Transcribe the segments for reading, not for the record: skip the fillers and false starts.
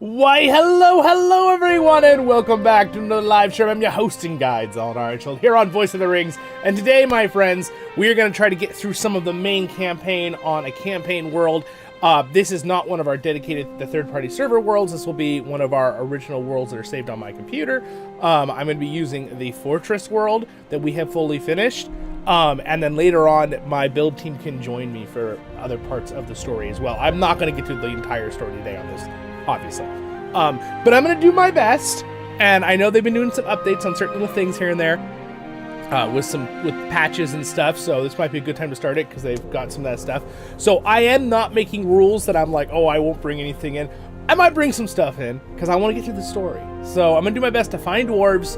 Why, hello everyone, and welcome back to another live stream. I'm your hosting guide, Zollin Ironshield, here on Voice of the Rings, and today, my friends, we are going to try to get through some of the main campaign on a campaign world. This is not one of our dedicated to third-party server worlds. This will be one of our original worlds that are saved on my computer. I'm going to be using the Fortress world that we have fully finished. And then later on, my build team can join me for other parts of the story as well. I'm not going to get through the entire story today on this, obviously. But I'm going to do my best. And I know they've been doing some updates on certain little things here and there. With patches and stuff, so this might be a good time to start it because they've got some of that stuff. So I am not making rules that I'm like, oh, I won't bring anything in. I might bring some stuff in because I want to get through the story. So I'm gonna do my best to find dwarves,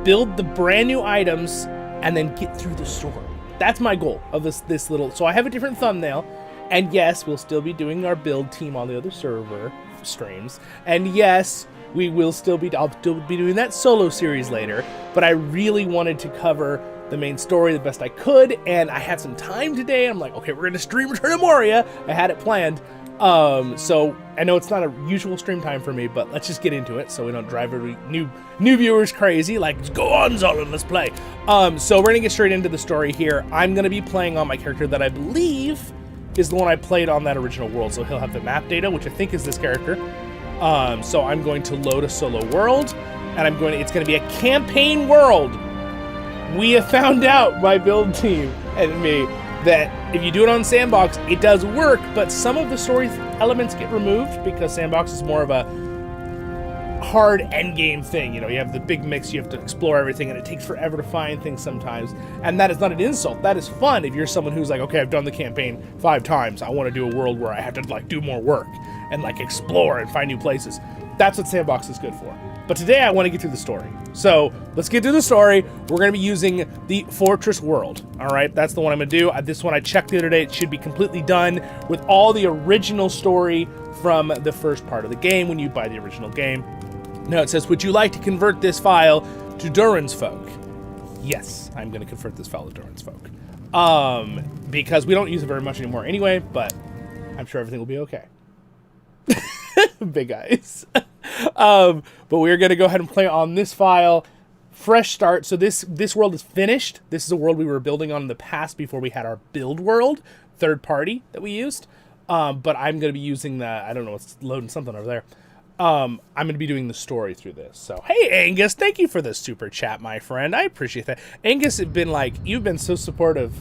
build the brand new items, and then get through the story. That's my goal of this little. So I have a different thumbnail, and yes, we'll still be doing our build team on the other server streams, and yes, we will still be, I'll still be doing that solo series later, but I really wanted to cover the main story the best I could, and I had some time today, and I'm like, okay, we're gonna stream Return to Moria. I had it planned. So I know it's not a usual stream time for me, but let's just get into it so we don't drive every new viewers crazy, like, go on, Zollin, let's play. So we're gonna get straight into the story here. I'm gonna be playing on my character that I believe is the one I played on that original world, so he'll have the map data, which I think is this character. So I'm going to load a solo world, and it's going to be a campaign world. We have found out, my build team and me, that if you do it on Sandbox, it does work, but some of the story elements get removed because Sandbox is more of a hard endgame thing. You know, you have the big mix, you have to explore everything, and it takes forever to find things sometimes. And that is not an insult. That is fun if you're someone who's like, okay, I've done the campaign 5 times. I want to do a world where I have to, like, do more work and, like, explore and find new places. That's what Sandbox is good for. But today I want to get through the story. So let's get through the story. We're going to be using the Fortress world. All right, that's the one I'm going to do. This one I checked the other day. It should be completely done with all the original story from the first part of the game when you buy the original game. Now it says, would you like to convert this file to Durin's folk? Yes, I'm going to convert this file to Durin's folk. Because we don't use it very much anymore anyway, but I'm sure everything will be okay. Big eyes. But we're going to go ahead and play on this file. Fresh start. So this world is finished. This is a world we were building on in the past before we had our build world, third party that we used. But I'm going to be using the, I don't know, it's loading something over there. I'm going to be doing the story through this. So, hey, Angus, thank you for the super chat, my friend. I appreciate that. Angus has been like, you've been so supportive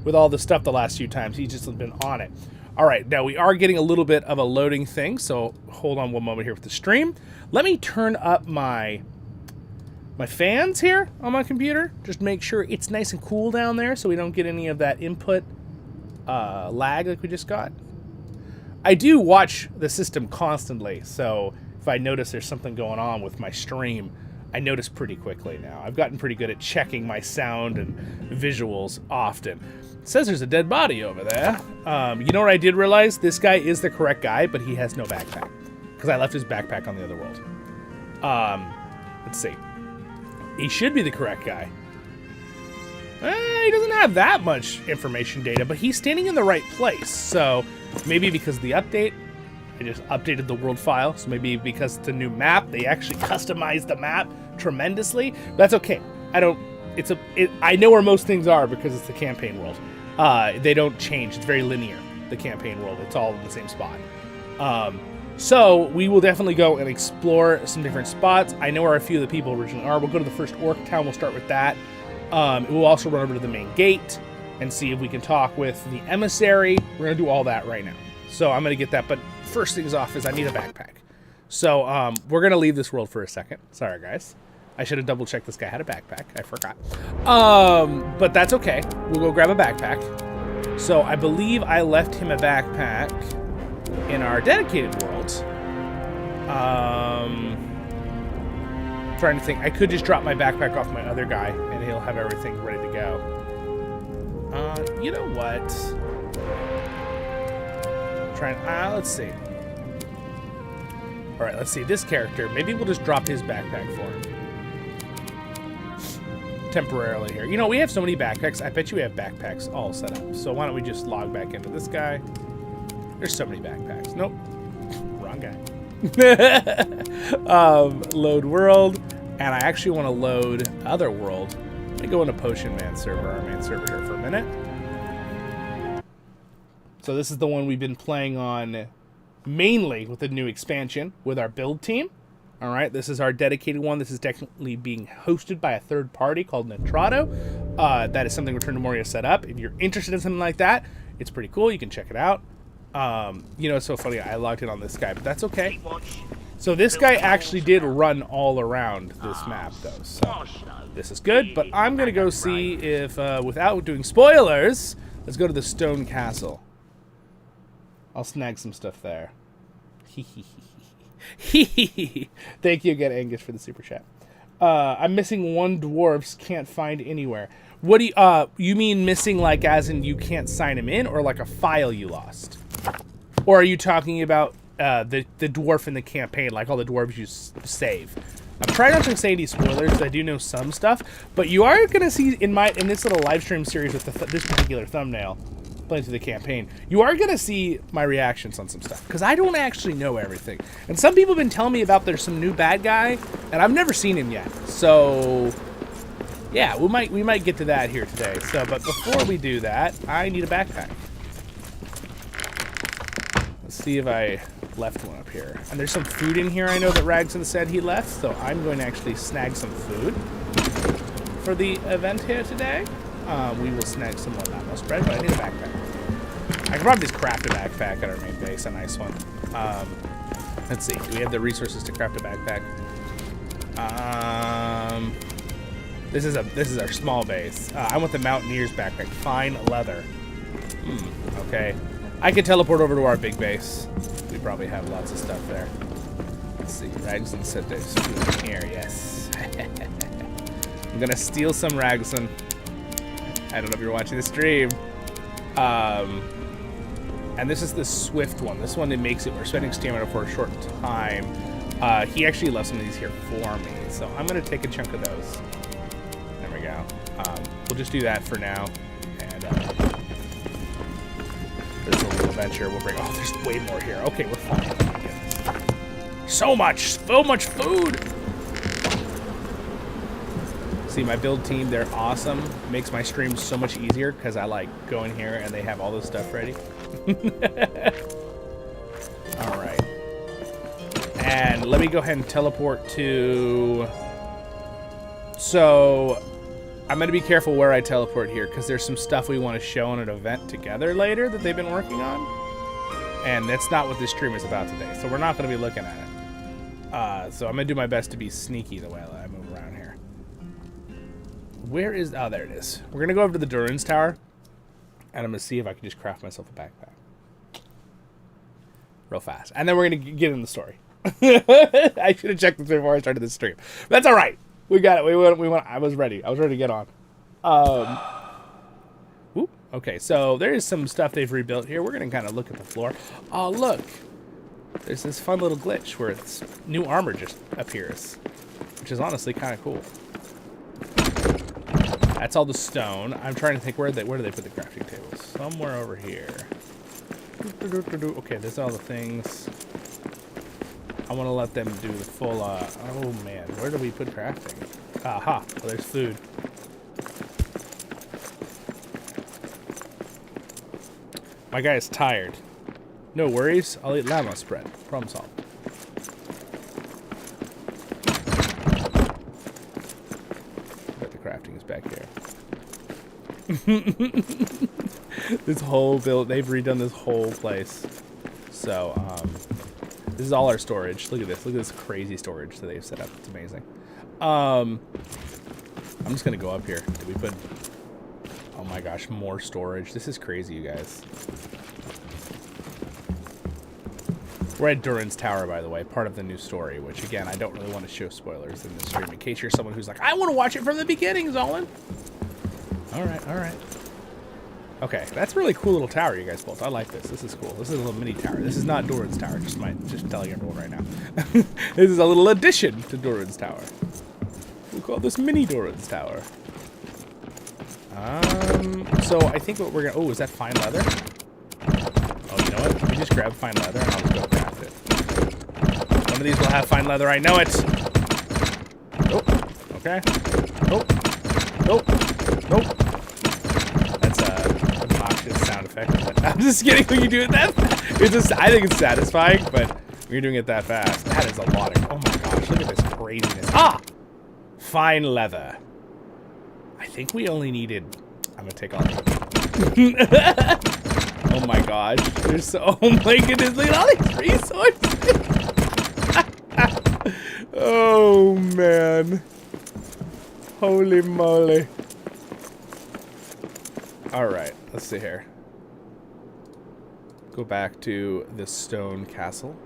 with all the stuff the last few times. He's just been on it. All right, now we are getting a little bit of a loading thing, so hold on one moment here with the stream. Let me turn up my fans here on my computer. Just make sure it's nice and cool down there so we don't get any of that input lag like we just got. I do watch the system constantly, so if I notice there's something going on with my stream, I notice pretty quickly now. I've gotten pretty good at checking my sound and visuals often. It says there's a dead body over there. You know what I did realize? This guy is the correct guy, but he has no backpack because I left his backpack on the other world. Let's see. He should be the correct guy. He doesn't have that much information data, but he's standing in the right place. So maybe because of the update, I just updated the world file. So maybe because it's a new map, they actually customized the map tremendously. But that's okay. I know where most things are because it's the campaign world. They don't change. It's very linear, the campaign world. It's all in the same spot. So we will definitely go and explore some different spots. I know where a few of the people originally are. We'll go to the first orc town. We'll start with that. We'll also run over to the main gate and see if we can talk with the emissary. We're going to do all that right now. So I'm going to get that. But first things off is I need a backpack. So we're going to leave this world for a second. Sorry, guys. I should have double-checked this guy had a backpack. I forgot. But that's okay. We'll go grab a backpack. So I believe I left him a backpack in our dedicated worlds. Trying to think. I could just drop my backpack off my other guy, and he'll have everything ready to go. You know what? Let's see. All right, let's see. This character, maybe we'll just drop his backpack for him. Temporarily here. You know, we have so many backpacks. I bet you we have backpacks all set up. So why don't we just log back into this guy? There's so many backpacks. Nope. Wrong guy. Load world, and I actually want to load other world. Let me go into Potion Man server, our main server here for a minute. So this is the one we've been playing on mainly with the new expansion with our build team. All right, this is our dedicated one. This is technically being hosted by a third party called Rataldo. That is something Return to Moria set up. If you're interested in something like that, it's pretty cool. You can check it out. You know, it's so funny. I logged in on this guy, but that's okay. So this guy actually did run all around this map, though. So this is good, but I'm going to go see if, without doing spoilers, let's go to the Stone Castle. I'll snag some stuff there. Thank you again, Angus, for the super chat. I'm missing one dwarves, can't find anywhere. What do you mean missing, like as in you can't sign him in, or like a file you lost? Or are you talking about the dwarf in the campaign, like all the dwarves you save? I'm trying not to say any spoilers, because I do know some stuff, but you are going to see in this little live stream series with this particular thumbnail, playing through the campaign, you are going to see my reactions on some stuff, because I don't actually know everything. And some people have been telling me about there's some new bad guy, and I've never seen him yet. So, yeah, we might get to that here today. So, but before we do that, I need a backpack. Let's see if I left one up here. And there's some food in here I know that Ragson said he left, so I'm going to actually snag some food for the event here today. We will snag some more lamo spread, but I need a backpack. I can probably just craft a backpack at our main base, a nice one. Let's see, do we have the resources to craft a backpack? This is our small base. I want the Mountaineer's backpack, fine leather. Okay. I could teleport over to our big base. We probably have lots of stuff there. Let's see, Ragson said there's food in here, yes. I'm gonna steal some Ragson. I don't know if you're watching the stream. And this is the Swift one. This one, it makes it, we're spending stamina for a short time. He actually left some of these here for me, so I'm going to take a chunk of those. There we go. We'll just do that for now. And there's a little adventure. We'll bring, oh, there's way more here. Okay, we're fine. So much food! See, my build team, they're awesome. Makes my streams so much easier because I like go in here and they have all this stuff ready. All right. And let me go ahead and teleport to... So, I'm going to be careful where I teleport here because there's some stuff we want to show on an event together later that they've been working on. And that's not what this stream is about today. So we're not going to be looking at it. So I'm going to do my best to be sneaky the way I move around here. Where is... Oh, there it is. We're going to go over to the Durin's Tower. And I'm going to see if I can just craft myself a backpack. Real fast. And then we're going to get in the story. I should have checked this before I started this stream. That's all right. We got it. We went. I was ready. I was ready to get on. Whoop. Okay, so there is some stuff they've rebuilt here. We're going to kind of look at the floor. Oh, look. There's this fun little glitch where it's new armor just appears. Which is honestly kind of cool. That's all the stone. I'm trying to think, where do they put the crafting tables? Somewhere over here. Okay, there's all the things. I want to let them do the full, oh man, where do we put crafting? Aha, well, there's food. My guy is tired. No worries, I'll eat llama spread. Problem solved. But the crafting is back here. This whole build, they've redone this whole place. So, this is all our storage. Look at this. Look at this crazy storage that they've set up. It's amazing. I'm just going to go up here. Did we put... Oh my gosh, more storage. This is crazy, you guys. We're at Durin's Tower, by the way, part of the new story, which, again, I don't really want to show spoilers in this stream, in case you're someone who's like, I want to watch it from the beginning, Zollin. All right, all right. Okay, that's a really cool little tower you guys built. I like this. This is cool. This is a little mini tower. This is not Durin's Tower. Just telling everyone right now. This is a little addition to Durin's Tower. We'll call this mini Durin's Tower. So I think what we're gonna... Oh, is that fine leather? Oh, you know what? Let me just grab fine leather and I'll just go craft it. of these will have fine leather. I know it. Nope. Okay. Nope. Nope. Nope. That's a obnoxious sound effect. I'm just kidding when you do it that fast. It's just, I think it's satisfying, but when you're doing it that fast, that is a lot of... Oh my gosh, look at this craziness. Ah! Fine leather. I think we only needed... I'm gonna take all Oh my gosh. There's so... Oh my goodness, look at all these resources. Oh man. Holy moly. Alright, let's see here. Go back to the stone castle.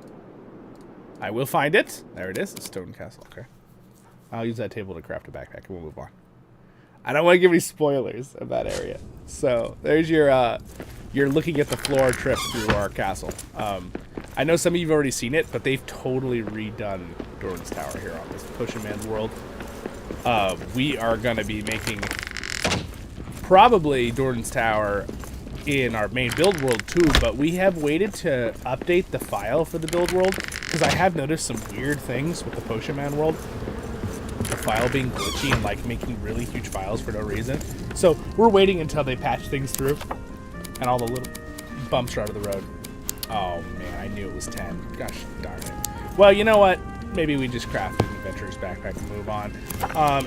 I will find it. There it is, the stone castle. Okay. I'll use that table to craft a backpack and we'll move on. I don't want to give any spoilers of that area. So there's your you're looking at the floor trip through our castle. I know some of you've already seen it, but they've totally redone Durin's Tower here on this Potion Man world. We are going to be making probably Durin's Tower in our main build world too, but we have waited to update the file for the build world because I have noticed some weird things with the Potion Man world. The file being glitchy and like making really huge files for no reason. So we're waiting until they patch things through and all the little bumps are out of the road. Oh man, I knew it was 10. Gosh darn it. Well, you know what? Maybe we just craft an adventurer's backpack and move on.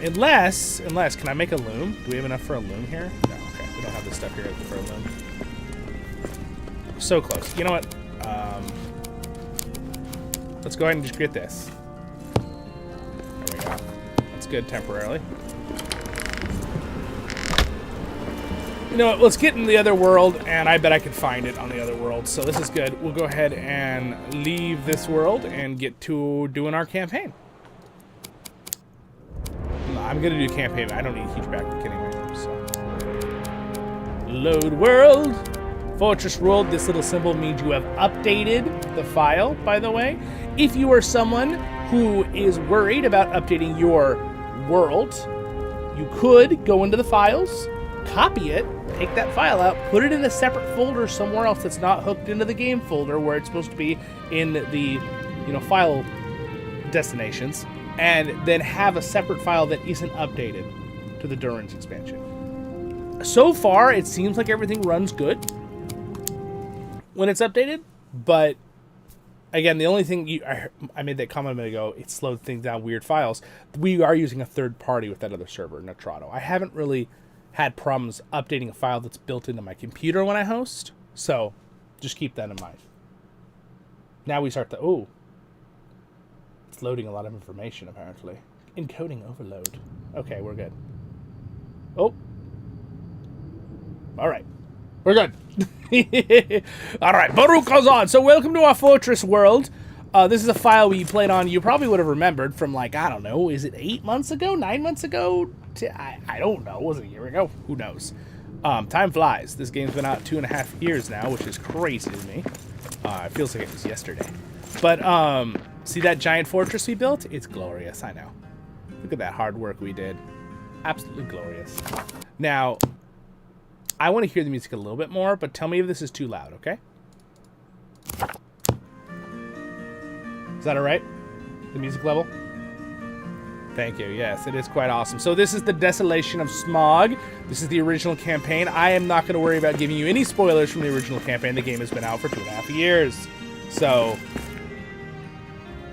Unless, can I make a loom? Do we have enough for a loom here? No, okay. We don't have the stuff here for a loom. So close. You know what? Let's go ahead and just get this. There we go. That's good temporarily. You know what? Let's get in the other world, and I bet I can find it on the other world. So this is good. We'll go ahead and leave this world and get to doing our campaign. No, I'm going to do campaign, but I don't need a huge backpack anyway. So. Load world. Fortress world. This little symbol means you have updated the file, by the way. If you are someone who is worried about updating your world, you could go into the files, copy it, take that file out, put it in a separate folder somewhere else that's not hooked into the game folder where it's supposed to be in the, file destinations, and then have a separate file that isn't updated to the Durin's expansion. So far, it seems like everything runs good when it's updated, but again, the only thing I made that comment a minute ago, it slowed things down, weird files. We are using a third party with that other server, Rataldo. I haven't really had problems updating a file that's built into my computer when I host, so just keep that in mind. Now we start the, it's loading a lot of information apparently. Encoding overload. Okay, we're good. Oh. All right. We're good. All right, Baruch Khazad. So welcome to our fortress world. This is a file we played on. You probably would have remembered from like, I don't know, is it 8 months ago, 9 months ago? I don't know. Was it a year ago? Who knows? Time flies. This game's been out 2.5 years now, which is crazy to me. It feels like it was yesterday. But see that giant fortress we built? It's glorious. I know. Look at that hard work we did. Absolutely glorious. Now, I want to hear the music a little bit more, but tell me if this is too loud, okay? Is that all right? The music level? Thank you. Yes, it is quite awesome. So this is the Desolation of Smog. This is the original campaign. I am not going to worry about giving you any spoilers from the original campaign. The game has been out for 2.5 years. So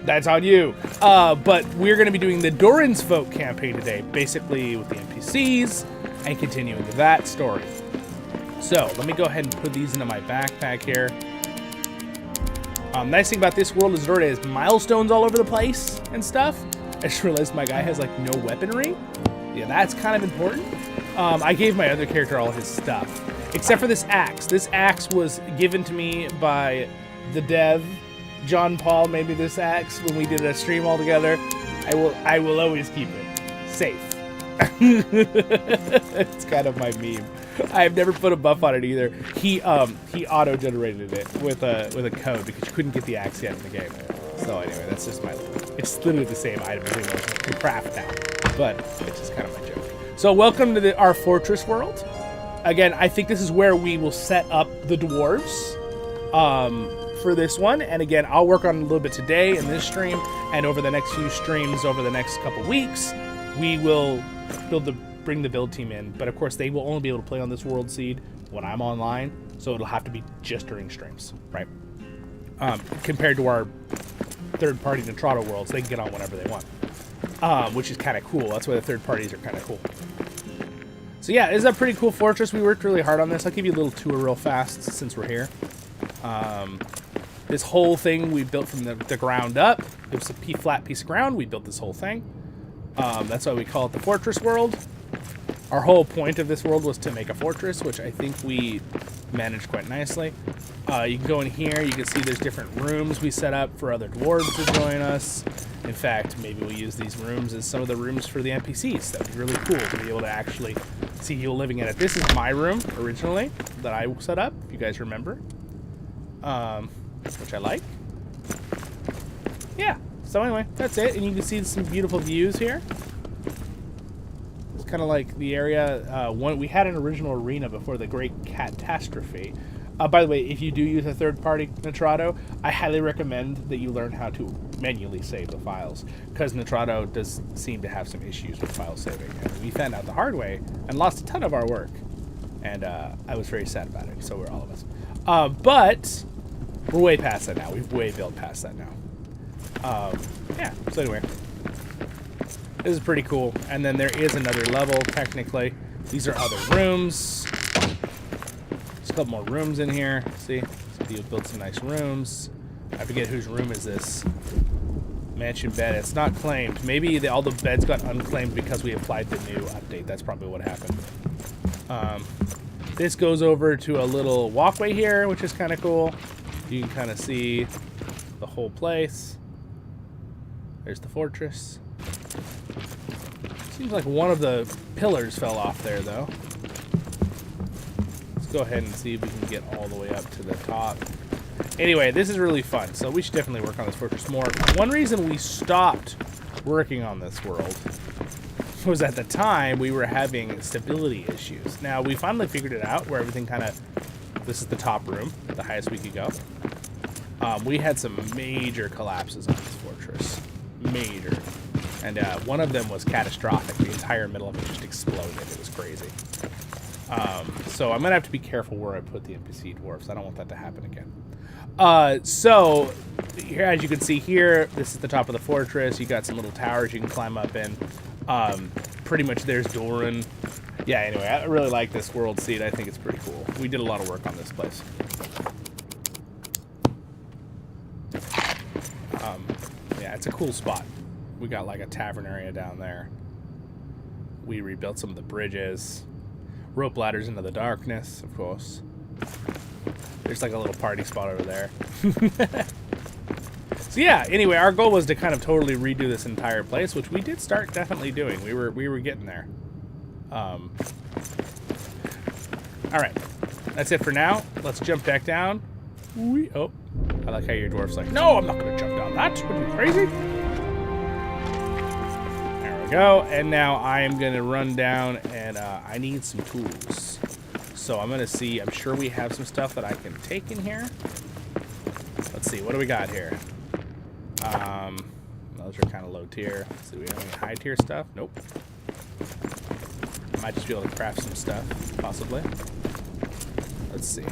that's on you. But we're going to be doing the Durin's Folk campaign today, basically with the NPCs and continuing that story. So let me go ahead and put these into my backpack here. Nice thing about this world is there is milestones all over the place and stuff. I just realized my guy has like no weaponry. Yeah, that's kind of important. I gave my other character all his stuff, except for this axe. This axe was given to me by the dev. John Paul made me this axe when we did a stream all together. I will always keep it safe. It's kind of my meme. I've never put a buff on it either. He auto-generated it with a code because you couldn't get the axe yet in the game. So anyway, that's just my. It's literally the same item as we craft now, but it's just kind of my joke. So welcome to our fortress world. Again, I think this is where we will set up the dwarves for this one. And again, I'll work on a little bit today in this stream, and over the next few streams over the next couple weeks, we will bring the build team in. But of course, they will only be able to play on this world seed when I'm online, so it'll have to be just during streams, right? Compared to our third-party Neutrado worlds, they can get on whenever they want, which is kind of cool. That's why the third parties are kind of cool. So yeah, it's a pretty cool fortress. We worked really hard on this. I'll give you a little tour real fast since we're here. This whole thing we built from the ground up. It was a flat piece of ground. We built this whole thing. That's why we call it the Fortress World. Our whole point of this world was to make a fortress, which I think we managed quite nicely. You can go in here. You can see there's different rooms we set up for other dwarves to join us. In fact, maybe we'll use these rooms as some of the rooms for the NPCs. That would be really cool to be able to actually see people living in it. This is my room, originally, that I set up, if you guys remember. Which I like. Yeah, so anyway, that's it. And you can see some beautiful views here. It's kind of like the area, we had an original arena before the Great Catastrophe. By the way, if you do use a third-party Neutrado, I highly recommend that you learn how to manually save the files, because Neutrado does seem to have some issues with file saving. And we found out the hard way and lost a ton of our work. And I was very sad about it, so were all of us. But we're way past that now. We've way built past that now. Yeah, so anyway. This is pretty cool. And then there is another level, technically. These are other rooms. There's a couple more rooms in here. See? So you built some nice rooms. I forget whose room is this. Mansion bed. It's not claimed. Maybe all the beds got unclaimed because we applied the new update. That's probably what happened. This goes over to a little walkway here, which is kind of cool. You can kind of see the whole place. There's the fortress. Seems like one of the pillars fell off there, though. Let's go ahead and see if we can get all the way up to the top. Anyway, this is really fun, so we should definitely work on this fortress more. One reason we stopped working on this world was at the time we were having stability issues. Now, we finally figured it out where everything kind of... This is the top room, the highest we could go. We had some major collapses on this fortress. Major. And one of them was catastrophic. The entire middle of it just exploded. It was crazy. So I'm going to have to be careful where I put the NPC dwarves. I don't want that to happen again. So, here, as you can see here, this is the top of the fortress. You got some little towers you can climb up in. Pretty much there's Durin. Yeah, anyway, I really like this world seed. I think it's pretty cool. We did a lot of work on this place. Yeah, it's a cool spot. We got like a tavern area down there. We rebuilt some of the bridges. Rope ladders into the darkness, of course. There's like a little party spot over there. So yeah, anyway, our goal was to kind of totally redo this entire place, which we did start definitely doing. We were getting there. All right, that's it for now. Let's jump back down. Oh, I like how your dwarf's like, no, I'm not gonna jump down that. Would you be crazy? There we go. And now I am gonna run down, and I need some tools. So I'm gonna see. I'm sure we have some stuff that I can take in here. Let's see. What do we got here? Those are kind of low tier. Let's see, do we have any high tier stuff? Nope. Might just be able to craft some stuff, possibly. Let's see.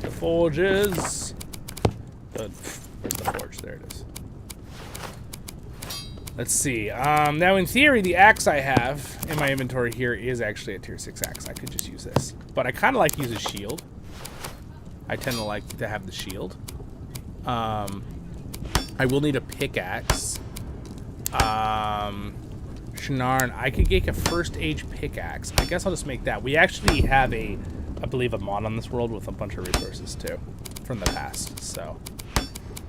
The forges. Where's the forge? There it is. Let's see. Now, in theory, the axe I have in my inventory here is actually a tier 6 axe. I could just use this. But I kind of like to use a shield. I tend to like to have the shield. I will need a pickaxe. Shnarn, I could get a first age pickaxe. I guess I'll just make that. We actually have I believe, a mod on this world with a bunch of resources too from the past. So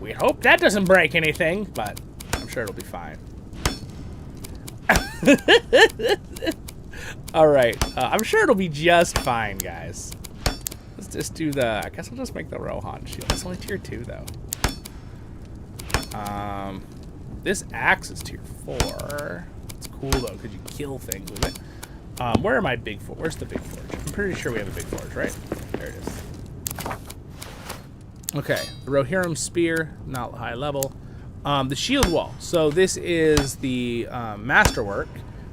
we hope that doesn't break anything, but I'm sure it'll be fine. All right, I'm sure it'll be just fine, guys. Let's just do I guess I'll just make the Rohan shield. It's only tier 2 though. This axe is tier 4. It's cool though, because you kill things with it. Where are my big forge? Where's the big forge? I'm pretty sure we have a big forge, right? There it is. Okay, the Rohirrim Spear, not high level. The Shield Wall. So this is the Masterwork,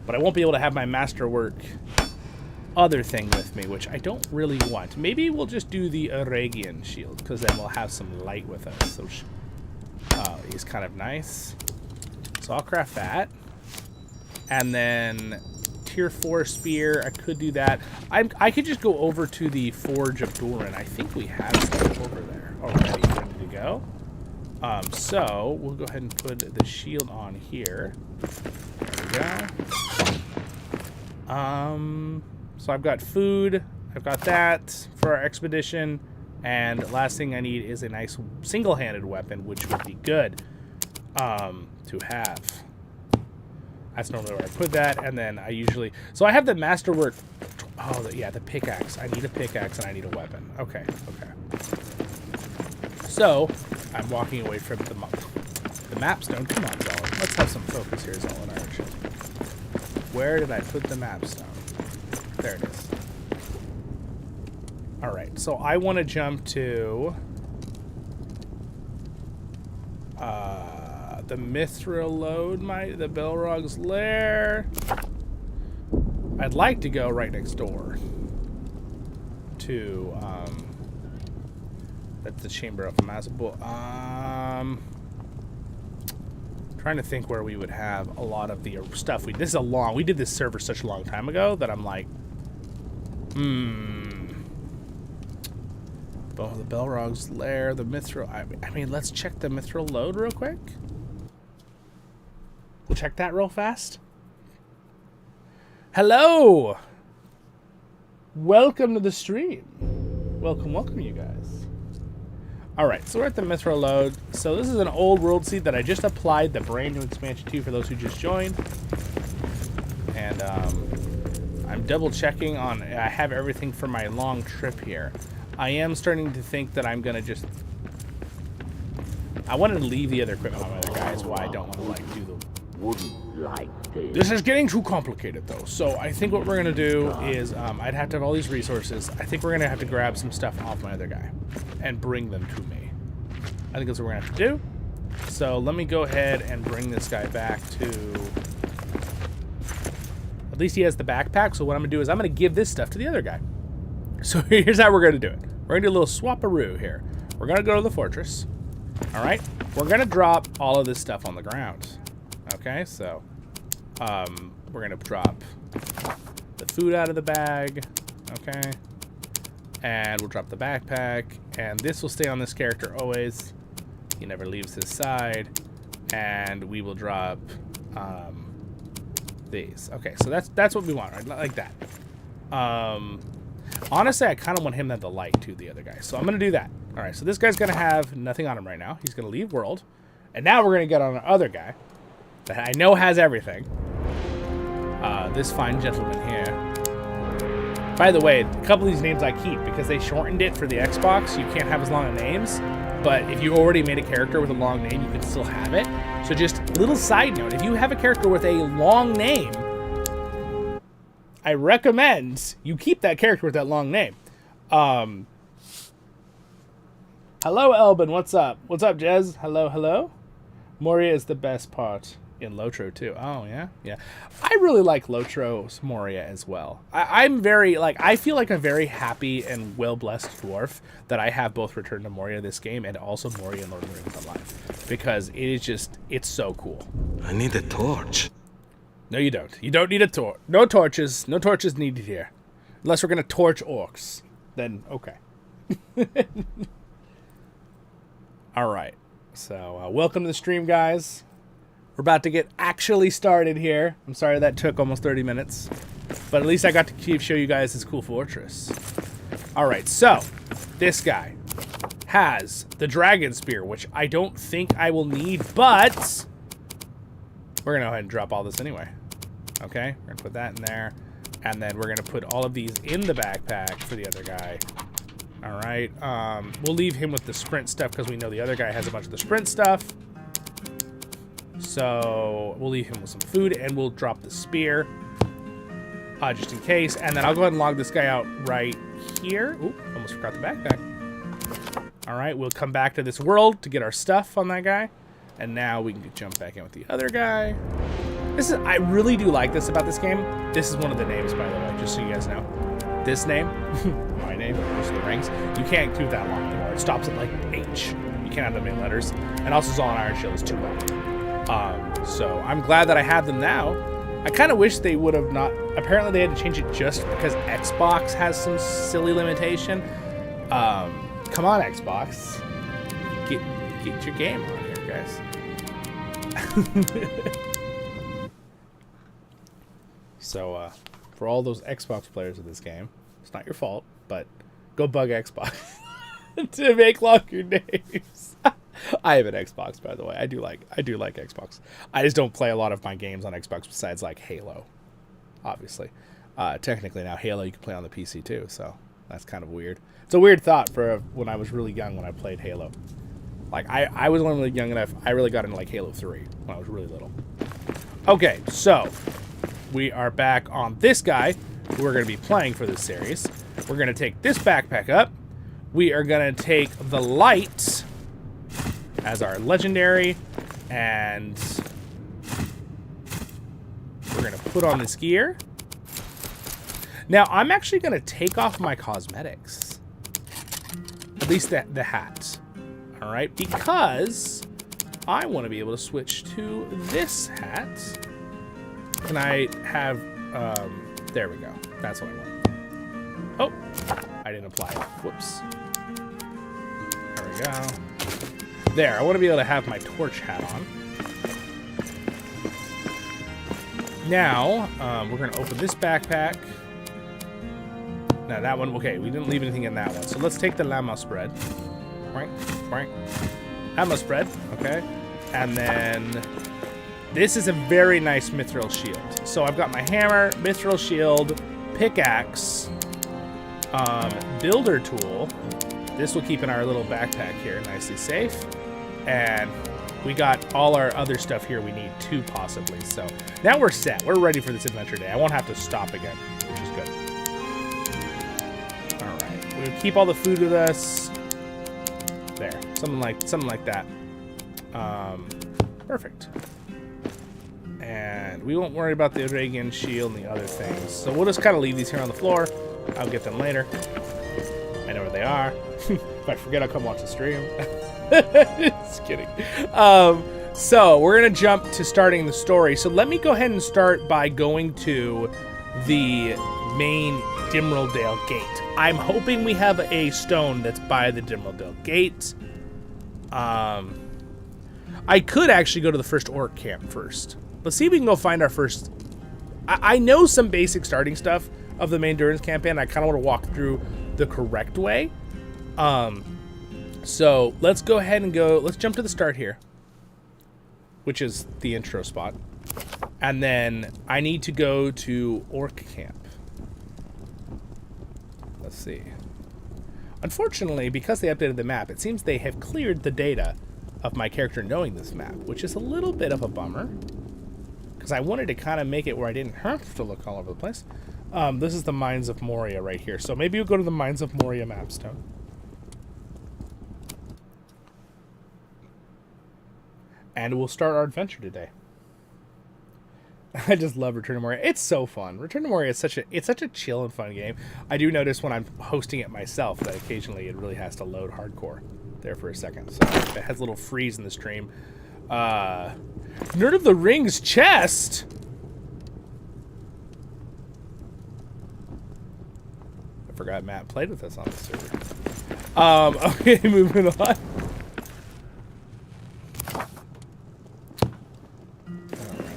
but I won't be able to have my Masterwork other thing with me, which I don't really want. Maybe we'll just do the Aragian Shield, because then we'll have some light with us. So he's kind of nice. So I'll craft that. And then Tier 4 Spear, I could do that. I could just go over to the Forge of Durin. I think we have stuff over there already ready to go. So we'll go ahead and put the shield on here. There we go. So I've got food. I've got that for our expedition. And the last thing I need is a nice single-handed weapon, which would be good to have. That's normally where I put that. And then I usually... So I have the Masterwork... Oh, yeah, the pickaxe. I need a pickaxe and I need a weapon. Okay, okay. So, I'm walking away from the mapstone. Come on, Zollin. Let's have some focus here, Zollin Ironshield. Where did I put the mapstone? There it is. Alright, so I want to jump to the Mithril Lode, the Balrog's Lair. I'd like to go right next door to that's the Chamber of Mazabul. Trying to think where we would have a lot of the stuff. We did this server such a long time ago that I'm like, Oh, the Balrog's Lair, the Mithril. I mean, let's check the Mithril Lode real quick. We'll check that real fast. Hello! Welcome to the stream. Welcome, welcome, you guys. Alright, so we're at the Mithril Lode. So this is an old world seed that I just applied the brand new expansion to for those who just joined. And I'm double checking on, I have everything for my long trip here. I am starting to think that I'm gonna just, I wanted to leave the other equipment on my other guys, why I don't want to like do the, this is getting too complicated though. So I think what we're gonna do is, I'd have to have all these resources. I think we're gonna have to grab some stuff off my other guy and bring them to me. I think that's what we're gonna have to do. So let me go ahead and bring this guy back to, at least he has the backpack. So what I'm gonna do is I'm gonna give this stuff to the other guy. So here's how we're gonna do it. We're gonna do a little swap-a-roo here. We're gonna go to the fortress. All right, we're gonna drop all of this stuff on the ground. Okay, so we're gonna drop the food out of the bag. Okay, and we'll drop the backpack, and this will stay on this character always. He never leaves his side, and we will drop these. Okay, so that's what we want, right? Like that. Honestly, I kind of want him to have the light to the other guy, so I'm gonna do that. All right, so this guy's gonna have nothing on him right now. He's gonna leave world, and now we're gonna get on our other guy that I know has everything. This fine gentleman here. By the way, a couple of these names I keep because they shortened it for the Xbox. You can't have as long of names, but if you already made a character with a long name, you can still have it. So just a little side note, if you have a character with a long name, I recommend you keep that character with that long name. Hello, Elbin. What's up? What's up, Jez? Hello, hello. Moria is the best part in LOTR too. Oh, yeah? Yeah. I really like LOTR's Moria as well. I'm very, like, I feel like a very happy and well-blessed dwarf that I have both Return to Moria this game and also Moria and Lord of the Rings Online. Because it is just, it's so cool. I need a torch. No, you don't. You don't need a torch. No torches. No torches needed here. Unless we're going to torch orcs. Then, okay. All right. So, welcome to the stream, guys. We're about to get actually started here. I'm sorry that took almost 30 minutes. But at least I got to show you guys this cool fortress. All right. So, this guy has the dragon spear, which I don't think I will need, but we're going to go ahead and drop all this anyway. Okay, we're gonna put that in there, and then we're gonna put all of these in the backpack for the other guy. All right, we'll leave him with the sprint stuff because we know the other guy has a bunch of the sprint stuff. So we'll leave him with some food, and we'll drop the spear just in case. And then I'll go ahead and log this guy out right here. Oop, almost forgot the backpack. All right, we'll come back to this world to get our stuff on that guy. And now we can jump back in with the other guy. I really do like this about this game. This is one of the names, by the way, just so you guys know. This name, my name, Voice of the Rings, you can't do that long anymore. It stops at like H. You can't have them in letters. And also Zollin Ironshield is too long. So I'm glad that I have them now. I kind of wish they would have not. Apparently they had to change it just because Xbox has some silly limitation. Come on, Xbox. Get your game on here, guys. So, for all those Xbox players of this game, it's not your fault, but go bug Xbox to make longer names. I have an Xbox, by the way. I do like Xbox. I just don't play a lot of my games on Xbox besides like Halo, obviously. Technically now Halo you can play on the PC too, so that's kind of weird. It's a weird thought for when I was really young when I played Halo. Like I was only young enough. I really got into like Halo 3 when I was really little. Okay, so we are back on this guy who we're going to be playing for this series. We're going to take this backpack up. We are going to take the light as our legendary, and we're going to put on this gear. Now, I'm actually going to take off my cosmetics. At least the hat. All right, because I want to be able to switch to this hat. Can I have, there we go. That's what I want. Oh, I didn't apply it. Whoops. There we go. There, I want to be able to have my torch hat on. Now, we're going to open this backpack. Now that one, okay, we didn't leave anything in that one. So let's take the llama spread. Right. Llama spread, okay. And then this is a very nice mithril shield. So I've got my hammer, mithril shield, pickaxe, builder tool. This will keep in our little backpack here nicely safe. And we got all our other stuff here we need too, possibly. So now we're set. We're ready for this adventure day. I won't have to stop again, which is good. All right, we'll keep all the food with us. There, something like that. Perfect. And we won't worry about the Reagan shield and the other things. So we'll just kind of leave these here on the floor. I'll get them later. I know where they are. If I forget, I'll come watch the stream. Just kidding. So we're gonna jump to starting the story. So let me go ahead and start by going to the main Dimrildale Gate. I'm hoping we have a stone that's by the Dimrildale Gate. I could actually go to the first orc camp first. Let's see if we can go find our first. I know some basic starting stuff of the main Durin's campaign. I kind of want to walk through the correct way. So let's go ahead and go. Let's jump to the start here, which is the intro spot. And then I need to go to orc camp. Let's see. Unfortunately, because they updated the map, it seems they have cleared the data of my character knowing this map, which is a little bit of a bummer. Because I wanted to kind of make it where I didn't have to look all over the place. This is the Mines of Moria right here. So maybe we'll go to the Mines of Moria mapstone. And we'll start our adventure today. I just love Return to Moria. It's so fun. Return to Moria is such a chill and fun game. I do notice when I'm hosting it myself that occasionally it really has to load hardcore there for a second. So it has a little freeze in the stream. Nerd of the Rings chest. I forgot Matt played with us on the server. Okay, moving on.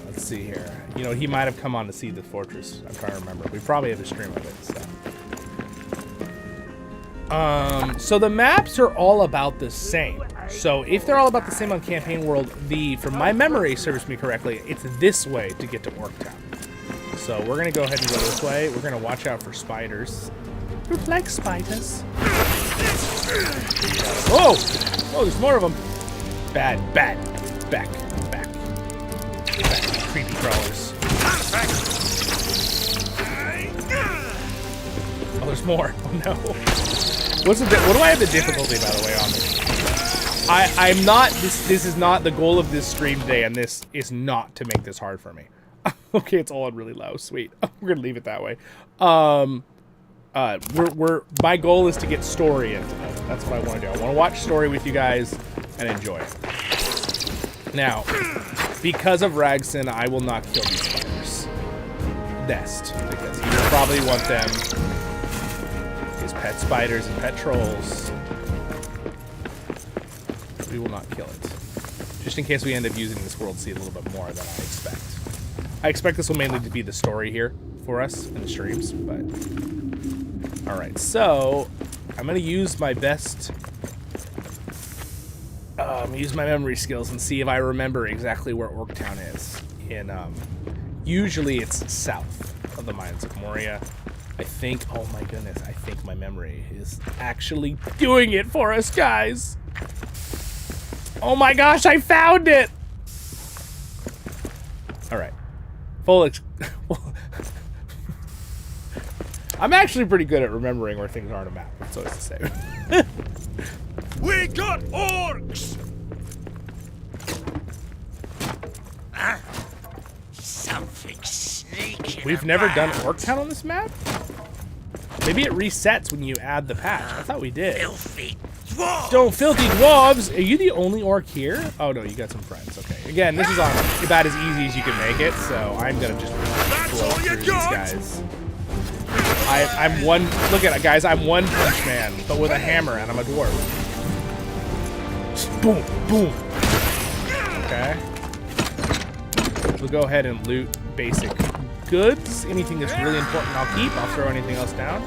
Let's see here. You know, he might have come on to see the fortress. I'm trying to remember. We probably have a stream of it, so. So the maps are all about the same. So if they're all about the same on Campaign World, from my memory serves me correctly, it's this way to get to Orktown. So we're going to go ahead and go this way. We're going to watch out for spiders. You like spiders? Oh! Oh, there's more of them. Bad. Back. Creepy crawlers. Oh, there's more. Oh, no. What do I have the difficulty, by the way, on this? I'm not, this is not the goal of this stream today, and this is not to make this hard for me. Okay, it's all on really low. Sweet. We're gonna leave it that way. My goal is to get story into them. That's what I want to do. I want to watch story with you guys and enjoy it. Now, because of Ragson, I will not kill these spiders. Nest, because he will probably want them. His pet spiders and pet trolls. We will not kill it. Just in case we end up using this world seed a little bit more than I expect. I expect this will mainly to be the story here for us in the streams, but... Alright, so... I'm going to use my best... use my memory skills and see if I remember exactly where Orktown is. Usually it's south of the Mines of Moria. I think... Oh my goodness, I think my memory is actually doing it for us, guys! Oh my gosh, I found it! Alright. I'm actually pretty good at remembering where things are on a map. It's always the same. We got orcs! Something sneaking. We've never done Orktown on this map? Maybe it resets when you add the patch. I thought we did. Filthy dwarves! Don't filthy dwarves! Are you the only orc here? Oh no, you got some friends. Okay. Again, this is on about as easy as you can make it, so I'm gonna just blow through these guys. I'm one. Look at it, guys. I'm one punch man, but with a hammer, and I'm a dwarf. Just boom, boom. Okay. We'll go ahead and loot basic goods. Anything that's really important, I'll keep. I'll throw anything else down.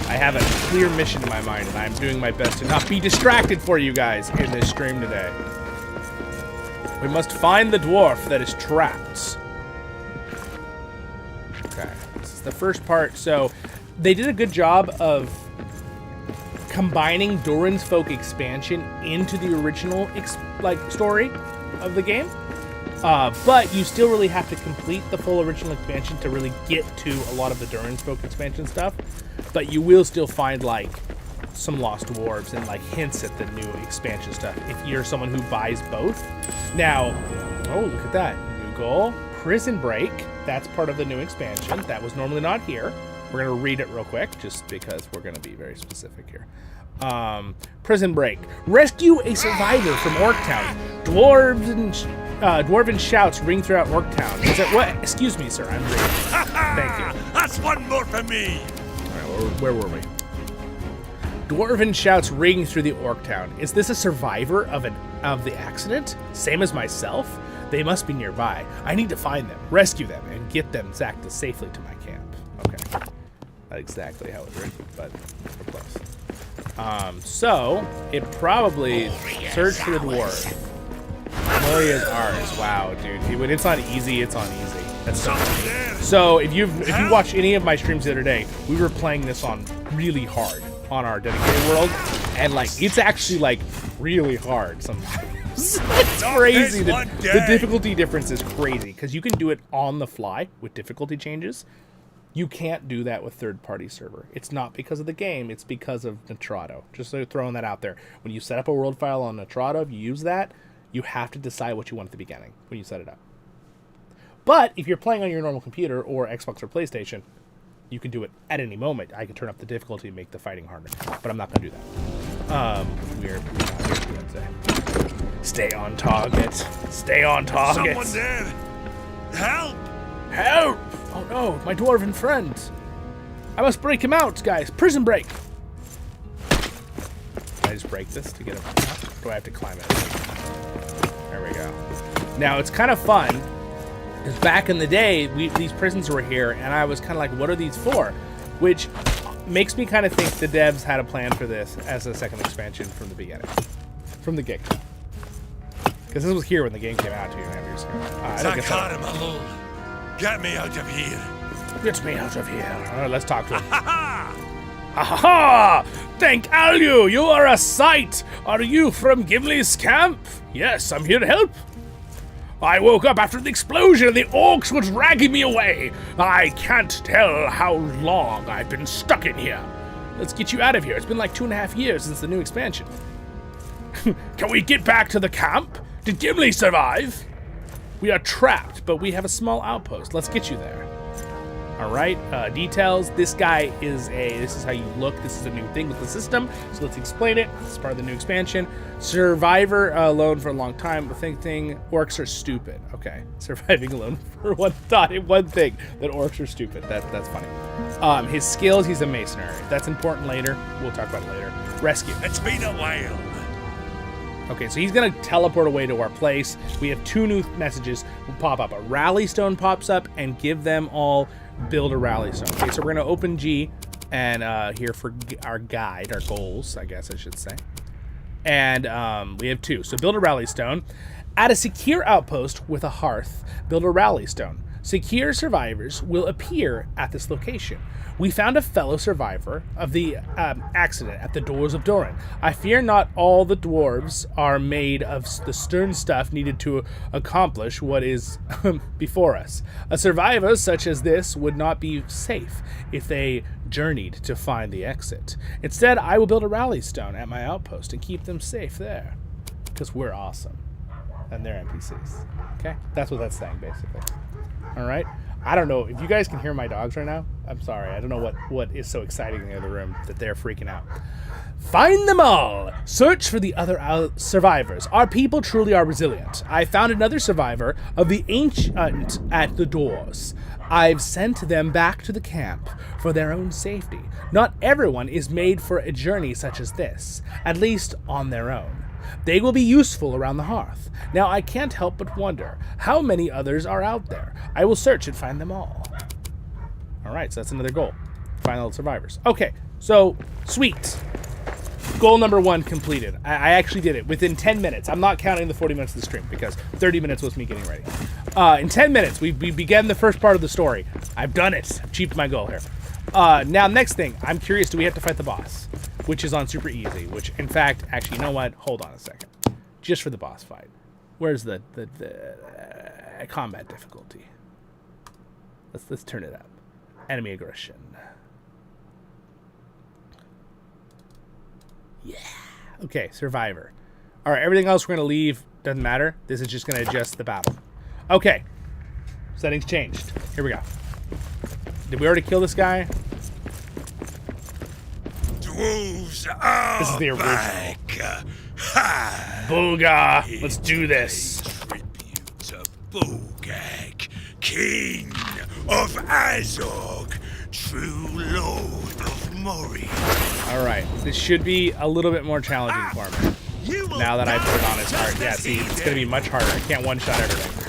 I have a clear mission in my mind, and I'm doing my best to not be distracted for you guys in this stream today. We must find the dwarf that is trapped. Okay, this is the first part. So they did a good job of combining Durin's Folk expansion into the original story of the game. But you still really have to complete the full original expansion to really get to a lot of the Durin's Folk expansion stuff. But you will still find like some lost dwarves and like hints at the new expansion stuff if you're someone who buys both. Now, oh, look at that. New goal, Prison Break. That's part of the new expansion. That was normally not here. We're going to read it real quick just because we're going to be very specific here. Prison Break. Rescue a survivor from Orktown. Dwarven shouts ring throughout Orktown. Is it what? Excuse me, sir. I'm reading. Thank you. That's one more for me. All right, where were we? Dwarven shouts ring through the Orktown. Is this a survivor of the accident? Same as myself? They must be nearby. I need to find them, rescue them, and get them safely to my camp. Okay. Not exactly how it's written, but we're close. So it probably search for the dwarf. Moria is ours. Wow, dude. When it's on easy, it's on easy. That's so funny. So if you watched any of my streams the other day, we were playing this on really hard on our dedicated world, and like it's actually like really hard sometimes. It's crazy. The difficulty difference is crazy because you can do it on the fly with difficulty changes. You can't do that with third-party server. It's not because of the game, it's because of Rataldo. Just so throwing that out there. When you set up a world file on Rataldo, if you use that, you have to decide what you want at the beginning when you set it up. But if you're playing on your normal computer or Xbox or PlayStation, you can do it at any moment. I can turn up the difficulty and make the fighting harder, but I'm not going to do that. We're not going to do that today. Stay on target. Stay on target. Someone there. Help! Help! Oh no, my dwarven friend. I must break him out, guys. Prison break. Can I just break this to get him out? Or do I have to climb it? There we go. Now, it's kind of fun, because back in the day, these prisons were here, and I was kind of like, what are these for? Which makes me kind of think the devs had a plan for this as a second expansion from the beginning. From the get-go. Because this was here when the game came out 2.5 years ago. I don't get that. Get me out of here. Get me out of here. All right, let's talk to him. Ha ha ha! Thank Alu, you are a sight. Are you from Gimli's camp? Yes, I'm here to help. I woke up after the explosion and the orcs were dragging me away. I can't tell how long I've been stuck in here. Let's get you out of here. It's been like 2.5 years since the new expansion. Can we get back to the camp? Did Gimli survive? We are trapped, but we have a small outpost. Let's get you there. All right, details. This guy is this is how you look. This is a new thing with the system, so let's explain it. This is part of the new expansion. Survivor alone for a long time. The thing, orcs are stupid. Okay, surviving alone for one thing, that orcs are stupid. That's funny. His skills, he's a mercenary. That's important later. We'll talk about it later. Rescue. It's been a while. Okay, so he's gonna teleport away to our place. We have 2 new messages will pop up. A rally stone pops up, and give them all build a rally stone. Okay, so we're gonna open G and here for our guide, our goals, I guess I should say. And we have 2. So build a rally stone. At a secure outpost with a hearth, build a rally stone. Secure survivors will appear at this location. We found a fellow survivor of the accident at the doors of Durin. I fear not all the dwarves are made of the stern stuff needed to accomplish what is before us. A survivor such as this would not be safe if they journeyed to find the exit. Instead, I will build a rally stone at my outpost and keep them safe there. Because we're awesome. And they're NPCs. Okay? That's what that's saying, basically. Alright? I don't know. If you guys can hear my dogs right now, I'm sorry. I don't know what is so exciting in the other room that they're freaking out. Find them all! Search for the other survivors. Our people truly are resilient. I found another survivor of the ancient at the doors. I've sent them back to the camp for their own safety. Not everyone is made for a journey such as this, at least on their own. They will be useful around the hearth. Now, I can't help but wonder how many others are out there. I will search and find them all. All right, so that's another goal. Find all the survivors. Okay, so, sweet. Goal number 1 completed. I actually did it within 10 minutes. I'm not counting the 40 minutes of the stream because 30 minutes was me getting ready. In 10 minutes, we began the first part of the story. I've done it. I've achieved my goal here. Now, next thing. I'm curious, do we have to fight the boss? Which is on super easy, which, in fact, actually, you know what? Hold on a second. Just for the boss fight. Where's the combat difficulty? Let's turn it up. Enemy aggression. Yeah. Okay, survivor. All right, everything else we're going to leave. Doesn't matter. This is just going to adjust the battle. Okay. Settings changed. Here we go. Did we already kill this guy? Wolves are This is the original. back. Ha! Booga! Let's do this. Tribute to Bogag, King of Azog, true Lord of Moria. All right, this should be a little bit more challenging for me. Now that I put it on his heart. Yeah, see, it's going to be much harder. I can't one-shot everything.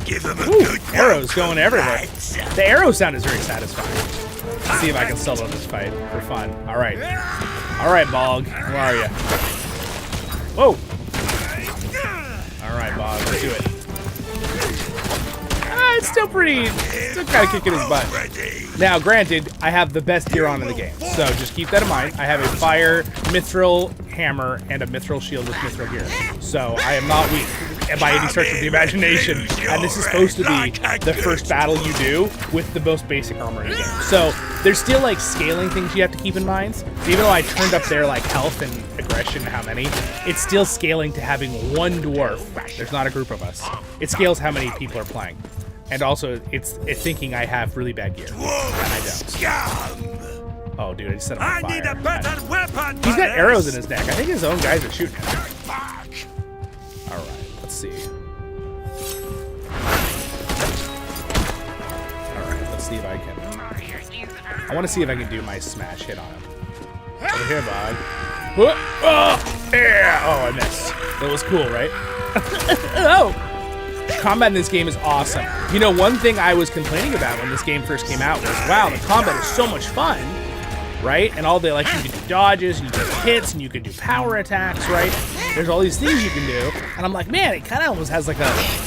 Give him a Ooh, good arrows going everywhere. Right. The arrow sound is very satisfying. Let's see if I can solo this fight for fun. All right. All right, Bog. Where are you? Whoa. All right, Bog. Let's do it. It's still kind of kicking his butt. Now, granted, I have the best gear on in the game, so just keep that in mind. I have a fire mithril hammer and a mithril shield with mithril gear, so I am not weak by any stretch of the imagination. And this is supposed to be the first battle you do with the most basic armor in the game. So there's still like scaling things you have to keep in mind. So even though I turned up their like health and aggression, how many, it's still scaling to having one dwarf. There's not a group of us. It scales how many people are playing. And also, it's thinking I have really bad gear, and I don't. Oh, dude, I just set him on fire. I need a better weapon. He's got arrows in his neck. I think his own guys are shooting him. All right, let's see. All right, let's see if I can. I want to see if I can do my smash hit on him. Over here, bud. Oh, yeah. Oh, I missed. That was cool, right? Oh. Combat in this game is awesome. You know, one thing I was complaining about when this game first came out was, wow, the combat is so much fun, right? And all the, like, you can do dodges, and you can do hits, and you can do power attacks, right? There's all these things you can do, and I'm like, man, it kind of almost has, like,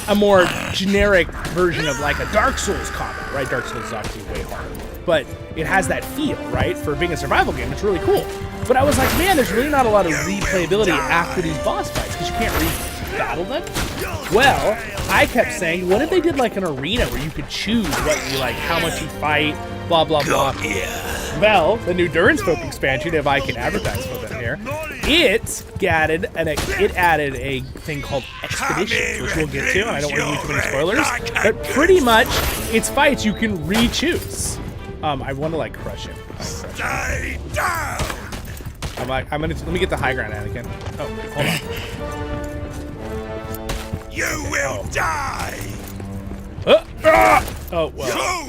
a more generic version of, like, a Dark Souls combat, right? Dark Souls is obviously way harder, but it has that feel, right? For being a survival game, it's really cool. But I was like, man, there's really not a lot of replayability after these boss fights, because you can't battle them? Well, I kept saying, what if they did like an arena where you could choose what you like, how much you fight, blah, blah, blah. Well, the new Durin Spoke expansion, if I can advertise for them here, it added a thing called Expeditions, which we'll get to, and I don't want to use too many spoilers, but pretty much, it's fights you can re-choose. I want to like crush him. Stay down! let me get the high ground, Anakin. Oh, hold on. You will die! Oh, well.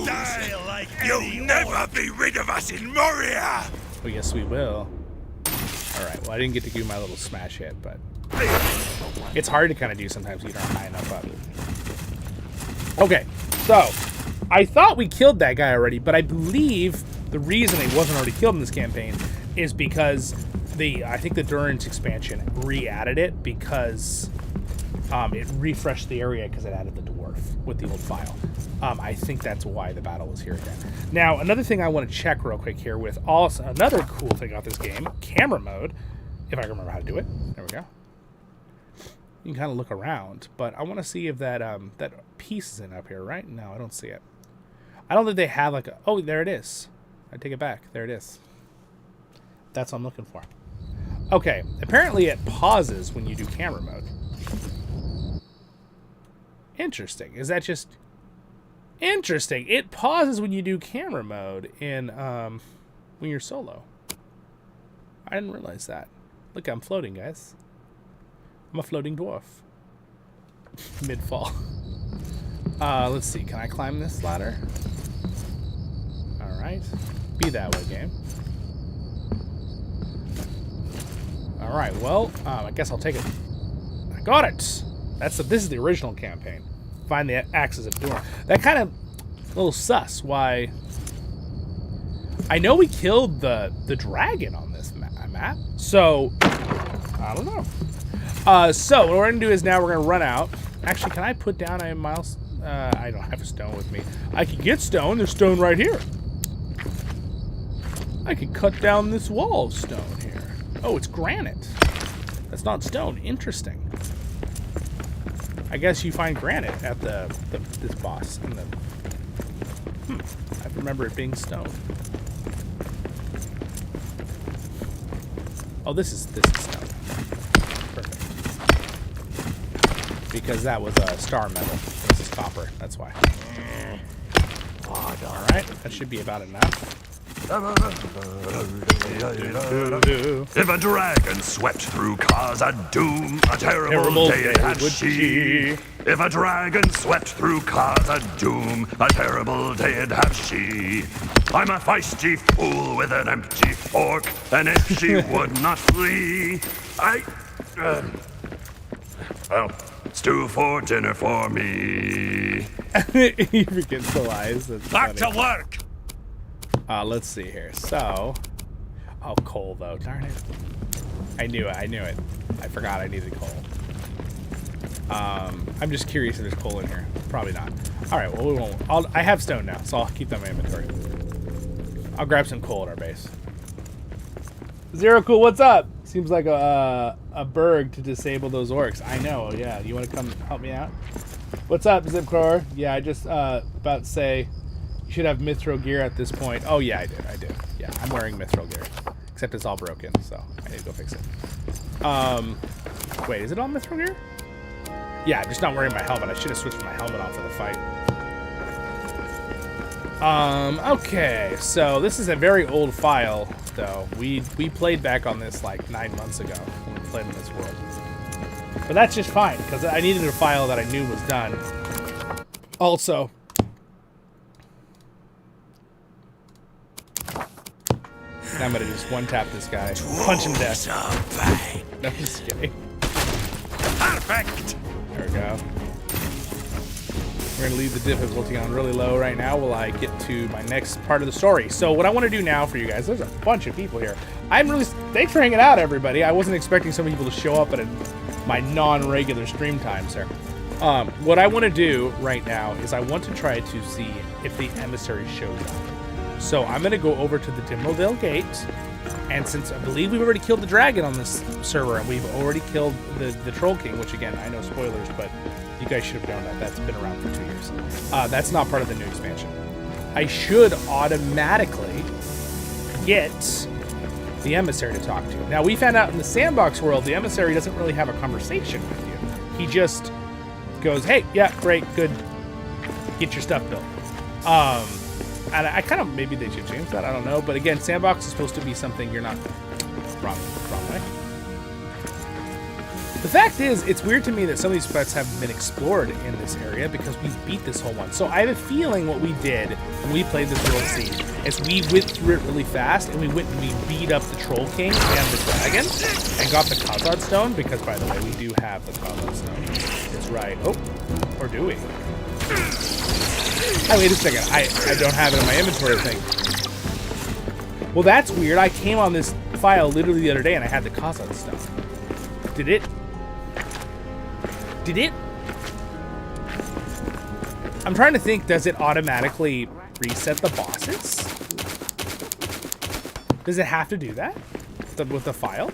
You'll never be rid of us in Moria! Oh, yes, we will. Alright, well, I didn't get to do my little smash hit, but it's hard to kind of do sometimes when you don't high enough up. Okay, so I thought we killed that guy already, but I believe the reason he wasn't already killed in this campaign is because I think the Durin's expansion re-added it because it refreshed the area because it added the dwarf with the old file. I think that's why the battle was here again. Now, another thing I want to check real quick here with also another cool thing about this game, camera mode, if I can remember how to do it. There we go. You can kind of look around, but I want to see if that that piece is in up here, right? No, I don't see it. I don't think they have like a... Oh, there it is. I take it back. There it is. That's what I'm looking for. Okay, apparently it pauses when you do camera mode. Interesting. Is that just... Interesting. It pauses when you do camera mode in when you're solo. I didn't realize that. Look, I'm floating, guys. I'm a floating dwarf. Mid-fall. Let's see. Can I climb this ladder? Alright. Be that way, game. Alright, well, I guess I'll take it. I got it! This is the original campaign. Find the axes of Durin. That kind of a little sus. Why? I know we killed the dragon on this map, so I don't know. So what we're gonna do is now we're gonna run out. Actually, can I put down a mouse? I don't have a stone with me. I can get stone. There's stone right here. I could cut down this wall of stone here. Oh, it's granite. That's not stone. Interesting. I guess you find granite at this boss. In the, I remember it being stone. Oh, this is stone. Perfect. Because that was a star metal. This is copper. That's why. All right, that should be about enough. If a dragon swept through Khazad-Dum, a terrible day it had she. If a dragon swept through Khazad-Dum, a terrible day it had she. I'm a feisty fool with an empty fork, and if she would not flee, well, stew for dinner for me. He begins to lies. Back to work! Let's see here. So, oh, coal though. Darn it! I knew it. I forgot I needed coal. I'm just curious if there's coal in here. Probably not. All right. Well, we won't. I have stone now, so I'll keep that in my inventory. I'll grab some coal at our base. Zero Cool, what's up? Seems like a berg to disable those orcs. I know. Yeah. You want to come help me out? What's up, Zipcore? Yeah, I just about to say. You should have mithril gear at this point. Oh, yeah, I did. Yeah, I'm wearing mithril gear. Except it's all broken, so I need to go fix it. Wait, is it all mithril gear? Yeah, I'm just not wearing my helmet. I should have switched my helmet on for the fight. Okay, so this is a very old file, though. We played back on this like 9 months ago when we played in this world. But that's just fine, because I needed a file that I knew was done. Also... And I'm gonna just one-tap this guy. Punch him dead. No, I'm just kidding. Perfect! There we go. We're gonna leave the difficulty on really low right now while I get to my next part of the story. So what I want to do now for you guys, there's a bunch of people here. Thanks for hanging out, everybody. I wasn't expecting so many people to show up at my non-regular stream times here. What I want to do right now is I want to try to see if the emissary shows up. So I'm going to go over to the Dimrodale Gate, And since I believe we've already killed the dragon on this server, and we've already killed the Troll King, which again, I know spoilers, but you guys should have known that. That's been around for 2 years. That's not part of the new expansion. I should automatically get the emissary to talk to. Now, we found out in the sandbox world, the emissary doesn't really have a conversation with you. He just goes, hey, yeah, great, good. Get your stuff built. And I kind of, maybe they should change that, I don't know. But again, sandbox is supposed to be something you're not wrong way. The fact is, it's weird to me that some of these spots haven't been explored in this area because we beat this whole one. So I have a feeling what we did when we played this World C is we went through it really fast and we went and we beat up the Troll King and the Dragon and got the Khazad-Stone because, by the way, we do have the Khazad-Stone. It's right. Oh, or do we? Oh, wait a second. I don't have it in my inventory thing. Well, that's weird. I came on this file literally the other day and I had the Khazad-Stone. Did it? I'm trying to think, does it automatically reset the bosses? Does it have to do that with the file?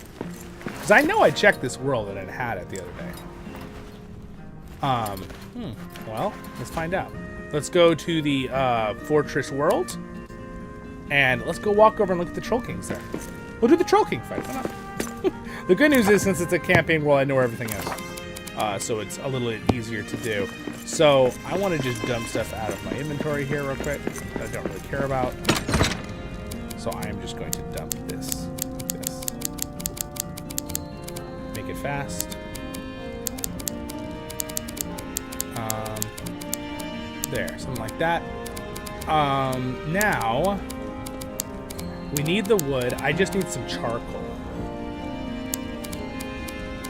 Because I know I checked this world and it had it the other day. Well, let's find out. Let's go to the Fortress world. And let's go walk over and look at the Troll Kings there. We'll do the Troll King fight. Why not? The good news is, since it's a campaign world, I know where everything is. So it's a little bit easier to do. So I want to just dump stuff out of my inventory here real quick that I don't really care about. So I am just going to dump this. Make it fast. There, something like that. Now we need the wood. I just need some charcoal.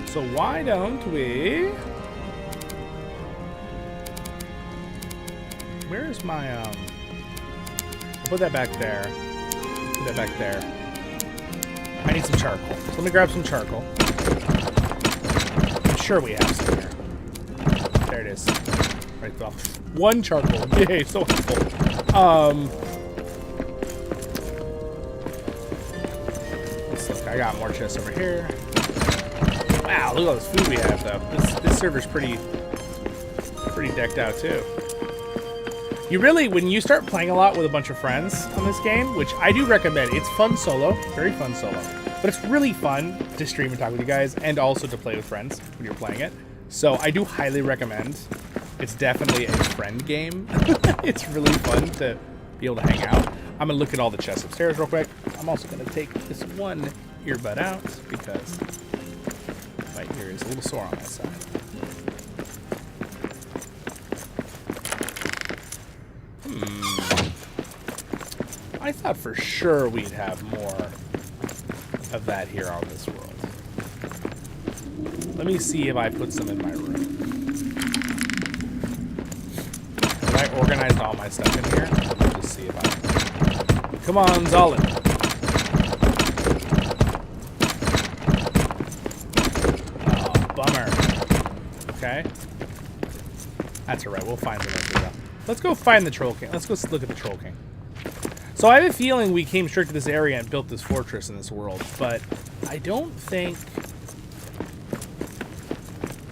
So why don't we... Where's my, I'll put that back there. Put that back there. I need some charcoal. So let me grab some charcoal. I'm sure we have some here. There it is. Right there. One charcoal. Yay, so helpful. Let's look. I got more chests over here. Wow, look at all this food we have, though. This server's pretty decked out, too. You really, when you start playing a lot with a bunch of friends on this game, which I do recommend, it's fun solo, very fun solo, but it's really fun to stream and talk with you guys, and also to play with friends when you're playing it. So I do highly recommend. It's definitely a friend game. It's really fun to be able to hang out. I'm gonna look at all the chests upstairs real quick. I'm also gonna take this one earbud out because my ear is a little sore on that side. I thought for sure we'd have more of that here on this world. Let me see if I put some in my room. Have I organized all my stuff in here? Let me just see if I... Come on, Zollin. Oh, bummer. Okay. That's alright, we'll find them later. Let's go find the Troll King. Let's go look at the Troll King. So I have a feeling we came straight to this area and built this fortress in this world, but I don't think...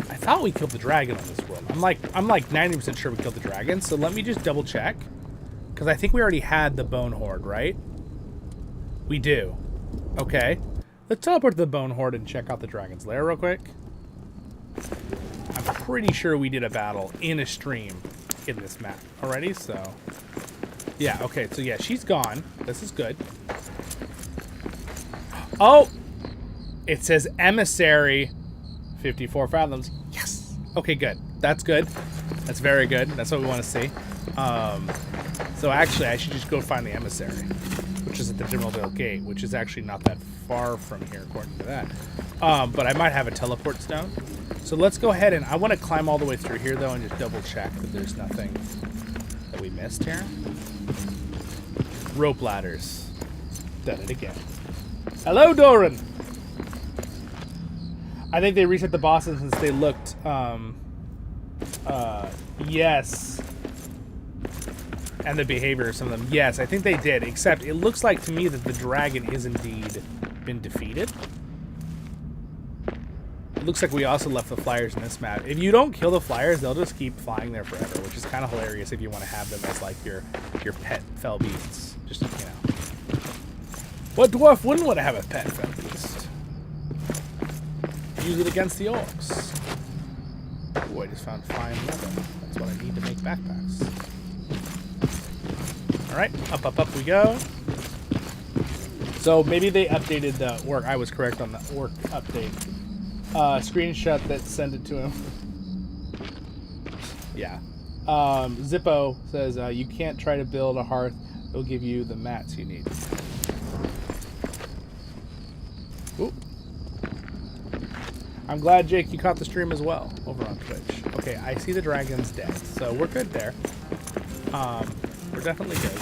I thought we killed the dragon on this world. I'm like 90% sure we killed the dragon, so let me just double check. Because I think we already had the Bone Horde, right? We do. Okay. Let's teleport to the Bone Horde and check out the dragon's lair real quick. I'm pretty sure we did a battle in a stream in this map already, so... Yeah, okay, so yeah, she's gone. This is good. Oh! It says emissary 54 fathoms. Yes! Okay, good. That's good. That's very good. That's what we want to see. So actually, I should just go find the emissary, which is at the Dimmeldale Gate, which is actually not that far from here, according to that. But I might have a teleport stone. So let's go ahead and... I want to climb all the way through here, though, and just double check that there's nothing that we missed here. Rope ladders. Done it again. Hello, Durin! I think they reset the bosses since they looked, yes. And the behavior of some of them. Yes, I think they did, except it looks like to me that the dragon is indeed been defeated. It looks like we also left the flyers in this map. If you don't kill the flyers, they'll just keep flying there forever, which is kind of hilarious if you want to have them as like your pet fell beasts. Just, you know. What dwarf wouldn't want to have a pet fell beast? Use it against the orcs. Oh, I just found fine leather. That's what I need to make backpacks. Alright, up we go. So maybe they updated the orc. I was correct on the orc update. Screenshot that sent it to him. Yeah. Zippo says, you can't try to build a hearth. It'll give you the mats you need. Ooh. I'm glad, Jake, you caught the stream as well over on Twitch. Okay, I see the dragon's dead, so we're good there. We're definitely good.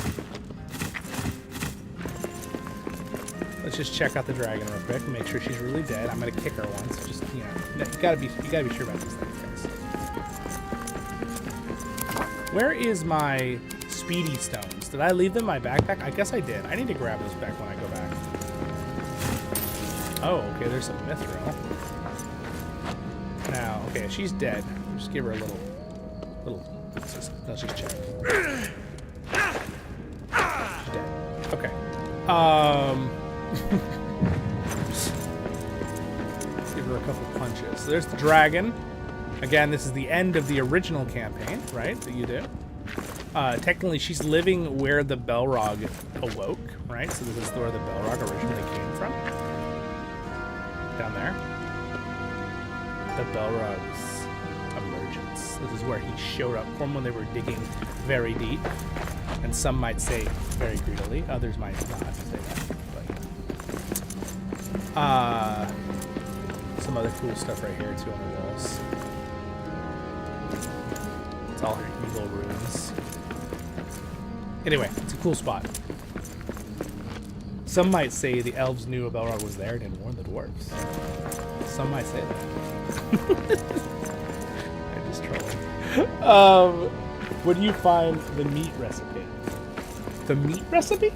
Let's just check out the dragon real quick and make sure she's really dead. I'm gonna kick her once. Just, you know, you gotta be sure about these things, guys. Where is my speedy stones? Did I leave them in my backpack? I guess I did. I need to grab those back when I go back. Oh, okay, there's some mithril. Now, okay, she's dead. Just give her a little. No, she's checked. She's dead. Okay. Let's give her a couple punches. So there's the dragon. Again, this is the end of the original campaign, right? That you did. Technically, she's living where the Balrog awoke, right? So this is where the Balrog originally came from. Down there. The Balrog's emergence. This is where he showed up from when they were digging very deep. And some might say very greedily. Others might not say that. But, some other cool stuff right here, too, on the walls. It's all her evil runes. Anyway, it's a cool spot. Some might say the elves knew a Balrog was there and didn't warn the dwarves. Some might say that. I'm just trolling. Where do you find the meat recipe? The meat recipe?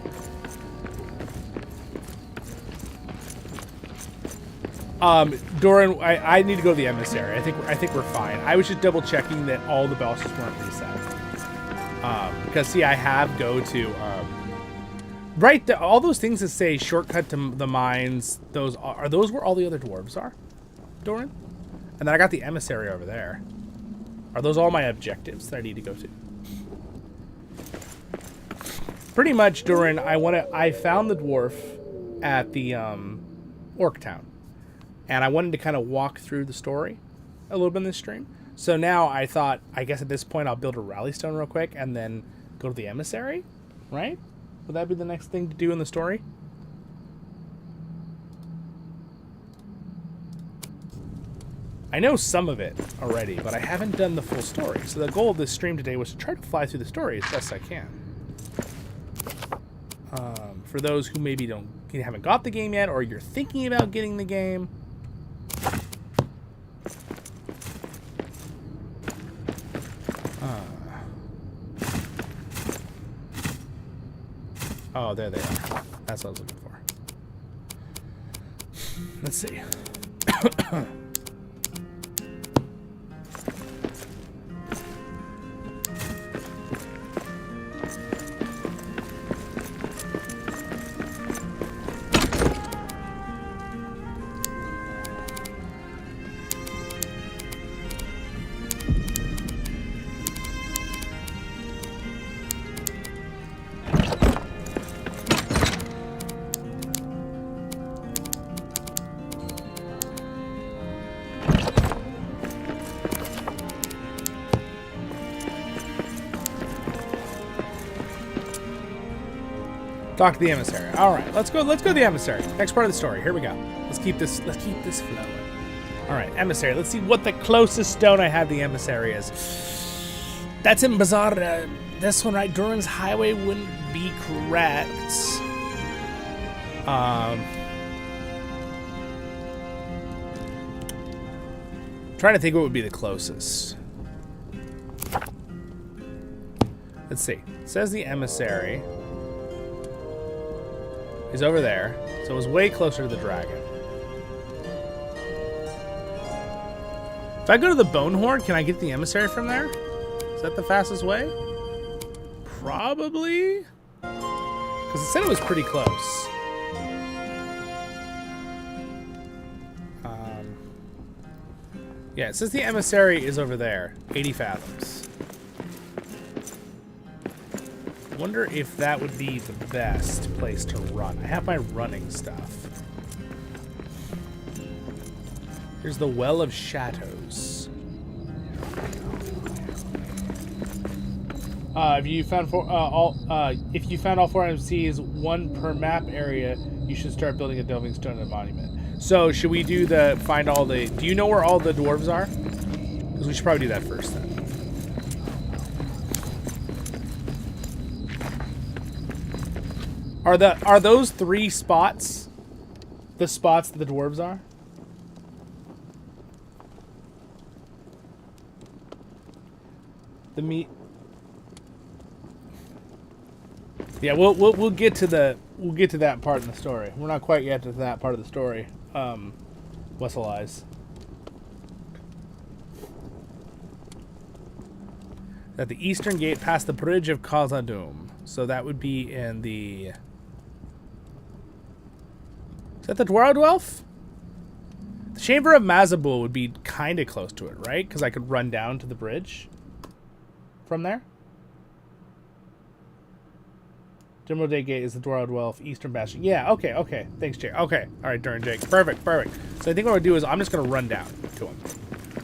Durin, I need to go to the emissary. I think we're fine. I was just double checking that all the bosses weren't reset. Because see, I have go to right, all those things that say shortcut to the mines. Those are those where all the other dwarves are, Durin? And then I got the emissary over there. Are those all my objectives that I need to go to? Pretty much, Durin. I found the dwarf at the orc town. And I wanted to kind of walk through the story a little bit in this stream. So now I thought, I guess at this point I'll build a rally stone real quick and then go to the emissary, right? Would that be the next thing to do in the story? I know some of it already, but I haven't done the full story. So the goal of this stream today was to try to fly through the story as best I can. For those who maybe haven't got the game yet, or you're thinking about getting the game, oh, there they are. That's what I was looking for. Let's see. Talk to the emissary. All right, let's go to the emissary. Next part of the story. Here we go. Let's keep this flowing. All right, emissary. Let's see what the closest stone I have the emissary is. That's in Bazaar. This one, right? Durin's highway wouldn't be correct. Trying to think what would be the closest. Let's see. It says the emissary is over there, so it was way closer to the dragon. If I go to the Bone Horde, can I get the emissary from there? Is that the fastest way? Probably. Because it said it was pretty close. Yeah, it says the emissary is over there. 80 fathoms. I wonder if that would be the best place to run. I have my running stuff. Here's the Well of Shadows. If you found all 4 MCs, 1 per map area, you should start building a delving stone and monument. So should we do the find all the? Do you know where all the dwarves are? Because we should probably do that first then. Are those 3 spots the spots that the dwarves are? The meat. Yeah, we'll get to that part in the story. We're not quite yet to that part of the story. Wessel Eyes. At the eastern gate past the bridge of Khazad-Dum. So that would be in the... Is that the Dwarven? The Chamber of Mazabul would be kind of close to it, right? Because I could run down to the bridge from there. General Day Gate is the Dwarven Eastern Bastion. Yeah, okay. Thanks, Jake. Okay. All right, Durin, Jake. Perfect. So I think what I'm going to do is I'm just going to run down to him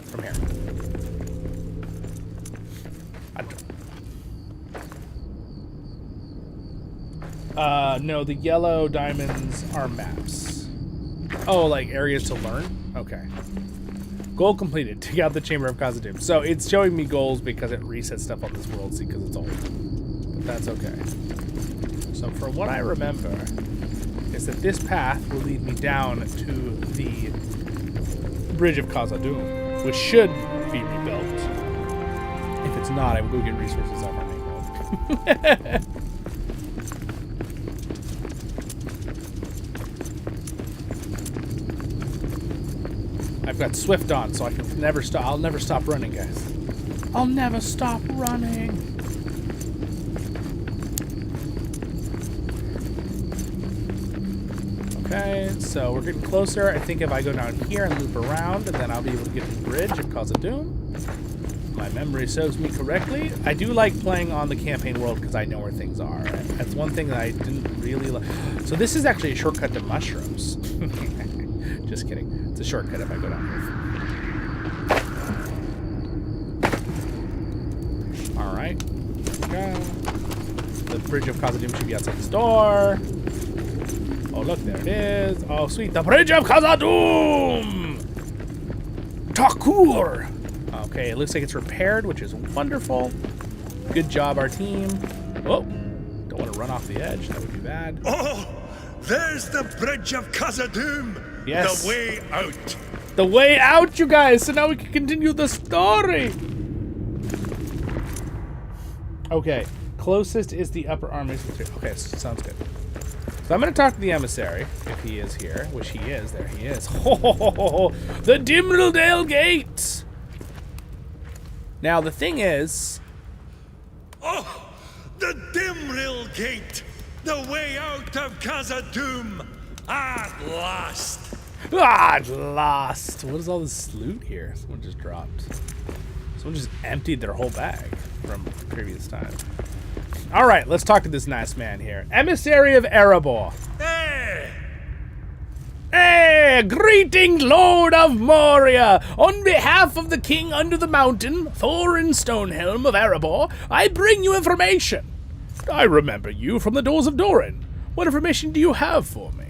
from here. No, the yellow diamonds are maps. Oh, like areas to learn? Okay. Goal completed. Take out the Chamber of Khazad-Dum. So it's showing me goals because it resets stuff on this world, see, because it's old. But that's okay. So for what I remember is that this path will lead me down to the Bridge of Khazad-Dum, which should be rebuilt. If it's not, I will go get resources out of my main world. I've got Swift on, so I can never stop. I'll never stop running, guys. I'll never stop running. Okay, so we're getting closer. I think if I go down here and loop around, and then I'll be able to get to the bridge of Khazad-Dum. My memory serves me correctly. I do like playing on the campaign world because I know where things are. That's one thing that I didn't really like. So this is actually a shortcut to mushrooms. Just kidding. It's a shortcut if I go down here. Alright. There we go. The Bridge of Khazad-Dum should be outside this door. Oh, look, there it is. Oh, sweet. The Bridge of Khazad-Dum! Takur! Okay, it looks like it's repaired, which is wonderful. Good job, our team. Oh, don't want to run off the edge. That would be bad. Oh, there's the Bridge of Khazad-Dum. Yes. The way out. The way out, you guys. So now we can continue the story. Okay. Closest is the upper army. Okay, sounds good. So I'm going to talk to the emissary, if he is here, which he is. There he is. Oh, the Dimrildale Gate. Now, the thing is... Oh, the Dimril Gate. The way out of Khazad-Dum. At last. At last. What is all this loot here? Someone just dropped. Someone just emptied their whole bag from previous time. All right, let's talk to this nice man here. Emissary of Erebor. Hey! Hey, greeting, Lord of Moria! On behalf of the King under the mountain, Thorin Stonehelm of Erebor, I bring you information. I remember you from the doors of Durin. What information do you have for me?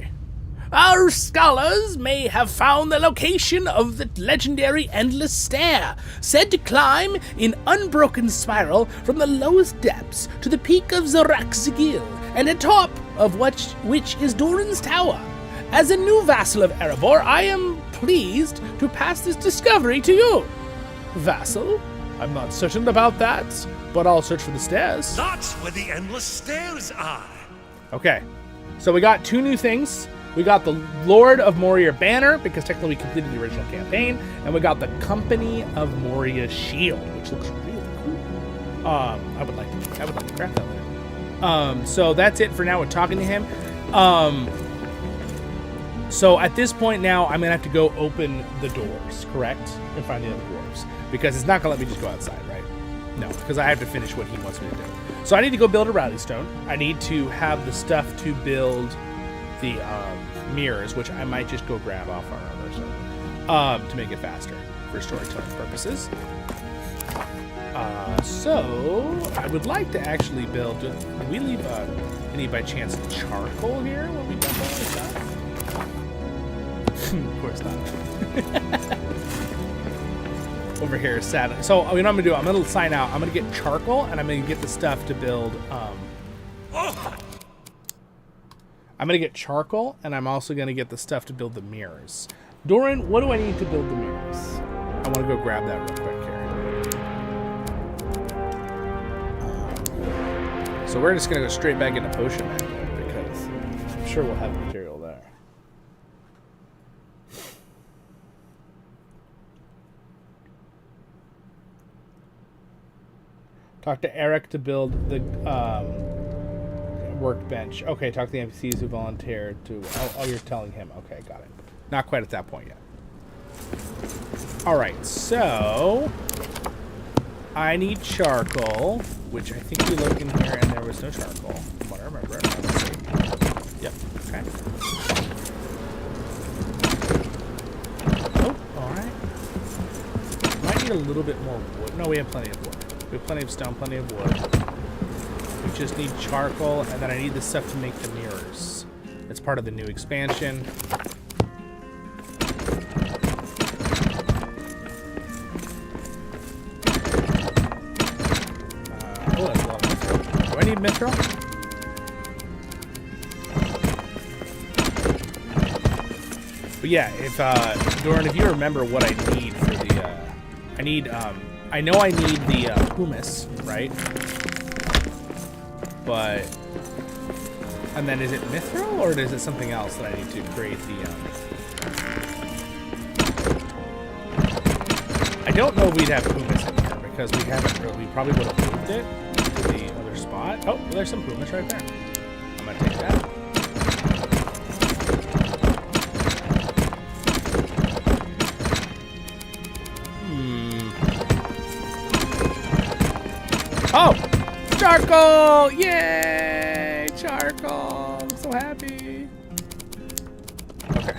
Our scholars may have found the location of the legendary Endless Stair, said to climb in unbroken spiral from the lowest depths to the peak of Zorak-Zigil, and atop of which is Durin's Tower. As a new vassal of Erebor, I am pleased to pass this discovery to you. Vassal? I'm not certain about that, but I'll search for the stairs. That's where the endless stairs are. Okay, so we got 2 new things. We got the Lord of Moria banner, because technically we completed the original campaign, and we got the Company of Moria shield, which looks really cool. I would like to craft that later. So that's it for now with talking to him. So at this point now, I'm gonna have to go open the doors, correct, and find the other dwarves, because it's not gonna let me just go outside, right? No, because I have to finish what he wants me to do. So I need to go build a rally stone. I need to have the stuff to build the mirrors, which I might just go grab off our other stuff to make it faster for storytelling purposes. So I would like to actually build. Do we leave any by chance charcoal here when we dump all our stuff? Of course not. Over here, sadly. So you know what I'm gonna do? I'm gonna sign out. I'm gonna get charcoal, and I'm gonna get the stuff to build. I'm gonna get charcoal, and I'm also gonna get the stuff to build the mirrors. Durin, what do I need to build the mirrors? I want to go grab that real quick here. So we're just gonna go straight back into potion management, because I'm sure we'll have material there. Talk to Eric to build the workbench. Okay, talk to the NPCs who volunteered to... Oh, you're telling him. Okay, got it. Not quite at that point yet. Alright, so... I need charcoal, which I think we looked in here and there was no charcoal. From what I remember. Let's see. Yep, okay. Oh, alright. Might need a little bit more wood. No, we have plenty of wood. We have plenty of stone, plenty of wood. We just need charcoal, and then I need the stuff to make the mirrors. It's part of the new expansion. Oh, that's a lot of mithril. Do I need mithril? But yeah, if Durin, if you remember what I need for the, I know I need the humus, right? But, and then is it mithril, or is it something else that I need to create the, I don't know if we'd have humus in here, because we haven't really, we probably would have moved it to the other spot. Oh, there's some humus right there. I'm gonna take that. Oh! Charcoal! Yay! Charcoal! I'm so happy. Okay.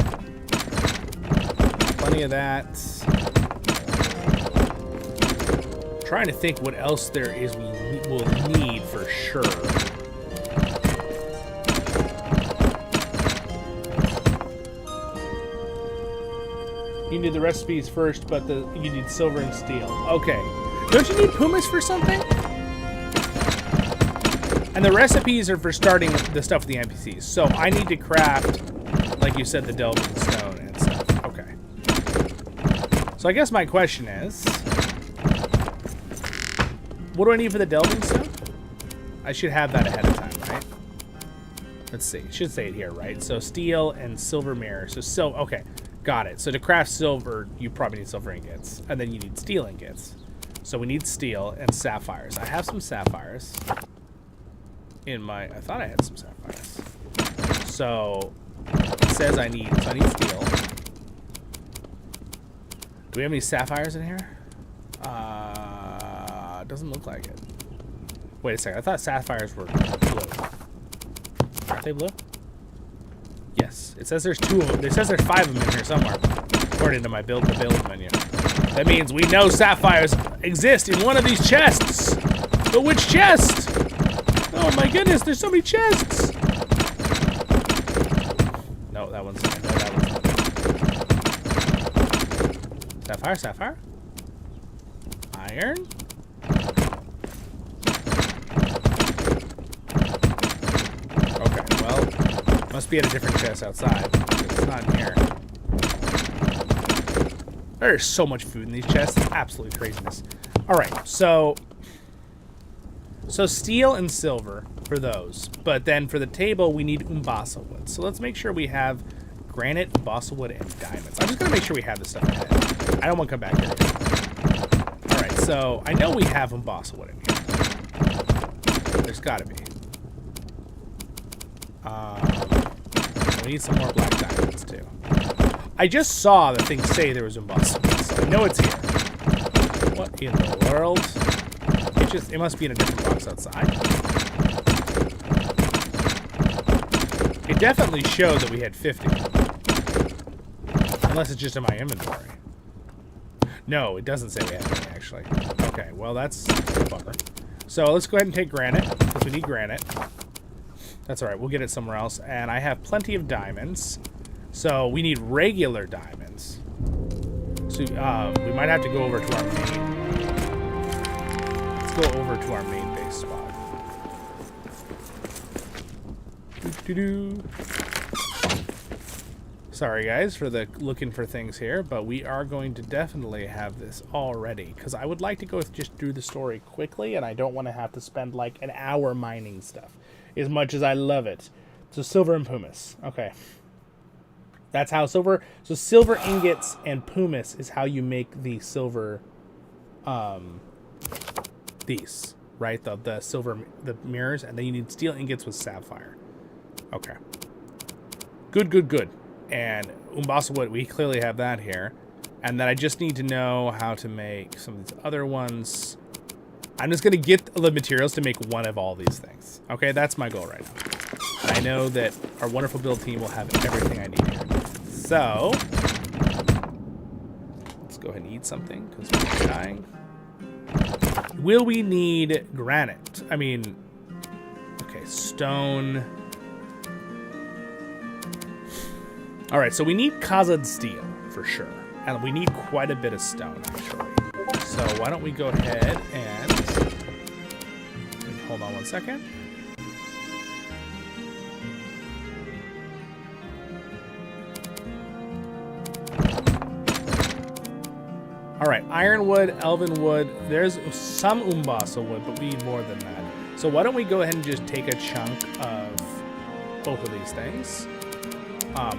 Plenty of that. Trying to think what else there is we will need for sure. You need the recipes first, but you need silver and steel. Okay. Don't you need pumice for something? And the recipes are for starting the stuff with the NPCs. So I need to craft, like you said, the delving stone and stuff. Okay. So I guess my question is, what do I need for the delving stone? I should have that ahead of time, right? Let's see. It should say it here, right? So steel and silver mirror. So okay. Got it. So to craft silver, you probably need silver ingots. And then you need steel ingots. So we need steel and sapphires. I have some sapphires. I thought I had some sapphires. So it says I need steel. Do we have any sapphires in here? Doesn't look like it. Wait a second, I thought sapphires were blue. Aren't they blue? Yes, it says there's 2 of them. It says there's 5 of them in here somewhere, according to my build menu. That means we know sapphires exist in one of these chests. But which chest? Oh my goodness, there's so many chests! No, that one's not. Sapphire, sapphire. Iron. Okay, well, must be at a different chest outside. It's not in here. There's so much food in these chests. It's absolute craziness. All right, so steel and silver for those, but then for the table we need umbasa wood. So let's make sure we have granite, umbasa wood, and diamonds. I'm just gonna make sure we have this stuff ahead. I don't want to come back here. All right, so I know we have umbasa wood in here. There's got to be. We need some more black diamonds too. I just saw the thing say there was umbasa wood, so I know it's here. What in the world? It must be in a different box outside. It definitely showed that we had 50. Unless it's just in my inventory. No, it doesn't say we have any, actually. Okay, well, that's a bummer. So let's go ahead and take granite, because we need granite. That's all right, we'll get it somewhere else. And I have plenty of diamonds. So we need regular diamonds. So we might have to go over to our main. Let's go over to our main base spot. Doo-doo-doo. Sorry guys for the looking for things here, but we are going to definitely have this all ready because I would like to go just through the story quickly, and I don't want to have to spend like an hour mining stuff as much as I love it. So silver and pumice. Okay. That's how silver... So silver ingots and pumice is how you make the silver... these, right? The silver... The mirrors, and then you need steel ingots with sapphire. Okay. Good, good, good. And umbasa wood, we clearly have that here. And then I just need to know how to make some of these other ones. I'm just going to get the materials to make one of all these things. Okay, that's my goal right now. I know that our wonderful build team will have everything I need here. So, let's go ahead and eat something because we're dying. Will we need granite? I mean, okay, stone. All right, so we need Khazad steel for sure. And we need quite a bit of stone, actually. So why don't we go ahead and... Hold on one second. All right, ironwood, elven wood. There's some umbasa wood, but we need more than that. So why don't we go ahead and just take a chunk of both of these things. I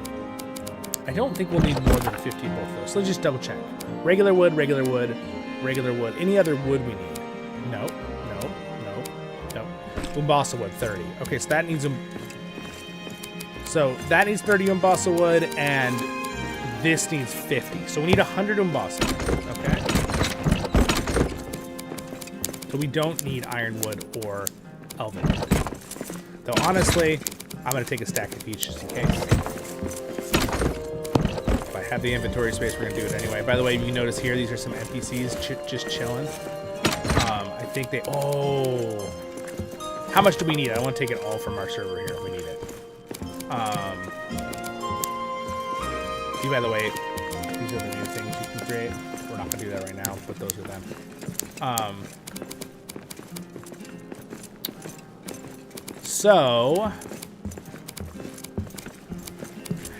don't think we'll need more than 50 of both of those. So let's just double check. Regular wood, regular wood, regular wood. Any other wood we need? Nope, nope, nope, nope. Umbasa wood, 30. Okay, so that needs 30 umbasa wood, and this needs 50. So we need 100 umbasa wood, okay? So we don't need ironwood or elven wood. Though honestly, I'm gonna take a stack of each just in case. Have the inventory space, we're gonna do it anyway. By the way, you can notice here, these are some NPCs just chilling. I think they... Oh! How much do we need? I want to take it all from our server here if we need it. By the way, these are the new things you can create. We're not gonna do that right now, but those are them. So...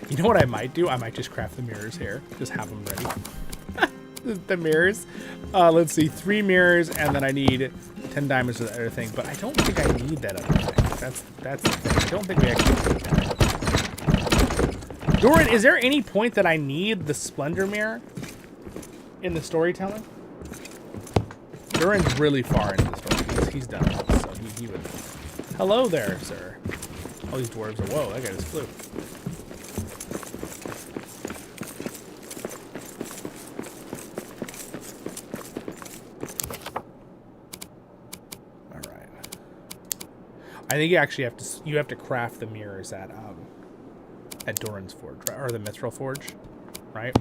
You know what I might do? I might just craft the mirrors here. Just have them ready. The mirrors. Let's see. 3 mirrors, and then I need 10 diamonds for the other thing. But I don't think I need that other thing. That's the thing. I don't think we actually need that. Durin, is there any point that I need the Splendor Mirror in the storytelling? Durin's really far into the story. He's done well, so he would... Hello there, sir. All these dwarves are... Whoa, that guy just flew. I think you actually have to craft the mirrors at Durin's Forge, right? Or the Mithril Forge, right?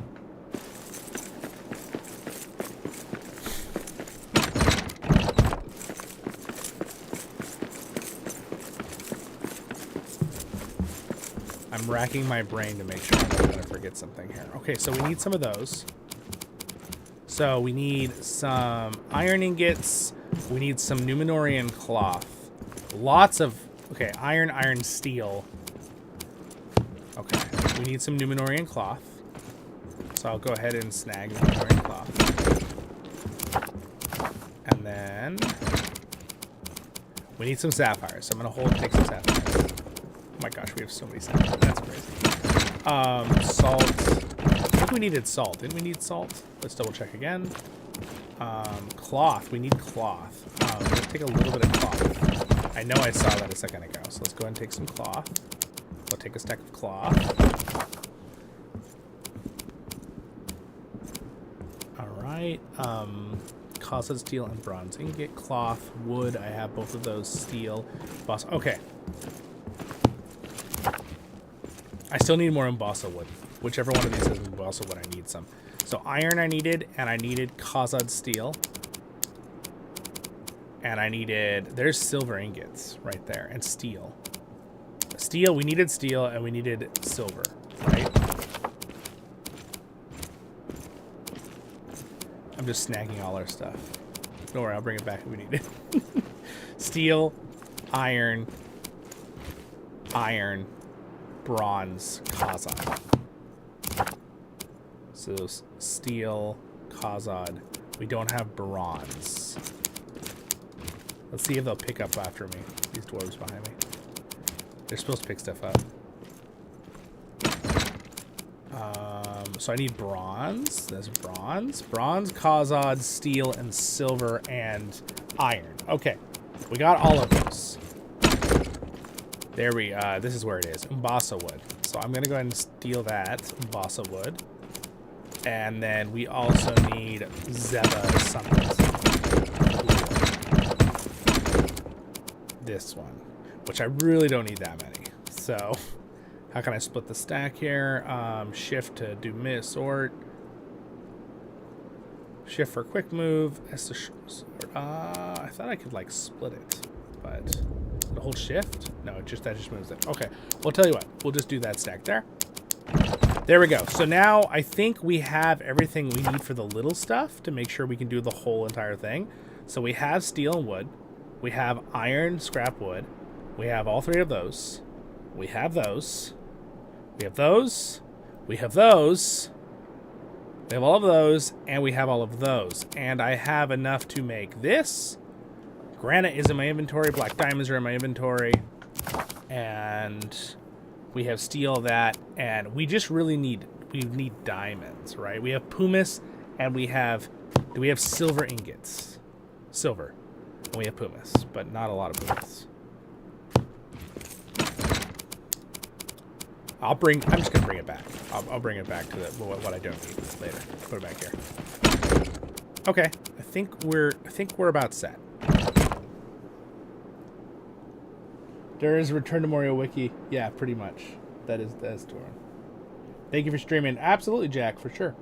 I'm racking my brain to make sure I'm not gonna forget something here. Okay, so we need some of those. So we need some iron ingots. We need some Numenorian cloth. Lots of... Okay, iron, steel. Okay, we need some Numenorian cloth. So I'll go ahead and snag Numenorian cloth. And then we need some sapphires. So I'm going to hold and take some sapphires. Oh my gosh, we have so many sapphires. That's crazy. Salt. I think we needed salt. Didn't we need salt? Let's double check again. Cloth. We need cloth. Let's take a little bit of cloth. I know I saw that a second ago. So let's go ahead and take some cloth. We'll take a stack of cloth. Alright. Khazad steel and bronze ingot. Cloth, wood. I have both of those. Steel. Boss. Okay. I still need more Umbasa wood. Whichever one of these is Umbasa wood, I need some. So iron I needed, and I needed Khazad steel. And I needed... There's silver ingots right there, and steel. Steel, we needed steel, and we needed silver, right? I'm just snagging all our stuff. Don't worry, I'll bring it back if we need it. Steel, iron, bronze, Khazad. So steel, Khazad. We don't have bronze. Let's see if they'll pick up after me. These dwarves behind me. They're supposed to pick stuff up. So I need bronze. There's bronze. Bronze, Khazad, steel, and silver, and iron. Okay. We got all of those. There we, this is where it is. Umbasa wood. So I'm going to go ahead and steal that. Umbasa wood. And then we also need Zeba something. This one. Which I really don't need that many. So, how can I split the stack here? Shift to do sort. Shift for quick move. I thought I could, like, split it. But, the whole shift? No, that just moves it. Okay, well, I'll tell you what. We'll just do that stack there. There we go. So now I think we have everything we need for the little stuff to make sure we can do the whole entire thing. So we have steel and wood. We have iron, scrap wood. We have all three of those. We have those. We have those. We have those. We have all of those. And we have all of those. And I have enough to make this. Granite is in my inventory. Black diamonds are in my inventory. And we have steel, that. And we just really need diamonds, right? We have pumice. And we have... Do we have silver ingots? Silver. And we have pumice. But not a lot of pumice. I'm just gonna bring it back. I'll bring it back to what I don't need later. Put it back here. Okay, I think we're about set. There is a Return to Moria wiki. Yeah, pretty much. That's Durin. Thank you for streaming. Absolutely, Jack, for sure.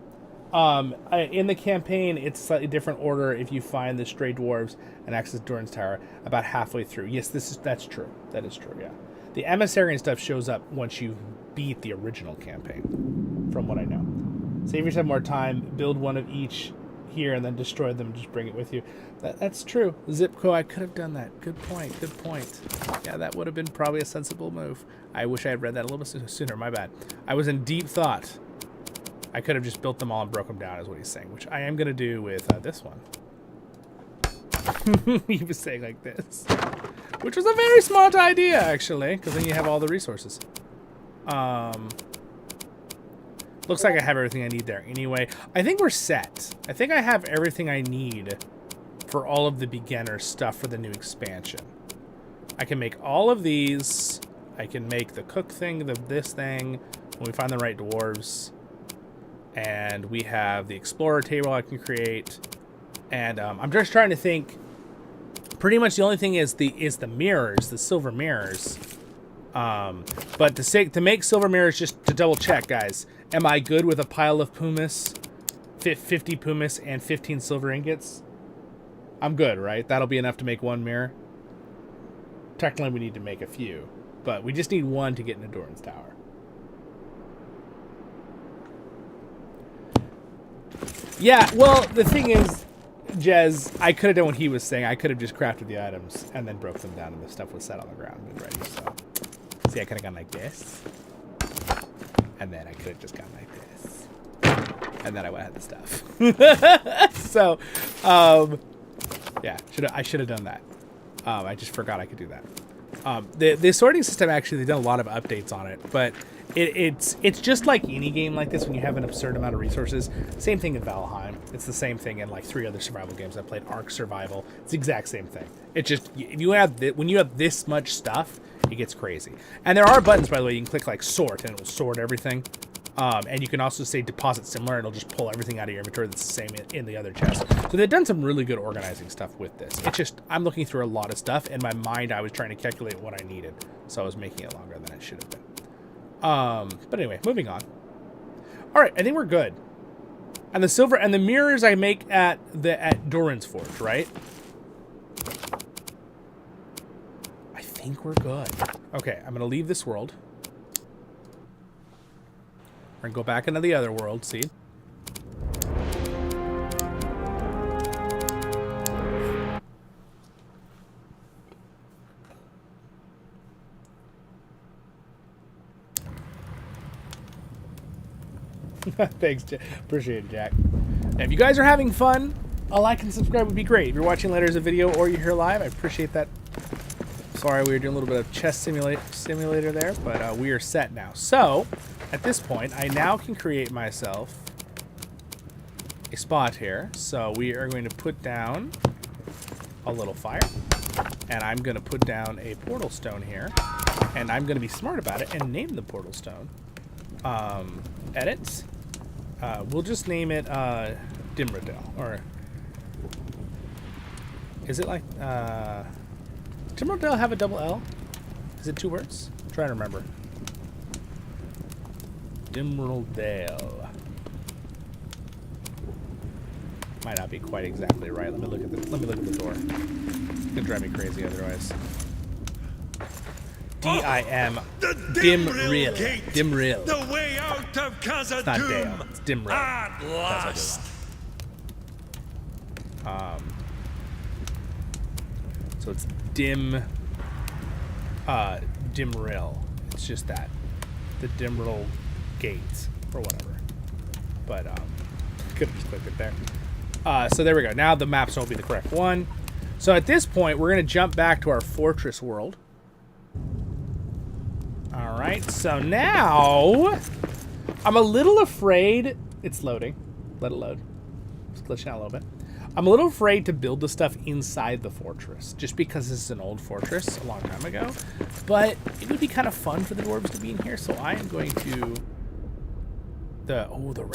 In the campaign, it's a slightly different order if you find the stray dwarves and access Durin's tower about halfway through. Yes, that's true. That is true. Yeah, the emissary and stuff shows up once you beat the original campaign, from what I know. Save yourself more time. Build one of each here and then destroy them. Just bring it with you. That's true. Zipco, I could have done that. Good point. Good point. Yeah, that would have been probably a sensible move. I wish I had read that a little bit sooner. My bad. I was in deep thought. I could have just built them all and broke them down, is what he's saying, which I am going to do with this one. He was saying like this. Which was a very smart idea, actually, because then you have all the resources. Looks like I have everything I need there. Anyway, I think we're set. I think I have everything I need for all of the beginner stuff for the new expansion. I can make all of these. I can make the cook thing, this thing, when we find the right dwarves. And we have the explorer table I can create. And I'm just trying to think. Pretty much the only thing is the mirrors, the silver mirrors. But to make silver mirrors, just to double check, guys, am I good with a pile of pumice, 50 pumice and 15 silver ingots? I'm good, right? That'll be enough to make one mirror. Technically, we need to make a few, but we just need one to get into Durin's tower. Yeah, well, the thing is, Jez, I could have done what he was saying. I could have just crafted the items and then broke them down and the stuff was set on the ground and ready, so... See, I could have gone like this. And then I could have just gone like this. And then I would have had the stuff. So, Yeah, I should have done that. I just forgot I could do that. The sorting system, actually, they've done a lot of updates on it, but it's just like any game like this when you have an absurd amount of resources. Same thing in Valheim. It's the same thing in like 3 other survival games I played. Ark Survival. It's the exact same thing. It just, if you have when you have this much stuff, it gets crazy. And there are buttons, by the way. You can click like sort, and it will sort everything. And you can also say deposit similar, and it'll just pull everything out of your inventory that's the same in the other chest. So they've done some really good organizing stuff with this. It's just, I'm looking through a lot of stuff. In my mind, I was trying to calculate what I needed. So I was making it longer than it should have been. But anyway, moving on. All right, I think we're good. And the silver and the mirrors I make at Durin's Forge, right? I think we're good. Okay, I'm gonna leave this world. We're gonna go back into the other world, see? Thanks, Jack. Appreciate it, Jack. Now, if you guys are having fun, a like and subscribe would be great. If you're watching later as a video or you're here live, I appreciate that. Sorry, we were doing a little bit of chess simulator there, but we are set now. So, at this point, I now can create myself a spot here. So we are going to put down a little fire, and I'm going to put down a portal stone here, and I'm going to be smart about it and name the portal stone. Edit. We'll just name it Dimrodale, or is it like Dimrodale have a double L? Is it 2 words? I'm trying to remember. Dimrodale. Might not be quite exactly right. Let me look at the door. It's gonna drive me crazy otherwise. D-I-M. Dimril. Dimril. The way out of Khazad-Dum. It's not Dale. It's Dimril. At last. So it's Dimril. It's just that. The Dimril gates or whatever. But could have just clicked it there. So there we go. Now the maps will be the correct one. So at this point, we're gonna jump back to our fortress world. All right. So now I'm a little afraid. It's loading. Let it load. It's glitching out a little bit. I'm a little afraid to build the stuff inside the fortress, just because this is an old fortress a long time ago. But it would be kind of fun for the dwarves to be in here, so I am going to the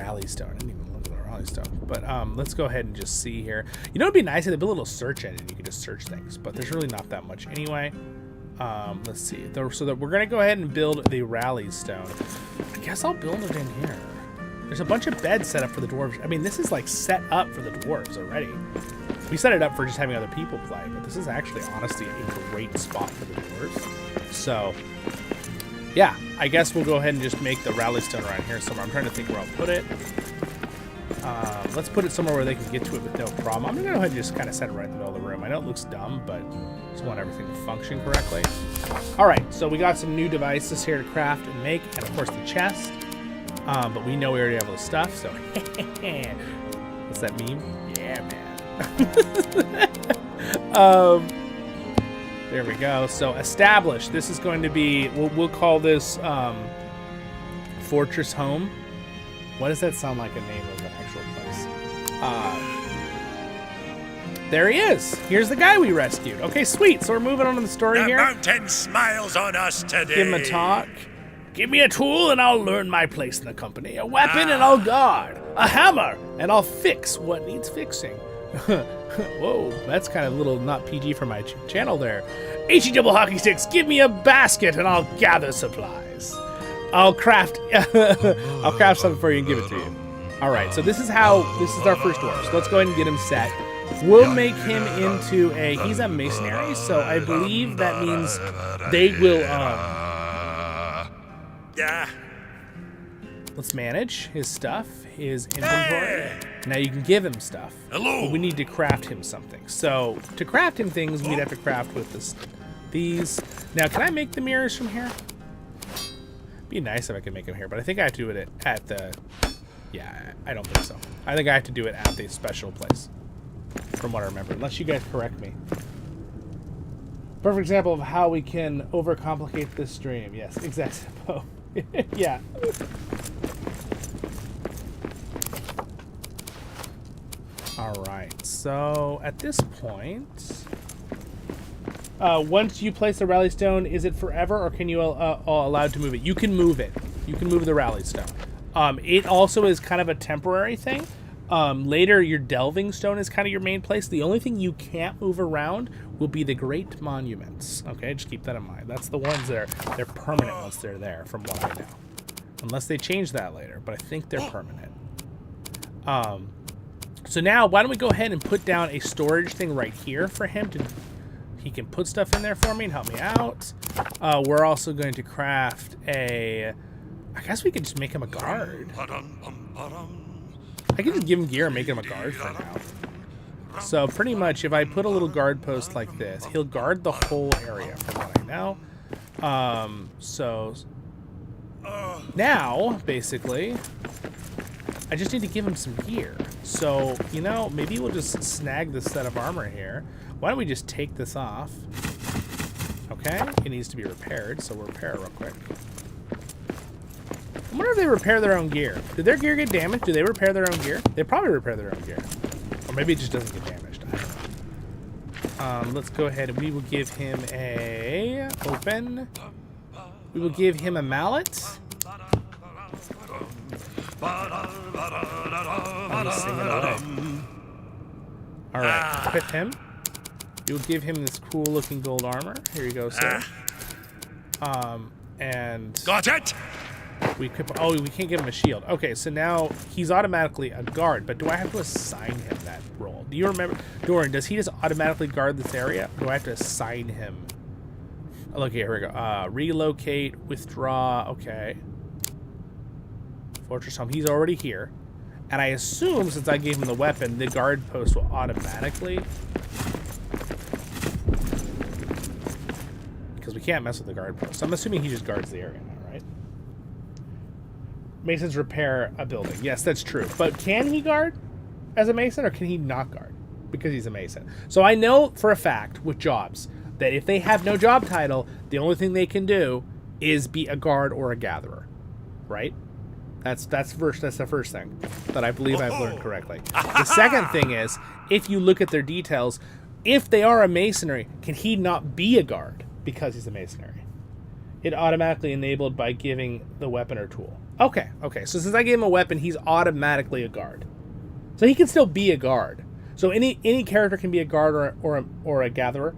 rally stone. I didn't even look at the rally stone. But let's go ahead and just see here. You know, it'd be nice if they built a little search engine. You could just search things, but there's really not that much anyway. Let's see. So that we're gonna go ahead and build the rally stone. I guess I'll build it in here. There's a bunch of beds set up for the dwarves. I mean, this is like set up for the dwarves already. We set it up for just having other people play, but this is actually honestly a great spot for the dwarves. So, yeah, I guess we'll go ahead and just make the rally stone around here somewhere. I'm trying to think where I'll put it. Let's put it somewhere where they can get to it with no problem. I'm gonna go ahead and just kind of set it right in the middle of the room. I know it looks dumb, but I just want everything to function correctly. All right, so we got some new devices here to craft and make, and of course the chest. But we know we already have all the stuff, so what's that meme? Yeah, man. There we go. So establish. This is going to be, we'll call this Fortress Home. What does that sound like a name of an actual place? There he is. Here's the guy we rescued. Okay, sweet. So we're moving on to the story here. The mountain smiles on us today. Give him a talk. Give me a tool and I'll learn my place in the company. A weapon and I'll guard. A hammer and I'll fix what needs fixing. Whoa, that's kind of a little not PG for my channel there. HE double hockey sticks, give me a basket and I'll gather supplies. I'll craft something for you and give it to you. All right, so this is our first dwarf. So let's go ahead and get him set. We'll make him into he's a masonry, so I believe that means they will, Yeah. let's manage his stuff, his inventory. Now you can give him stuff. Hello. But we need to craft him something. So to craft him things, we'd have to craft with these. Now, can I make the mirrors from here? Be nice if I could make them here, but I think I have to do it at the. Yeah, I don't think so. I think I have to do it at the special place. from what I remember, unless you guys correct me. Perfect example of how we can overcomplicate this stream. Yes, exactly. Yeah. Alright, so at this point, once you place the rally stone, is it forever, or can you allowed to move it? You can move it. You can move the rally stone. It also is kind of a temporary thing. Later, your delving stone is kind of your main place. The only thing you can't move around will be the great monuments. Okay, just keep that in mind. That's the ones that they're permanent once they're there, from what I know. Unless they change that later, but I think they're permanent. So now, why don't we go ahead and put down a storage thing right here for him to... He can put stuff in there for me and help me out. We're also going to craft a... I guess we could just make him a guard. I can just give him gear and make him a guard for now. So pretty much, if I put a little guard post like this, he'll guard the whole area from what I know. So now, basically, I just need to give him some gear. So, you know, maybe we'll just snag this set of armor here. Why don't we just take this off? Okay, it needs to be repaired, so we'll repair it real quick. I wonder if they repair their own gear. Did their gear get damaged? Do they repair their own gear? They probably repair their own gear. Or maybe it just doesn't get damaged. I don't know. Let's go ahead and we will give him a... Open. We will give him a mallet. Alright, equip him. You'll give him this cool looking gold armor. Here you go, sir. And... Got it! We equip... Oh, we can't give him a shield. Okay, so now he's automatically a guard, but do I have to assign him that role? Do you remember... Durin, does he just automatically guard this area? Or do I have to assign him? Oh, look, here we go. Relocate, withdraw, okay. Fortress home. He's already here. And I assume, since I gave him the weapon, the guard post will automatically... Because we can't mess with the guard post. So I'm assuming he just guards the area now, right? Masons repair a building. Yes, that's true. But can he guard as a mason, or can he not guard? Because he's a mason. So I know for a fact, with jobs, that if they have no job title, the only thing they can do is be a guard or a gatherer. Right? That's the first thing that I believe I've learned correctly. The second thing is, if you look at their details, if they are a masonry, can he not be a guard because he's a masonry? It automatically enabled by giving the weapon or tool. Okay. So since I gave him a weapon, he's automatically a guard. So he can still be a guard. So any character can be a guard or a gatherer.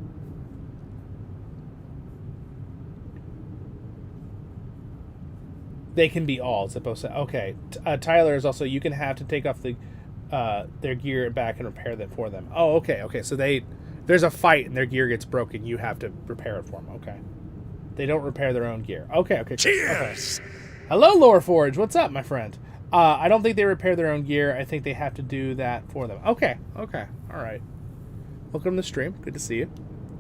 They can be all, supposed to. Okay, Tyler is also. You can have to take off their gear back and repair them for them. Oh, okay. So there's a fight and their gear gets broken. You have to repair it for them. Okay. They don't repair their own gear. Okay. Cheers. Okay. Hello, Lore Forge. What's up, my friend? I don't think they repair their own gear. I think they have to do that for them. Okay. All right. Welcome to the stream. Good to see you.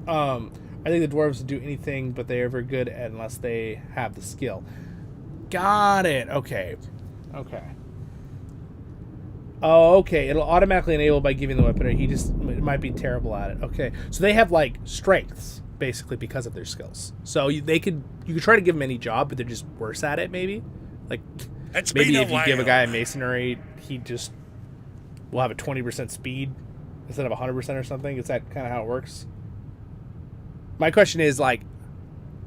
I think the dwarves will do anything, but they are very good at unless they have the skill. Got it. Okay. Oh, okay. It'll automatically enable by giving the weapon. It might be terrible at it. Okay. So they have like strengths basically because of their skills. So you could try to give them any job, but they're just worse at it. Maybe like maybe if you give a guy a masonry, he just will have a 20% speed instead of 100% or something. Is that kind of how it works? My question is like,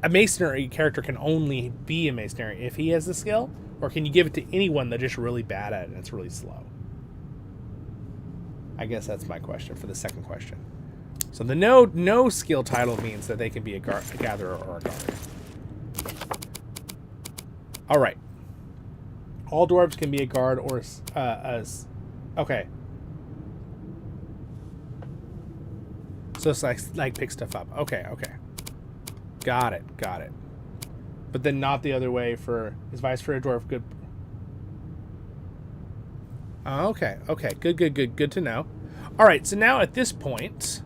a masonry character can only be a masonry if he has the skill, or can you give it to anyone that's just really bad at it and it's really slow? I guess that's my question for the second question. So the no skill title means that they can be a gatherer or a guard. All right. All dwarves can be a guard or okay. So it's like pick stuff up. Okay. Got it. But then not the other way for... Is vice for a dwarf good? Okay. Good to know. All right, so now at this point...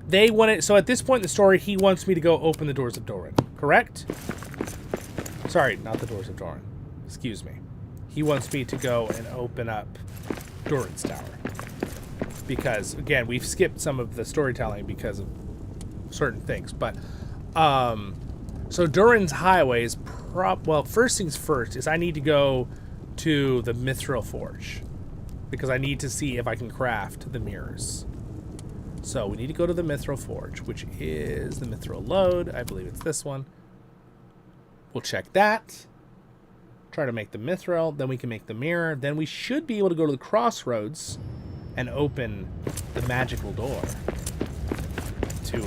They want it... So at this point in the story, he wants me to go open the doors of Durin. Correct? Sorry, not the doors of Durin. Excuse me. he wants me to go and open up Durin's tower. Because, again, we've skipped some of the storytelling because of certain things. But, so Durin's highway is well, first things first is I need to go to the Mithril Forge. Because I need to see if I can craft the mirrors. So we need to go to the Mithril Forge, which is the Mithril Lode. I believe it's this one. We'll check that. Try to make the Mithril. Then we can make the mirror. Then we should be able to go to the crossroads and open the magical door to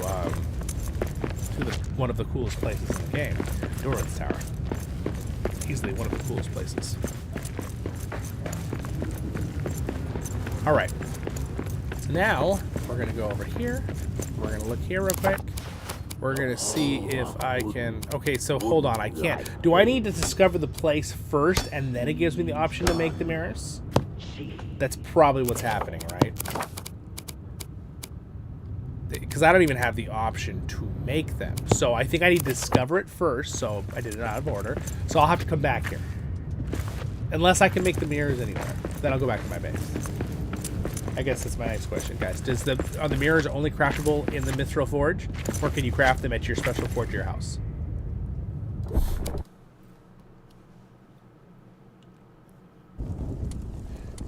one of the coolest places in the game, Durin's Tower. Easily one of the coolest places. All right. So now we're gonna go over here. We're gonna look here real quick. We're gonna see if I can. Okay, so hold on. I can't. Do I need to discover the place first, and then it gives me the option to make the mirrors? That's probably what's happening, right? Because I don't even have the option to make them. So I think I need to discover it first. So I did it out of order. So I'll have to come back here. Unless I can make the mirrors anywhere. Then I'll go back to my base. I guess that's my next question, guys. Are the mirrors only craftable in the Mithril Forge? Or can you craft them at your special forge at your house?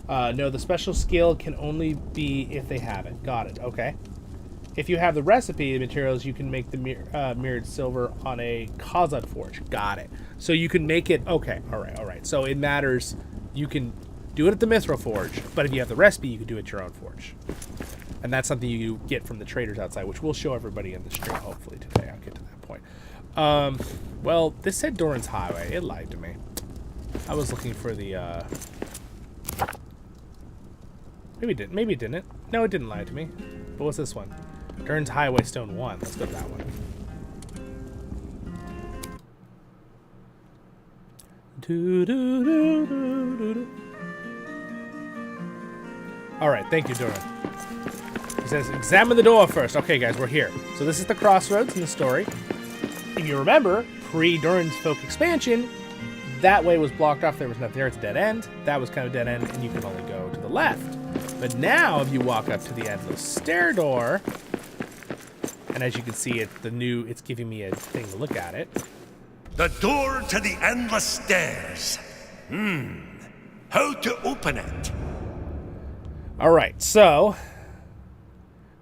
No, the special skill can only be if they have it. Got it. Okay. If you have the recipe the materials, you can make the mirrored silver on a Khazad forge. Got it. So you can make it. Okay. All right. All right. So it matters. You can do it at the Mithril Forge, but if you have the recipe, you can do it at your own forge. And that's something you get from the traders outside, which we'll show everybody in the stream, hopefully, today. I'll get to that point. Well, this said Durin's Highway. It lied to me. I was looking for the, Maybe it didn't. Maybe it didn't. No, it didn't lie to me. But what's this one? Durin's Highway Stone 1. Let's go to that one. All right, thank you, Durin. He says, examine the door first. Okay, guys, we're here. So this is the crossroads in the story. If you remember, pre-Durin's Folk expansion, that way was blocked off. There was nothing there. It's a dead end. That was kind of dead end, and you can only go to the left. But now, if you walk up to the endless stair door, and as you can see, it's giving me a thing to look at it. The door to the endless stairs. How to open it? All right, so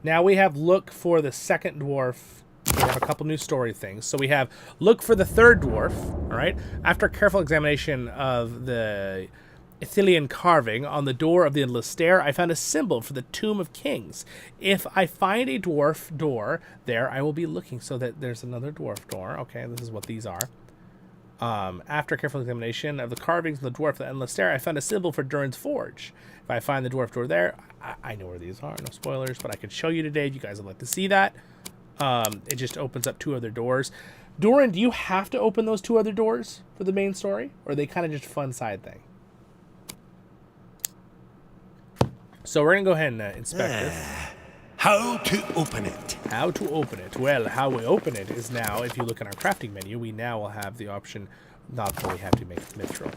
now we have look for the second dwarf. We have a couple new story things. So we have look for the third dwarf. All right. After careful examination of the Ithilien carving on the door of the endless stair, I found a symbol for the Tomb of Kings. If I find a dwarf door there, I will be looking. So that there's another dwarf door. Okay, this is what these are. After careful examination of the carvings on the dwarf of the endless stair, I found a symbol for Durin's Forge. If I find the dwarf door there, I know where these are. No spoilers, but I could show you today if you guys would like to see that. It just opens up 2 other doors. Durin, do you have to open those 2 other doors for the main story? Or are they kind of just a fun side thing? So we're going to go ahead and inspect this. How to open it? How to open it? Well, how we open it is now, if you look in our crafting menu, we now will have the option, not that we have to make Mithril.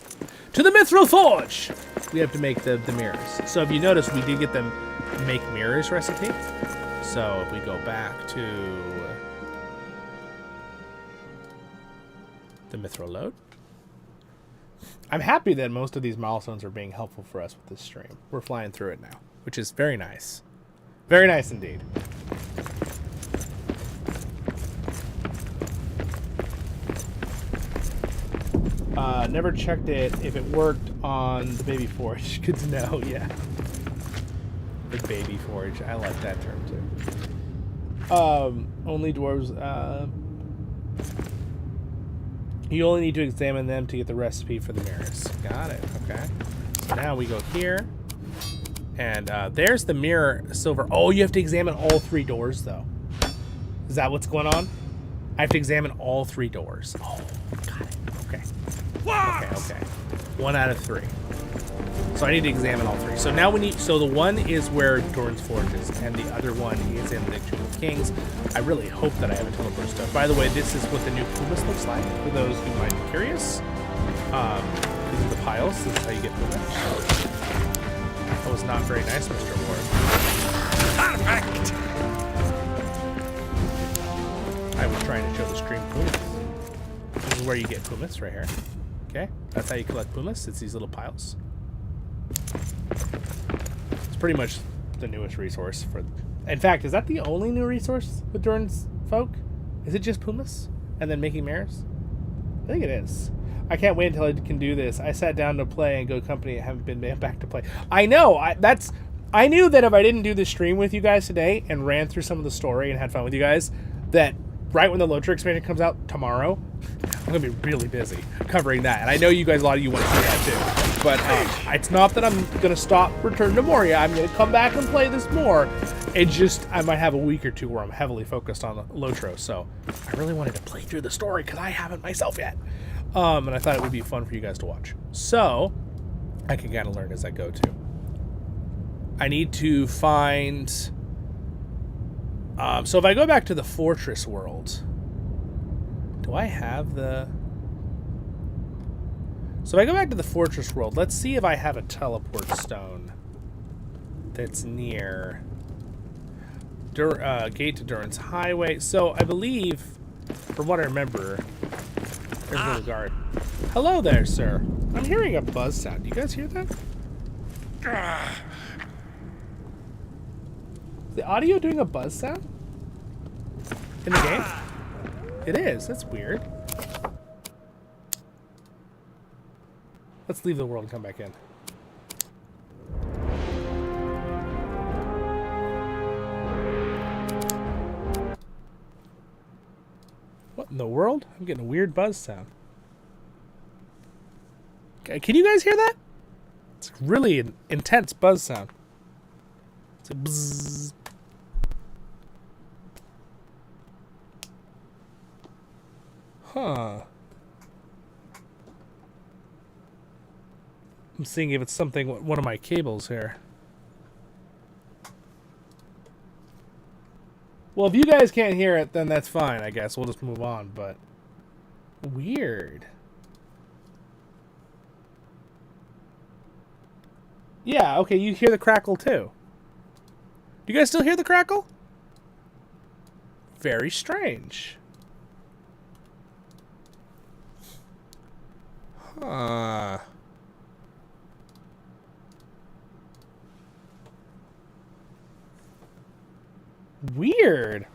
To the Mithril Forge! We have to make the mirrors. So if you notice, we did get the make mirrors recipe. So if we go back to the Mithril Lode. I'm happy that most of these milestones are being helpful for us with this stream. We're flying through it now, which is very nice. Very nice indeed. Never checked it if it worked on the baby forge. Good to know, yeah. The baby forge. I like that term too. Only dwarves. You only need to examine them to get the recipe for the mirrors. Got it. Okay. So now we go here. And there's the mirror silver. Oh, you have to examine all 3 doors, though. Is that what's going on? I have to examine all 3 doors. Oh, got it. Okay. Okay. 1 out of 3. So I need to examine all 3. So now we need. So the one is where Durin's Forge is, and the other one is in the Tomb of Kings. I really hope that I have a teleport stuff. By the way, this is what the new Pumas looks like. For those who might be curious, the piles. This is how you get pumice. That was not very nice, Mr. Ward. Perfect! I was trying to show the stream pumice. This is where you get pumice, right here. Okay, that's how you collect pumice. It's these little piles. It's pretty much the newest resource for... In fact, is that the only new resource with Durin's folk? Is it just pumice? And then making mares? I think it is. I can't wait until I can do this. I sat down to play and go company. I haven't been back to play. I know. I knew that if I didn't do this stream with you guys today and ran through some of the story and had fun with you guys, that right when the LOTR expansion comes out tomorrow, I'm going to be really busy covering that. And I know you guys, a lot of you want to see that too. But it's not that I'm going to stop Return to Moria. I'm going to come back and play this more. It just, I might have a week or two where I'm heavily focused on LOTR. So I really wanted to play through the story because I haven't myself yet. And I thought it would be fun for you guys to watch. So I can kind of learn as I go too. I need to find... so if I go back to the fortress world, do I have the... So if I go back to the fortress world, let's see if I have a teleport stone that's near Gate to Durin's Highway. So I believe, from what I remember, there's a little guard. Hello there, sir. I'm hearing a buzz sound. Do you guys hear that? Is the audio doing a buzz sound? In the game? It is. That's weird. Let's leave the world and come back in. What in the world? I'm getting a weird buzz sound. Okay, can you guys hear that? It's really an intense buzz sound. It's a bzzz. Huh. I'm seeing if it's something, one of my cables here. Well, if you guys can't hear it, then that's fine, I guess. We'll just move on, but... Weird. Yeah, okay, you hear the crackle too. Do you guys still hear the crackle? Very strange. Huh. Weird.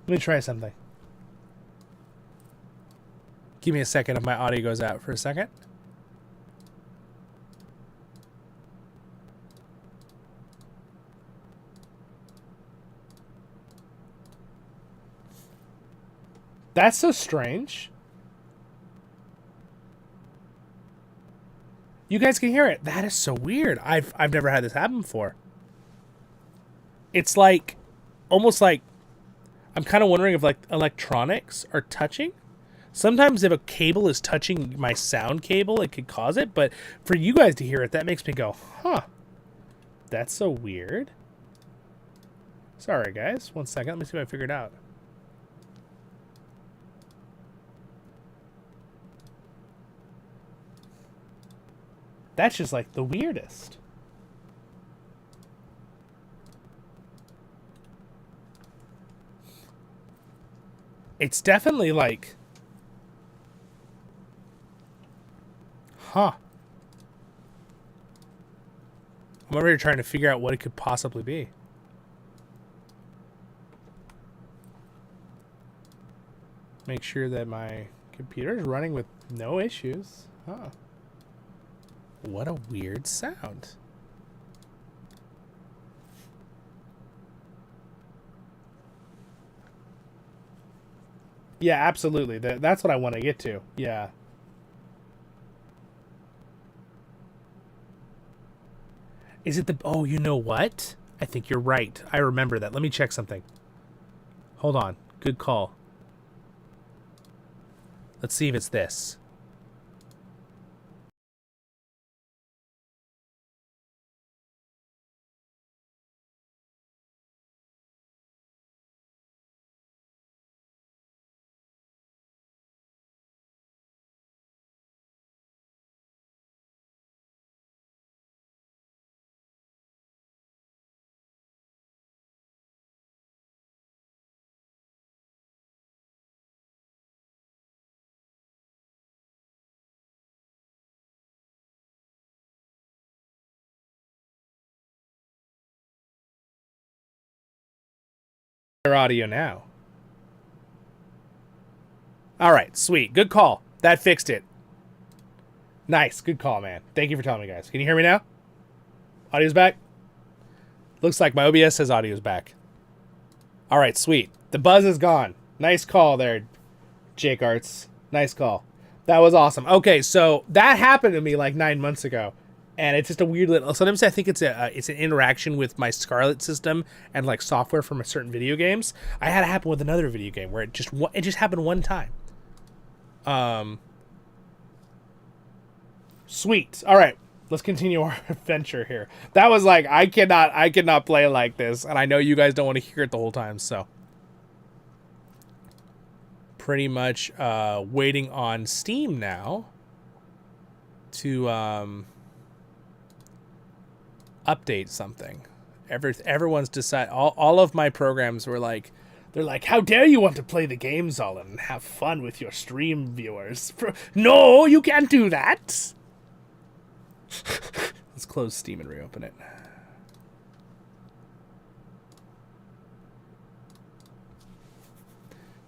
Let me try something. Give me a second if my audio goes out for a second. That's so strange. You guys can hear it. That is so weird. I've never had this happen before. It's like, almost like, I'm kind of wondering if like electronics are touching. Sometimes if a cable is touching my sound cable, it could cause it. But for you guys to hear it, that makes me go, huh. That's so weird. Sorry, guys. 1 second. Let me see if I figure it out. That's just like the weirdest. It's definitely like... Huh. I'm over here trying to figure out what it could possibly be. Make sure that my computer is running with no issues. Huh. What a weird sound. Yeah, absolutely. That's what I want to get to. Yeah. Is it the... Oh, you know what? I think you're right. I remember that. Let me check something. Hold on. Good call. Let's see if it's this. audio now. All right, sweet. Good call. That fixed it. Nice. Good call, man. Thank you for telling me, guys. Can you hear me now? Audio's back? Looks like my OBS says audio's back. All right, sweet. The buzz is gone. Nice call there, Jake Arts. Nice call. That was awesome. Okay, so that happened to me like 9 months ago. And it's just a weird little... Sometimes I think it's an interaction with my Scarlet system and like software from certain video games. I had it happen with another video game where it just happened one time. Sweet. All right, let's continue our adventure here. That was like I cannot play like this, and I know you guys don't want to hear it the whole time. So pretty much waiting on Steam now to update something. Everyone's decided. All of my programs were like, they're like, how dare you want to play the game, Zollin, and have fun with your stream viewers? No, you can't do that. Let's close Steam and reopen it.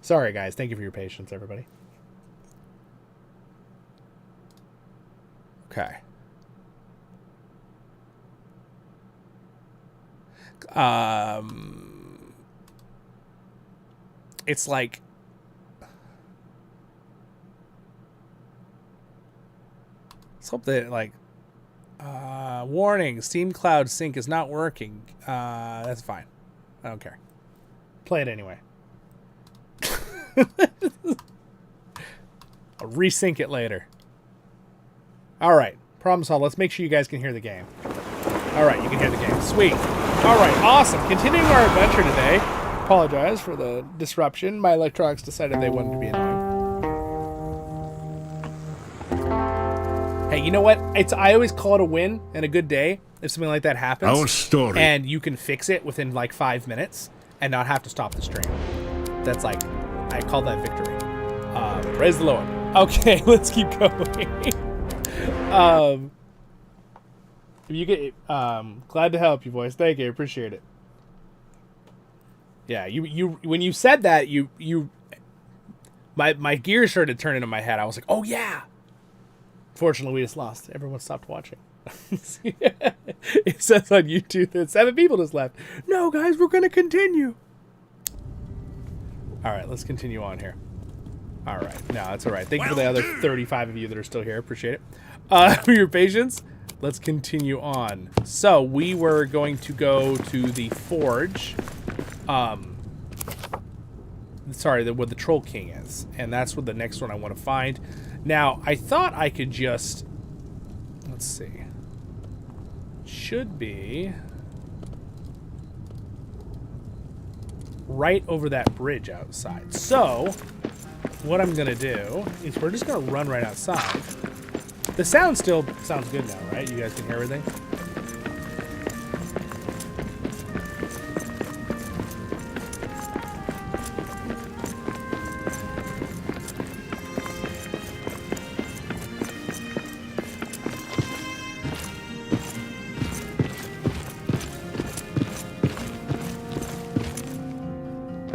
Sorry, guys. Thank you for your patience, everybody. Okay. It's like let's hope that like warning, Steam Cloud Sync is not working. That's fine. I don't care. Play it anyway. I'll resync it later. All right. Problem solved. Let's make sure you guys can hear the game. All right, you can hear the game. Sweet. All right, awesome. Continuing our adventure today. Apologize for the disruption. My electronics decided they wanted to be annoying. Hey, you know what? I always call it a win and a good day if something like that happens. Our story. And you can fix it within like 5 minutes and not have to stop the stream. That's like, I call that victory. Praise the Lord. Okay, let's keep going. If you get, glad to help you, boys. Thank you, appreciate it. Yeah, you when you said that, my gears started turning in my head. I was like, oh yeah. Fortunately, we just lost. Everyone stopped watching. It says on YouTube that 7 people just left. No, guys, we're gonna continue. All right, let's continue on here. All right, no, that's all right. Thank you for the other 35 of you that are still here. Appreciate it. For your patience. Let's continue on. So we were going to go to the forge. Sorry, where the Troll King is. And that's what the next one I want to find. Now, I thought I could just... Let's see. Should be... right over that bridge outside. So, what I'm going to do is we're just going to run right outside. The sound still sounds good now, right? You guys can hear everything?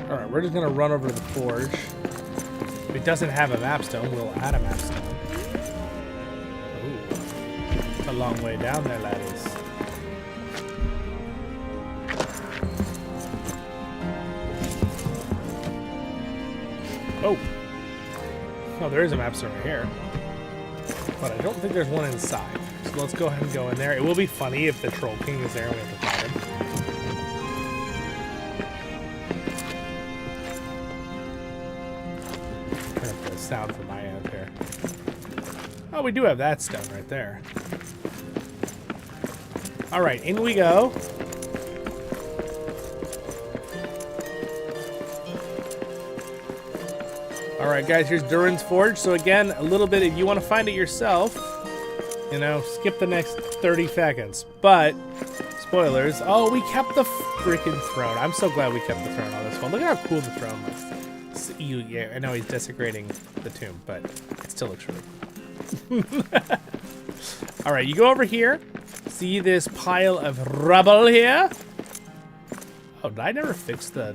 Alright, we're just going to run over to the forge. If it doesn't have a mapstone, we'll add a mapstone. A long way down there, laddies. Oh. Oh, there is a map server here. But I don't think there's one inside. So let's go ahead and go in there. It will be funny if the Troll King is there and we have to fight him. Turn up the sound from my end here. Oh, we do have that stone right there. All right, in we go. All right, guys, here's Durin's Forge. So again, a little bit, if you want to find it yourself, you know, skip the next 30 seconds. But, spoilers, oh, we kept the freaking throne. I'm so glad we kept the throne on this one. Look at how cool the throne looks. So, yeah, I know he's desecrating the tomb, but it still looks really cool. All right, you go over here. See this pile of rubble here? Oh, did I never fix the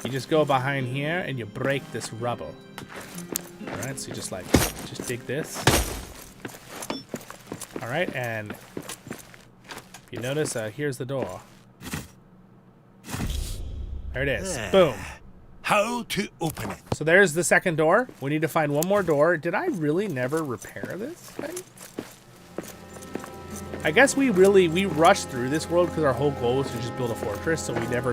You just go behind here and you break this rubble. All right, so you just dig this. All right, and you notice here's the door. There it is. Boom. How to open it? So there's the second door. We need to find one more door. Did I really never repair this thing? I guess we rushed through this world because our whole goal was to just build a fortress. So we never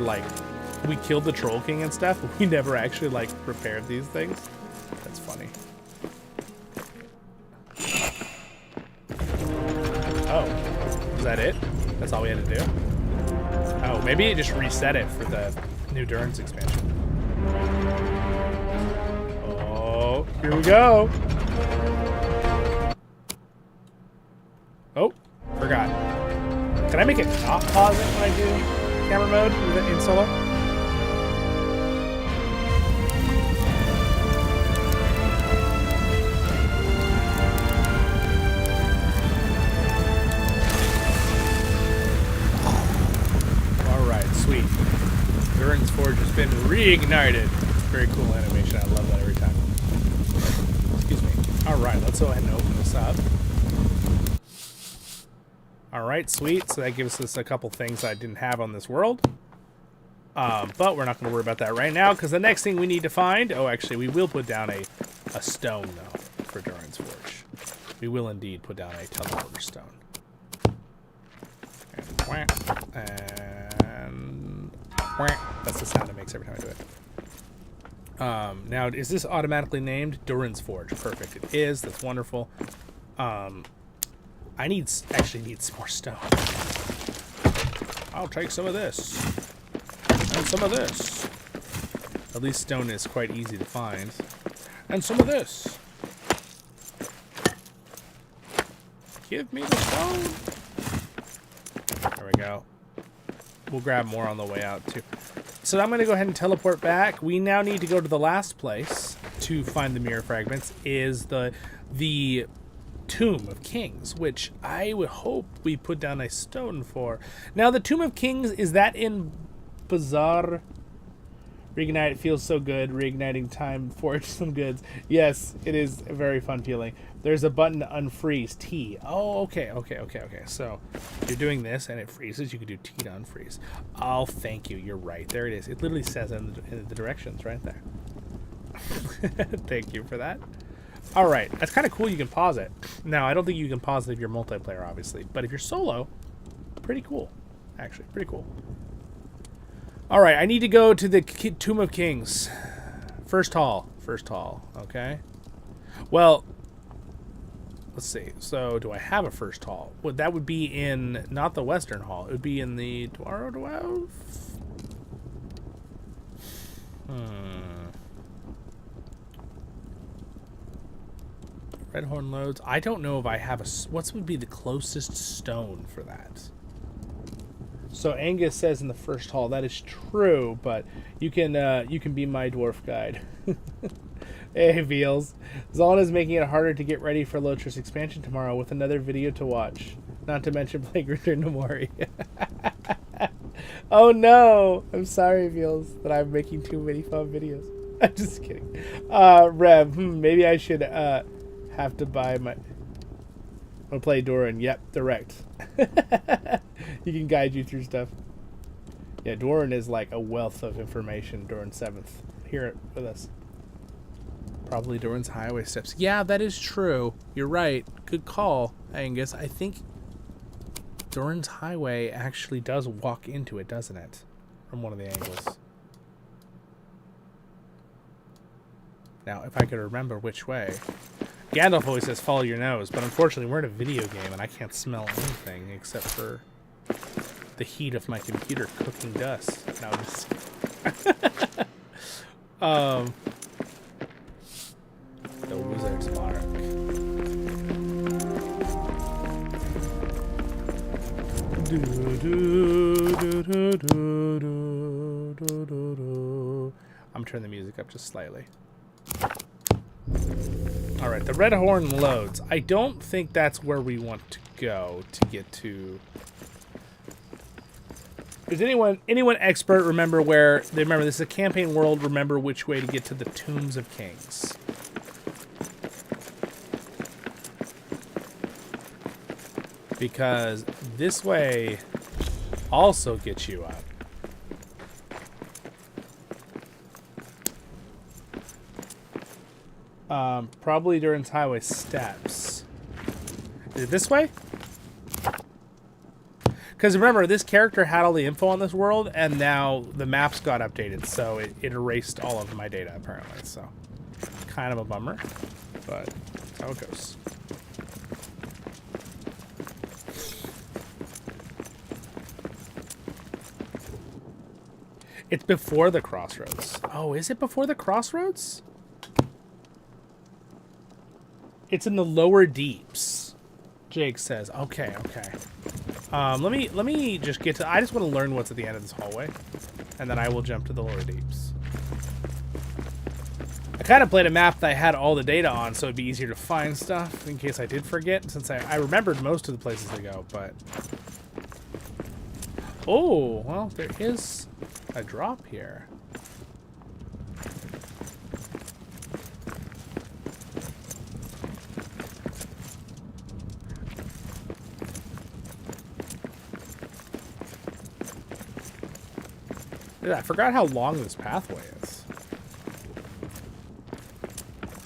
we killed the Troll King and stuff, but we never actually repaired these things. That's funny. Oh, is that it? That's all we had to do? Oh, maybe it just reset it for the new Durin's expansion. Oh, here we go. Oh, forgot. Can I make it not pause it when I do camera mode in solo? Sweet. Durin's Forge has been reignited. Very cool animation. I love that every time. Excuse me. Alright, let's go ahead and open this up. Alright, sweet. So that gives us a couple things I didn't have on this world. But we're not going to worry about that right now, because the next thing we need to find... Oh, actually, we will put down a stone, though, for Durin's Forge. We will indeed put down a teleporter stone. And that's the sound it makes every time I do it. Now, is this automatically named Durin's Forge? Perfect. It is. That's wonderful. I actually need some more stone. I'll take some of this. And some of this. At least stone is quite easy to find. And some of this. Give me the stone. There we go. We'll grab more on the way out, too. So I'm going to go ahead and teleport back. We now need to go to the last place to find the mirror fragments, is the Tomb of Kings, which I would hope we put down a stone for. Now, the Tomb of Kings, is that in Bazaar? Reignite, it feels so good. Reigniting time, forge some goods. Yes, it is a very fun feeling. There's a button to unfreeze T. Oh, okay. So you're doing this and it freezes. You can do T to unfreeze. Oh, thank you. You're right. There it is. It literally says in the directions right there. Thank you for that. All right. That's kind of cool. You can pause it. Now, I don't think you can pause it if you're multiplayer, obviously. But if you're solo, pretty cool. Actually, pretty cool. All right, I need to go to the Tomb of Kings. First hall, okay? Well, let's see. So, do I have a first hall? Well, that would be in, not the Western Hall. It would be in the Dwarven. Redhorn loads. I don't know if I have what would be the closest stone for that? So Angus says in the first hall, that is true, but you can be my dwarf guide. Hey, Veals. Zollin is making it harder to get ready for LOTR's expansion tomorrow with another video to watch. Not to mention playing Return to Moria. Oh no! I'm sorry, Veals, that I'm making too many fun videos. I'm just kidding. Rev, maybe I should have to buy my... I'm gonna play Durin. Yep, direct. He can guide you through stuff. Yeah, Durin is like a wealth of information. Durin 7th. Hear it with us. Probably Durin's highway steps. Yeah, that is true. You're right. Good call, Angus. I think Durin's highway actually does walk into it, doesn't it? From one of the angles. Now, if I could remember which way. Gandalf always says follow your nose, but unfortunately we're in a video game and I can't smell anything except for the heat of my computer cooking dust. No, just the wizard's mark. I'm turning the music up just slightly. Alright, the Red Horn loads. I don't think that's where we want to go to get to Does anyone expert remember where they remember this is a campaign world? Remember which way to get to the Tombs of Kings? Because this way also gets you up. Probably Durin's Highway steps. Is it this way? Because remember, this character had all the info on this world, and now the maps got updated, so it erased all of my data, apparently. So, kind of a bummer, but that's how it goes. It's before the crossroads. Oh, is it before the crossroads? It's in the lower deeps, Jake says. Okay, okay. Let me just get to... I just want to learn what's at the end of this hallway, and then I will jump to the lower deeps. I kind of played a map that I had all the data on, so it'd be easier to find stuff in case I did forget, since I remembered most of the places to go, but... Oh, well, there is a drop here. Yeah, I forgot how long this pathway is.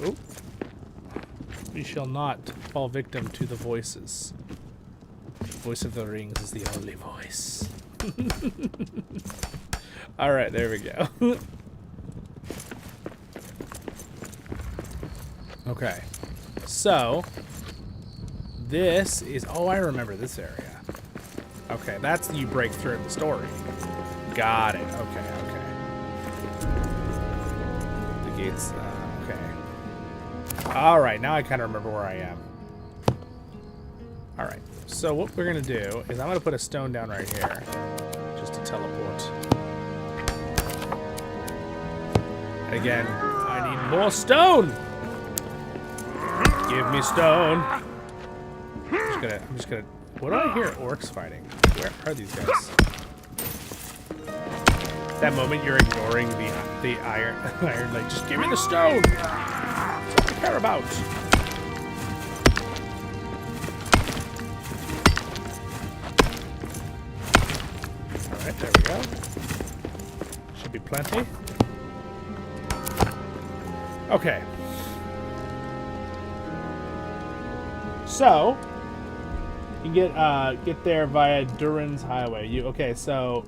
Oop. We shall not fall victim to the voices. The voice of the rings is the only voice. Alright, there we go. Okay. So, this is... Oh, I remember this area. Okay, that's you break through the story. Got it. Okay, okay. The gates, okay. Alright, now I kind of remember where I am. Alright, so what we're going to do is I'm going to put a stone down right here. Just to teleport. Again, I need more stone! Give me stone! I'm just gonna... What do I hear orcs fighting? Where are these guys? That moment you're ignoring the iron, like, just give me the stone! That's what I care about. Alright, there we go. Should be plenty. Okay. So, you get there via Durin's Highway. Okay, so...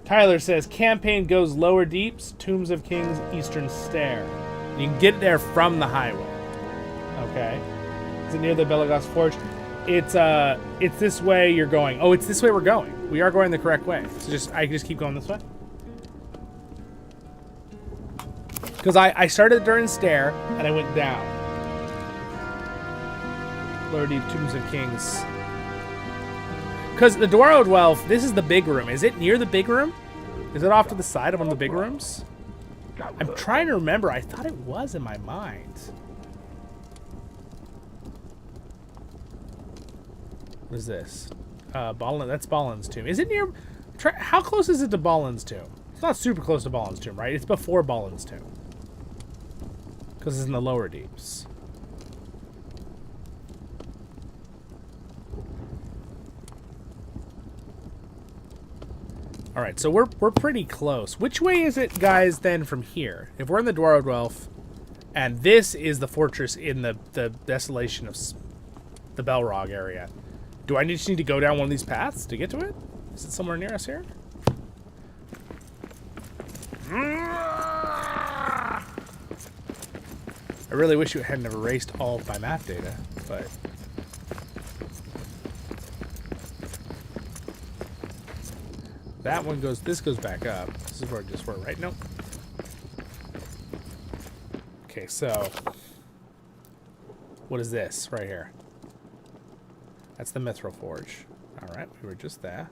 Tyler says, campaign goes lower deeps, Tombs of Kings, Eastern Stair. You can get there from the highway. Okay. Is it near the Belagos Forge? It's this way you're going. Oh, it's this way we're going. We are going the correct way. So I just keep going this way. Because I started during Stair, and I went down. Lower deep, Tombs of Kings. Because the Dwarven Wealth, this is the big room. Is it near the big room? Is it off to the side of one of the big rooms? I'm trying to remember. I thought it was in my mind. What is this? That's Balin's tomb. Is it near... How close is it to Balin's tomb? It's not super close to Balin's tomb, right? It's before Balin's tomb. Because it's in the lower deeps. All right, so we're pretty close. Which way is it, guys, then from here? If we're in the Dwarven Wealth, and this is the fortress in the desolation of the Balrog area, do I just need to go down one of these paths to get to it? Is it somewhere near us here? I really wish you hadn't erased all of my map data, but... That one goes, this goes back up. This is where it just were, right? Nope. Okay, so what is this right here? That's the Mithril Forge. Alright, we were just there.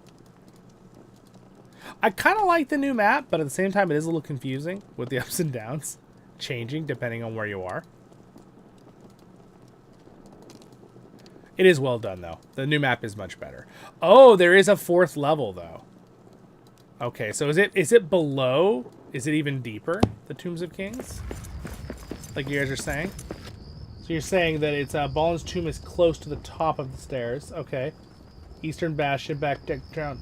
I kind of like the new map, but at the same time it is a little confusing with the ups and downs changing depending on where you are. It is well done, though. The new map is much better. Oh, there is a 4th level, though. Okay, so is it below? Is it even deeper? The Tombs of Kings? Like you guys are saying? So you're saying that it's Ballin's tomb is close to the top of the stairs. Okay. Eastern Bastion back down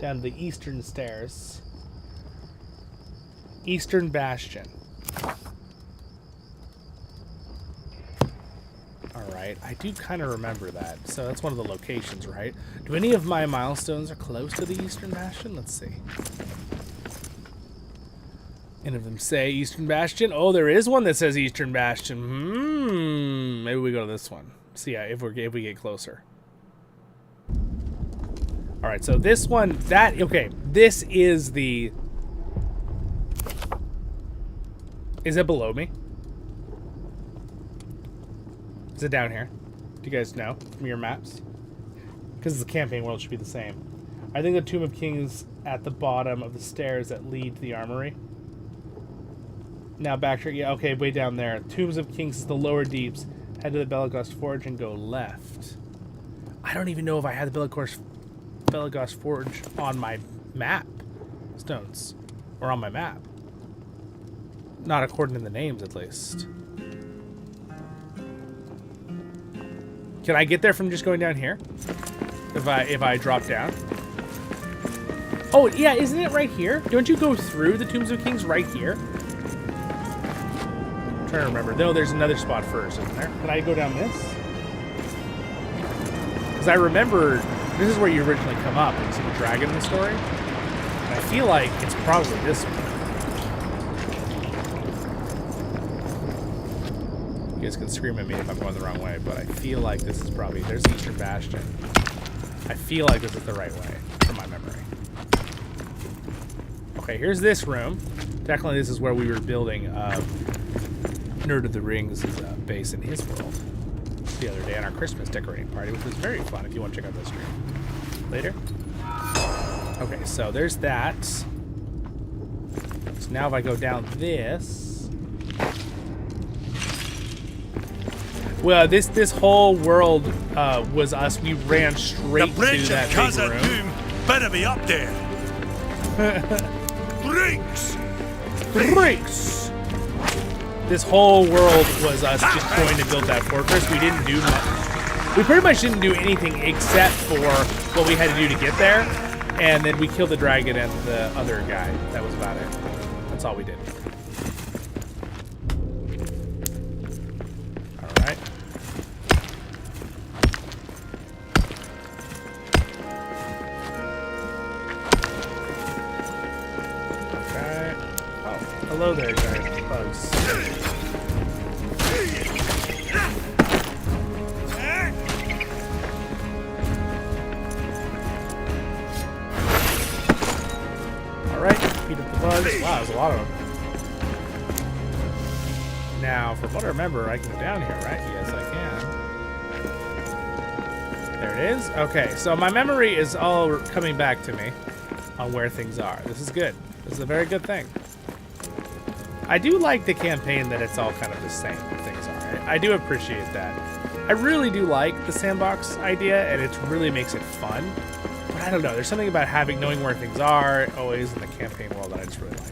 to the eastern stairs. Eastern Bastion. Alright, I do kind of remember that. So that's one of the locations, right? Do any of my milestones are close to the Eastern Bastion? Let's see. Any of them say Eastern Bastion? Oh, there is one that says Eastern Bastion. Maybe we go to this one. See if we get closer. Alright, so this one, okay, this is the... Is it below me? Is it down here? Do you guys know from your maps? Because it's a campaign world, it should be the same. I think the Tomb of Kings at the bottom of the stairs that lead to the armory. Now backtrack, yeah, okay, way down there. Tombs of Kings is the lower deeps. Head to the Belagos Forge and go left. I don't even know if I had the Belagos Forge on my map. Stones. Or on my map. Not according to the names, at least. Can I get there from just going down here? If I drop down? Oh, yeah, isn't it right here? Don't you go through the Tombs of Kings right here? I'm trying to remember. No, there's another spot first, isn't there? Can I go down this? Because I remember this is where you originally come up and you see the dragon in the story. And I feel like it's probably this one. You guys can scream at me if I'm going the wrong way, but I feel like this is probably... There's Eastern Bastion. I feel like this is the right way, from my memory. Okay, here's this room. Technically, this is where we were building Nerd of the Rings' base in his world the other day on our Christmas decorating party, which was very fun if you want to check out that stream later. Okay, so there's that. So now if I go down this... Well, this whole world was us. We ran straight to that big room. The bridge of Khazad-Dum better be up there. Brakes! Brakes! This whole world was us just going to build that fortress. We didn't do much. We pretty much didn't do anything except for what we had to do to get there. And then we killed the dragon and the other guy. That was about it. That's all we did. Alright. Okay. Oh, hello there, guys. Bugs. Alright, beat up the bugs. Wow, there's a lot of them. Now, from what I remember, I can go down here, right? Yes, I can. There it is. Okay, so my memory is all coming back to me on where things are. This is good. This is a very good thing. I do like the campaign that it's all kind of the same where things are. I do appreciate that. I really do like the sandbox idea, and it really makes it fun. But I don't know. There's something about knowing where things are always in the campaign world that I just really like.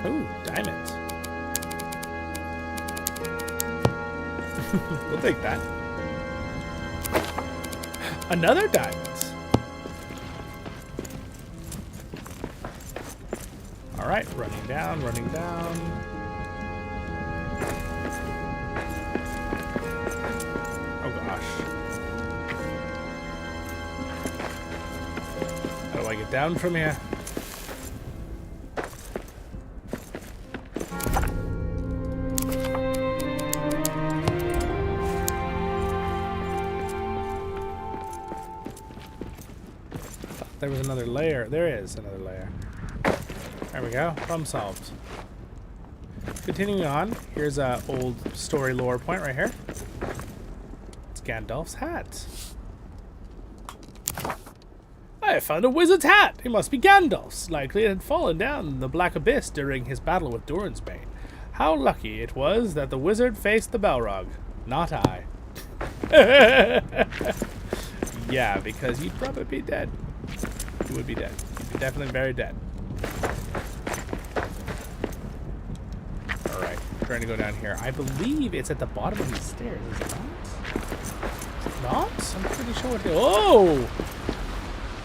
Ooh, diamonds. We'll take that. Another diamond. Alright, running down, running down. Oh gosh. How do I get down from here? There was another layer. There is another layer. There we go. Problem solved. Continuing on, here's a old story lore point right here. It's Gandalf's hat. I found a wizard's hat. It must be Gandalf's. Likely it had fallen down in the Black Abyss during his battle with Durin's Bane. How lucky it was that the wizard faced the Balrog, not I. Yeah, because you'd probably be dead. You would be dead. You'd be definitely very dead. Alright, trying to go down here. I believe it's at the bottom of these stairs, is it not? Is it not? I'm pretty sure what they... Oh!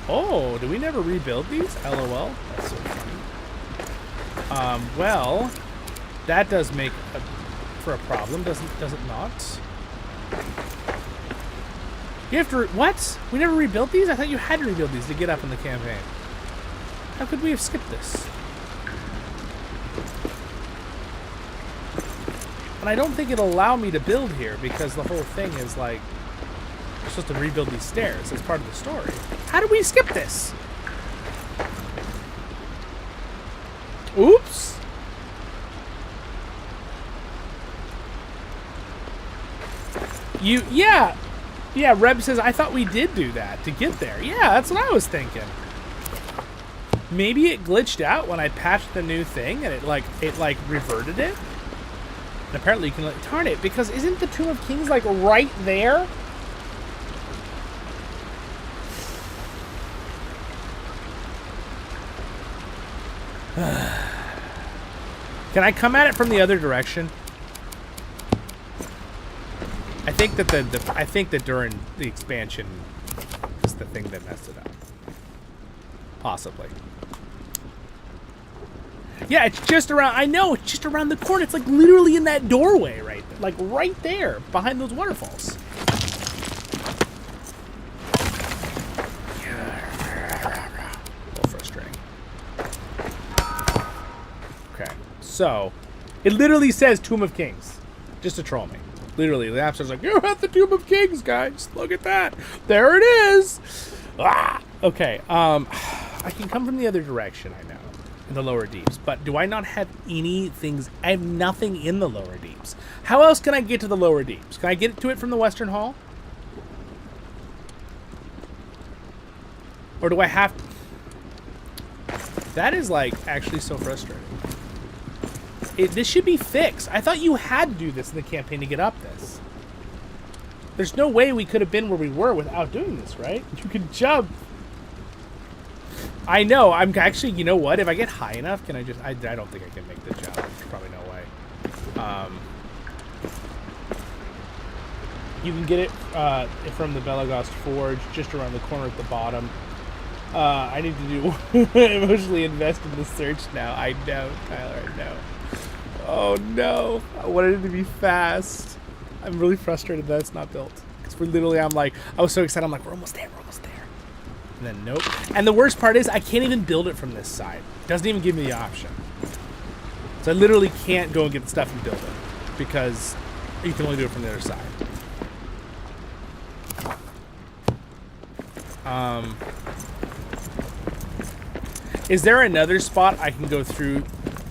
Oh, do we never rebuild these? LOL. That's so funny. Well, that does make for a problem, does it not? You have to... What? We never rebuilt these? I thought you had to rebuild these to get up in the campaign. How could we have skipped this? And I don't think it'll allow me to build here because the whole thing is like... We're supposed to rebuild these stairs as part of the story. How did we skip this? Oops. Yeah. Yeah, Reb says, I thought we did do that to get there. Yeah, that's what I was thinking. Maybe it glitched out when I patched the new thing and it reverted it. And apparently you can turn it because isn't the Tomb of Kings like right there? Can I come at it from the other direction? I think that I think that during the expansion is the thing that messed it up. Possibly. Yeah, it's just around. I know it's just around the corner. It's like literally in that doorway, right? Like right there, behind those waterfalls. A little frustrating. Okay, so it literally says Tomb of Kings, just to troll me. Literally, the app says like, you're at the Tomb of Kings, guys. Look at that. There it is. Ah! Okay, I can come from the other direction, I know, in the lower deeps. But do I not have any things? I have nothing in the lower deeps. How else can I get to the lower deeps? Can I get to it from the Western Hall? Or do I have to? That is like actually so frustrating. This should be fixed. I thought you had to do this in the campaign to get up this. There's no way we could have been where we were without doing this, right? You can jump. I know. I'm actually, you know what? If I get high enough, can I just... I don't think I can make the jump. There's probably no way. You can get it from the Belagos Forge, just around the corner at the bottom. I need to do... emotionally invest in the search now. I know, Tyler, I know. Oh no, I wanted it to be fast. I'm really frustrated that it's not built. Because we're literally, I was so excited, I'm like, we're almost there, we're almost there. And then nope. And the worst part is, I can't even build it from this side. It doesn't even give me the option. So I literally can't go and get the stuff and build it. Because you can only do it from the other side. Is there another spot I can go through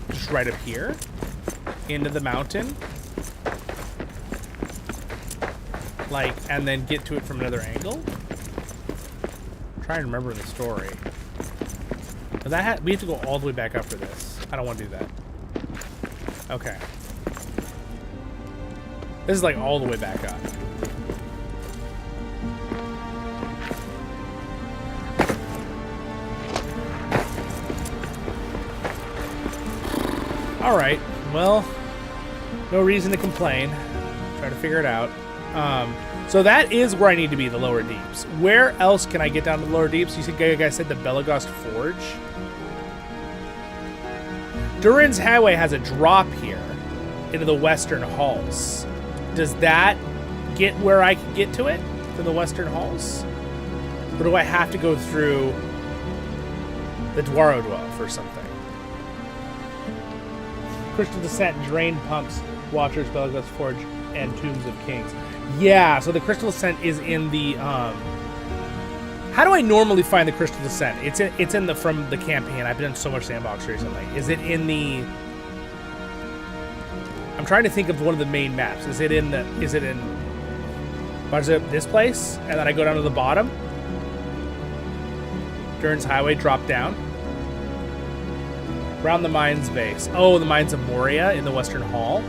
just right up here? Into the mountain, like, and then get to it from another angle. I'm trying to remember the story. But we have to go all the way back up for this. I don't want to do that. Okay. This is like all the way back up. All right. Well, no reason to complain. Try to figure it out. So that is where I need to be, the lower deeps. Where else can I get down to the lower deeps? You guys said the Belagos Forge. Durin's Highway has a drop here into the Western Halls. Does that get where I can get to it? To the Western Halls? Or do I have to go through the Dwarven or something? Crystal Descent, Drain Pumps, Watchers, Belagos Forge, and Tombs of Kings. Yeah, so the Crystal Descent is in the, how do I normally find the Crystal Descent? It's in the, from the campaign. I've done so much sandbox recently. Is it in the, I'm trying to think of one of the main maps. Is it in, what is it, this place? And then I go down to the bottom. Durin's Highway, drop down. Around the Mines base. Oh, the Mines of Moria in the Western Hall.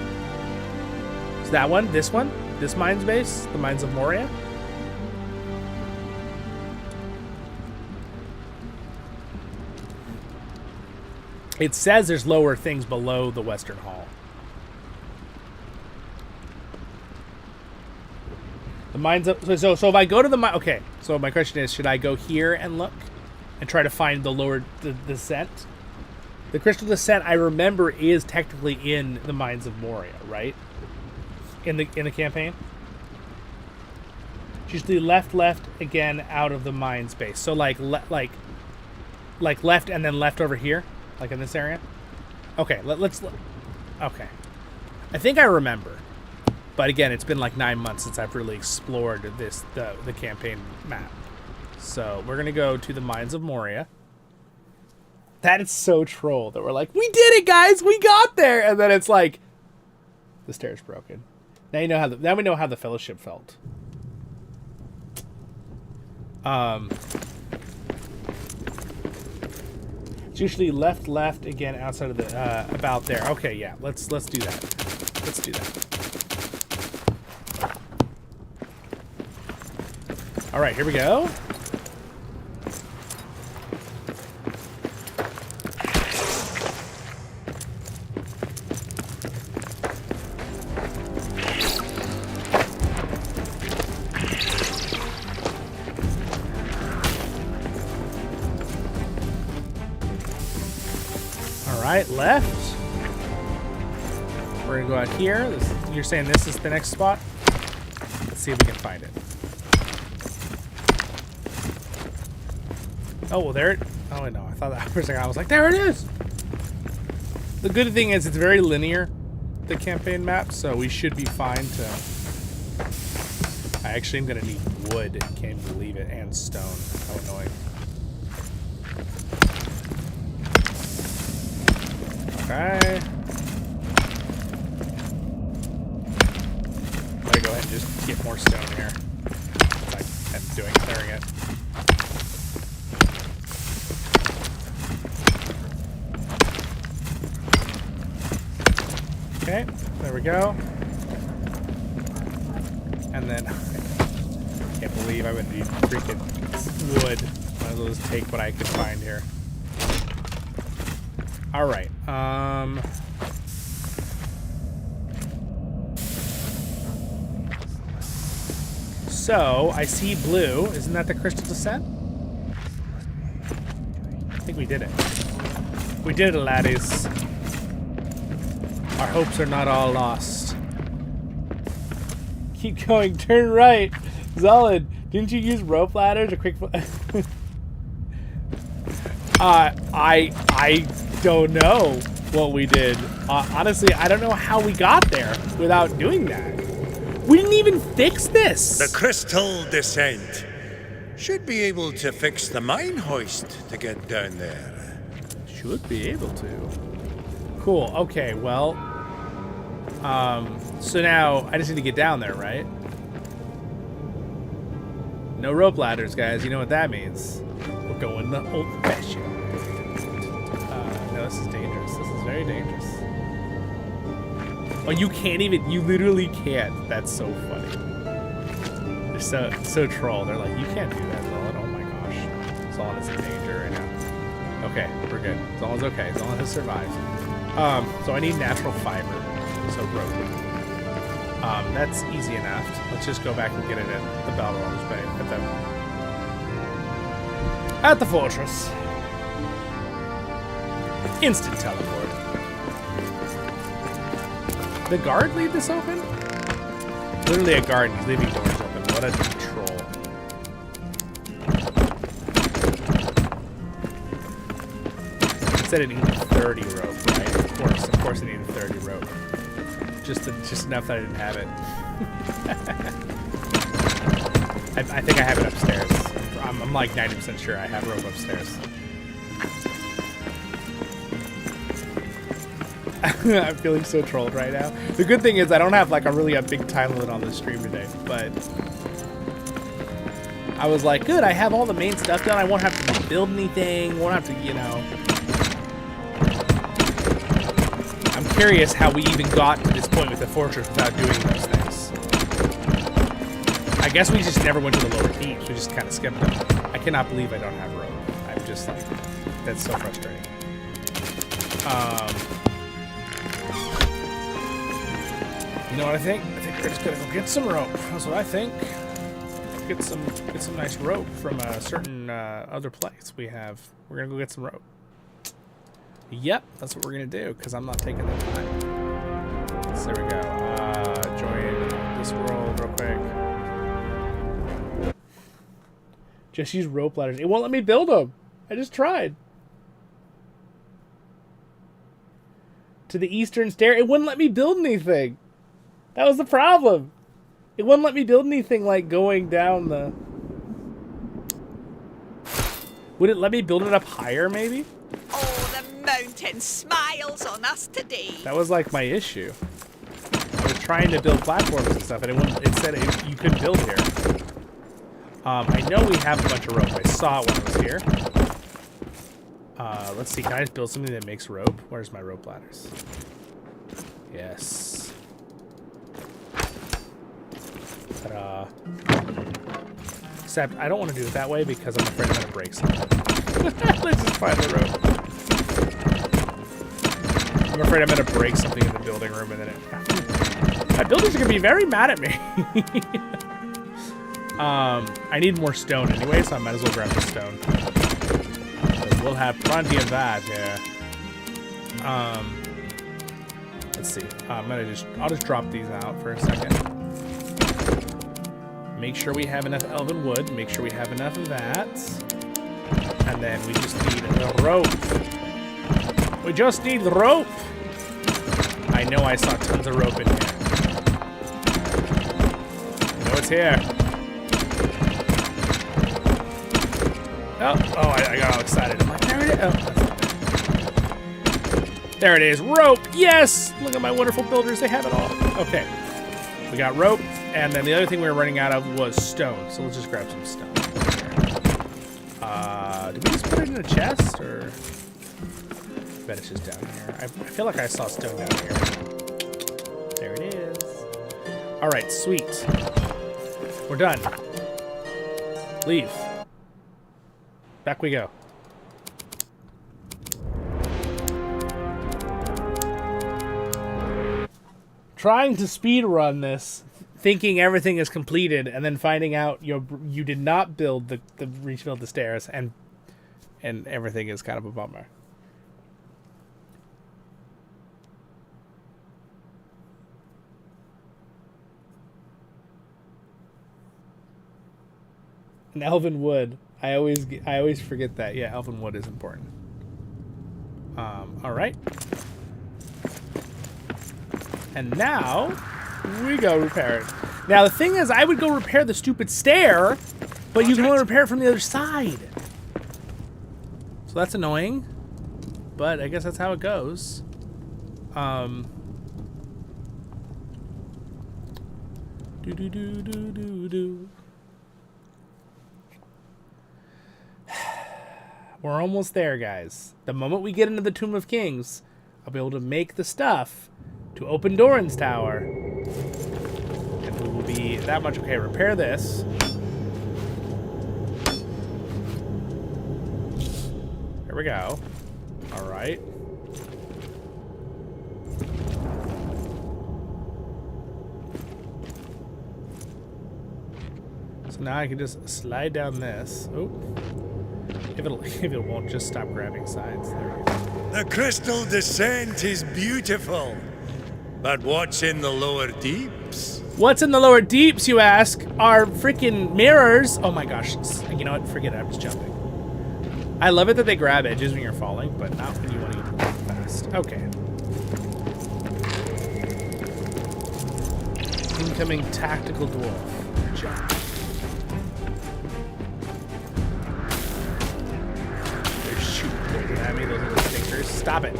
Is that one? This one? This Mines base? The Mines of Moria? It says there's lower things below the Western Hall. The mines up. So if I go to the mine, okay. So my question is, should I go here and look, and try to find the lower descent? The Crystal Descent, I remember, is technically in the Mines of Moria, right? In the campaign. It's usually left again out of the mine space. So like left and then left over here, like in this area. Okay, let's. Okay, I think I remember. But again, it's been like 9 months since I've really explored the campaign map. So we're gonna go to the Mines of Moria. That is so troll that we're like, we did it, guys, we got there, and then it's like, the stair's broken. Now you know how now we know how the Fellowship felt. It's usually left again outside of the about there. Okay, yeah, let's do that. Let's do that. All right, here we go. All right, left. We're gonna go out here. You're saying this is the next spot? Let's see if we can find it. Oh, well, there it... Oh, no. I thought that for a second. I was like, there it is! The good thing is it's very linear, the campaign map, so we should be fine to... I actually am going to need wood, can't even believe it, and stone. How annoying. Okay. I'm going to go ahead and just get more stone here. Like I'm clearing it. Okay, there we go. And then, I can't believe I would need freaking wood. Might as well just take what I could find here. Alright, so, I see blue. Isn't that the Crystal Descent? I think we did it. We did it, laddies. Our hopes are not all lost. Keep going, turn right. Zollin, didn't you use rope ladders or quick... I don't know what we did. Honestly, I don't know how we got there without doing that. We didn't even fix this. The Crystal Descent should be able to fix the mine hoist to get down there. Should be able to. Cool, okay, well... so now, I just need to get down there, right? No rope ladders, guys. You know what that means. We're going the old-fashioned. No, this is dangerous. This is very dangerous. Oh, you can't even... You literally can't. That's so funny. They're so troll. They're like, you can't do that, Zollin. Oh my gosh. Zollin is in danger right now. Okay, we're good. Zollin's okay. Zollin has survived. So I need natural fiber. So rope. That's easy enough. Let's just go back and get it at the Belwynne's Bay. At the fortress. Instant teleport. The guard leave this open? Literally a guard. He's leaving doors open. What a troll. It said it needed 30 rope, right? Of course it needed 30 rope. Just enough that I didn't have it. I think I have it upstairs. I'm like 90% sure I have rope upstairs. I'm feeling so trolled right now. The good thing is I don't have like a big time limit on the stream today, but I was like, good, I have all the main stuff done. I won't have to build anything. Won't have to, you know. I'm curious how we even got to this point with the fortress without doing those things. I guess we just never went to the lower keeps. We just kind of skipped them. I cannot believe I don't have rope. I'm just like, that's so frustrating. You know what I think? I think we're just gonna go get some rope. That's what I think. Get some nice rope from a certain other place we have. We're gonna go get some rope. Yep, that's what we're gonna do because I'm not taking the time. So there we go. Join this world real quick. Just use rope ladders. It won't let me build them. I just tried. To the eastern stair, it wouldn't let me build anything. That was the problem. It wouldn't let me build anything like going down the... Would it let me build it up higher, maybe? Oh, the mountain smiles on us today. That was like my issue. I was trying to build platforms and stuff, and it said you couldn't build here. I know we have a bunch of rope. I saw it when I was here. Let's see. Can I just build something that makes rope? Where's my rope ladders? Yes. Ta-da. Except I don't want to do it that way because I'm afraid I'm going to break something. Let's just find the rope. I'm afraid I'm going to break something in the building room and then my builders are going to be very mad at me. I need more stone anyway, so I might as well grab the stone. We'll have plenty of that, yeah. Let's see. I'll just drop these out for a second. Make sure we have enough elven wood. Make sure we have enough of that. And then we just need the rope. We just need the rope. I know I saw tons of rope in here. I know it's here. Oh, I got all excited. I'm like, there it is. Oh, that's not there it is. Rope. Yes. Look at my wonderful builders. They have it all. Okay. We got rope. And then the other thing we were running out of was stone. So let's just grab some stone. Did we just put it in a chest? Or... I bet it's just down here. I feel like I saw stone down here. There it is. All right. Sweet. We're done. Leave. Back we go. Trying to speed run this, thinking everything is completed, and then finding out you did not build the rebuild the stairs, and everything is kind of a bummer. And elven wood. I always forget that. Yeah, elven wood is important. All right. And now we go repair it. Now the thing is, I would go repair the stupid stair, but you can only repair it from the other side. So that's annoying. But I guess that's how it goes. Do. We're almost there, guys. The moment we get into the Tomb of Kings, I'll be able to make the stuff to open Durin's tower. And we will be that much okay. Repair this. There we go. All right. So now I can just slide down this. Oh. If it won't just stop grabbing sides. There we go. The crystal descent is beautiful. But what's in the lower deeps? What's in the lower deeps, you ask? Are freaking mirrors. Oh my gosh. You know what? Forget it. I'm just jumping. I love it that they grab edges when you're falling, but not when you want to go fast. Okay. Incoming tactical dwarf. Jump. At me, those little stinkers. Stop it.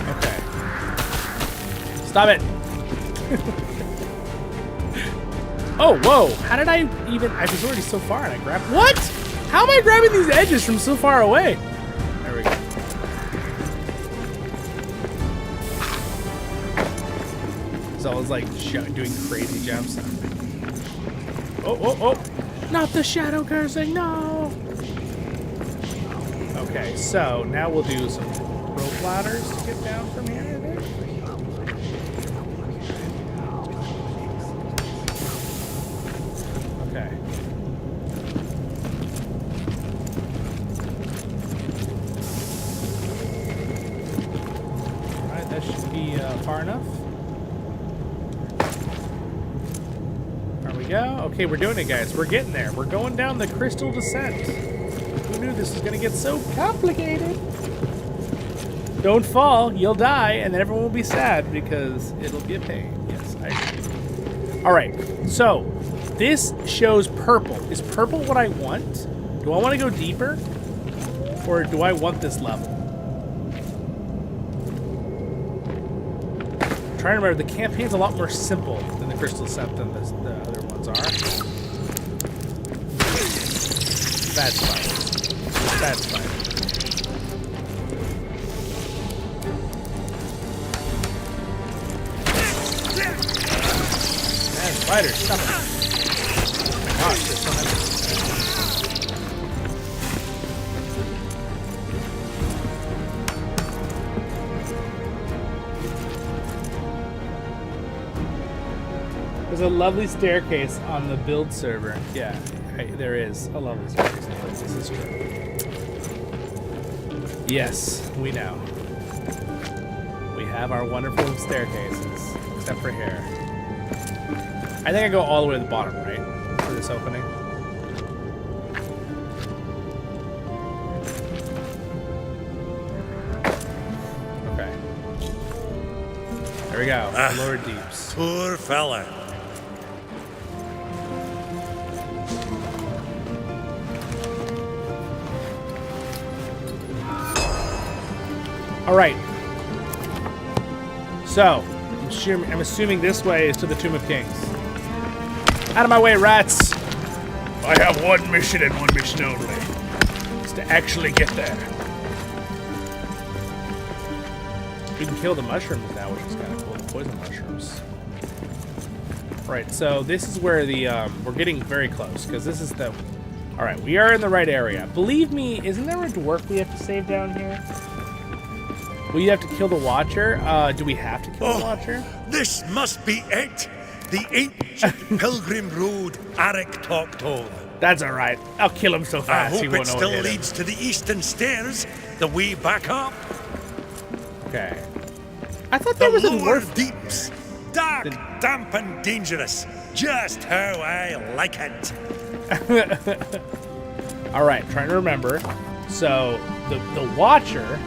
Okay. Stop it. Oh, whoa. How did I even... I was already so far and I grabbed... What? How am I grabbing these edges from so far away? There we go. So I was like doing crazy jumps. Oh. Not the shadow cursing, no! Okay, so now we'll do some rope ladders to get down from here, I think. Okay. Alright, that should be far enough. There we go. Okay, we're doing it, guys. We're getting there. We're going down the crystal descent. Who knew this was going to get so complicated? Don't fall, you'll die, and then everyone will be sad because it'll be a pain. Yes, I agree. Alright, so this shows purple. Is purple what I want? Do I want to go deeper? Or do I want this level? I'm trying to remember, the campaign's a lot more simple than the Crystal Descent than the other ones are. Bad spiders. Bad spiders. Man, spiders, stop it. Oh my gosh, there's so many. There's a lovely staircase on the build server. Yeah, there is a lovely staircase. This is true. Yes, we know. We have our wonderful staircases, except for here. I think I go all the way to the bottom, right? For this opening. Okay. There we go. Lower deeps. Poor fella. All right. So, I'm assuming this way is to the Tomb of Kings. Out of my way, rats! I have one mission and one mission only. It's to actually get there. We can kill the mushrooms now, which is kind of cool. The poison mushrooms. Right, so this is where the, we're getting very close, because this is the... Alright, we are in the right area. Believe me, isn't there a dwarf we have to save down here? Will you have to kill the Watcher? Do we have to kill the Watcher? This must be it. The ancient pilgrim road Arik talked of. That's alright. I'll kill him so fast I he hope won't it know still hit him. leads to the eastern stairs, the way back up. Okay. I thought there was a lower dwarf deeps. Dark, damp, and dangerous. Just how I like it. Alright, trying to remember. So, the Watcher...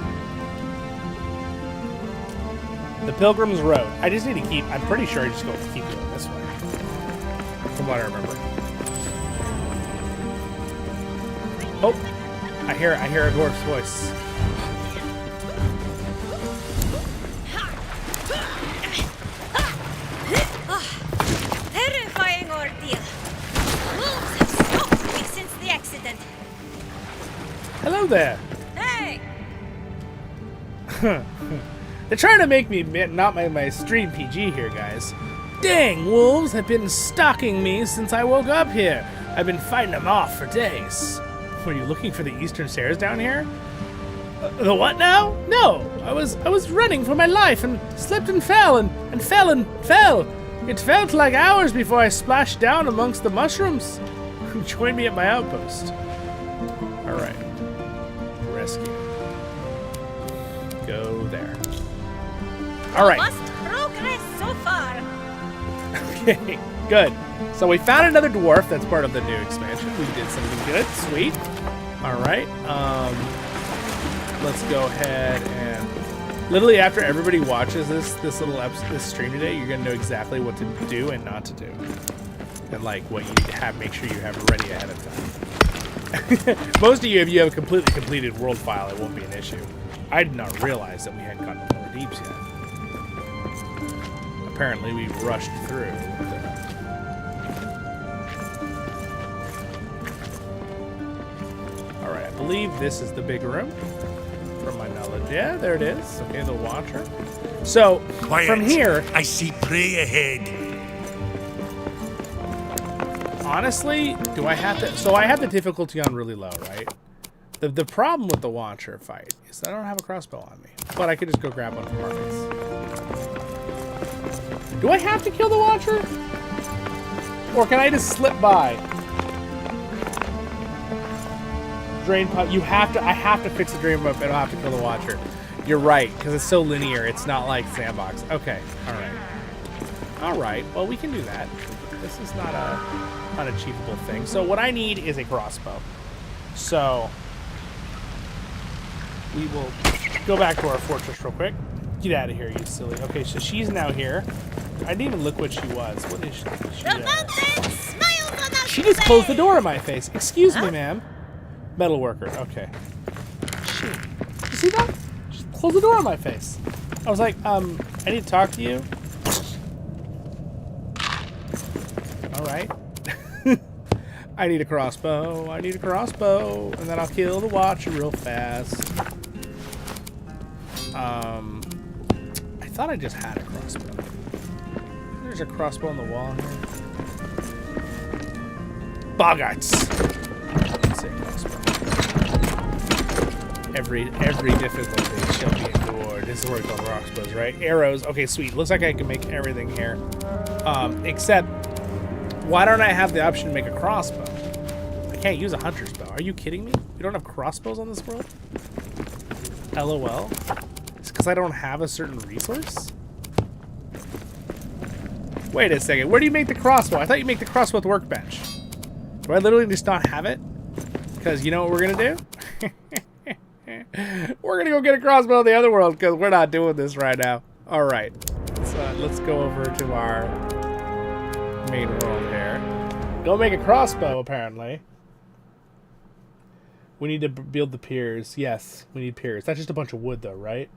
The Pilgrim's Road. I just need to keep... I'm pretty sure I just keep going this way. From what I remember. Oh! I hear a dwarf's voice. Terrifying ordeal. Wolves have stalked me since the accident. Hello there! Hey! They're trying to make me not my stream PG here, guys. Dang, wolves have been stalking me since I woke up here. I've been fighting them off for days. Were you looking for the eastern stairs down here? The what now? No, I was running for my life and slipped and fell and fell and fell. It felt like hours before I splashed down amongst the mushrooms. Join me at my outpost. All right, rescue. Go there. All right. Must progress so far. Okay, good. So we found another dwarf that's part of the new expansion. We did something good. Sweet. All right. Let's go ahead and literally after everybody watches this little this stream today, you're gonna know exactly what to do and not to do, and like what you need to have. Make sure you have it ready ahead of time. Most of you, if you have a completely completed world file, it won't be an issue. I did not realize that we hadn't gotten to Lower Deeps yet. Apparently, we rushed through. All right, I believe this is the big room. From my knowledge, yeah, there it is. Okay, the Watcher. So Quiet. from here, I see prey ahead. honestly, do I have to? So I have the difficulty on really low, right? The problem with the Watcher fight is I don't have a crossbow on me. But I could just go grab one from our base. Do I have to kill the Watcher? Or can I just slip by? Drain pipe. I have to fix the drain pipe. I don't have to kill the Watcher. You're right, because it's so linear. It's not like Sandbox. Okay, all right. All right, well, we can do that. This is not a unachievable thing. So what I need is a crossbow. So we will go back to our fortress real quick. Get out of here, you silly. Okay, so she's now here. I didn't even look what she was. What is she? She just closed the door in my face. Excuse me, ma'am. Metalworker. Okay. Shit. You see that? Just closed the door in my face. I was like, I need to talk to you. All right. I need a crossbow. I need a crossbow, and then I'll kill the Watcher real fast. I thought I just had a crossbow. There's a crossbow on the wall here. Boggarts. Say crossbow. Every difficulty shall be endured. This is where it's on crossbows, right? Arrows. Okay, sweet. Looks like I can make everything here. Except, why don't I have the option to make a crossbow? I can't use a hunter's bow. Are you kidding me? We don't have crossbows on this world? LOL. It's because I don't have a certain resource? Wait a second. Where do you make the crossbow? I thought you make the crossbow with the workbench. Do I literally just not have it? Because you know what we're going to do? We're going to go get a crossbow in the other world because we're not doing this right now. All right. So let's go over to our main world here. Go make a crossbow, apparently. We need to build the piers. Yes, we need piers. That's just a bunch of wood, though, right?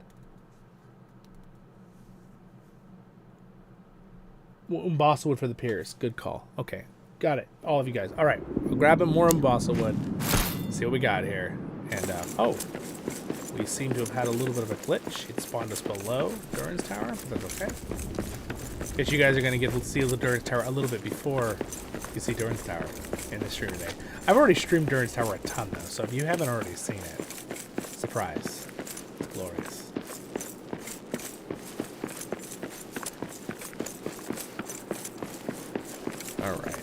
Balsa wood for the piers. Good call. Okay, got it. All of you guys. All right, we'll grab more balsa wood. See what we got here. And, oh, we seem to have had a little bit of a glitch. It spawned us below Durin's tower, but that's okay. Guess you guys are going to get to see the Durin's tower a little bit before you see Durin's tower in this stream today. I've already streamed Durin's tower a ton, though, so if you haven't already seen it, surprise. It's glorious. Alright.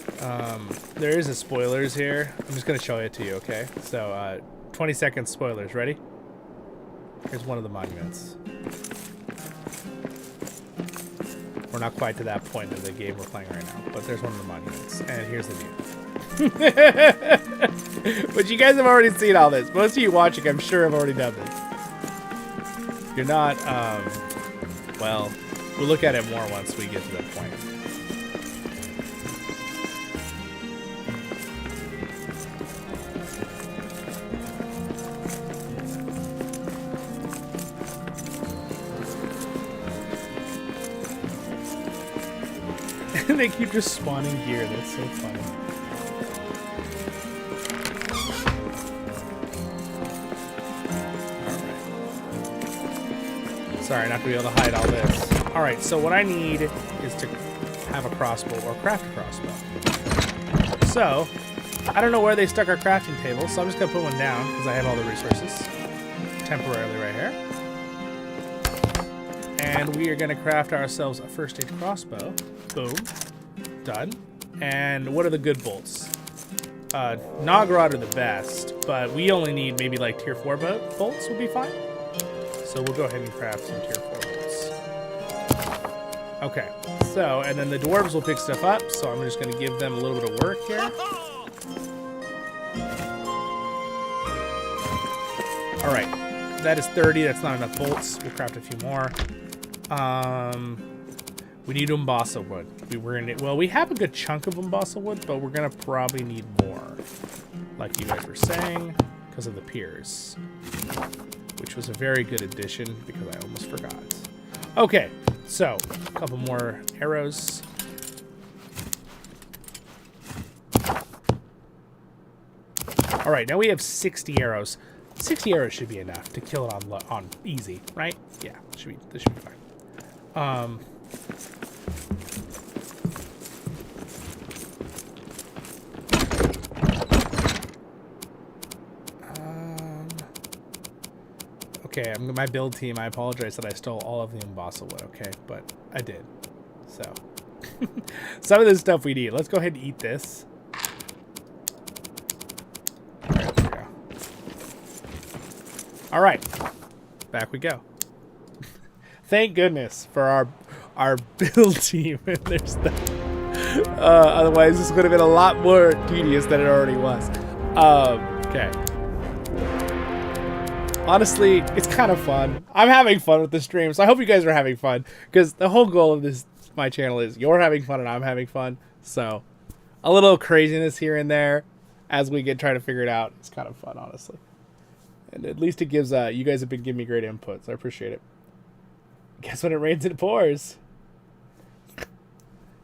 There is a spoilers here. I'm just going to show it to you, okay? So, 20 seconds spoilers. Ready? Here's one of the monuments. We're not quite to that point of the game we're playing right now, but there's one of the monuments. And here's the view. But you guys have already seen all this. Most of you watching, I'm sure, have already done this. You're not, well, we'll look at it more once we get to that point. They keep just spawning gear. That's so funny. Alright. Sorry, not going to be able to hide all this. Alright, so what I need is to have a crossbow or craft a crossbow. So, I don't know where they stuck our crafting table, so I'm just going to put one down because I have all the resources. Temporarily right here. And we are going to craft ourselves a first aid crossbow. Boom. Done. And what are the good bolts? Nagrod are the best, but we only need maybe like tier 4 bolts would be fine. So we'll go ahead and craft some tier 4 bolts. Okay. So, and then the dwarves will pick stuff up, so I'm just going to give them a little bit of work here. Alright. That is 30. That's not enough bolts. We'll craft a few more. We need Umbasa wood. We have a good chunk of Umbasa wood, but we're gonna probably need more, like you guys were saying, because of the piers, which was a very good addition because I almost forgot. Okay, so a couple more arrows. All right, now we have 60 arrows. 60 arrows should be enough to kill it on easy, right? Yeah, this should be fine. Okay, my build team, I apologize that I stole all of the embossal wood, okay? But I did. So, some of this stuff we need. Let's go ahead and eat this. All right, there we go. All right, back we go. Thank goodness for our build team. There's otherwise, this would have been a lot more tedious than it already was. Okay. Honestly, it's kind of fun. I'm having fun with the stream, so I hope you guys are having fun, because the whole goal of my channel is you're having fun and I'm having fun. So, a little craziness here and there as we try to figure it out. It's kind of fun, honestly. And at least it gives you guys have been giving me great input, so I appreciate it. Guess when it rains, it pours.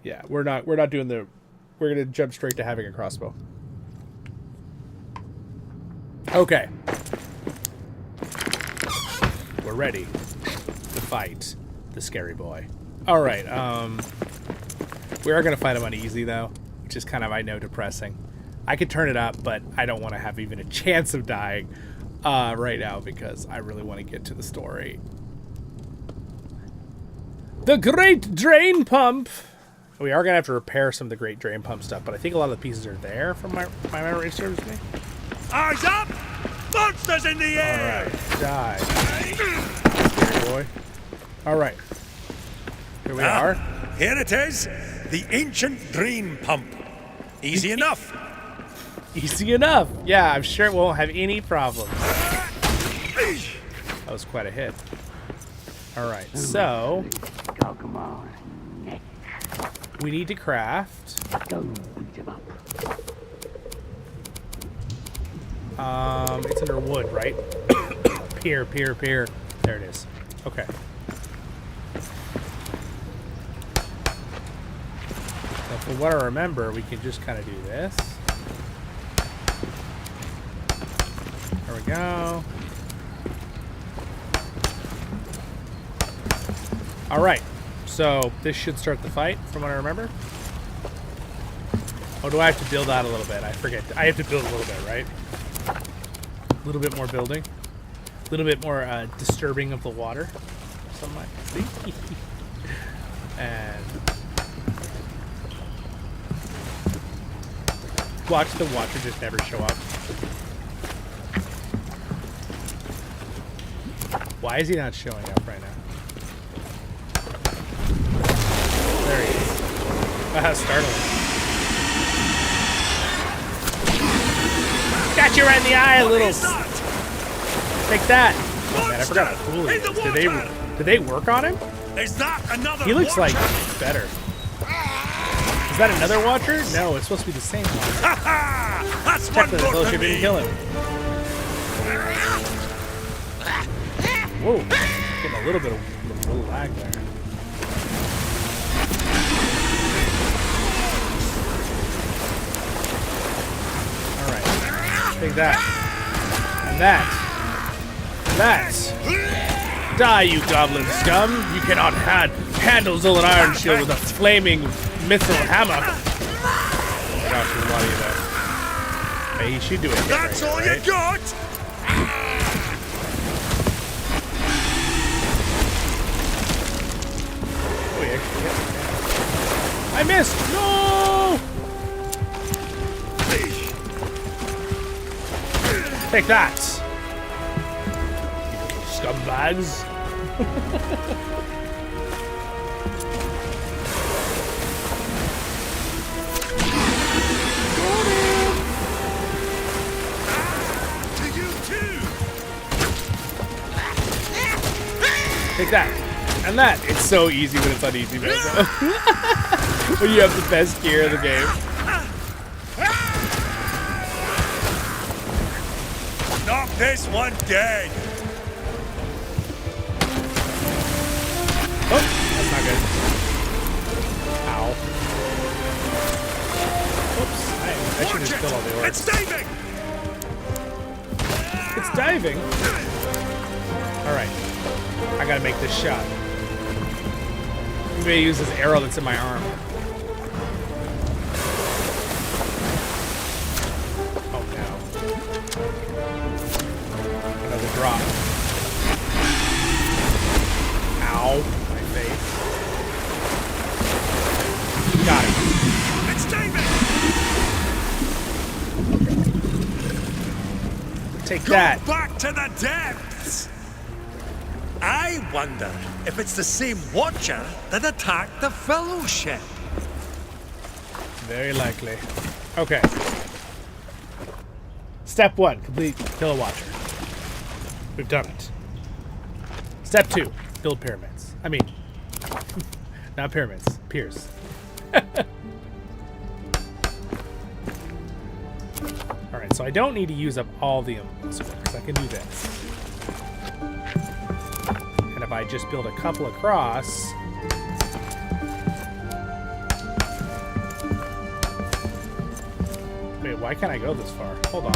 Yeah, we're not doing the. We're gonna jump straight to having a crossbow. Okay. We're ready to fight the scary boy. All right. We are gonna fight him on easy though, which is kind of, I know, depressing. I could turn it up, but I don't want to have even a chance of dying right now because I really want to get to the story. The Great Drain Pump. We are gonna have to repair some of the Great Drain Pump stuff, but I think a lot of the pieces are there from my memory serves me. Eyes up! Monsters in the air! Alright, die. Scary boy. Alright. Here we are. Here it is. The ancient drain pump. Easy enough. Easy enough. Yeah, I'm sure it won't have any problems. That was quite a hit. Alright, so we need to craft. It's under wood, right? Pier. There it is. Okay. So for what I remember, we can just kind of do this. There we go. All right. So this should start the fight, from what I remember. Oh, do I have to build out a little bit? I forget. I have to build a little bit, right? A little bit more building. A little bit more disturbing of the water. Some might think. And watch the water just never show up. Why is he not showing up right now? There he is. Ah, startling. Got you right in the eye, little. Take that. Oh man, I forgot how cool he is. Did they work on him? Is that another He looks like watcher? better. Is that another watcher? No, it's supposed to be the same one. That's one Technically, the more fellowship for didn't me. kill him. Whoa, getting a little bit of lag there. All right, take that, and that. Die, you goblin scum! You cannot handle Zollin Ironshield with a flaming missile hammer. Oh my gosh, there's a lot of you there. Hey, he should do it. That's right all here, you got? Oh, he actually hit me. I missed! No! Take that! Scumbags! To you too. Take that! And that! It's so easy when it's on easy mode, though. When you have the best gear in the game. Knock this one dead. Oh, that's not good. Ow. Oops, I should have just killed all the orcs. It's diving. It's diving. Alright. I gotta make this shot. I'm gonna use this arrow that's in my arm. Oh no. Another drop. Take Go that. back to the depths! I wonder if it's the same Watcher that attacked the Fellowship. Very likely. Okay. Step 1, complete kill a Watcher. We've done it. Step 2, build pyramids. I mean, not pyramids, piers. Alright, so I don't need to use up all the because I can do this. And if I just build a couple across... Wait, why can't I go this far? Hold on.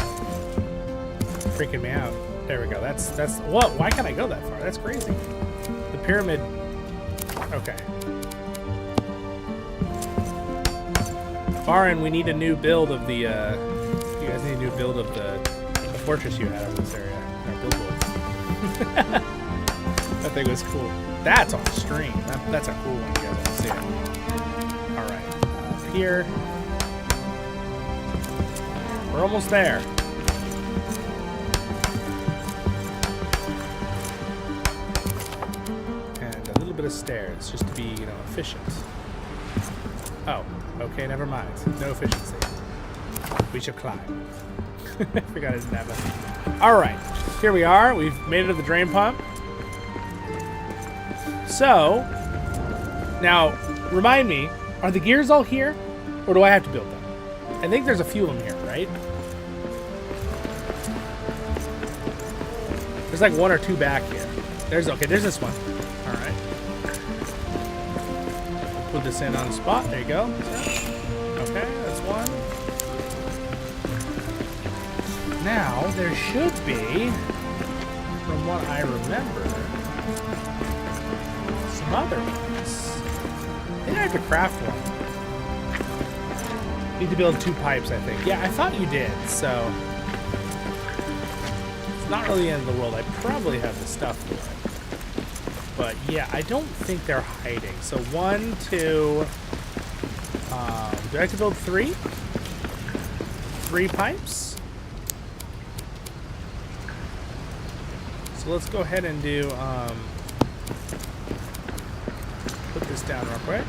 Freaking me out. There we go. That's what? Why can't I go that far? That's crazy. The pyramid. Okay. Baron, we need a new build of the. You guys need a new build of the fortress you had in this area. Or billboard. That thing was cool. That's on stream. That's a cool one. You guys want to see it. All right. Up here. We're almost there. And a little bit of stairs, just to be, you know, efficient. Oh, okay, never mind. No efficiency. We shall climb. I forgot I didn't have that. All right, here we are. We've made it to the drain pump. So, now, remind me, are the gears all here? Or do I have to build them? I think there's a few of them here, right? There's like one or two back here. There's this one. All right. Put this in on the spot. There you go. Okay, that's one. Now, there should be, from what I remember, some other ones. I think I have to craft one. Need to build 2 pipes, I think. Yeah, I thought you did, so... It's not really the end of the world. I probably have the stuff for it. But, yeah, I don't think they're hiding. So, 1, 2... do I have to build 3? 3 pipes? So, let's go ahead and do... put this down real quick.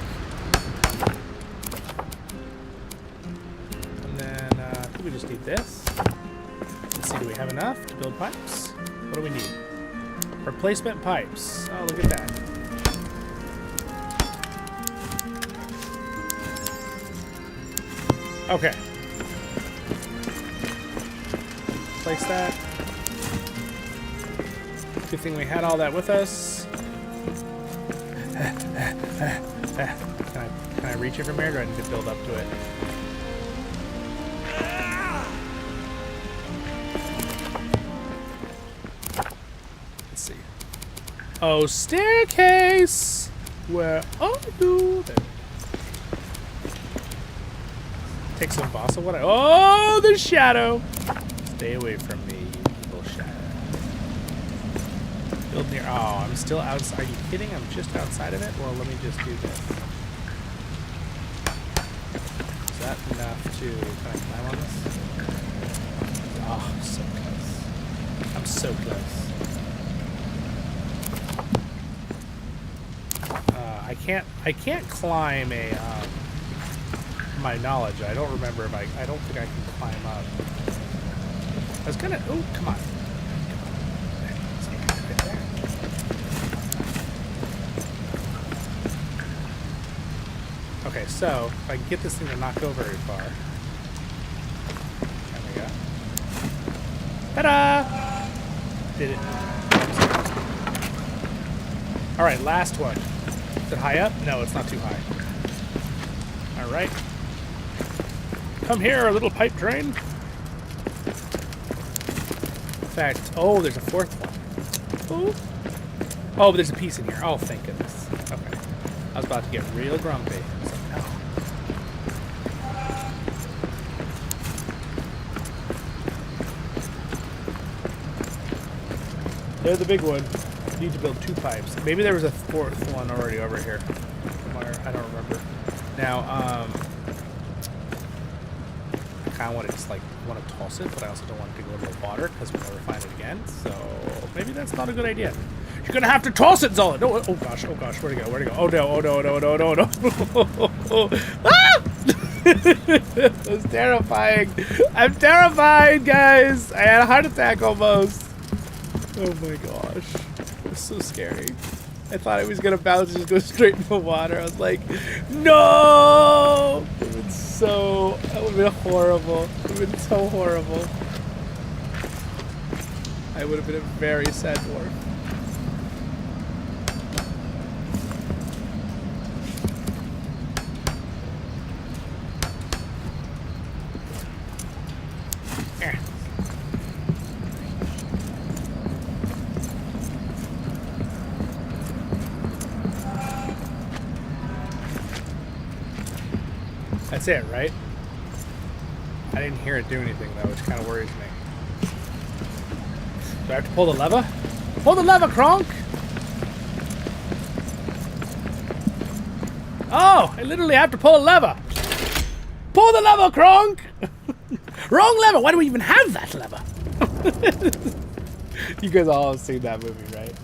We just need this. Let's see, do we have enough to build pipes? What do we need? Replacement pipes. Oh, look at that. Okay. Place that. Good thing we had all that with us. Can I reach it from here, or do I need to build up to it? Oh, staircase! Where are you? There. Take some boss of what I... Oh, the shadow! Stay away from me, you evil shadow. Build near... Oh, I'm still outside. Are you kidding? I'm just outside of it? Well, let me just do this. Is that enough to... Can I climb on this? Oh, I'm so close. I'm so close. I can't climb a, from my knowledge, I don't remember if I don't think I can climb up. I was gonna, oh, come on. Okay, so, if I can get this thing to not go very far. There we go. Ta-da! Did it. Alright, last one. Is it high up? No, it's not too high. Alright. Come here, little pipe drain. In fact, oh, there's a 4th one. Ooh. Oh, but there's a piece in here. Oh, thank goodness. Okay. I was about to get real grumpy. So, no. There's the big one. Need to build 2 pipes. Maybe there was a 4th one already over here. Somewhere. I don't remember. Now, I kind of want to just like want to toss it, but I also don't want it to go into the water because we'll never find it again. So maybe that's not a good idea. You're gonna have to toss it, Zollin. No, oh gosh, where'd it go? Where'd it go? Oh no, oh no, no, no, no, no. Ah! That was terrifying. I'm terrified, guys. I had a heart attack almost. Oh my gosh. It's so scary. I thought it was gonna bounce and just go straight in the water. I was like, no! That would have been horrible. It would have been so horrible. I would have been a very sad dwarf. That's it, right? I didn't hear it do anything though, which kind of worries me. Do I have to pull the lever? Pull the lever, Kronk! Oh, I literally have to pull a lever. Pull the lever, Kronk! Wrong lever! Why do we even have that lever? You guys all have seen that movie, right?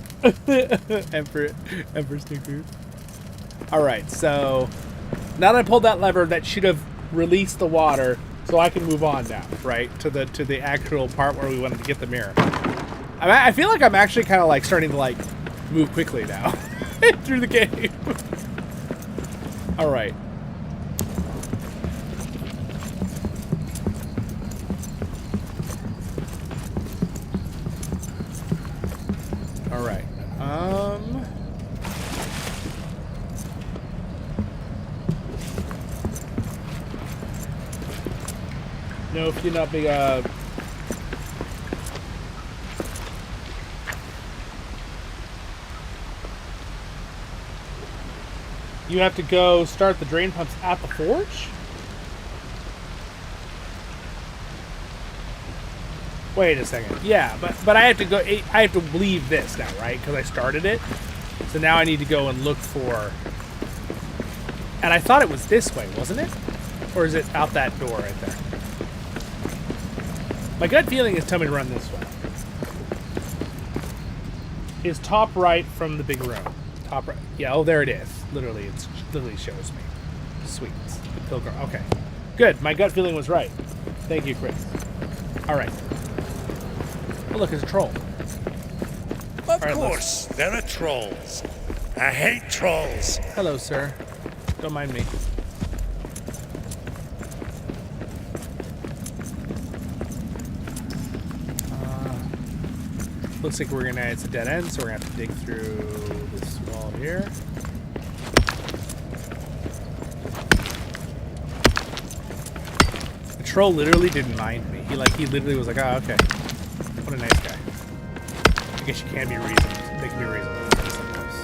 Emperor's New Groove. Alright, so now that I pulled that lever, that should have released the water, so I can move on now, right? To the actual part where we wanted to get the mirror. I feel like I'm actually kind of like starting to like move quickly now through the game. All right. All right. No, if you're not big, you have to go start the drain pumps at the forge? Wait a second. Yeah, but I have to go. I have to leave this now, right? Because I started it. So now I need to go and look for. And I thought it was this way, wasn't it? Or is it out that door right there? My gut feeling is telling me to run this way. Is top right from the big room. Top right. Yeah, oh, there it is. Literally, it literally shows me. Sweet. The pilgrim. Okay. Good. My gut feeling was right. Thank you, Chris. All right. Oh, look, it's a troll. Of course, there are trolls. I hate trolls. Hello, sir. Don't mind me. Looks like it's a dead end, so we're gonna have to dig through this wall here. The troll literally didn't mind me. He literally was like, oh, okay. What a nice guy. I guess you can be reasonable. They can be reasonable sometimes.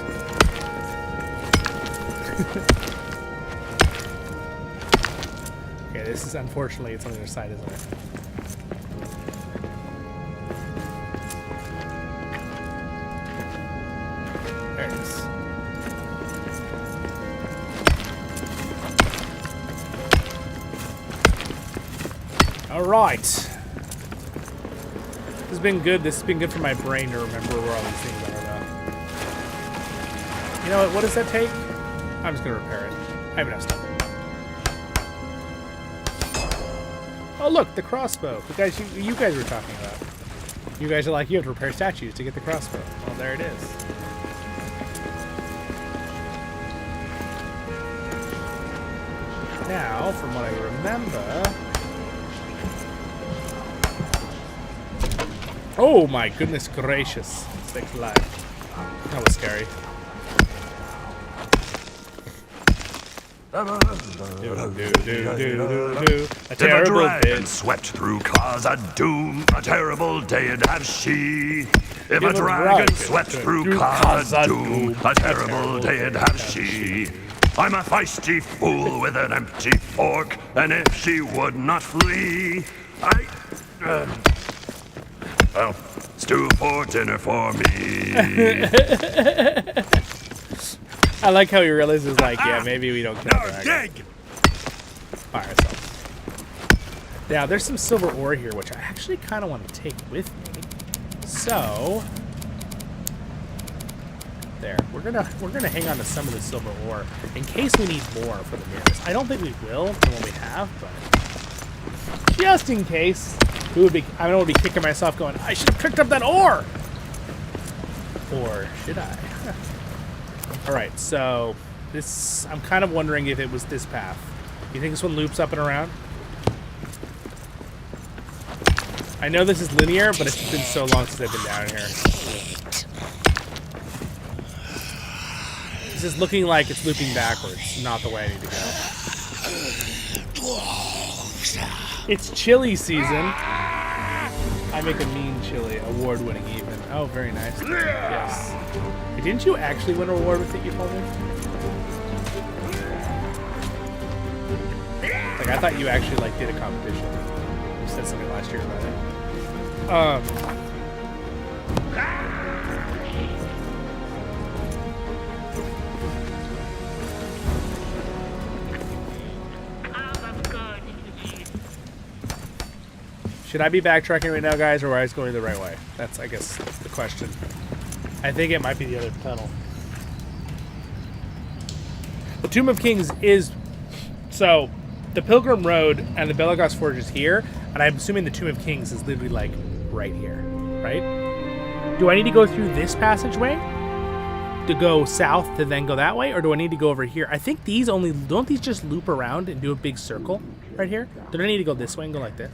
Okay, this is unfortunately it's on the other side, isn't it? There it is. All right. This has been good. This has been good for my brain to remember where all these things are, though. You know what? What does that take? I'm just gonna repair it. I have enough stuff. Oh, look, the crossbow. The guys you guys were talking about. You guys are like, you have to repair statues to get the crossbow. Well, there it is. Now, from what I remember... Oh my goodness gracious. Sakes alive. That was scary. A terrible dragon swept through Khazad-Dum, a terrible day and have she. If a dragon swept through Khazad-Dum, a terrible day and have she. I'm a feisty fool with an empty fork, and if she would not flee, well, stew for dinner for me. I like how he realizes, like, yeah, maybe we don't kill the dragon. Dig! Fire ourselves. Now, there's some silver ore here, which I actually kind of want to take with me. So, there. We're gonna hang on to some of the silver ore in case we need more for the mirrors. I don't think we will from what we have, but just in case, I don't want to be kicking myself going, I should have picked up that ore! Or should I? Alright, so this, I'm kind of wondering if it was this path. You think this one loops up and around? I know this is linear, but it's been so long since I've been down here. This is looking like it's looping backwards, not the way I need to go. It's chili season. I make a mean chili, award-winning even. Oh, very nice. Yes. Hey, didn't you actually win an award with it, you told me? Like, I thought you actually, like, did a competition. You said something last year about it. Should I be backtracking right now, guys, or are I going the right way? That's, I guess, the question. I think it might be the other tunnel. The Tomb of Kings is... So, the Pilgrim Road and the Belagos Forge is here, and I'm assuming the Tomb of Kings is literally, like, right here, right? Do I need to go through this passageway to go south to then go that way, or do I need to go over here? I think these only... Don't these just loop around and do a big circle right here? Do I need to go this way and go like this?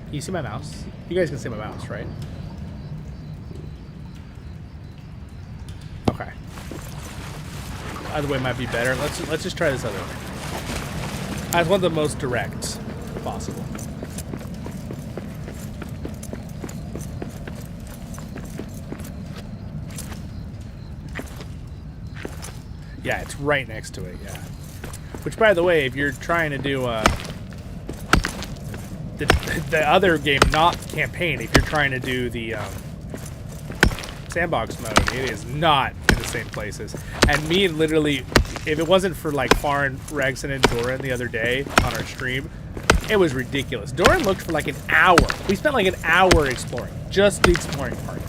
Can you see my mouse? You guys can see my mouse, right? Okay. Either way might be better. Let's just try this other way. I just want the most direct possible. Yeah, it's right next to it, yeah. Which, by the way, if you're trying to do the other game, not campaign, if you're trying to do the sandbox mode, it is not in the same places. And me, literally, if it wasn't for like Farn, Regson, and Durin the other day on our stream, it was ridiculous. Durin looked for like an hour. We spent like an hour exploring, just the exploring part.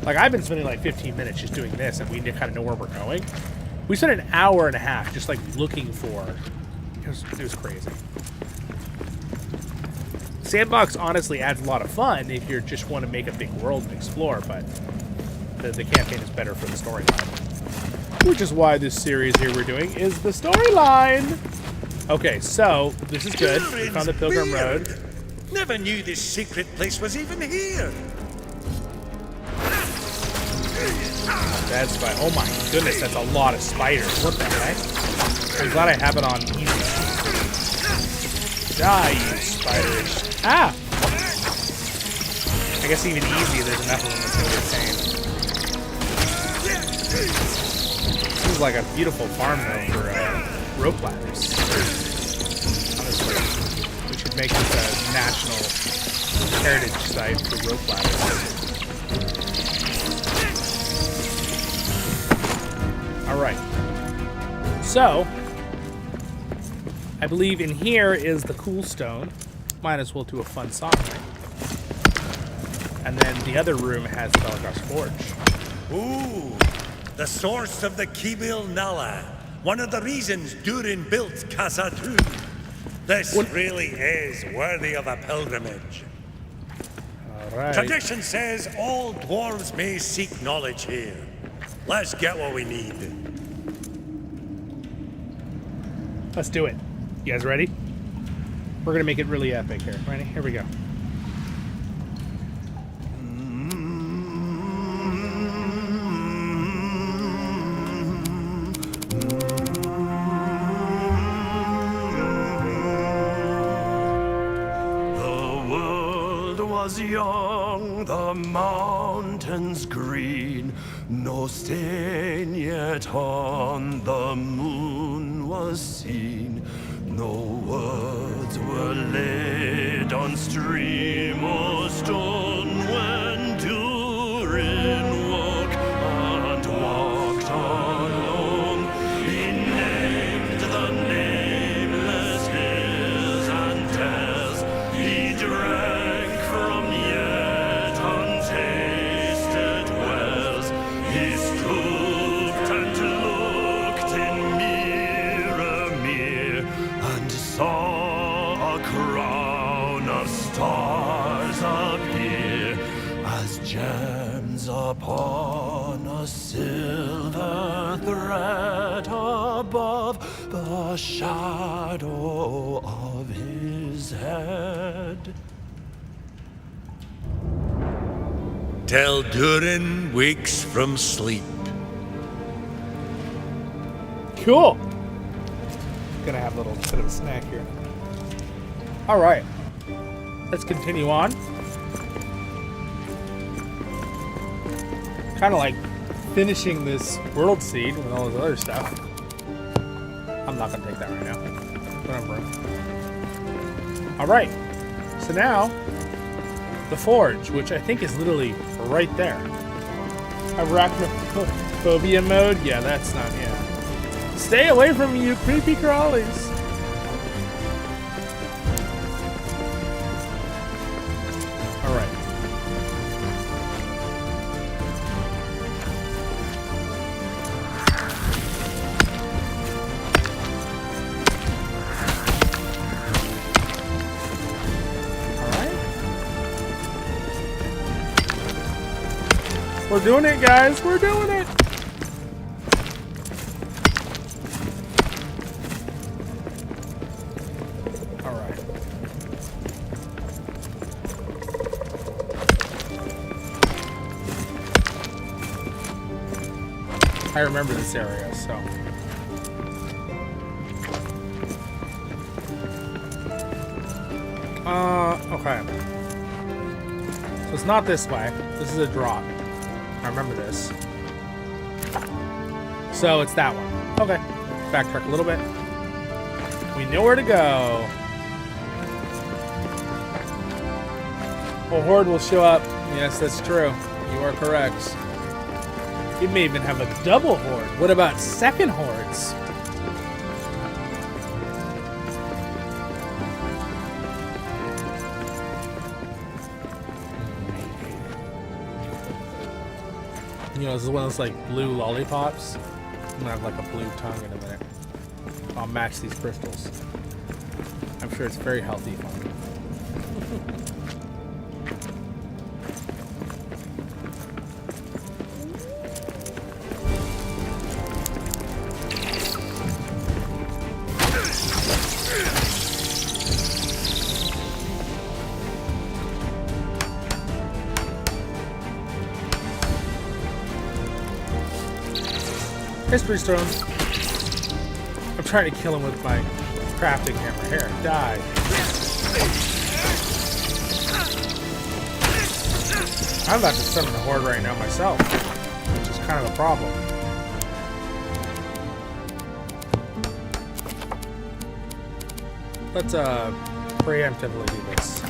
Like, I've been spending like 15 minutes just doing this, and we kind of know where we're going. We spent an hour and a half just like looking for. It was crazy. Sandbox honestly adds a lot of fun if you just want to make a big world and explore, but the campaign is better for the storyline. Which is why this series here we're doing is the storyline. Okay, so this is good. We found the Pilgrim Road. Never knew this secret place was even here. That's fine. Oh my goodness, that's a lot of spiders. What the heck? I'm glad I have it on easy. Die, you spiders. Ah! I guess even easy, there's enough of them that's gonna be insane. This is like a beautiful farm though for rope ladders. Honestly, we should make this a national heritage site for rope ladders. Alright. So, I believe in here is the cool stone. Might as well do a fun song, right? And then the other room has the Belagos Forge. Ooh, the source of the Kibil Nala. One of the reasons Durin built Khazad-Dum. This really is worthy of a pilgrimage. Alright. Tradition says all dwarves may seek knowledge here. Let's get what we need. Let's do it. You guys ready? We're gonna make it really epic here. Ready? Here we go. The world was young, the mountains green, no stain yet on the moon was seen. No words were laid on stream or stone when Durin woke and walked alone. He named the nameless hills and crown of stars appear as gems upon a silver thread above the shadow of his head. Till Durin wakes from sleep. Cool. Gonna have a little bit of a snack here. All right, let's continue on. Kind of like finishing this world seed with all this other stuff. I'm not gonna take that right now. Whatever. All right, so now the forge, which I think is literally right there. Arachnophobia mode? Yeah, that's not it. Stay away from me, you creepy crawlies. All right. We're doing it, guys. We're doing it. All right. I remember this area, so. Okay. So it's not this way. This is a drop. I remember this. So it's that one. Okay. Backtrack a little bit. We know where to go. A horde will show up. Yes, that's true. You are correct. You may even have a double horde. What about second hordes? You know, this is one of those like blue lollipops. I'm gonna have like a blue tongue in a minute. I'll match these crystals. I'm sure it's very healthy for me. History stone. I'm trying to kill him with my crafting hammer. Here, die. I'm about to summon the horde right now myself, which is kind of a problem. Let's preemptively do this.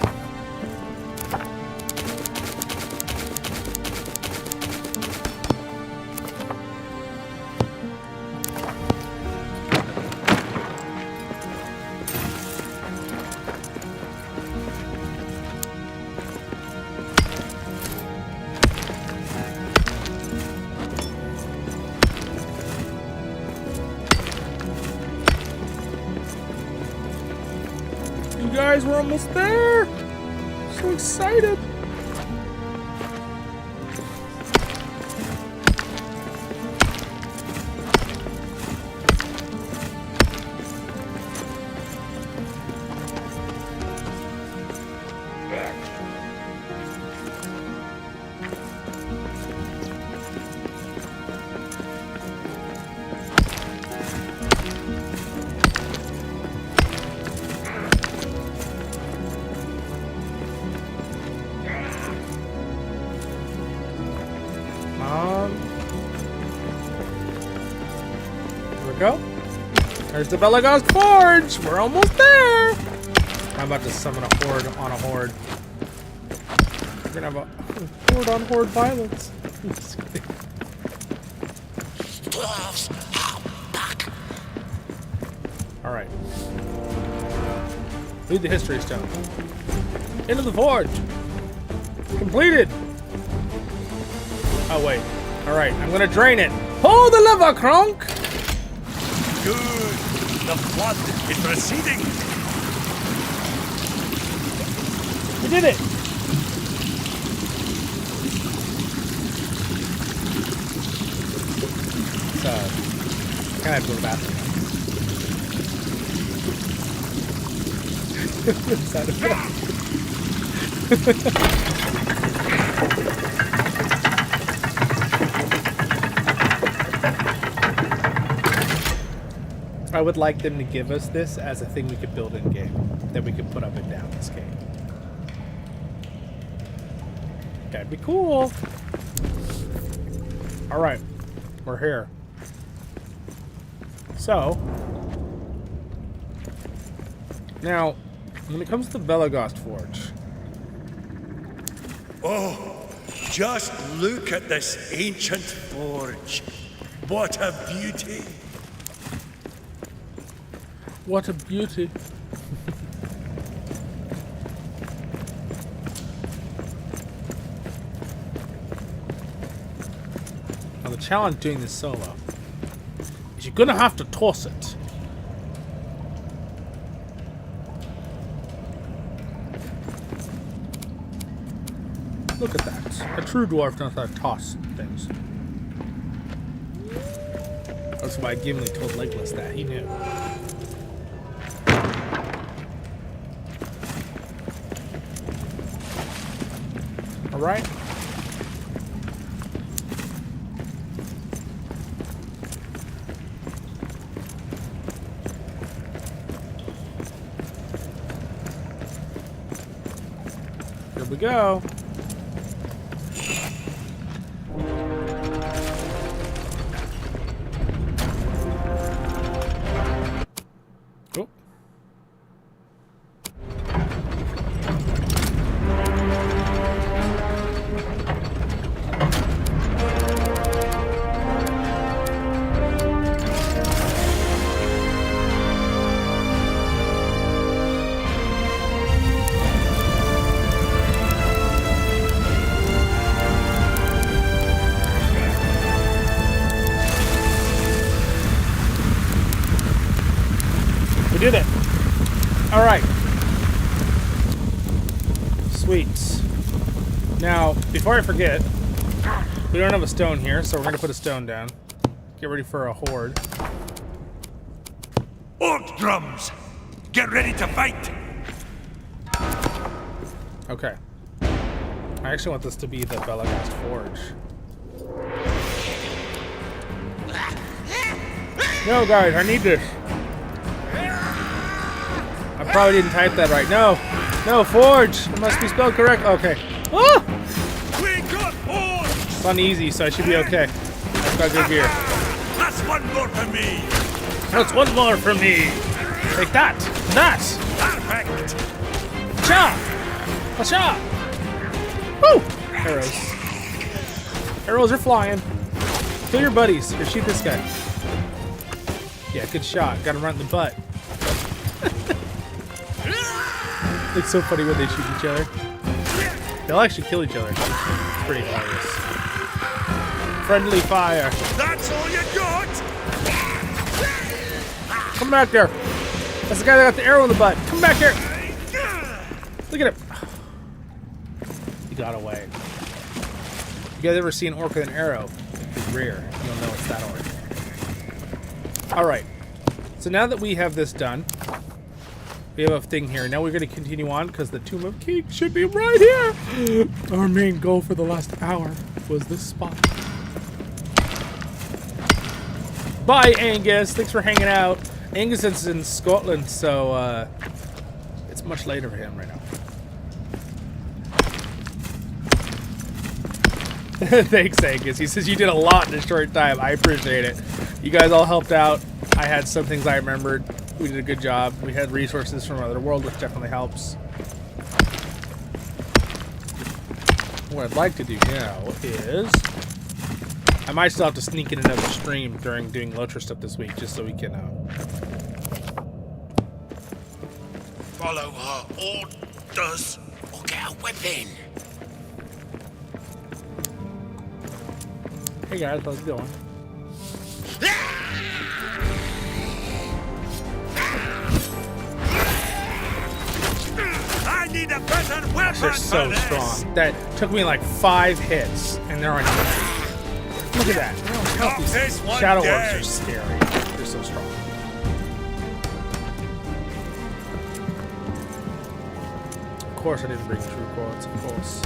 Guys, we're almost there. So excited. Go. There's the Belagos Forge. We're almost there. I'm about to summon a horde on a horde. We're gonna have a horde on horde violence. All right. Read the history stone. Into the forge. Completed. Oh wait. All right. I'm gonna drain it. Pull the lever, Kronk. Good. The flood is receding. did it! So, I have to go to the bathroom I would like them to give us this as a thing we could build in game that we could put up and down this game. That'd be cool. All right, we're here. So now, when it comes to the Belagast Forge, Oh, just look at this ancient forge. What a beauty. what a beauty! Now the challenge doing this solo is you're gonna have to toss it. Look at that. A true dwarf knows how to toss things. That's why Gimli told Legolas that. He knew. Alright. Here we go. Oh. Did it. All right. Sweets. Now, before I forget, we don't have a stone here, so we're going to put a stone down. Get ready for a horde. Orc drums! Get ready to fight! Okay. I actually want this to be the Belagast Forge. No, guys, I need this. I probably didn't type that right. No. No, forge. It must be spelled correct. Okay. Ah! We got forge! It's on easy, so I should be okay. I've got good gear. That's one more for me! That's one more from me. Take that. That. Perfect! Cha! Cha! Woo! Arrows. Arrows are flying. Kill your buddies. Here, shoot this guy. Yeah, good shot. Got him right in the butt. It's so funny when they shoot each other. They'll actually kill each other. It's pretty hilarious. Friendly fire. That's all you got? Come back there. That's the guy that got the arrow in the butt. Come back here. Look at him. He got away. You guys ever see an orc with an arrow in his rear? You'll know it's that orc. Alright. So now that we have this done, we have a thing here. Now we're going to continue on because the Tomb of Kings should be right here. Our main goal for the last hour was this spot. Bye, Angus. Thanks for hanging out. Angus is in Scotland, so it's much later for him right now. Thanks, Angus. He says you did a lot in a short time. I appreciate it. You guys all helped out. I had some things I remembered. We did a good job. We had resources from another world, which definitely helps. What I'd like to do now is... I might still have to sneak in another stream during doing LOTR stuff this week, just so we can... Follow her orders or get a whipping. Hey guys, how's it going? I need a better and weapon They're so for this. strong. That took me like 5 hits, and they're on. Look at that. Knock this one Shadow Orcs dead. are scary. They're so strong. Of course, I didn't bring true quotes. Of course.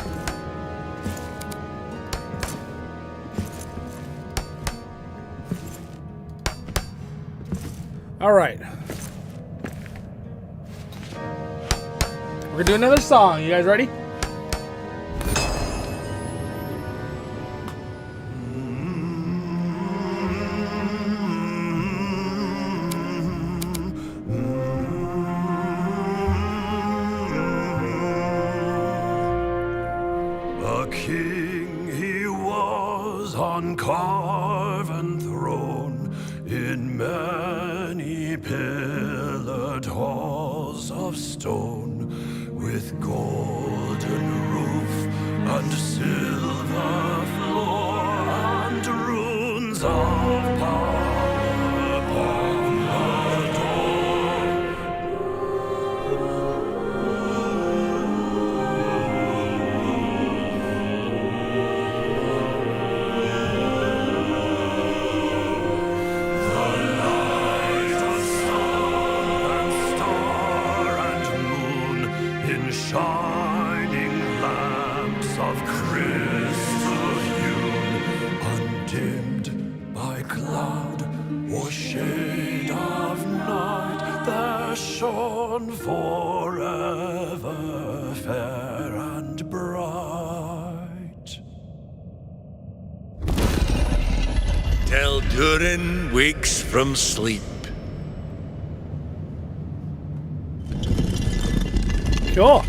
All right. We're gonna do another song. You guys ready? A king he was on carven throne in many pillared halls of stone, with golden roof and silver floor and runes of power upon the door. The light of sun and star and moon in shining lamps of crystal hewn, undimmed by cloud or shade of night, there shone forever fair and bright. Till Durin wakes from sleep. Cool.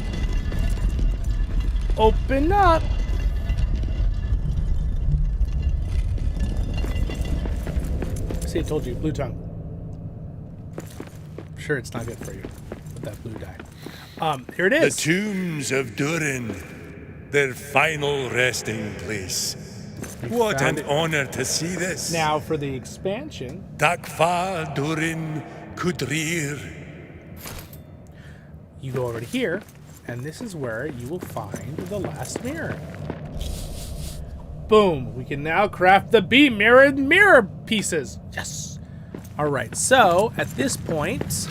Open up. See, I told you, blue tongue. I'm sure it's not good for you with that blue dye. Here it The is. tombs of Durin, their final resting place. What found an it. honor to see this. Now for the expansion. Dakfa Durin Kudrir. You go over to here, and this is where you will find the last mirror. Boom! We can now craft the mirrored mirror pieces. Yes! Alright, so at this point...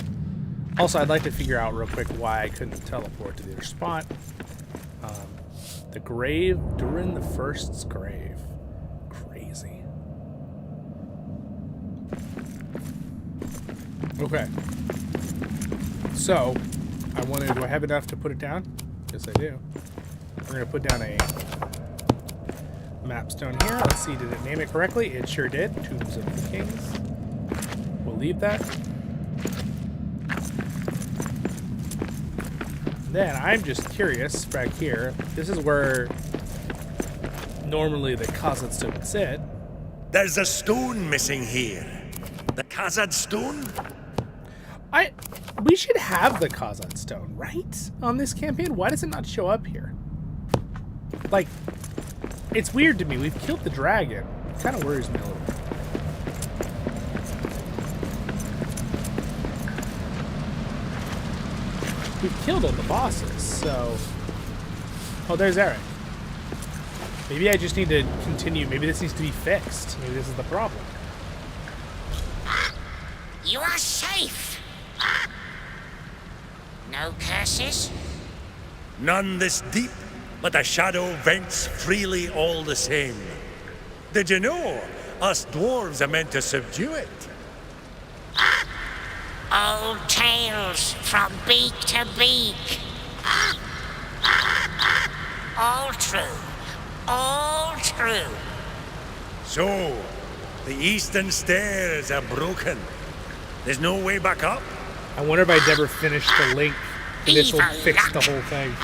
Also, I'd like to figure out real quick why I couldn't teleport to the other spot. The grave, Durin the First's grave. Crazy. Okay. So, do I have enough to put it down? Yes, I do. We're going to put down a map stone here. Let's see, did it name it correctly? It sure did. Tombs of the Kings. We'll leave that. Then, I'm just curious, back here, this is where normally the Khazad-Dum would sit. There's a stone missing here. The Khazad stone? We should have the Khazad stone, right? On this campaign? Why does it not show up here? Like, it's weird to me. We've killed the dragon. It kind of worries me a little bit. We've killed all the bosses, so... Oh, there's Eric. Maybe I just need to continue. Maybe this needs to be fixed. Maybe this is the problem. You are safe. No curses? None this deep, but the shadow vents freely all the same. Did you know us dwarves are meant to subdue it? Old tales from beak to beak. All true. All true. So, the eastern stairs are broken. There's no way back up? I wonder if I'd ever finish the link, and this will fix the whole thing.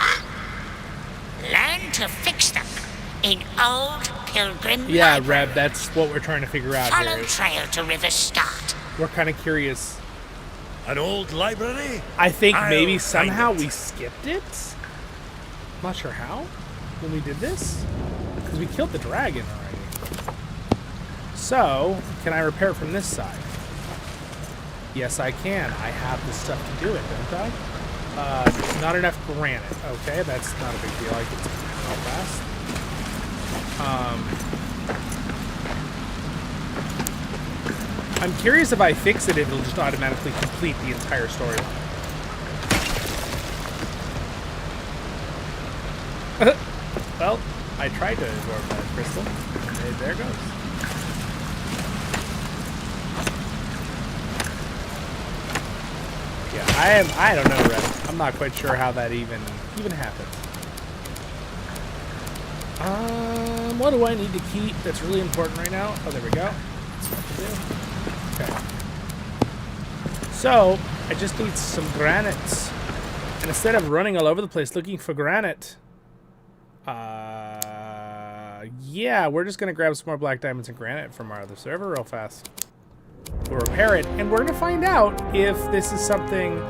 Learn to fix them in old pilgrim Yeah, library. Reb, that's what we're trying to figure out Follow here. trail to River Start. We're kind of curious. An old library? I think I'll maybe find somehow it. we skipped it. I'm not sure how when we did this. Because we killed the dragon already. So, can I repair from this side? Yes, I can. I have the stuff to do it, don't I? Not enough granite. Okay, that's not a big deal. I can how fast. I'm curious if I fix it, it'll just automatically complete the entire storyline. Well, I tried to absorb that crystal. And there it goes. Yeah, I don't know, Red. I'm not quite sure how that even happens. What do I need to keep that's really important right now? Oh, there we go. That's what to do. Okay. So, I just need some granites. And instead of running all over the place looking for granite, yeah, we're just gonna grab some more black diamonds and granite from our other server real fast. We'll repair it, and we're gonna find out if this is something.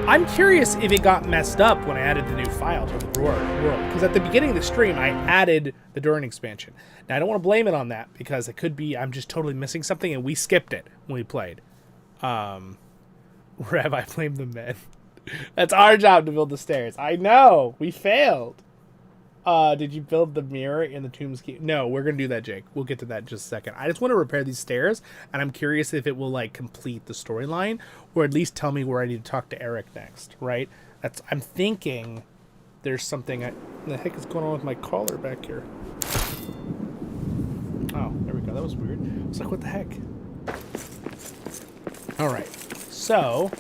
I'm curious if it got messed up when I added the new file to the world, because at the beginning of the stream I added the Durin expansion. Now I don't want to blame it on that because it could be I'm just totally missing something and we skipped it when we played. Rev, I blame the men. That's our job to build the stairs. I know we failed. Did you build the mirror in the tomb's key? No, we're gonna do that, Jake. We'll get to that in just a second. I just want to repair these stairs, and I'm curious if it will like complete the storyline, or at least tell me where I need to talk to Eric next. Right? I'm thinking there's something. What the heck is going on with my collar back here? Oh, there we go. That was weird. I was like, what the heck? All right. So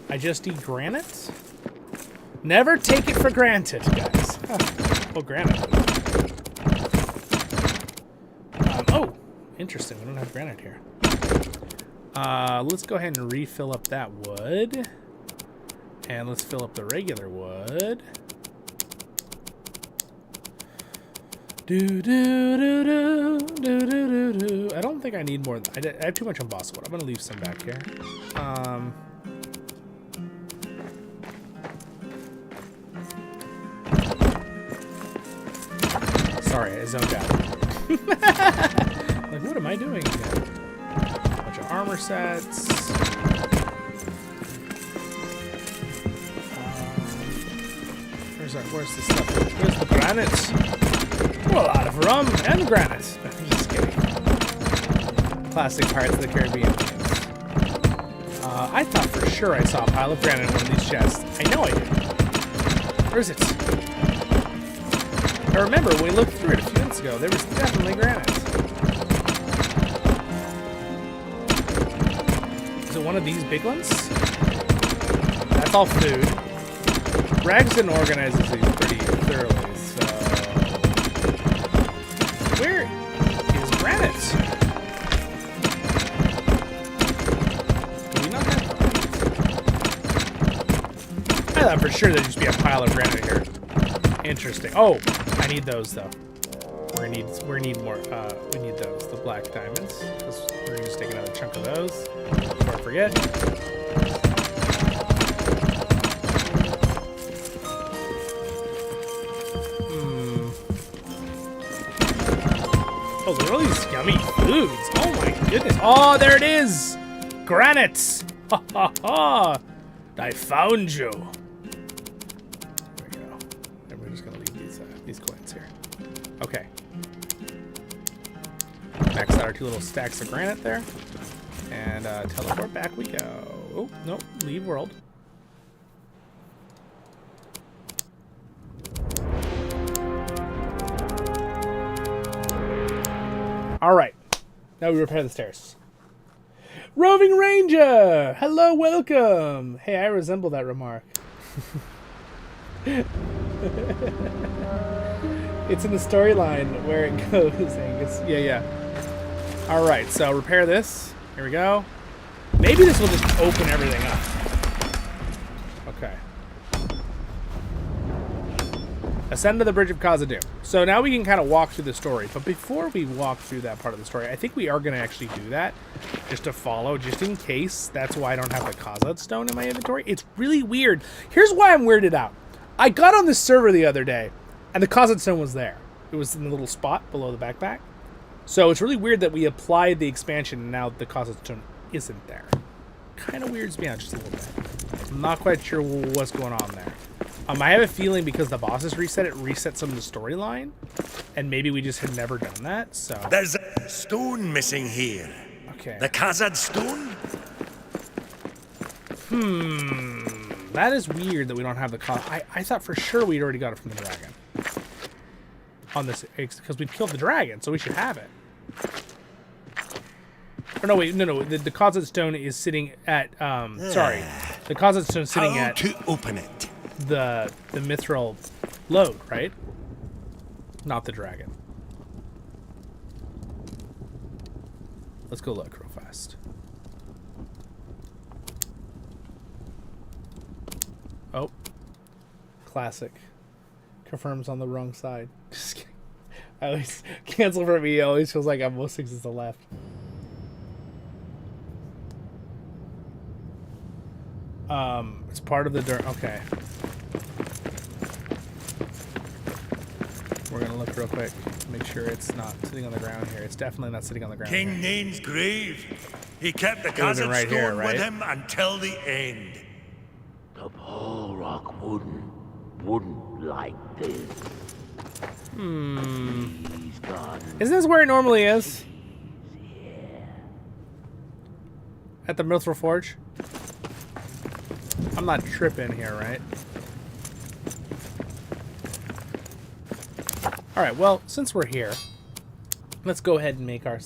I just need granite. Never take it for granted, guys. Oh, granite. Oh, interesting. We don't have granite here. Let's go ahead and refill up that wood. And let's fill up the regular wood. I don't think I need more. I have too much embossed wood. I'm going to leave some back here. Sorry, I zoned out. Like, what am I doing here? A bunch of armor sets. Where's the stuff? Where's the granite? Oh, a lot of rum and granite. I'm just kidding. Classic Pirates of the Caribbean games. I thought for sure I saw a pile of granite in one of these chests. I know I did. Where is it? I remember when we looked through it a few minutes ago, there was definitely granite. Is it one of these big ones? That's all food. Ragsden organizes these pretty thoroughly, so... Where is granite? Do we not have granite? I thought for sure there'd just be a pile of granite here. Interesting. Oh! I need those though. We need more. We need those, the black diamonds. Because we're gonna just take another chunk of those before I forget. Oh, look at all these yummy foods. Oh my goodness. Oh, there it is. Granite. Ha ha ha. I found you. These coins here. Okay. Max out our 2 little stacks of granite there. And teleport back we go. Oh, no. Leave world. Alright. Now we repair the stairs. Roving Ranger! Hello, welcome! Hey, I resemble that remark. It's in the storyline where it goes, Angus. Yeah. Alright, so repair this. Here we go. Maybe this will just open everything up. Okay. Ascend to the Bridge of Khazad-Dum. So now we can kind of walk through the story. But before we walk through that part of the story, I think we are going to actually do that. Just to follow, just in case. That's why I don't have the Khazad-Stone in my inventory. It's really weird. Here's why I'm weirded out. I got on this server the other day, and the Khazad-Stone was there. It was in the little spot below the backpack. So it's really weird that we applied the expansion, and now the Khazad-Stone isn't there. kind of weirds me out just a little bit. I'm not quite sure what's going on there. I have a feeling because the bosses reset, it resets some of the storyline, and maybe we just had never done that, so... There's a stone missing here. Okay. The Khazad-Dum? That is weird that we don't have the... I thought for sure we'd already got it from the dragon. On this... Because we killed the dragon, so we should have it. Or no, wait, no. The Khazad-Stone is sitting at... sorry. The Khazad-Stone is sitting How at... to open it? The mithril load, right? Not the dragon. Let's go look real fast. Oh. Classic. Confirms on the wrong side. Just kidding. I always cancel for me. It always feels like I'm most things to the left. It's part of the dirt. Okay. We're gonna look real quick, make sure it's not sitting on the ground here. It's definitely not sitting on the ground. King here. Nain's grave. He kept the Khazad-Stone Khazad here, right? with him until the end. The Polrock wouldn't like this. He's gone. Isn't this where it normally is? At the Mithril Forge? I'm not tripping here, right? Alright, well, since we're here, let's go ahead and make our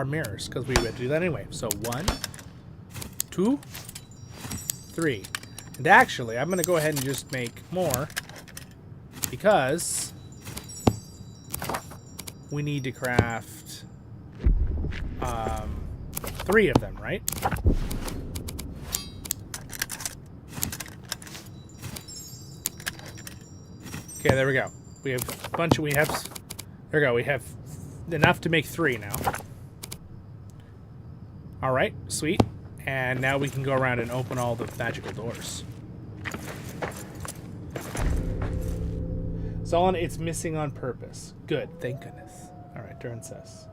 mirrors, because we would do that anyway. So 1, 2, 3. And actually, I'm going to go ahead and just make more, because we need to craft 3 of them, right? Okay, there we go. We have a bunch of, there we go, we have enough to make 3 now. Alright, sweet. And now we can go around and open all the magical doors. Zollin, it's missing on purpose. Good, thank goodness. Alright, Durin says.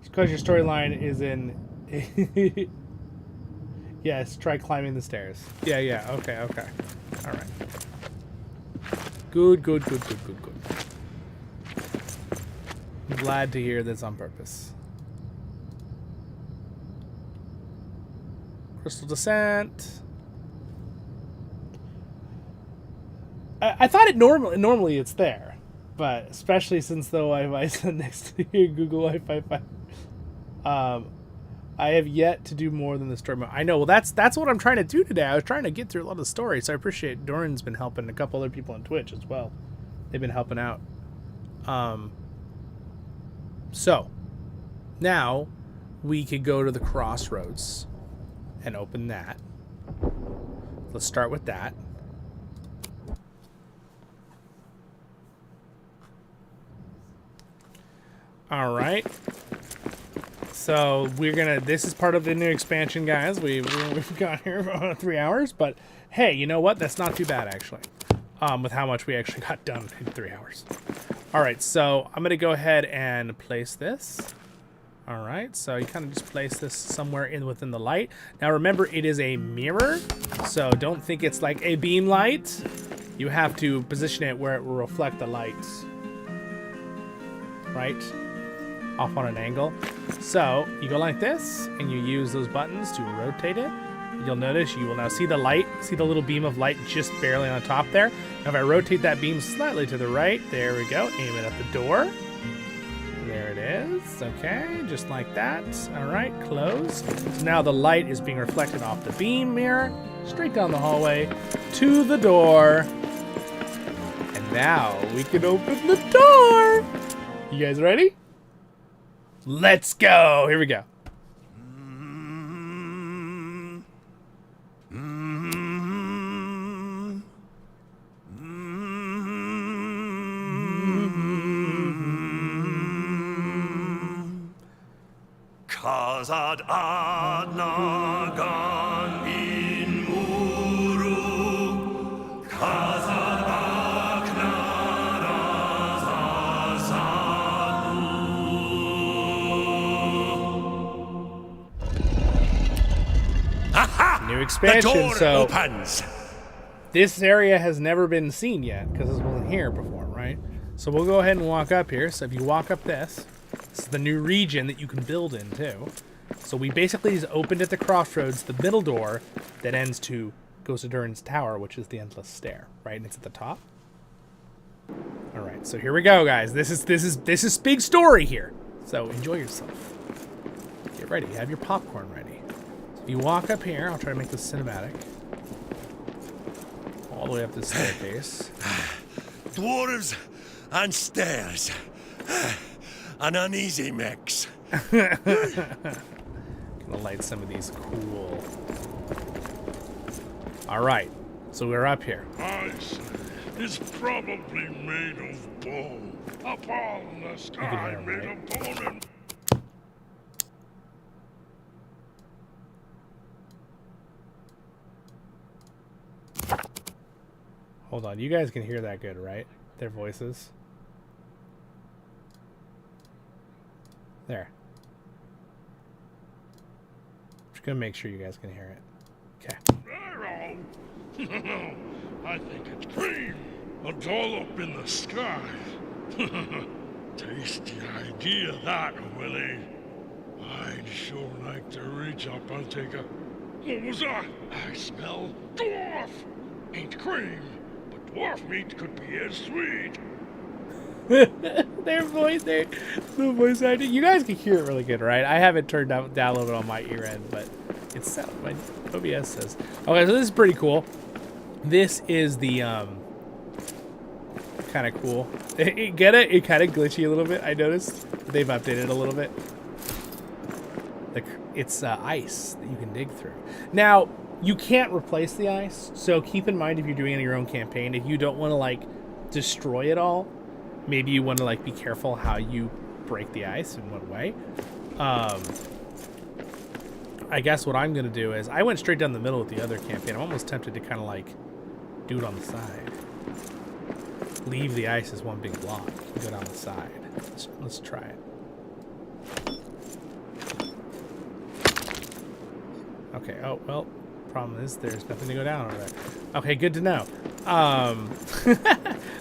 It's because your storyline is in... Yes, try climbing the stairs. Yeah, okay. Alright. Good. I'm glad to hear this on purpose. Crystal Descent. I thought it normally it's there, but especially since the Wi-Fi is next to your Google Wi-Fi 5. I have yet to do more than the story mode. I know. Well, that's what I'm trying to do today. I was trying to get through a lot of the stories, so I appreciate Durin's been helping, a couple other people on Twitch as well. They've been helping out. So now we could go to the crossroads and open that. Let's start with that. All right. So this is part of the new expansion, guys. We've got here for about 3 hours, but hey, you know what? That's not too bad, actually, with how much we actually got done in 3 hours. All right, so I'm going to go ahead and place this. All right, so you kind of just place this somewhere within the light. Now, remember, it is a mirror, so don't think it's like a beam light. You have to position it where it will reflect the light, right? Off on an angle. So you go like this, and you use those buttons to rotate it. You'll notice you will now see the light, see the little beam of light just barely on top there. Now if I rotate that beam slightly to the right, there we go, aim it at the door. There it is. Okay, just like that. All right, close. So now the light is being reflected off the beam mirror, straight down the hallway to the door. And now we can open the door. You guys ready? Let's go. Here we go. Khazad-Dum in Muru, expansion, door so opens. this area has never been seen yet because this wasn't here before, right? So we'll go ahead and walk up here. So if you walk up this is the new region that you can build in too. So we basically just opened at the crossroads the middle door that goes to Durin's tower, which is the endless stair, right? And it's at the top. All right, so here we go, guys. This is big story here. So enjoy yourself. Get ready. Have your popcorn ready. So if you walk up here, I'll try to make this cinematic. All the way up this staircase. Dwarves and stairs. An uneasy mix. Gonna light some of these cool. All right, so we're up here. Ice is probably made of bone. Up all in the sky made of bone and... Hold on, you guys can hear that good, right? Their voices. There. Just gonna make sure you guys can hear it. Okay. I think it's cream. A dollop in the sky. Tasty idea, that, Willie. I'd sure like to reach up and take a... What was that? I smell dwarf. Ain't cream, but dwarf meat could be as sweet. The voice acting. You guys can hear it really good, right? I have it turned down a little bit on my ear end, but it's my OBS says. Okay, so this is pretty cool. This is the kind of cool. Get it? It kind of glitchy a little bit. I noticed they've updated a little bit. It's ice that you can dig through. Now you can't replace the ice, so keep in mind if you're doing it in your own campaign, if you don't want to like destroy it all. Maybe you want to like be careful how you break the ice in what way. I guess what I'm gonna do is I went straight down the middle with the other campaign. I'm almost tempted to kind of like do it on the side. Leave the ice as one big block. Go down the side. Let's try it. Okay. Oh well. Problem is there's nothing to go down over there. Okay. Good to know.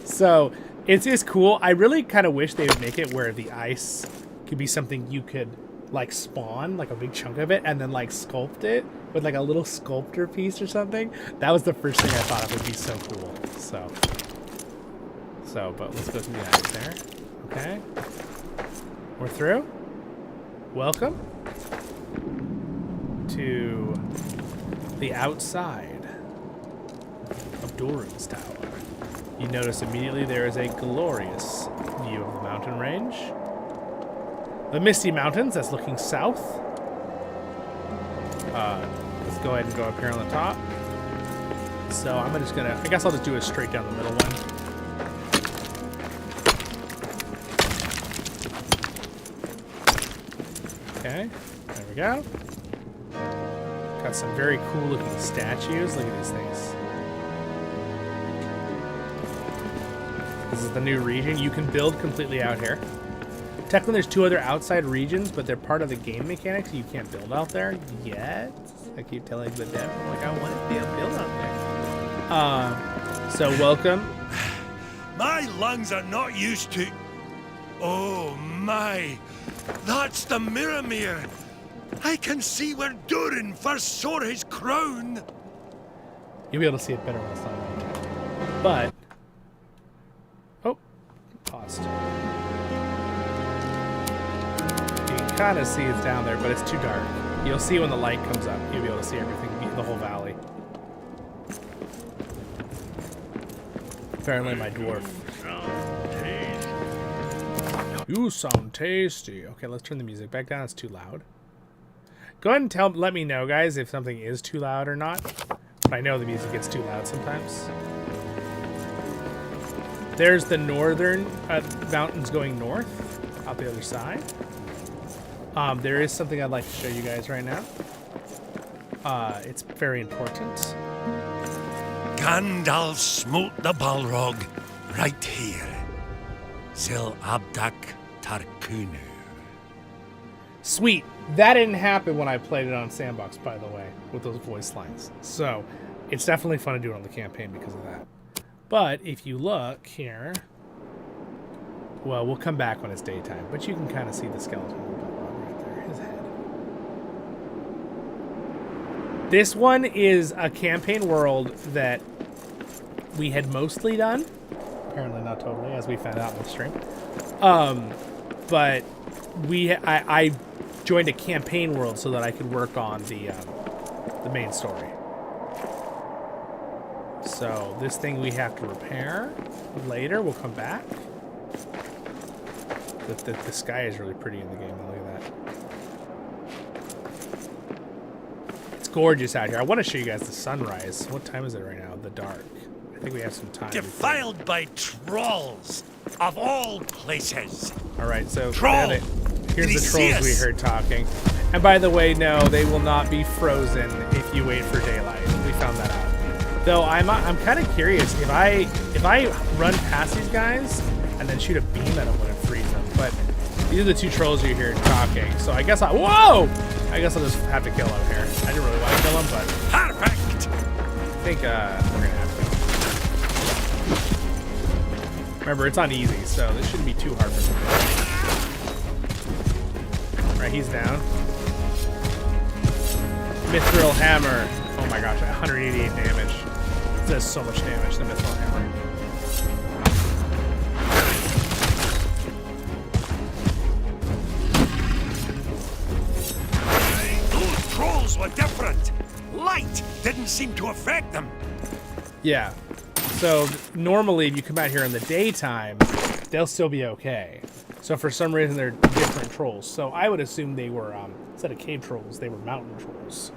So. It's cool. I really kind of wish they would make it where the ice could be something you could like spawn, like a big chunk of it, and then like sculpt it with like a little sculptor piece or something. That was the first thing I thought it would be so cool. But let's go through the ice there. Okay. We're through. Welcome to the outside of Durin's tower. You notice immediately there is a glorious view of the mountain range. The Misty Mountains, that's looking south. Let's go ahead and go up here on the top. So I guess I'll just do a straight down the middle one. Okay, there we go. Got some very cool looking statues. Look at these things. This is the new region. You can build completely out here. Technically, there's two other outside regions, but they're part of the game mechanics. So you can't build out there yet. I keep telling the dev, I'm like, I want to be able to build out there. So welcome. My lungs are not used to... Oh my! That's the Mirror. I can see where Durin first saw his crown. You'll be able to see it better when it's not right. But... Oh, paused. You can kind of see it's down there, but it's too dark. You'll see when the light comes up. You'll be able to see everything, the whole valley. Apparently my dwarf. You sound tasty. Okay, let's turn the music back down. It's too loud. Go ahead and let me know, guys, if something is too loud or not. But I know the music gets too loud sometimes. There's the northern mountains going north, out the other side. There is something I'd like to show you guys right now. It's very important. Gandalf smote the Balrog right here. Sil Abdak Tarkunu. Sweet. That didn't happen when I played it on Sandbox, by the way, with those voice lines. So it's definitely fun to do it on the campaign because of that. But if you look here, well, we'll come back when it's daytime, but you can kind of see the skeleton right there, his head. This one is a campaign world that we had mostly done. Apparently not totally, as we found out in the stream. But I joined a campaign world so that I could work on the main story. So this thing we have to repair later. We'll come back. The sky is really pretty in the game. Look at that. It's gorgeous out here. I want to show you guys the sunrise. What time is it right now? The dark. I think we have some time. Defiled by trolls, of all places. All right, so Troll. Here's the trolls we heard talking. And by the way, no, they will not be frozen if you wait for daylight. We found that out. Though I'm kind of curious if I run past these guys and then shoot a beam at them, would it freeze them? But these are the two trolls you hear talking. So I guess whoa! I guess I'll just have to kill them here. I didn't really want to kill them, but perfect. I think we're gonna have to. Remember, it's on easy, so this shouldn't be too hard for me. Right, he's down. Mithril hammer. Oh my gosh, 188 damage. This does so much damage, the Mithril hammer. Those trolls were different. Light didn't seem to affect them. Yeah. So normally if you come out here in the daytime, they'll still be okay. So for some reason they're different trolls. So I would assume they were, instead of cave trolls, they were mountain trolls.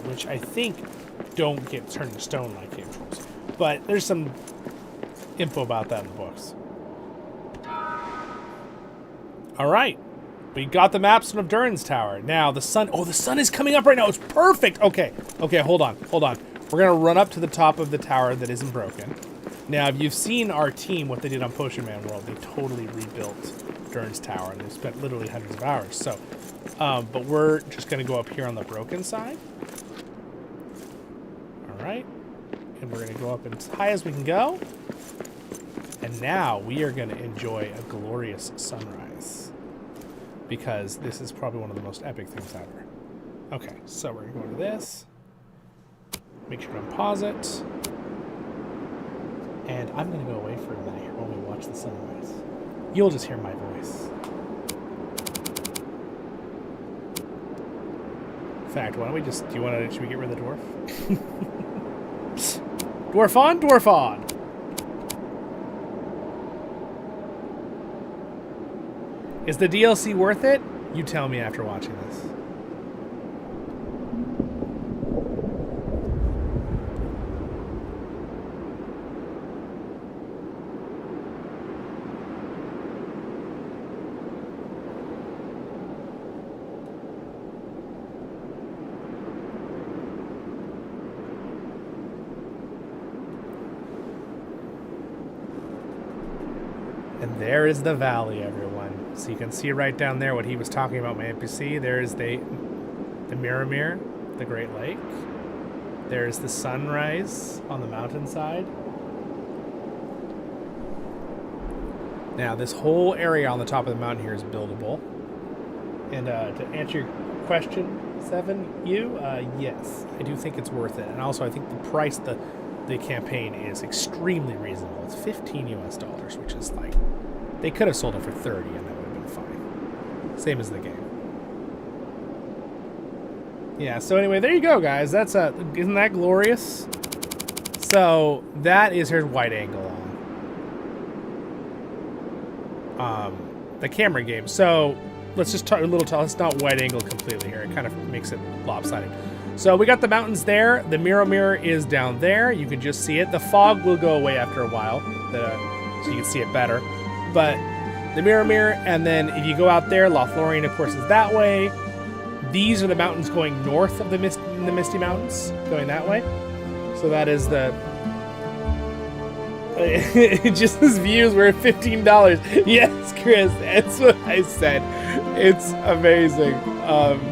Which I think don't get turned to stone like cave trolls. But there's some info about that in the books. Alright. We got the maps of Durin's Tower. Now the sun, the sun is coming up right now. It's perfect. Okay, hold on. We're gonna run up to the top of the tower that isn't broken. Now, if you've seen our team, what they did on Potion Man World, they totally rebuilt Durin's Tower, and they spent literally hundreds of hours. So, but we're just gonna go up here on the broken side. All right, and we're gonna go up as high as we can go. And now we are gonna enjoy a glorious sunrise, because this is probably one of the most epic things ever. Okay, so we're gonna go to this. Make sure to unpause it. And I'm going to go away for a minute here while we watch the sunrise. You'll just hear my voice. In fact, why don't we just... should we get rid of the dwarf? Dwarf on, dwarf on! Is the DLC worth it? You tell me after watching this. And there is the valley, everyone. So you can see right down there what he was talking about, my NPC. There is the Mirror, the Great Lake. There's the sunrise on the mountainside. Now, this whole area on the top of the mountain here is buildable. And to answer your question, 7U, yes, I do think it's worth it. And also, I think the price the campaign is extremely reasonable. It's $15 US, which is like, they could have sold it for 30 and that would have been fine. Same as the game. Yeah, so anyway, there you go, guys. That's isn't that glorious? So that is her wide angle on the camera game. So let's just talk a little. Let's not wide angle completely here. It kind of makes it lopsided. So we got the mountains there. The mirror is down there. You can just see it. The fog will go away after a while, so you can see it better. But the mirror, and then if you go out there, Lothlorien, of course, is that way. These are the mountains going north of the Misty Mountains, going that way. So that is the... just this views were $15. Yes, Chris, that's what I said. It's amazing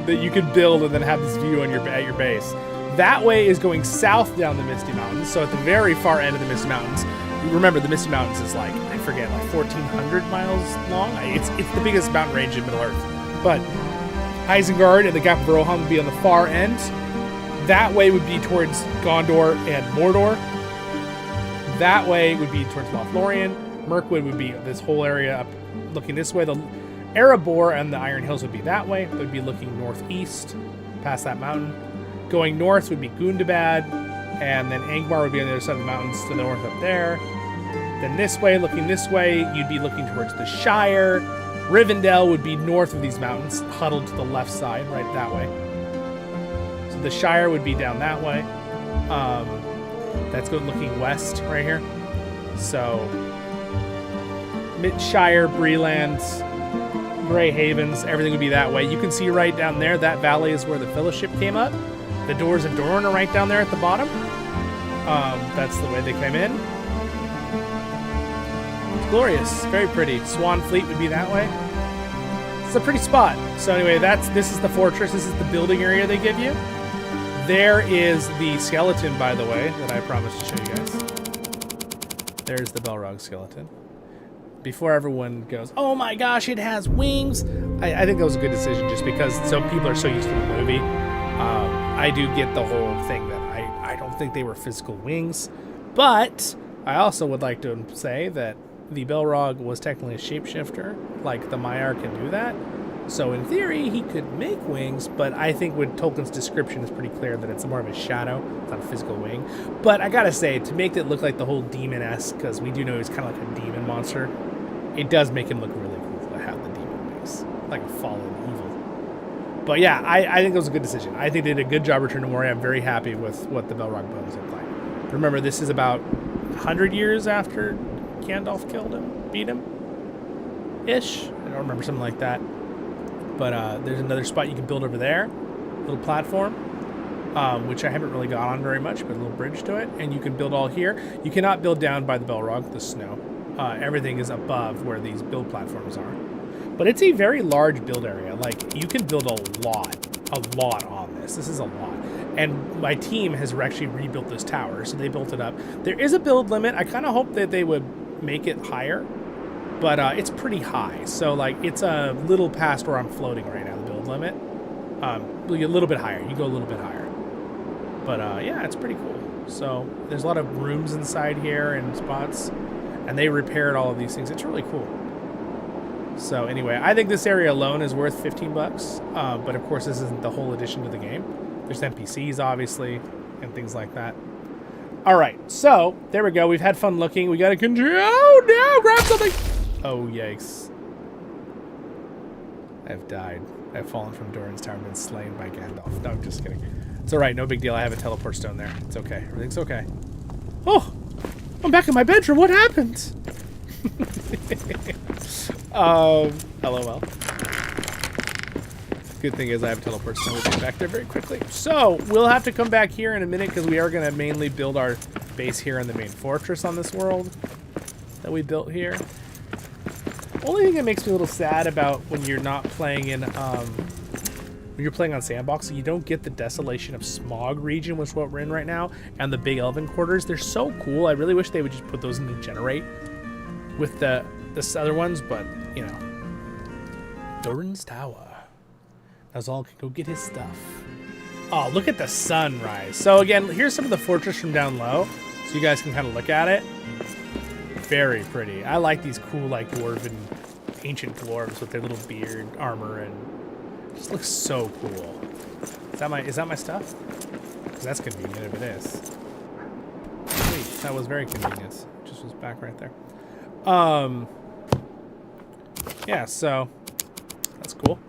that you can build and then have this view on at your base. That way is going south down the Misty Mountains. So at the very far end of the Misty Mountains, remember the Misty Mountains is like, I forget, like 1,400 miles long. It's the biggest mountain range in Middle Earth. But Isengard and the Gap of Rohan would be on the far end. That way would be towards Gondor and Mordor. That way would be towards Lothlorien. Mirkwood would be this whole area up looking this way. The Erebor and the Iron Hills would be that way. They would be looking northeast past that mountain. Going north would be Gundabad, and then Angmar would be on the other side of the mountains to the north up there. Then this way, looking this way, you'd be looking towards the Shire. Rivendell would be north of these mountains, huddled to the left side, right that way. So the Shire would be down that way. That's good looking west right here. So Shire, Breeland, Grey Havens, everything would be that way. You can see right down there, that valley is where the Fellowship came up. The doors of Durin are right down there at the bottom. That's the way they came in. It's glorious, very pretty. Swan Fleet would be that way. It's a pretty spot. So anyway, this is the fortress. This is the building area they give you. There is the skeleton, by the way, that I promised to show you guys. There's the Belrog skeleton. Before everyone goes, oh my gosh, it has wings. I think that was a good decision just because people are so used to the movie. I do get the whole thing that I don't think they were physical wings. But I also would like to say that the Belrog was technically a shapeshifter. Like the Maiar can do that. So in theory, he could make wings, but I think with Tolkien's description, it's pretty clear that it's more of a shadow. It's not a physical wing. But I gotta say, to make it look like the whole demon-esque, because we do know he's kind of like a demon monster, it does make him look really cool to have the demon wings, like a fallen evil. But yeah, I think it was a good decision. I think they did a good job returning to Moria. I'm very happy with what the Belrog bones look like. Remember, this is about 100 years after Gandalf killed him, beat him, ish. I don't remember, something like that. But there's another spot you can build over there, little platform, which I haven't really got on very much, but a little bridge to it. And you can build all here. You cannot build down by the Belrog, the snow. Everything is above where these build platforms are. But it's a very large build area. Like, you can build a lot on this. This is a lot. And my team has actually rebuilt this tower, so they built it up. There is a build limit. I kind of hope that they would make it higher. But it's pretty high, so like it's a little past where I'm floating right now, the build limit. A little bit higher, you go a little bit higher. But yeah, it's pretty cool. So there's a lot of rooms inside here and spots, and they repaired all of these things. It's really cool. So anyway, I think this area alone is worth 15 bucks. But of course, this isn't the whole addition to the game. There's NPCs, obviously, and things like that. All right, so there we go. We've had fun looking. We got to continue. Oh no! Grab something. Oh, yikes. I've died. I've fallen from Durin's tower and been slain by Gandalf. No, I'm just kidding. It's alright, no big deal. I have a teleport stone there. It's okay. Everything's okay. Oh! I'm back in my bedroom. What happened? LOL. Good thing is I have a teleport stone. We'll get back there very quickly. So, we'll have to come back here in a minute because we are going to mainly build our base here in the main fortress on this world that we built here. Only thing that makes me a little sad about when you're not playing in, when you're playing on Sandbox, you don't get the Desolation of Smog region, which is what we're in right now, and the Big Elven Quarters. They're so cool. I really wish they would just put those into Generate with the other ones, but, you know. Durin's Tower. That's all can go get his stuff. Oh, look at the sunrise. So again, here's some of the fortress from down low, so you guys can kind of look at it. Very pretty. I like these cool, like, dwarven, ancient dwarves with their little beard, armor, and it just looks so cool. Is that my stuff? Because that's convenient if it is. Sweet. That was very convenient. It just was back right there. Yeah, so that's cool.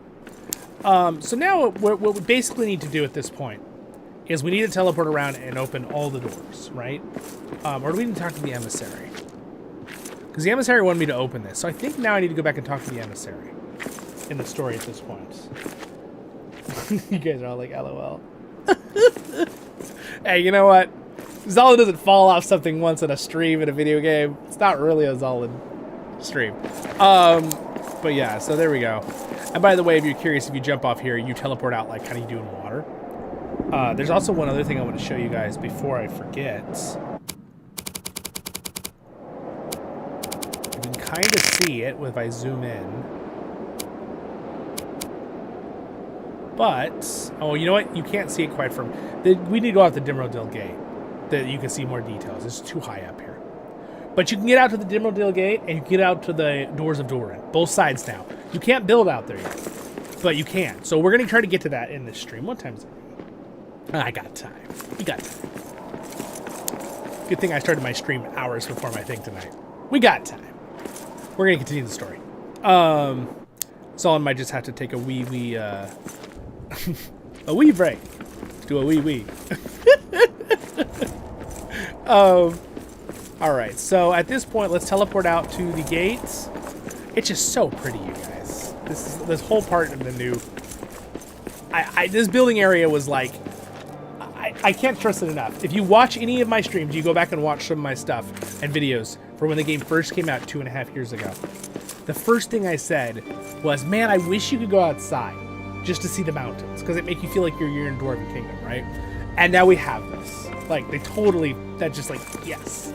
So now what we basically need to do at this point is we need to teleport around and open all the doors, right? Or do we need to talk to the emissary? Because the emissary wanted me to open this. So I think now I need to go back and talk to the emissary in the story at this point. You guys are all like, LOL. Hey, you know what? Zollin doesn't fall off something once in a stream in a video game. It's not really a Zollin stream. But yeah, so there we go. And by the way, if you're curious, if you jump off here, you teleport out like how do you do in water. There's also one other thing I want to show you guys before I forget. You can kind of see it if I zoom in. But, oh, you know what? You can't see it quite from... we need to go out the Dimrodil Gate. That you can see more details. It's too high up here. But you can get out to the Dimrodil Gate, and you can get out to the Doors of Durin. Both sides now. You can't build out there yet. But you can. So we're going to try to get to that in this stream. What time is it? I got time. We got time. Good thing I started my stream hours before my thing tonight. We got time. We're going to continue the story. Zollin might just have to take a wee a wee break. Do a wee. Alright, so at this point, let's teleport out to the gates. It's just so pretty, you guys. This whole part of the new... this building area was like... I can't trust it enough. If you watch any of my streams, you go back and watch some of my stuff and videos from when the game first came out 2.5 years ago. The first thing I said was, man, I wish you could go outside just to see the mountains, because it makes you feel like you're in Dwarven Kingdom, right? And now we have this. Like, they totally, that's just like, yes.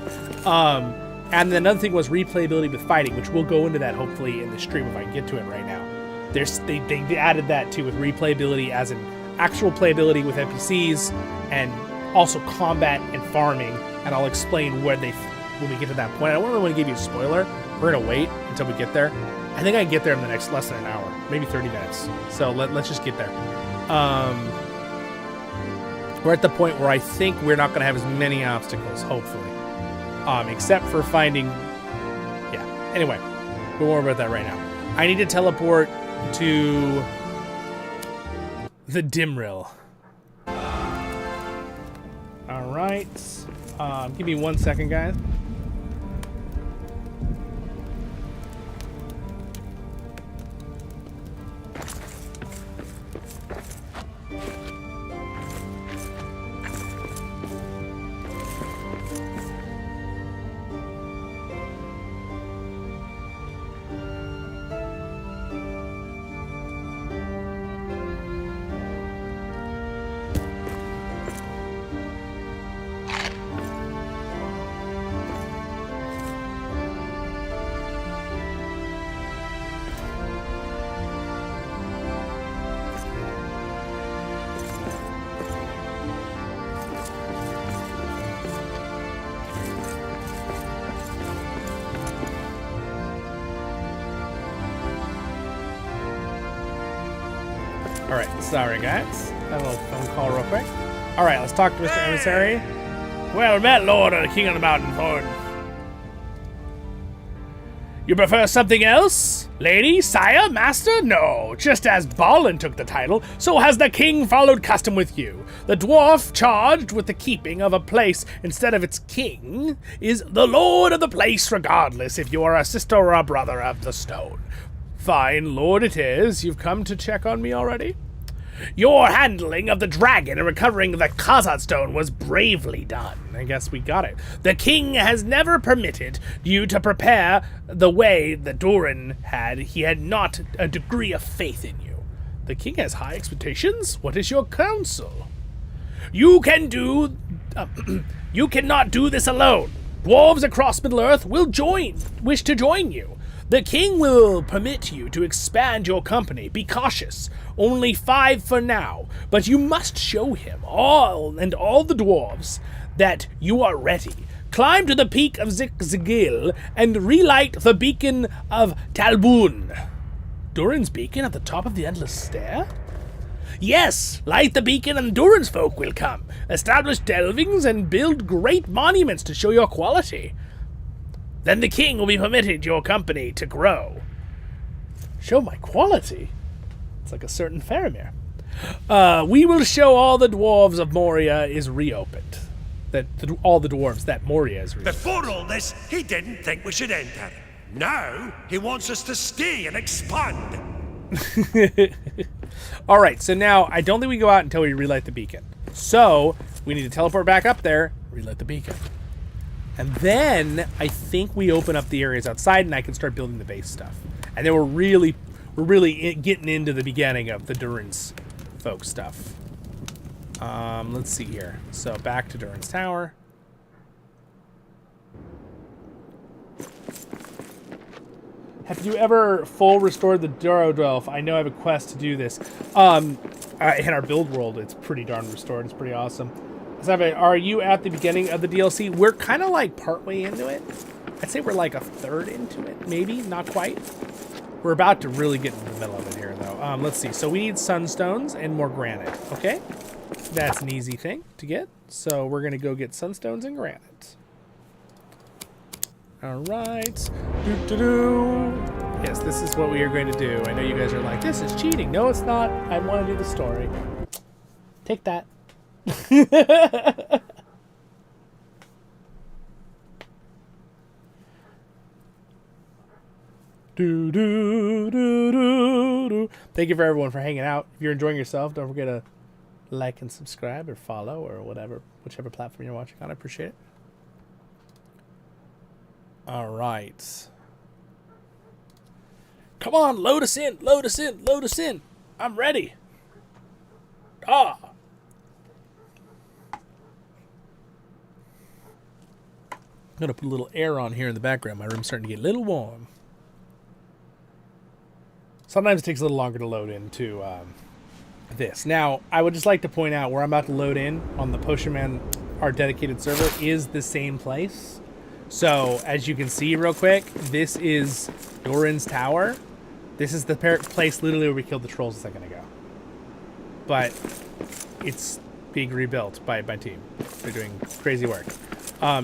And then another thing was replayability with fighting, which we'll go into that hopefully in the stream if I can get to it right now. They added that too with replayability as in actual playability with NPCs and also combat and farming, and I'll explain when we get to that point. I don't really want to give you a spoiler. We're going to wait until we get there. I think I can get there in the next less than an hour, maybe 30 minutes. So let's just get there. We're at the point where I think we're not going to have as many obstacles, hopefully. Except for finding... Yeah, anyway, we'll worry about that right now. I need to teleport to the Dimril. Alright. Give me 1 second, guys. Alright, sorry guys. Had a little phone call real quick. Alright, let's talk to Mr. Emissary. Well met, Lord of the King of the Mountain Ford. You prefer something else? Lady, sire, master? No, just as Balin took the title, so has the king followed custom with you. The dwarf charged with the keeping of a place instead of its king is the lord of the place regardless if you are a sister or a brother of the stone. Fine, lord it is. You've come to check on me already? Your handling of the dragon and recovering the Khazad-Dum was bravely done. I guess we got it. The king has never permitted you to prepare the way that Durin had. He had not a degree of faith in you. The king has high expectations. What is your counsel? You cannot do this alone. Dwarves across Middle-earth will wish to join you. The king will permit you to expand your company. Be cautious. Only 5 for now. But you must show him, all the dwarves, that you are ready. Climb to the peak of Zigil and relight the beacon of Talbun. Durin's beacon at the top of the endless stair? Yes, light the beacon and Durin's folk will come. Establish delvings and build great monuments to show your quality. Then the king will be permitted your company to grow. Show my quality? It's like a certain Faramir. We will show all the dwarves of Moria is reopened. All the dwarves that Moria is reopened. Before all this, he didn't think we should enter. Now, he wants us to stay and expand. Alright, so now I don't think we go out until we relight the beacon. So, we need to teleport back up there, relight the beacon. And then I think we open up the areas outside and I can start building the base stuff. And then we're we're really getting into the beginning of the Durin's folk stuff. Let's see here. So back to Durin's Tower. Have you ever full restored the Durodolf? I know I have a quest to do this. In our build world, it's pretty darn restored. It's pretty awesome. Are you at the beginning of the DLC? We're kind of like partway into it. I'd say we're like a third into it, maybe, not quite. We're about to really get into the middle of it here, though. Let's see. So we need sunstones and more granite, okay? That's an easy thing to get. So we're going to go get sunstones and granite. All right. Yes, this is what we are going to do. I know you guys are like, this is cheating. No, it's not. I want to do the story. Take that. Thank you for everyone for hanging out. If you're enjoying yourself, don't forget to like and subscribe or follow or whatever, whichever platform you're watching on. I appreciate it. All right. Come on, load us in, load us in, load us in. I'm ready. Ah. I'm going to put a little air on here in the background. My room's starting to get a little warm. Sometimes it takes a little longer to load into this. Now, I would just like to point out where I'm about to load in on the Potion Man, our dedicated server, is the same place. So, as you can see real quick, this is Durin's Tower. This is the place literally where we killed the trolls a second ago. But it's being rebuilt by my team. They're doing crazy work.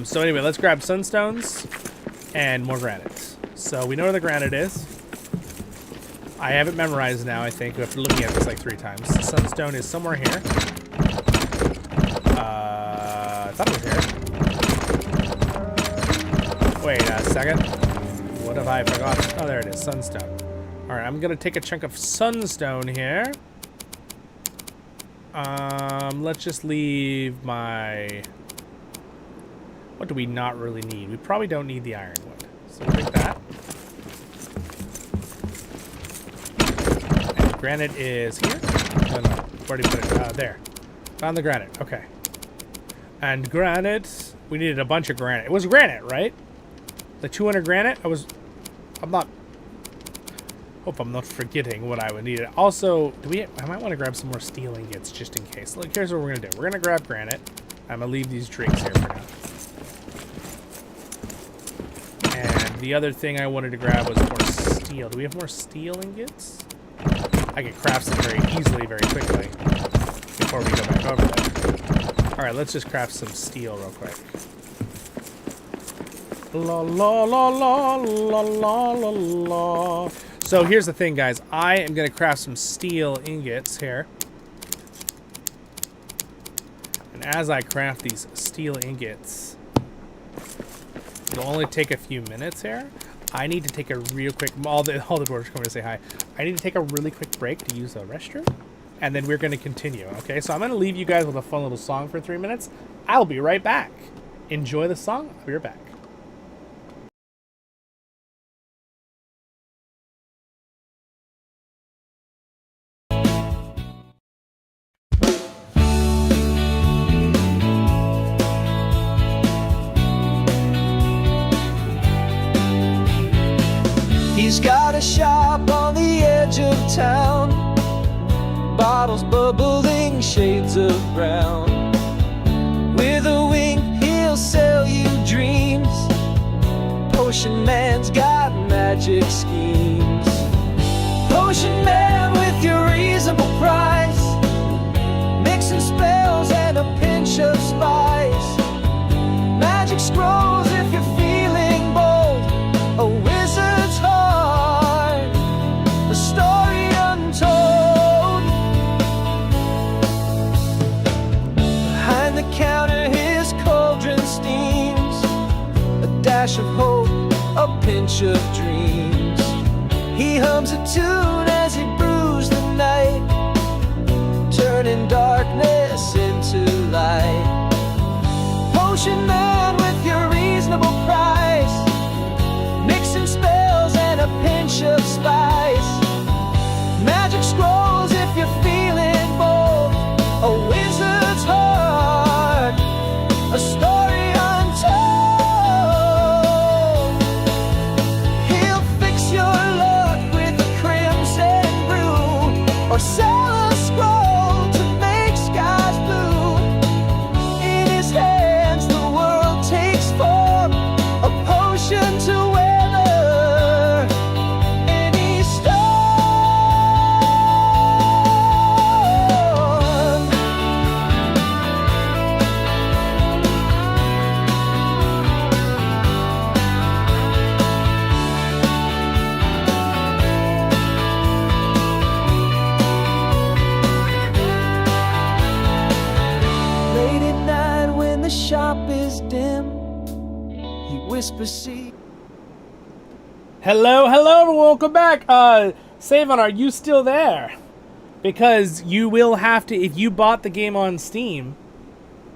So anyway, let's grab sunstones and more granite. So we know where the granite is. I have it memorized now, I think, after looking at this like 3 times. Sunstone is somewhere here. I thought it was here. Wait a second. What have I forgotten? Oh, there it is. Sunstone. All right, I'm going to take a chunk of sunstone here. Let's just leave my... What do we not really need? We probably don't need the ironwood. So we'll take that. And granite is here. No, I've already put it there. Found the granite. Okay. And granite. We needed a bunch of granite. It was granite, right? The 200 granite? Hope I'm not forgetting what I would need. Also, I might want to grab some more steel ingots just in case. Look, here's what we're going to do. We're going to grab granite. I'm going to leave these drinks here for now. And the other thing I wanted to grab was more steel. Do we have more steel ingots? I can craft some very easily, very quickly before we go back over there. All right, let's just craft some steel real quick. La la la la la la la la. So here's the thing, guys. I am going to craft some steel ingots here. And as I craft these steel ingots, it'll only take a few minutes here. I need to take a real quick... All the dwarves are coming to say hi. I need to take a really quick break to use the restroom. And then we're going to continue, okay? So I'm going to leave you guys with a fun little song for 3 minutes. I'll be right back. Enjoy the song. I'll be right back. He's got a shop on the edge of town, bottles bubbling, shades of brown. With a wink, he'll sell you dreams. Potion Man's got magic schemes. Potion Man with your reasonable price, mixing spells and a pinch of spice. Magic scrolls if you're feeling bold, a wizard's heart, a story untold. Behind the counter his cauldron steams, a dash of hope, a pinch of dreams. He hums a tune as he brews the night, turning darkness into light. Potion Man with your reasonable price, mixing spells and a pinch of spice. He whispers, see. Hello, everyone. Welcome back. Savon, are you still there? Because you will have to, if you bought the game on Steam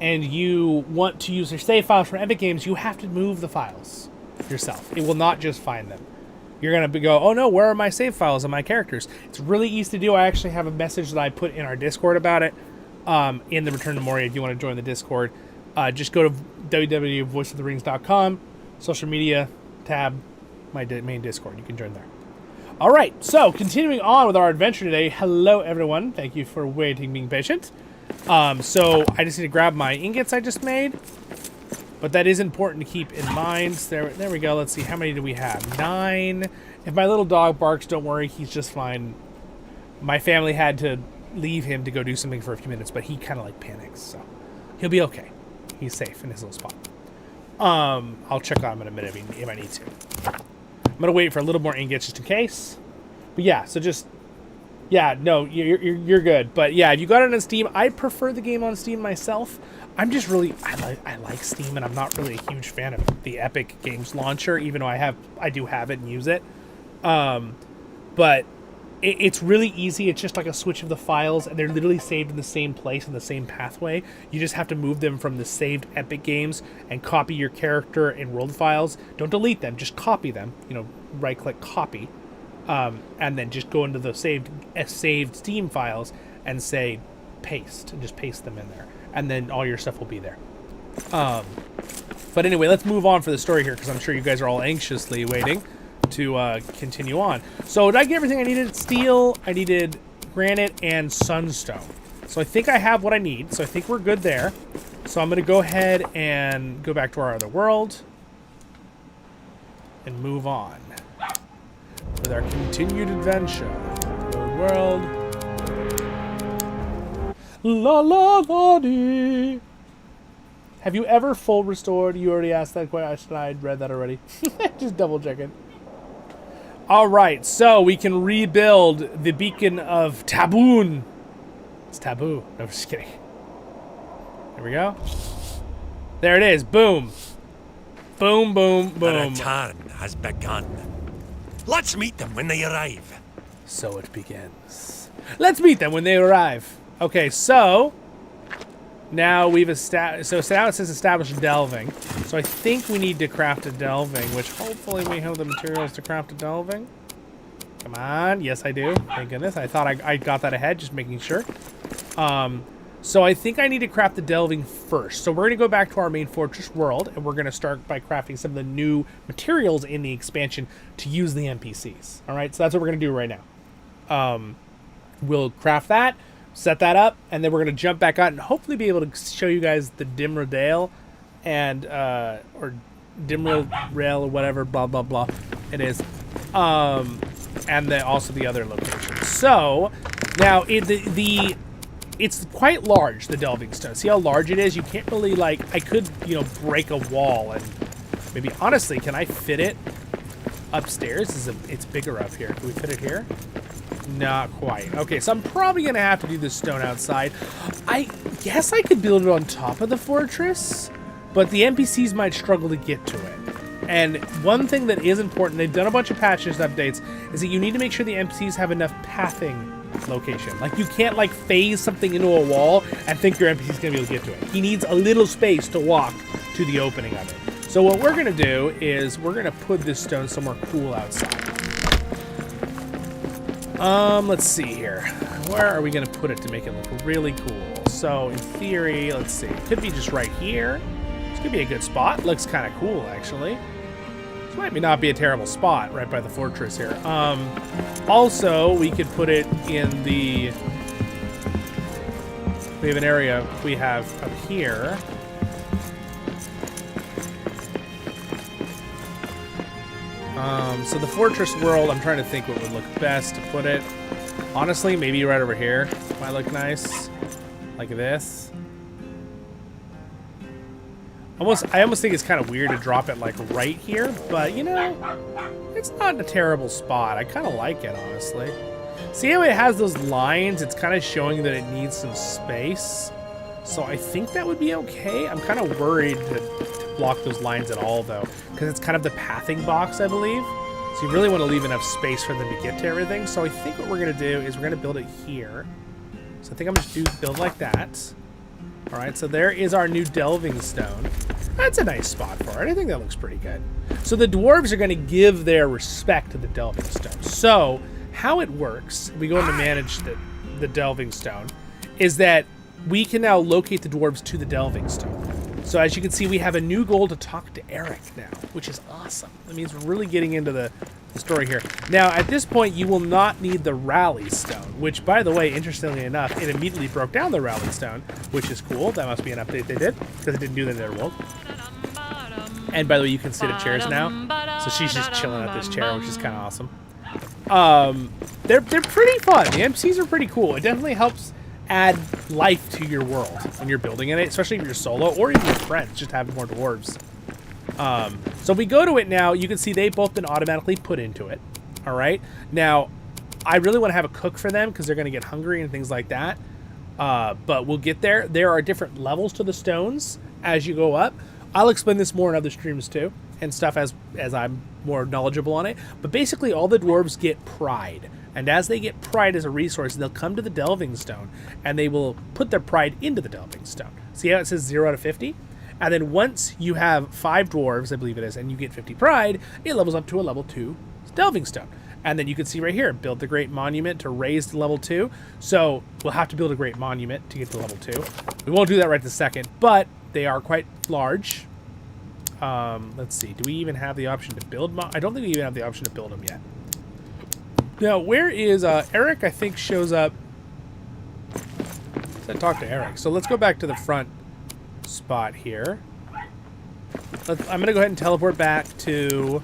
and you want to use your save files from Epic Games, you have to move the files yourself. It will not just find them. You're going to go, oh no, where are my save files and my characters? It's really easy to do. I actually have a message that I put in our Discord about it in the Return to Moria if you want to join the Discord. Just go to www.voiceoftherings.com, social media tab, my main Discord. You can join there. All right, so continuing on with our adventure today. Hello, everyone. Thank you for waiting, being patient. So I just need to grab my ingots I just made, but that is important to keep in mind. So there we go. Let's see, how many do we have? 9. If my little dog barks, don't worry, he's just fine. My family had to leave him to go do something for a few minutes, but he kind of like panics, so he'll be okay. He's safe in his little spot. I'll check on him in a minute if I need to. I'm gonna wait for a little more ingots just in case. But yeah, so just no, you're good. But yeah, if you got it on Steam, I prefer the game on Steam myself. I'm just really I like Steam, and I'm not really a huge fan of the Epic Games launcher, even though I do have it and use it. But it's really easy. It's just like a switch of the files, and they're literally saved in the same place in the same pathway. You just have to move them from the saved Epic Games and copy your character and world files. Don't delete them, just copy them. Right-click copy, and then just go into the saved Steam files and say paste, and just paste them in there, and then all your stuff will be there. But anyway, let's move on for the story here, because I'm sure you guys are all anxiously waiting to continue on. So did I get everything I needed? Steel, I needed granite, and sunstone. So I think I have what I need. So I think we're good there. So I'm going to go ahead and go back to our other world and move on with our continued adventure. The world. La la la dee. Have you ever full restored? You already asked that question. I read that already. Just double checking. All right, so we can rebuild the beacon of Taboon. It's taboo. No, I'm just kidding. There we go. There it is. Boom. Boom, boom, boom. The return has begun. Let's meet them when they arrive. So it begins. Let's meet them when they arrive. Okay, so now we've established. So now it says establish delving. So I think we need to craft a delving, which hopefully we have the materials to craft a delving. Come on. Yes, I do. Thank goodness. I thought I got that ahead, just making sure. So I think I need to craft the delving first. So we're going to go back to our main fortress world, and we're going to start by crafting some of the new materials in the expansion to use the NPCs. All right, so that's what we're going to do right now. We'll craft that, set that up, and then we're going to jump back out and hopefully be able to show you guys the Dimradale and, or Dimrail Rail or whatever, blah, blah, blah it is. And then also the other locations. So now it's quite large, the delving stone. See how large it is? You can't really, like, I could, break a wall and maybe, honestly, can I fit it upstairs? It's bigger up here. Can we fit it here? Not quite. Okay, so I'm probably going to have to do this stone outside. I guess I could build it on top of the fortress, but the NPCs might struggle to get to it. And one thing that is important, they've done a bunch of patches updates, is that you need to make sure the NPCs have enough pathing location. Like, you can't, like, phase something into a wall and think your NPC's going to be able to get to it. He needs a little space to walk to the opening of it. So what we're going to do is we're going to put this stone somewhere cool outside. Let's see here. Where are we going to put it to make it look really cool? So, in theory, let's see. It could be just right here. This could be a good spot. Looks kind of cool, actually. This might not be a terrible spot right by the fortress here. Also, we could put it in the... We have an area we have up here. So the fortress world, I'm trying to think what would look best to put it. Honestly, maybe right over here might look nice. Like this. I almost think it's kind of weird to drop it like right here, but it's not a terrible spot. I kind of like it, honestly. See how it has those lines? It's kind of showing that it needs some space. So I think that would be okay. I'm kind of worried to block those lines at all, though, because it's kind of the pathing box, I believe. So you really want to leave enough space for them to get to everything. So I think what we're going to do is we're going to build it here. So I think I'm going to build like that. All right, so there is our new delving stone. That's a nice spot for it. I think that looks pretty good. So the dwarves are going to give their respect to the delving stone. So how it works, we go into manage the delving stone, is that we can now locate the dwarves to the delving stone. So as you can see, we have a new goal to talk to Eric now, which is awesome. That means we're really getting into the story here. Now, at this point, you will not need the rally stone, which, by the way, interestingly enough, it immediately broke down the rally stone, which is cool. That must be an update they did, because it didn't do that in their world. And by the way, you can sit at chairs now. So she's just chilling at this chair, which is kind of awesome. They're pretty fun. The MCs are pretty cool. It definitely helps add life to your world when you're building in it, especially if you're solo or even with friends, just having more dwarves. So if we go to it now, you can see they've both been automatically put into it. All right. Now, I really want to have a cook for them because they're going to get hungry and things like that. But we'll get there. There are different levels to the stones as you go up. I'll explain this more in other streams too and stuff as I'm more knowledgeable on it. But basically all the dwarves get pride. And as they get pride as a resource, they'll come to the delving stone and they will put their pride into the delving stone. See how it says 0 out of 50? And then once you have 5 dwarves, I believe it is, and you get 50 pride, it levels up to a level 2 delving stone. And then you can see right here, build the great monument to raise to level 2. So we'll have to build a great monument to get to level 2. We won't do that right this second, but they are quite large. Let's see. Do we even have the option to build? I don't think we even have the option to build them yet. Now, where is Eric? I think shows up. Let's talk to Eric. So let's go back to the front spot here. I'm going to go ahead and teleport back to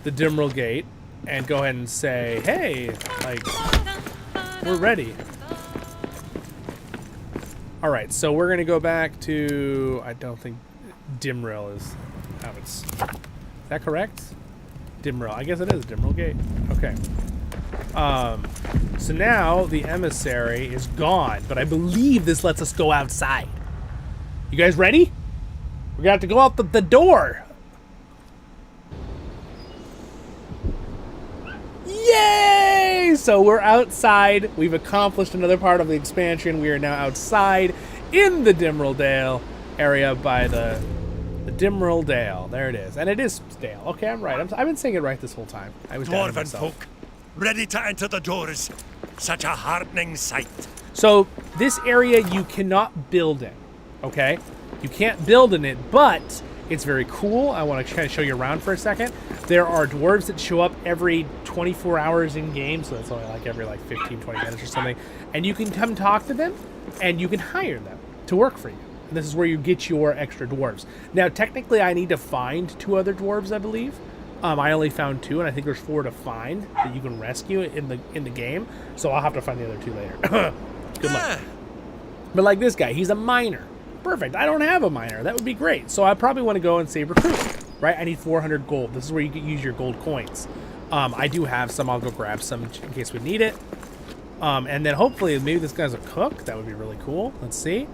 the Dimral Gate and go ahead and say, hey, like, we're ready. All right, so we're going to go back to, I don't think Dimral is how it's, is that correct? Dimral, I guess it is Dimral Gate. Okay. So now the emissary is gone, but I believe this lets us go outside. You guys ready? We're gonna have to go out the door. Yay! So we're outside. We've accomplished another part of the expansion. We are now outside in the Dimral Dale area by the Dimral Dale. There it is. And it is Dale. Okay, I'm right. I've been saying it right this whole time. I was Dwarven folk, ready to enter the doors. Such a heartening sight. So this area you cannot build in, okay? You can't build in it, but it's very cool. I want to kind of show you around for a second. There are dwarves that show up every 24 hours in game, so that's only like every 15, 20 minutes or something. And you can come talk to them, and you can hire them to work for you. And this is where you get your extra dwarves. Now, technically, I need to find 2 other dwarves, I believe. I only found 2, and I think there's 4 to find that you can rescue in the game. So I'll have to find the other 2 later. Good luck. But like this guy, he's a miner. Perfect. I don't have a miner. That would be great. So I probably want to go and say recruit, right? I need 400 gold. This is where you can use your gold coins. I do have some. I'll go grab some in case we need it. And then hopefully maybe this guy's a cook. That would be really cool. Let's see.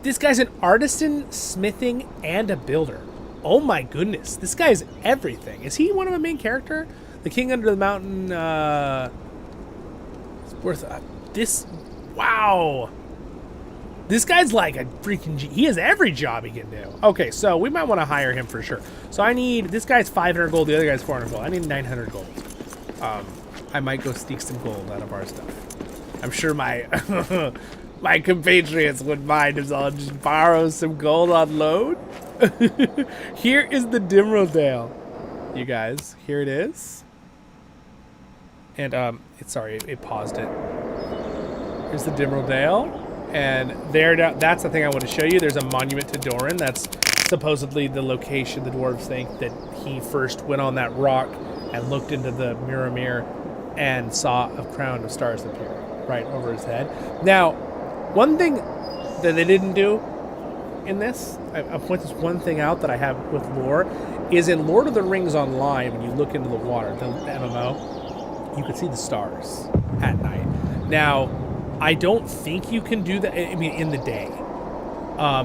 This guy's an artisan, smithing, and a builder. Oh my goodness. This guy's everything. Is he one of the main character? The king under the mountain, worth this. Wow. This guy's like a freaking he has every job he can do. Okay, so we might want to hire him for sure. So I need, this guy's 500 gold, the other guy's 400 gold. I need 900 gold. I might go sneak some gold out of our stuff. I'm sure my my compatriots wouldn't mind if I'll just borrow some gold on loan. Here is the Dimral Dale, you guys. Here it is. And it paused it. Here's the Dimral Dale. And there, that's the thing I want to show you. There's a monument to Durin. That's supposedly the location the dwarves think that he first went on that rock and looked into the mirror and saw a crown of stars appear right over his head. Now, one thing that they didn't do in this, I'll point this one thing out that I have with lore, is in Lord of the Rings Online, when you look into the water, the MMO, you can see the stars at night. Now, I don't think you can do that, I mean, in the day.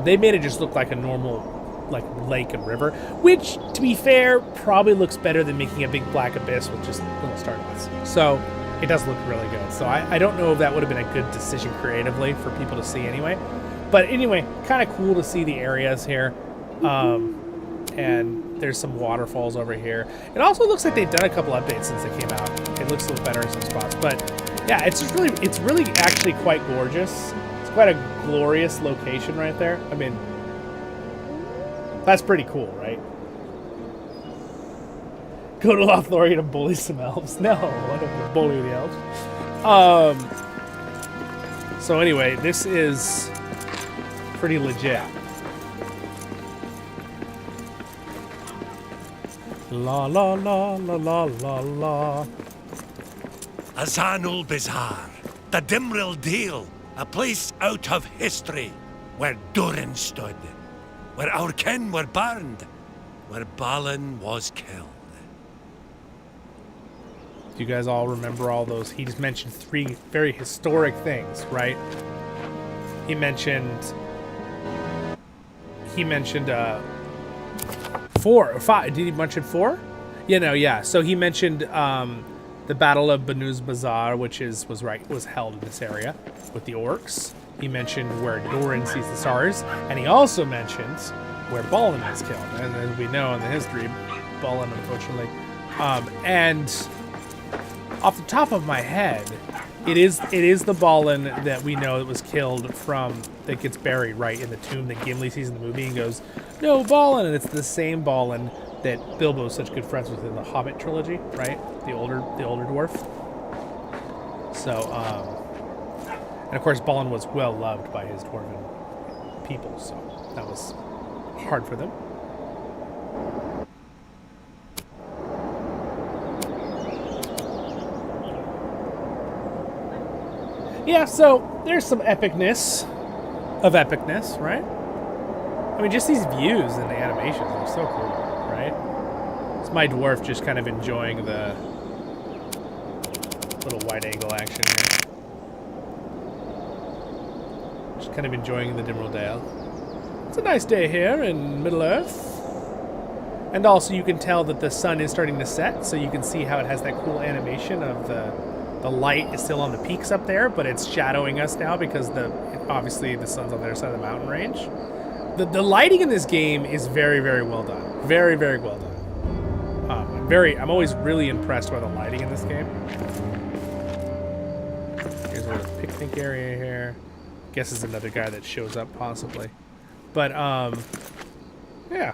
They made it just look like a normal like lake and river, which, to be fair, probably looks better than making a big black abyss with just little star dots. So it does look really good. So I don't know if that would have been a good decision creatively for people to see anyway. But anyway, kind of cool to see the areas here. And there's some waterfalls over here. It also looks like they've done a couple updates since they came out. It looks a little better in some spots. But yeah, it's really actually quite gorgeous. It's quite a glorious location right there. I mean, that's pretty cool, right? Go to Lothlorien to bully some elves. No, I don't want to bully the elves. So anyway, this is pretty legit. La la la la la la la. Azanul Bizarre, the Dimril Dale, a place out of history, where Durin stood, where our kin were burned, where Balin was killed. Do you guys all remember all those? He just mentioned 3 very historic things, right? He mentioned 4 or 5. Did he mention 4? Yeah. So he mentioned the Battle of Banuz Bazaar, which was held in this area with the orcs. He mentioned where Durin sees the stars, and he also mentioned where Balin was killed. And as we know in the history, Balin, unfortunately, and off the top of my head, it is the Balin that we know that was killed that gets buried right in the tomb that Gimli sees in the movie and goes, "No, Balin," and it's the same Balin that Bilbo is such good friends with in the Hobbit trilogy, right? The older dwarf. So, and of course, Balin was well loved by his dwarven people, so that was hard for them. Yeah, so there's some epicness, right? I mean, just these views and the animations are so cool, right? It's my dwarf just kind of enjoying the little wide angle action here. Just kind of enjoying the Dimril Dale. It's a nice day here in Middle-earth. And also you can tell that the sun is starting to set, so you can see how it has that cool animation of the light is still on the peaks up there, but it's shadowing us now because obviously the sun's on the other side of the mountain range. The lighting in this game is very, very well done. Very, very well done. I'm always really impressed by the lighting in this game. Here's a little picnic area here. Guess is another guy that shows up possibly. But yeah.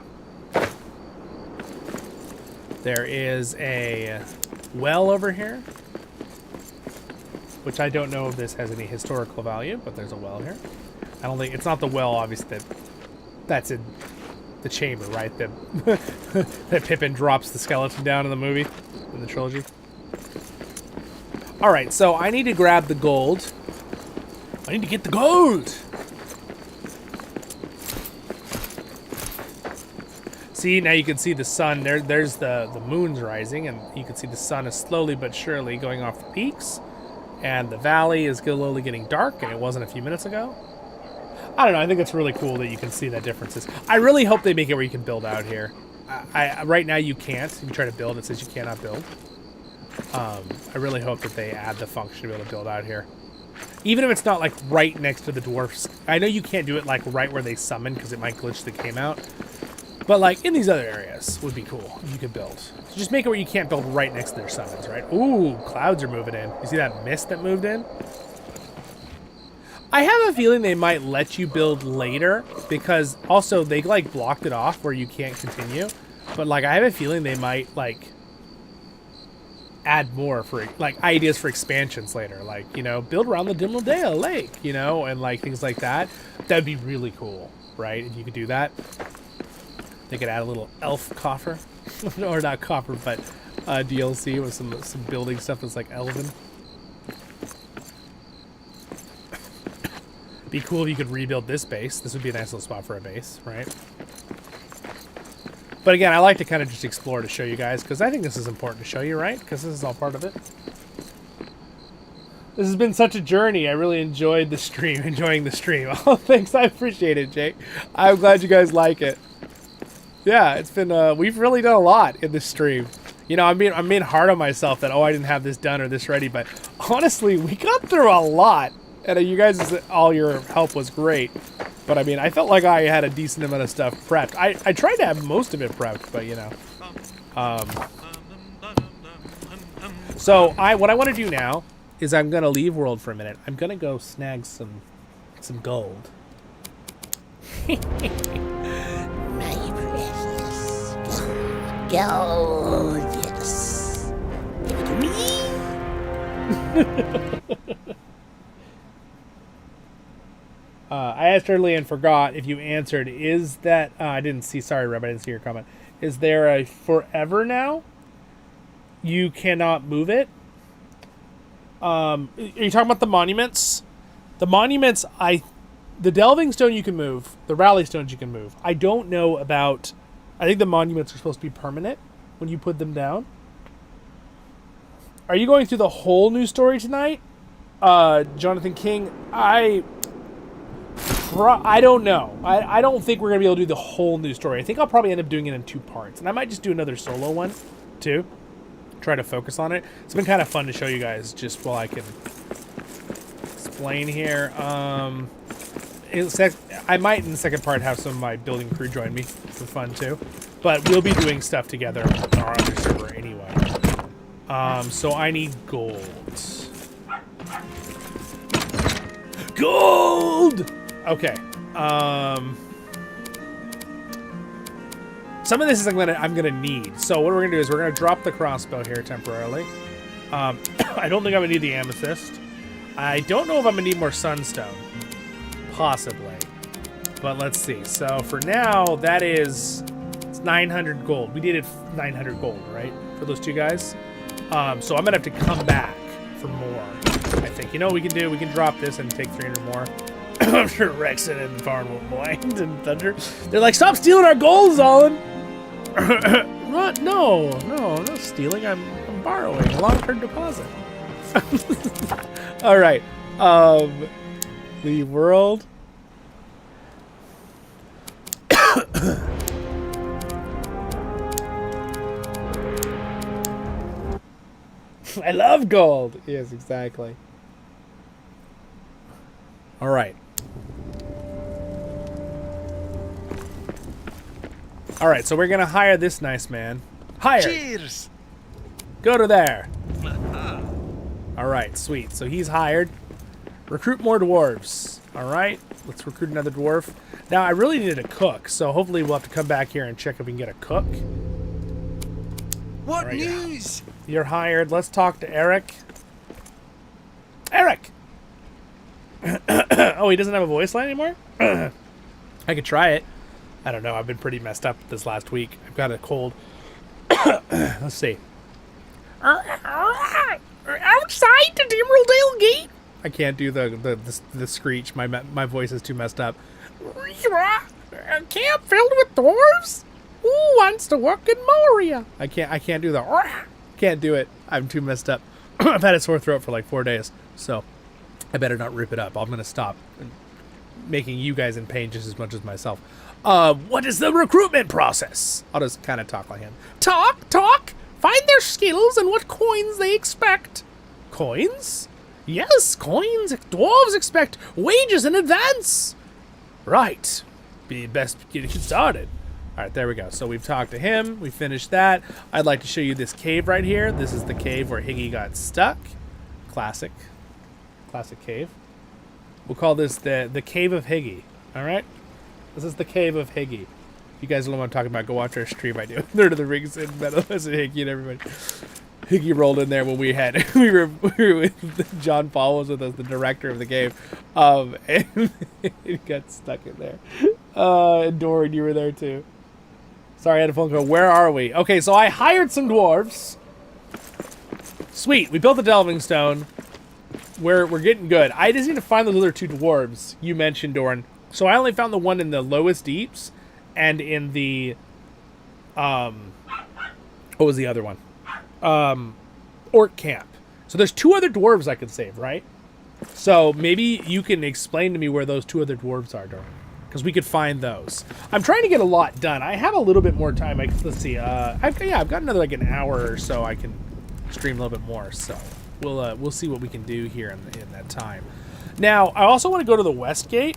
There is a well over here, which I don't know if this has any historical value, but there's a well here. I don't think it's not the well, obviously, that's in the chamber, right? That Pippin drops the skeleton down in the movie, in the trilogy. All right, so I need to grab the gold. I need to get the gold. See, now you can see the sun. There's the moon's rising, and you can see the sun is slowly but surely going off the peaks. And the valley is slowly getting dark, and it wasn't a few minutes ago. I don't know. I think it's really cool that you can see that differences. I really hope they make it where you can build out here. Right now you can't. If you try to build, it says you cannot build. I really hope that they add the function to be able to build out here. Even if it's not like right next to the dwarfs. I know you can't do it like right where they summon because it might glitch the game out. But like in these other areas would be cool if you could build. So just make it where you can't build right next to their summons, right? Ooh, clouds are moving in. You see that mist that moved in? I have a feeling they might let you build later because also they like blocked it off where you can't continue. But like I have a feeling they might like add more for like ideas for expansions later. Like, you know, build around the Dimril Dale Lake, you know, and like things like that. That'd be really cool, right? If you could do that. They could add a little elf coffer, or not coffer, but DLC with some building stuff that's like elven. Be cool if you could rebuild this base. This would be a nice little spot for a base, right? But again, I like to kind of just explore to show you guys because I think this is important to show you, right? Because this is all part of it. This has been such a journey. I really enjoyed the stream, enjoying the stream. Oh, thanks. I appreciate it, Jake. I'm glad you guys like it. Yeah, it's been, we've really done a lot in this stream. You know, I'm being hard on myself that, I didn't have this done or this ready, but honestly, we got through a lot. And you guys, all your help was great. But I mean, I felt like I had a decent amount of stuff prepped. I tried to have most of it prepped, but you know. So what I want to do now is I'm gonna leave world for a minute. I'm gonna go snag some gold. My precious gold, yes. Give it to me. I asked earlier and forgot if you answered. Is that I didn't see? Sorry, Reb, I didn't see your comment. Is there a forever now? You cannot move it. Are you talking about the monuments? The monuments, the delving stone you can move. The rally stones you can move. I don't know about. I think the monuments are supposed to be permanent when you put them down. Are you going through the whole new story tonight, Jonathan King? I don't know. I don't think we're going to be able to do the whole new story. I think I'll probably end up doing it in 2 parts. And I might just do another solo one, too. Try to focus on it. It's been kind of fun to show you guys just while I can explain here. I might, in the second part, have some of my building crew join me for fun, too. But we'll be doing stuff together on our other server anyway. So I need gold. Gold! Okay. Some of this is I'm gonna need. So what we're gonna do is we're gonna drop the crossbow here temporarily. I don't think I'm gonna need the amethyst. I don't know if I'm gonna need more sunstone. Possibly. But let's see. So for now, it's 900 gold. We needed 900 gold, right? For those 2 guys. So I'm gonna have to come back for more. I think. You know what we can do? We can drop this and take 300 more. I'm sure Rexon and Varn won't mind, and Thunder. They're like, stop stealing our gold, Zollin! What? No, stealing. I'm borrowing. A long-term deposit. All right. Leave world. I love gold. Yes, exactly. All right. All right, so we're going to hire this nice man. Hire. Cheers. Go to there. All right, sweet. So he's hired. Recruit more dwarves. All right, let's recruit another dwarf. Now, I really needed a cook, so hopefully we'll have to come back here and check if we can get a cook. What news? You're hired. Let's talk to Eric. Eric! Oh, he doesn't have a voice line anymore? I could try it. I don't know. I've been pretty messed up this last week. I've got a cold. Let's see. Outside the Emeraldale Gate. I can't do the screech. My voice is too messed up. A camp filled with dwarves? Who wants to work in Moria? I can't do the. Can't do it. I'm too messed up. I've had a sore throat for like 4 days, so I better not rip it up. I'm gonna stop making you guys in pain just as much as myself. What is the recruitment process? I'll just kind of talk like him. Talk! Find their skills and what coins they expect. Coins? Yes, coins. Dwarves expect wages in advance. Right. Be best get started. All right, there we go. So we've talked to him. We finished that. I'd like to show you this cave right here. This is the cave where Higgy got stuck. Classic cave. We'll call this the Cave of Higgy. All right? This is the Cave of Higgy. If you guys don't know what I'm talking about, go watch our stream. I do. Lord of the Rings and Meadows and Higgy and everybody. Higgy rolled in there when we were with John Paul was with us, the director of the game, and he got stuck in there. And Durin, you were there too. Sorry, I had a phone call. Where are we? Okay, so I hired some dwarves. Sweet, we built the delving stone. We're getting good. I just need to find those other 2 dwarves you mentioned, Durin. So I only found the one in the lowest deeps, and in the what was the other one? Orc camp. So there's 2 other dwarves I could save, right? So maybe you can explain to me where those 2 other dwarves are, Durin. because we could find those. I'm trying to get a lot done. I have a little bit more time. Let's see. I've got another like an hour or so. I can stream a little bit more. So we'll see what we can do here in that time. Now I also want to go to the West Gate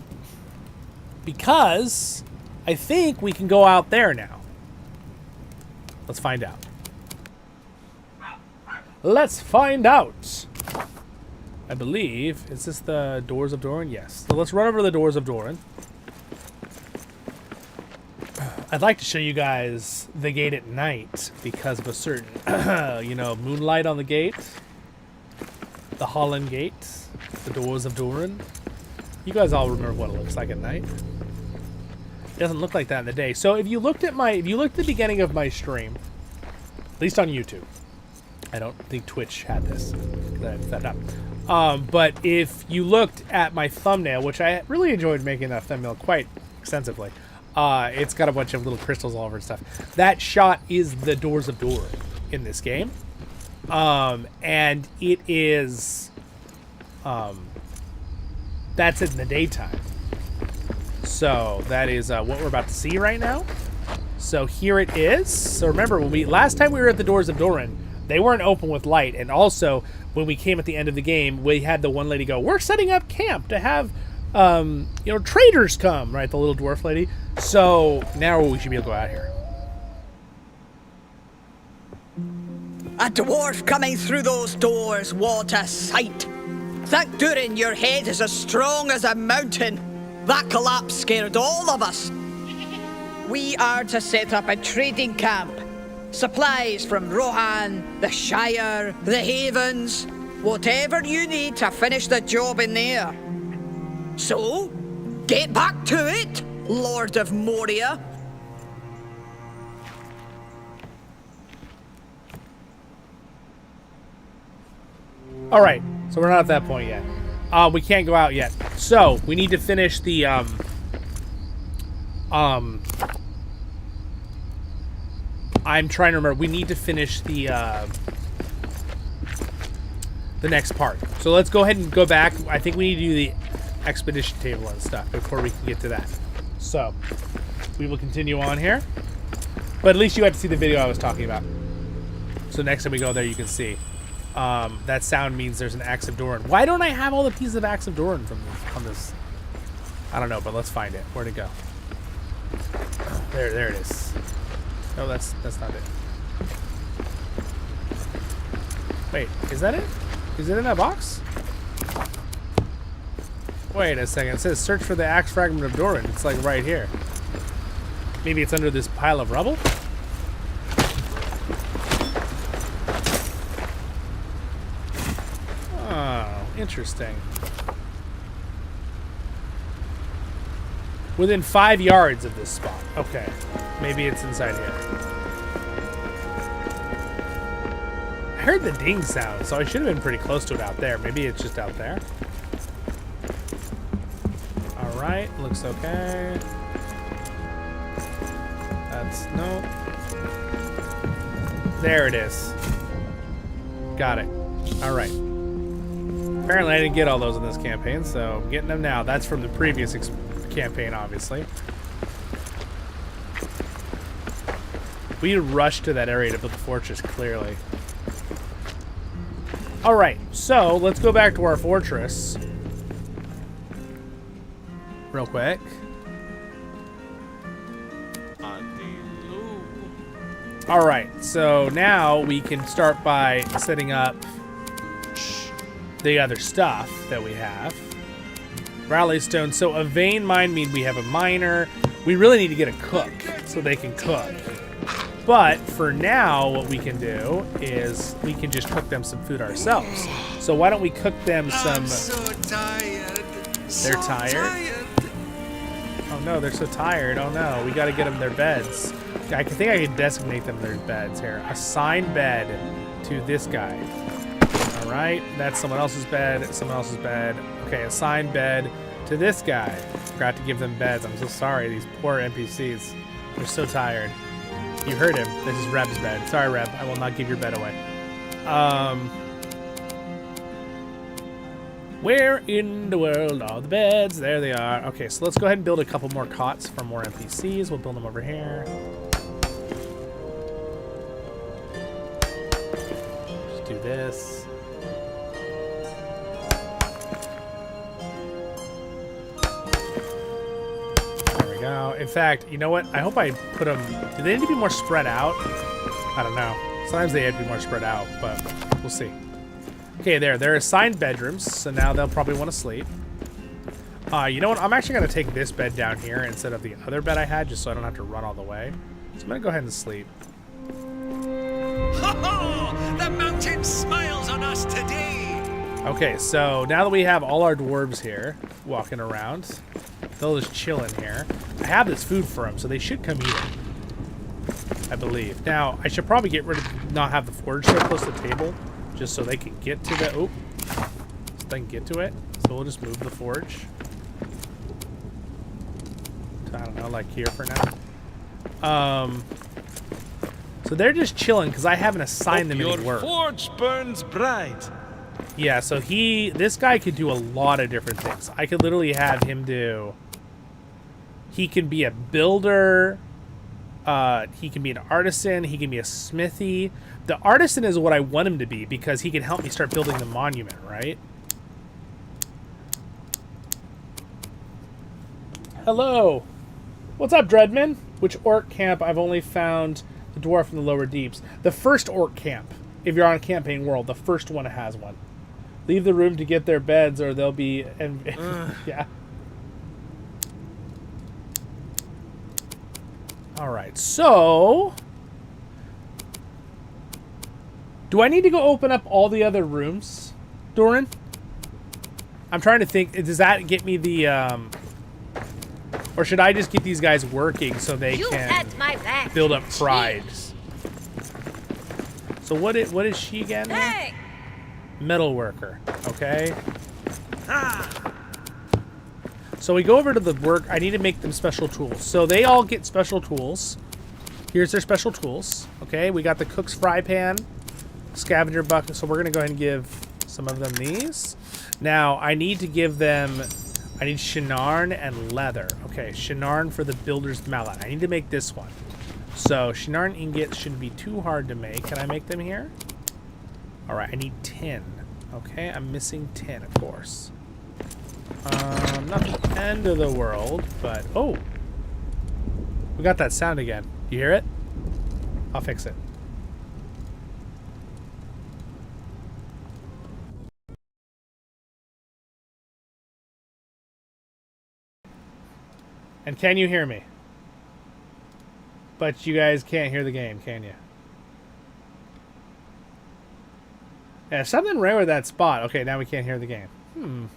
because I think we can go out there now. Let's find out. Let's find out. I believe, is this the Doors of Durin? Yes. So let's run over to the Doors of Durin. I'd like to show you guys the gate at night because of a certain, moonlight on the gate. The Holland Gate. The Doors of Durin. You guys all remember what it looks like at night. It doesn't look like that in the day. So if you looked at the beginning of my stream, at least on YouTube, I don't think Twitch had this. Set up. But if you looked at my thumbnail, which I really enjoyed making that thumbnail quite extensively, it's got a bunch of little crystals all over and stuff. That shot is the Doors of Durin in this game. And it is... that's in the daytime. So that is what we're about to see right now. So here it is. So remember, last time we were at the Doors of Durin, they weren't open with light. And also, when we came at the end of the game, we had the one lady go, we're setting up camp to have, traders come, right? The little dwarf lady. So now we should be able to go out here. A dwarf coming through those doors, what a sight. Thank Durin, your head is as strong as a mountain. That collapse scared all of us. We are to set up a trading camp. Supplies from Rohan, the Shire, the Havens, whatever you need to finish the job in there. So, get back to it, Lord of Moria. All right, so we're not at that point yet. We can't go out yet. So, we need to finish the, I'm trying to remember. We need to finish the next part. So let's go ahead and go back. I think we need to do the expedition table and stuff before we can get to that. So we will continue on here. But at least you had to see the video I was talking about. So next time we go there, you can see. That sound means there's an Axe of Durin. Why don't I have all the pieces of Axe of Durin on this? I don't know, but let's find it. Where'd it go? There it is. No, that's not it. Wait, is that it? Is it in that box? Wait a second. It says search for the axe fragment of Durin. It's like right here. Maybe it's under this pile of rubble? Oh, interesting. Within 5 yards of this spot. Okay. Maybe it's inside here. I heard the ding sound, so I should have been pretty close to it out there. Maybe it's just out there. Alright, looks okay. That's, no. There it is. Got it. Alright. Apparently I didn't get all those in this campaign, so I'm getting them now. That's from the previous campaign, obviously. We need to rush to that area to build the fortress, clearly. Alright, so let's go back to our fortress. Real quick. Alright, so now we can start by setting up the other stuff that we have. Rally stone. So a vein mine means we have a miner. We really need to get a cook so they can cook. But for now, what we can do is we can just cook them some food ourselves. So why don't we cook them some... I'm so tired. They're tired? Oh no, they're so tired. Oh no, we gotta get them their beds. I think I can designate them their beds here. Assign bed to this guy. All right, that's someone else's bed, someone else's bed. Okay, assign bed to this guy. Forgot to give them beds. I'm so sorry, these poor NPCs. They're so tired. You heard him. This is Reb's bed. Sorry, Reb. I will not give your bed away. Where in the world are the beds? There they are. Okay, so let's go ahead and build a couple more cots for more NPCs. We'll build them over here. Just do this. There we go. In fact, you know what? I hope I put them... Do they need to be more spread out? I don't know. Sometimes they have to be more spread out, but we'll see. Okay, they're assigned bedrooms, so now they'll probably want to sleep. You know what? I'm actually going to take this bed down here instead of the other bed I had, just so I don't have to run all the way. So I'm going to go ahead and sleep. Ho ho! The mountain smiles on us today! Okay, so now that we have all our dwarves here, walking around, they'll just chill in here. I have this food for them, so they should come eat it, I believe. Now, I should probably get rid of, not have the forge so close to the table, just so they can get to the, so they can get to it. So we'll just move the forge to, I don't know, like here for now. So they're just chilling because I haven't assigned them any work. Your forge burns bright. Yeah, so this guy could do a lot of different things. I could literally have him do, he can be a builder, he can be an artisan, he can be a smithy. The artisan is what I want him to be because he can help me start building the monument, right? Hello. What's up, Dreadman? Which orc camp? I've only found the dwarf in the lower deeps. The first orc camp. If you're on Campaign World, the first one has one. Leave the room to get their beds or they'll be... yeah. Alright, so... Do I need to go open up all the other rooms, Durin? I'm trying to think. Does that get me the... Or should I just get these guys working so they can build up pride? So what is she again? Hey! Metal worker. Okay. So we go over to the work. I need to make them special tools. So they all get special tools. Here's their special tools. Okay, we got the cook's fry pan, scavenger bucket. So we're going to go ahead and give some of them these. Now, I need to give them... I need Shinarn and leather. Okay, Shinarn for the builder's mallet. I need to make this one. So, Shinarn ingots shouldn't be too hard to make. Can I make them here? Alright, I need 10. Okay, I'm missing 10, of course. Not the end of the world, but... Oh! We got that sound again. You hear it? I'll fix it. And can you hear me? But you guys can't hear the game, can you? Yeah, something rare with that spot. Okay, now we can't hear the game.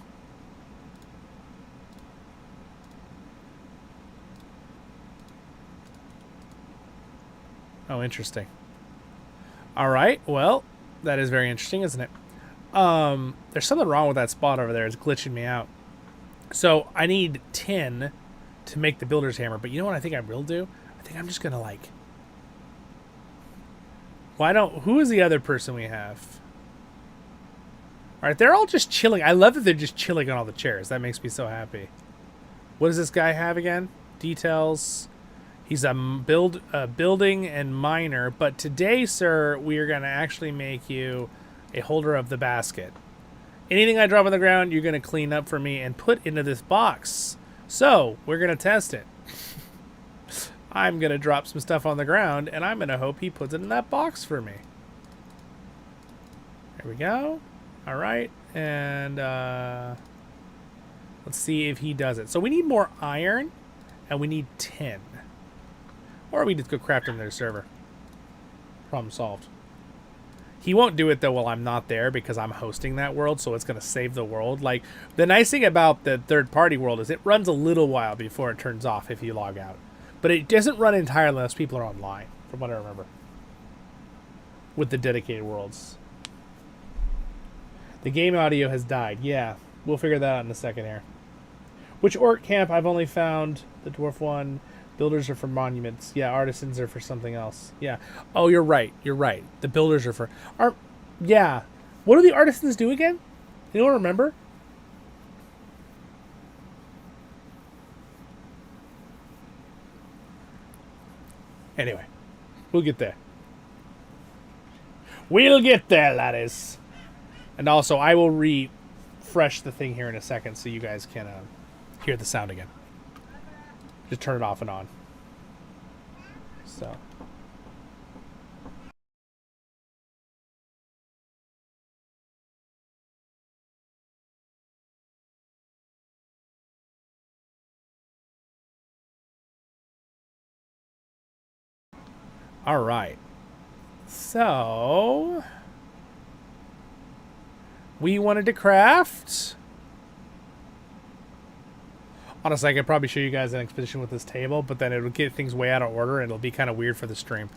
Oh, interesting. Alright, well, that is very interesting, isn't it? There's something wrong with that spot over there. It's glitching me out. So, I need 10... to make the builder's hammer, but you know what I think I will do? I think I'm just gonna like... Who is the other person we have? Alright, they're all just chilling. I love that they're just chilling on all the chairs. That makes me so happy. What does this guy have again? Details. He's a building and miner, but today, sir, we are gonna actually make you a holder of the basket. Anything I drop on the ground, you're gonna clean up for me and put into this box. So, we're going to test it. I'm going to drop some stuff on the ground, and I'm going to hope he puts it in that box for me. There we go. All right. And let's see if he does it. So, we need more iron, and we need 10. Or we just go craft in their server. Problem solved. He won't do it, though, while I'm not there because I'm hosting that world, so it's going to save the world. Like, the nice thing about the third-party world is it runs a little while before it turns off if you log out. But it doesn't run entirely unless people are online, from what I remember. With the dedicated worlds. The game audio has died. Yeah, we'll figure that out in a second here. Which orc camp? I've only found the dwarf one. Builders are for monuments. Yeah, artisans are for something else. Yeah. Oh, you're right. You're right. The builders are for... Yeah. What do the artisans do again? Anyone remember? Anyway, we'll get there. We'll get there, laddies. And also, I will refresh the thing here in a second so you guys can hear the sound again. Just turn it off and on. So. All right. So we wanted to craft. Honestly, I could probably show you guys an expedition with this table, but then it would get things way out of order, and it'll be kind of weird for the stream,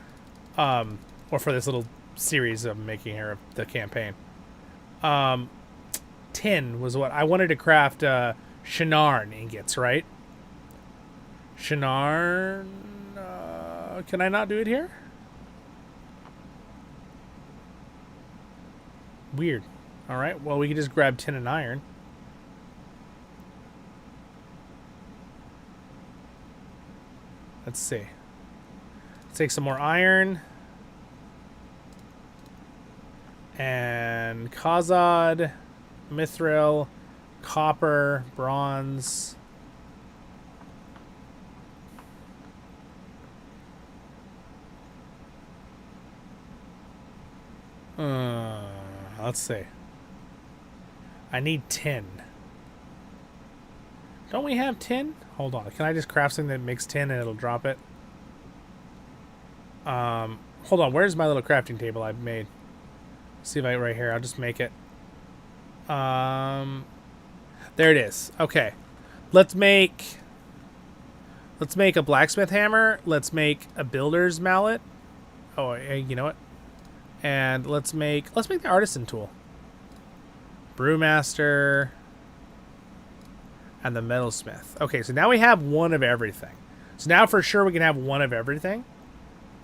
or for this little series I'm making here of the campaign. Tin was what I wanted to craft. Shinarn ingots, right? Shinarn. Can I not do it here? Weird. All right. Well, we can just grab tin and iron. Let's see. Let's take some more iron. And Khazad, mithril, copper, bronze. Let's see. I need tin. Don't we have tin? Hold on. Can I just craft something that makes tin and it'll drop it? Hold on. Where's my little crafting table I've made? See if I right here. I'll just make it. There it is. Okay. Let's make a blacksmith hammer. Let's make a builder's mallet. Oh, you know what? And let's make the artisan tool. Brewmaster. And the metalsmith. Okay, so now we have one of everything. So now for sure we can have one of everything.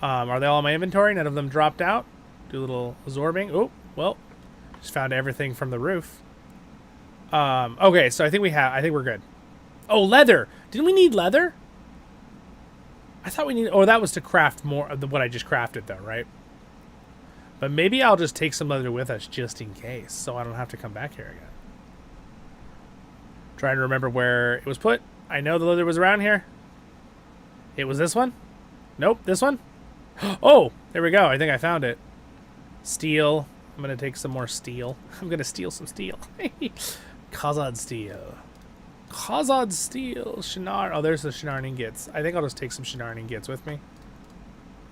Are they all in my inventory? None of them dropped out. Do a little absorbing. Oh, well. Just found everything from the roof. Okay, so I think we're good. Oh, leather. Didn't we need leather? I thought we needed... Oh, that was to craft more of what I just crafted, though, right? But maybe I'll just take some leather with us just in case, so I don't have to come back here again. Trying to remember where it was put. I know the leather was around here. It was this one? Nope, this one? Oh, there we go. I think I found it. Steel. I'm going to take some more steel. I'm going to steal some steel. Khazad steel. Khazad steel. Shinar. Oh, there's the Shinarn ingots. I think I'll just take some Shinarn ingots with me.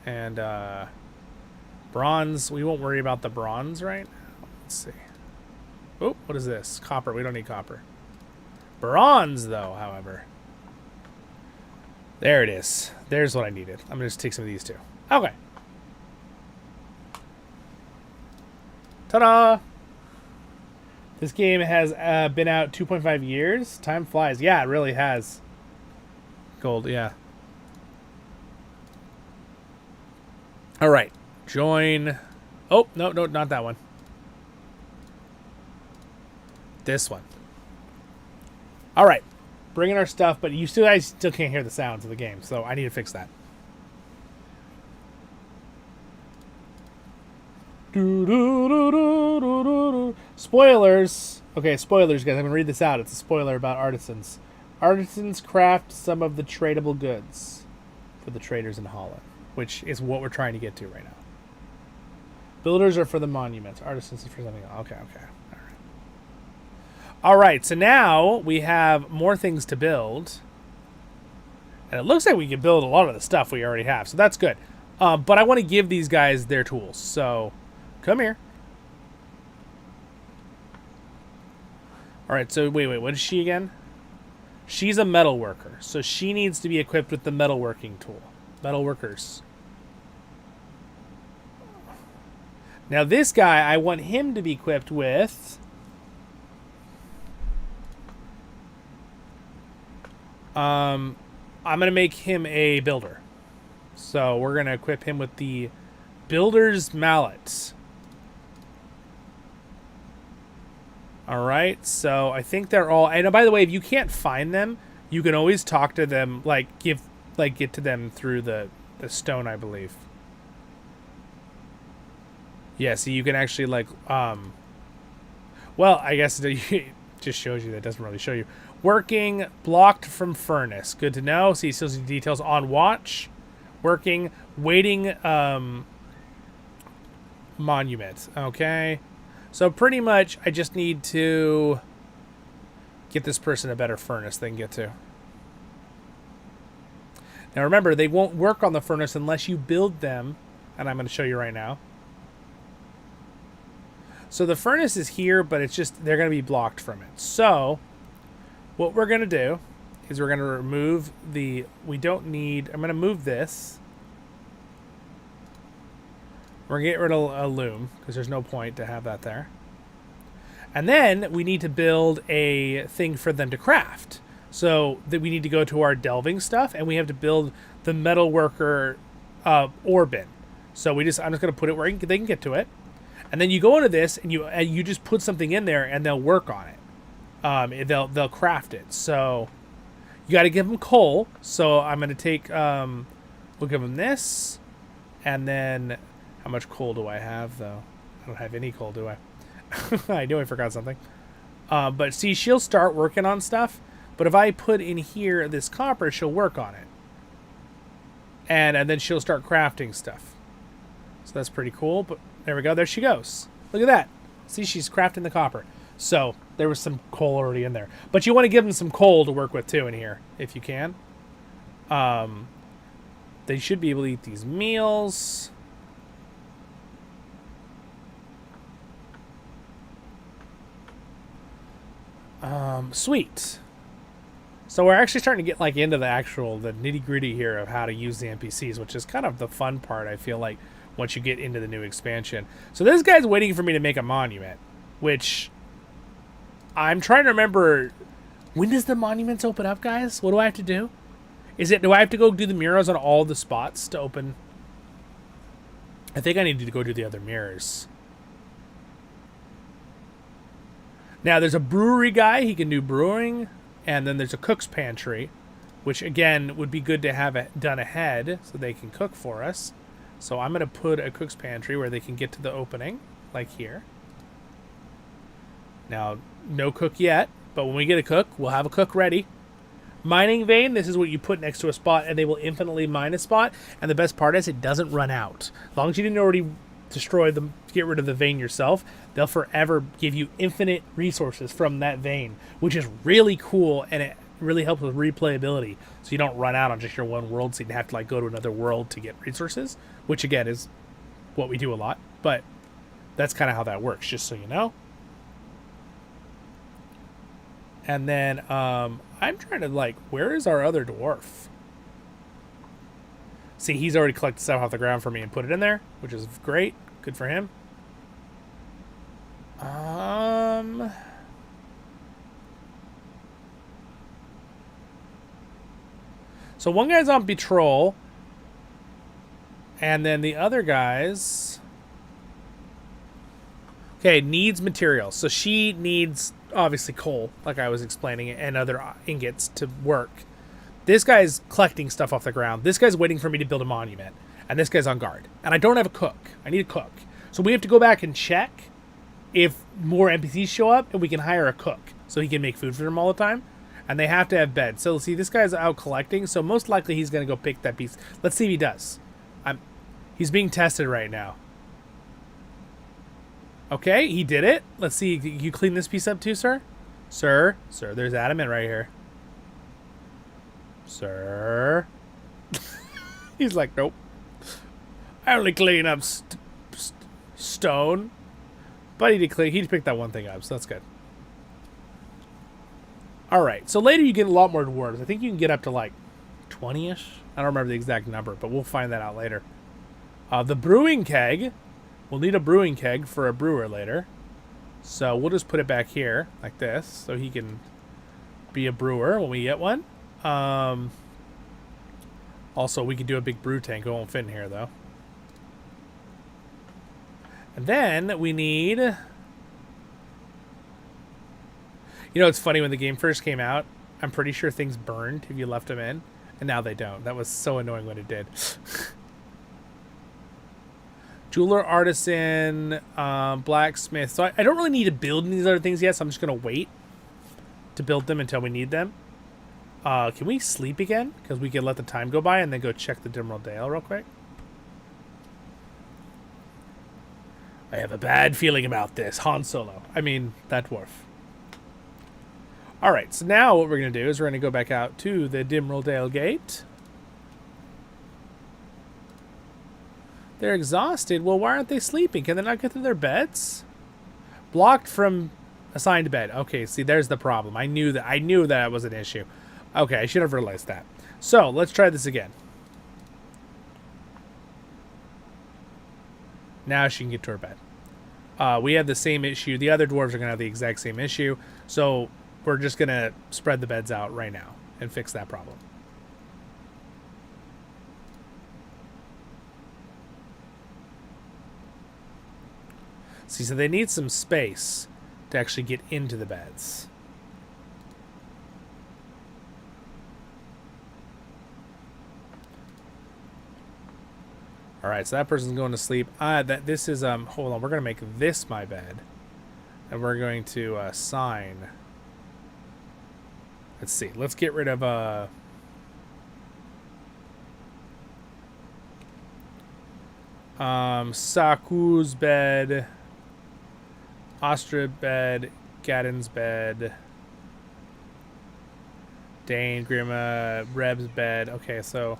And, bronze. We won't worry about the bronze right now. Let's see. Oh, what is this? Copper. We don't need copper. Bronze, though, however. There it is. There's what I needed. I'm going to just take some of these, too. Okay. Ta-da! This game has been out 2.5 years. Time flies. Yeah, it really has. Gold, yeah. All right. Join. Oh, no, not that one. This one. All right. Bring in our stuff, but you guys still can't hear the sounds of the game, so I need to fix that. Spoilers. Okay, spoilers, guys. I'm going to read this out. It's a spoiler about artisans. Artisans craft some of the tradable goods for the traders in Holland, which is what we're trying to get to right now. Builders are for the monuments. Artisans are for something else. Okay. All right, so now we have more things to build. And it looks like we can build a lot of the stuff we already have, so that's good. But I want to give these guys their tools, so come here. All right, so wait, what is she again? She's a metal worker, so she needs to be equipped with the metalworking tool. Metalworkers. Now this guy, I want him to be equipped with... I'm going to make him a builder. So we're going to equip him with the builder's mallet. All right. So I think they're all... And by the way, if you can't find them, you can always talk to them, get to them through the the stone, I believe. Yeah, see, you can actually, like, well, I guess it just shows you. That doesn't really show you. Working, blocked from furnace. Good to know. See, still see details on watch. Working, waiting, monument. Okay. So pretty much, I just need to get this person a better furnace they can get to. Now remember, they won't work on the furnace unless you build them, and I'm going to show you right now. So the furnace is here, but it's just, they're going to be blocked from it. So what we're going to do is we're going to remove the, we don't need, I'm going to move this. We're going to get rid of a loom because there's no point to have that there. And then we need to build a thing for them to craft. So that we need to go to our delving stuff, and we have to build the metalworker ore bin. So I'm just going to put it where they can get to it. And then you go into this, and you just put something in there, and they'll work on it. They'll craft it. So you got to give them coal. So I'm going to take, we'll give them this, and then how much coal do I have though? I don't have any coal, do I? I knew I forgot something. But see, she'll start working on stuff. But if I put in here this copper, she'll work on it. And then she'll start crafting stuff. So that's pretty cool. But there we go. There she goes. Look at that. See, she's crafting the copper. So there was some coal already in there. But you want to give them some coal to work with too in here, if you can. They should be able to eat these meals. Sweet. So we're actually starting to get like into the nitty-gritty here of how to use the NPCs, which is kind of the fun part, I feel like, once you get into the new expansion. So this guy's waiting for me to make a monument, which I'm trying to remember. When does the monuments open up, guys? What do I have to do? Do I have to go do the mirrors on all the spots to open? I think I need to go do the other mirrors. Now, there's a brewery guy. He can do brewing. And then there's a cook's pantry, which, again, would be good to have it done ahead so they can cook for us. So I'm going to put a cook's pantry where they can get to the opening, like here. Now, no cook yet, but when we get a cook, we'll have a cook ready. Mining vein, this is what you put next to a spot, and they will infinitely mine a spot. And the best part is it doesn't run out. As long as you didn't already destroy them, get rid of the vein yourself, they'll forever give you infinite resources from that vein, which is really cool, and it really helps with replayability, so you don't run out on just your one world, so you have to like go to another world to get resources, which again is what we do a lot, but that's kind of how that works, just so you know. And then I'm trying to like, where is our other dwarf? See, he's already collected stuff off the ground for me and put it in there, which is great. Good for him. So one guy's on patrol, and then the other guy's... Okay, needs materials. So she needs, obviously, coal, like I was explaining, and other ingots to work. This guy's collecting stuff off the ground. This guy's waiting for me to build a monument. And this guy's on guard. And I don't have a cook. I need a cook. So we have to go back and check if more NPCs show up, and we can hire a cook so he can make food for them all the time. And they have to have beds. So see, this guy's out collecting, so most likely he's going to go pick that piece. Let's see if he does. He's being tested right now. Okay, he did it. Let's see. You clean this piece up too, sir? Sir, there's adamant right here. Sir. He's like, nope. I only clean up stone. But he picked that one thing up, so that's good. Alright, so later you get a lot more dwarves. I think you can get up to like 20-ish. I don't remember the exact number, but we'll find that out later. The brewing keg. We'll need a brewing keg for a brewer later. So we'll just put it back here, like this, so he can be a brewer when we get one. Also, we could do a big brew tank. It won't fit in here, though. And then we need... You know, it's funny, when the game first came out, I'm pretty sure things burned if you left them in. And now they don't. That was so annoying when it did. Jeweler, artisan, blacksmith. So I don't really need to build these other things yet, so I'm just going to wait to build them until we need them. Can we sleep again? Because we can let the time go by and then go check the Dimral Dale real quick. I have a bad feeling about this. Han Solo. I mean, that dwarf. Alright, so now what we're going to do is we're going to go back out to the Dimral Dale Gate. They're exhausted. Well, why aren't they sleeping? Can they not get to their beds? Blocked from assigned bed. Okay, see, there's the problem. I knew that was an issue. Okay, I should have realized that. So, let's try this again. Now she can get to her bed. We have the same issue. The other dwarves are going to have the exact same issue. So, we're just going to spread the beds out right now and fix that problem. See, so they need some space to actually get into the beds. All right, so that person's going to sleep. This is hold on, we're going to make this my bed. And we're going to assign. Let's see. Let's get rid of Saku's bed, Ostra bed, Gadden's bed, Dane, Grima, Reb's bed. Okay, so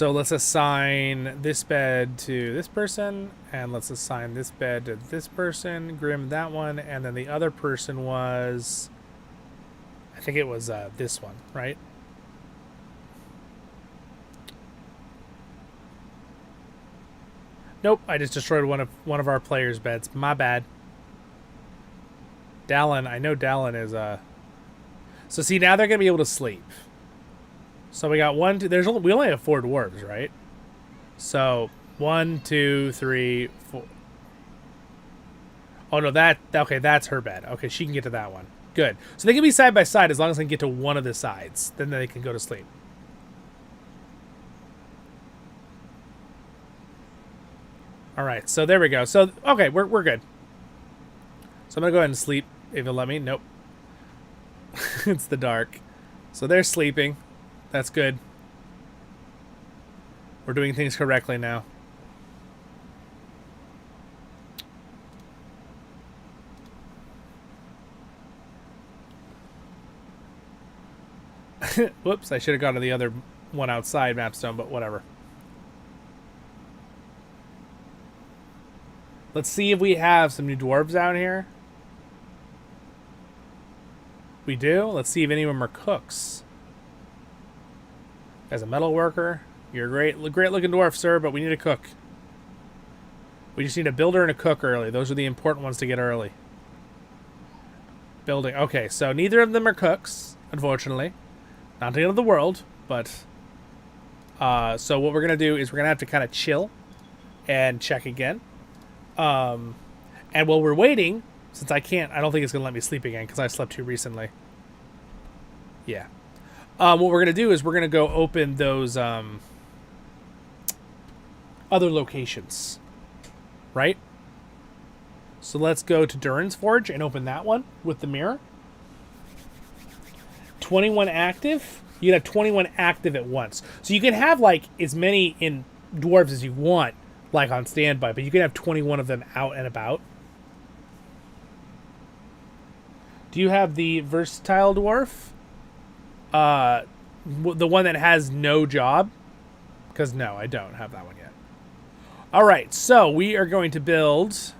let's assign this bed to this person, and let's assign this bed to this person, Grim that one, and then the other person was, I think it was this one, right? Nope, I just destroyed one of our players' beds. My bad. Dallin, I know Dallin is So see, now they're gonna be able to sleep. So we got one, two, we only have 4 dwarves, right? So 1, 2, 3, 4. Oh no, okay, that's her bed. Okay, she can get to that one. Good. So they can be side by side as long as they can get to one of the sides. Then they can go to sleep. All right, so there we go. So okay, we're good. So I'm gonna go ahead and sleep if you'll let me. Nope. It's the dark. So they're sleeping. That's good. We're doing things correctly now. Whoops, I should have gone to the other one outside Mapstone, but whatever. Let's see if we have some new dwarves out here. We do? Let's see if any of them are cooks. As a metal worker, you're a great looking dwarf, sir, but we need a cook. We just need a builder and a cook early. Those are the important ones to get early. Building. Okay, so neither of them are cooks, unfortunately. Not the end of the world, but... so what we're going to do is we're going to have to kind of chill and check again. And while we're waiting, since I don't think it's going to let me sleep again because I slept too recently. Yeah. What we're going to do is we're going to go open those other locations. Right? So let's go to Durin's Forge and open that one with the mirror. 21 active. You can have 21 active at once. So you can have like as many in dwarves as you want, like on standby, but you can have 21 of them out and about. Do you have the versatile dwarf? The one that has no job? Because no, I don't have that one yet. All right, so we are going to build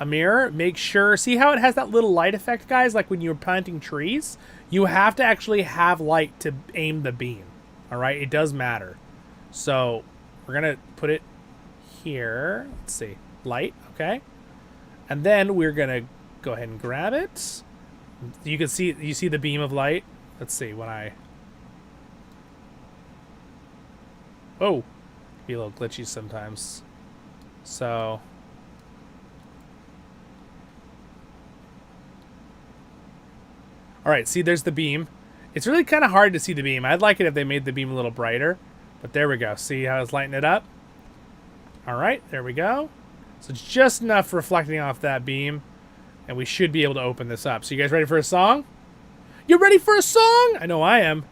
a mirror. Make sure, see how it has that little light effect, guys? Like when you're planting trees, you have to actually have light to aim the beam. All right, it does matter. So we're gonna put it here. Let's see, light, okay. And then we're gonna go ahead and grab it. You can see, you see the beam of light. Let's see when I. Oh, be a little glitchy sometimes. So All right, see, there's the beam. It's really kind of hard to see the beam. I'd like it if they made the beam a little brighter. But there we go. See how it's lighting it up? All right, there we go. So it's just enough reflecting off that beam. And we should be able to open this up. So you guys ready for a song? You ready for a song? I know I am.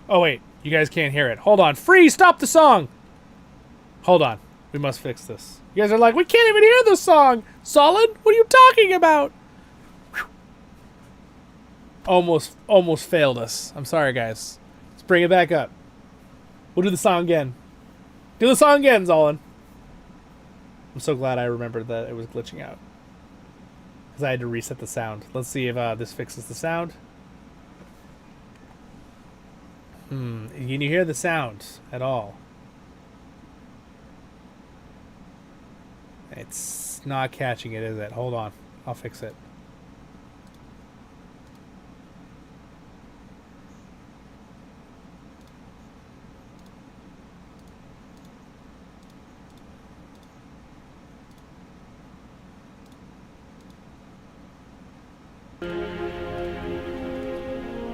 Oh, wait. You guys can't hear it. Hold on. Freeze! Stop the song! Hold on. We must fix this. You guys are like, we can't even hear the song! Zollin, what are you talking about? Whew. Almost failed us. I'm sorry, guys. Let's bring it back up. We'll do the song again. Do the song again, Zollin. I'm so glad I remembered that it was glitching out. Because I had to reset the sound. Let's see if this fixes the sound. Can you hear the sound at all? It's not catching it, is it? Hold on. I'll fix it.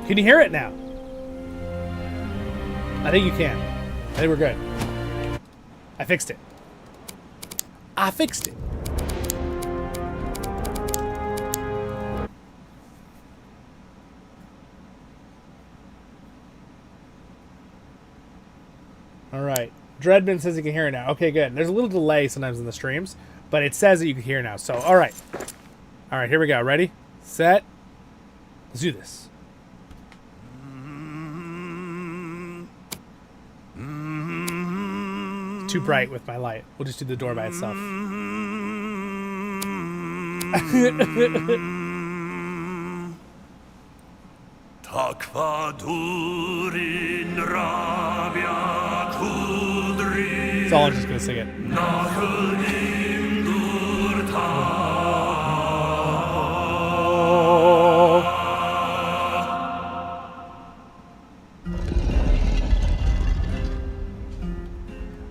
Can you hear it now? I think you can. I think we're good. I fixed it. I fixed it. All right. Dreadman says you can hear it now. Okay, good. There's a little delay sometimes in the streams, but it says that you can hear now. So, all right. All right, here we go. Ready? Set. Let's do this. Too bright with my light. We'll just do the door by itself. So I'm just gonna sing it.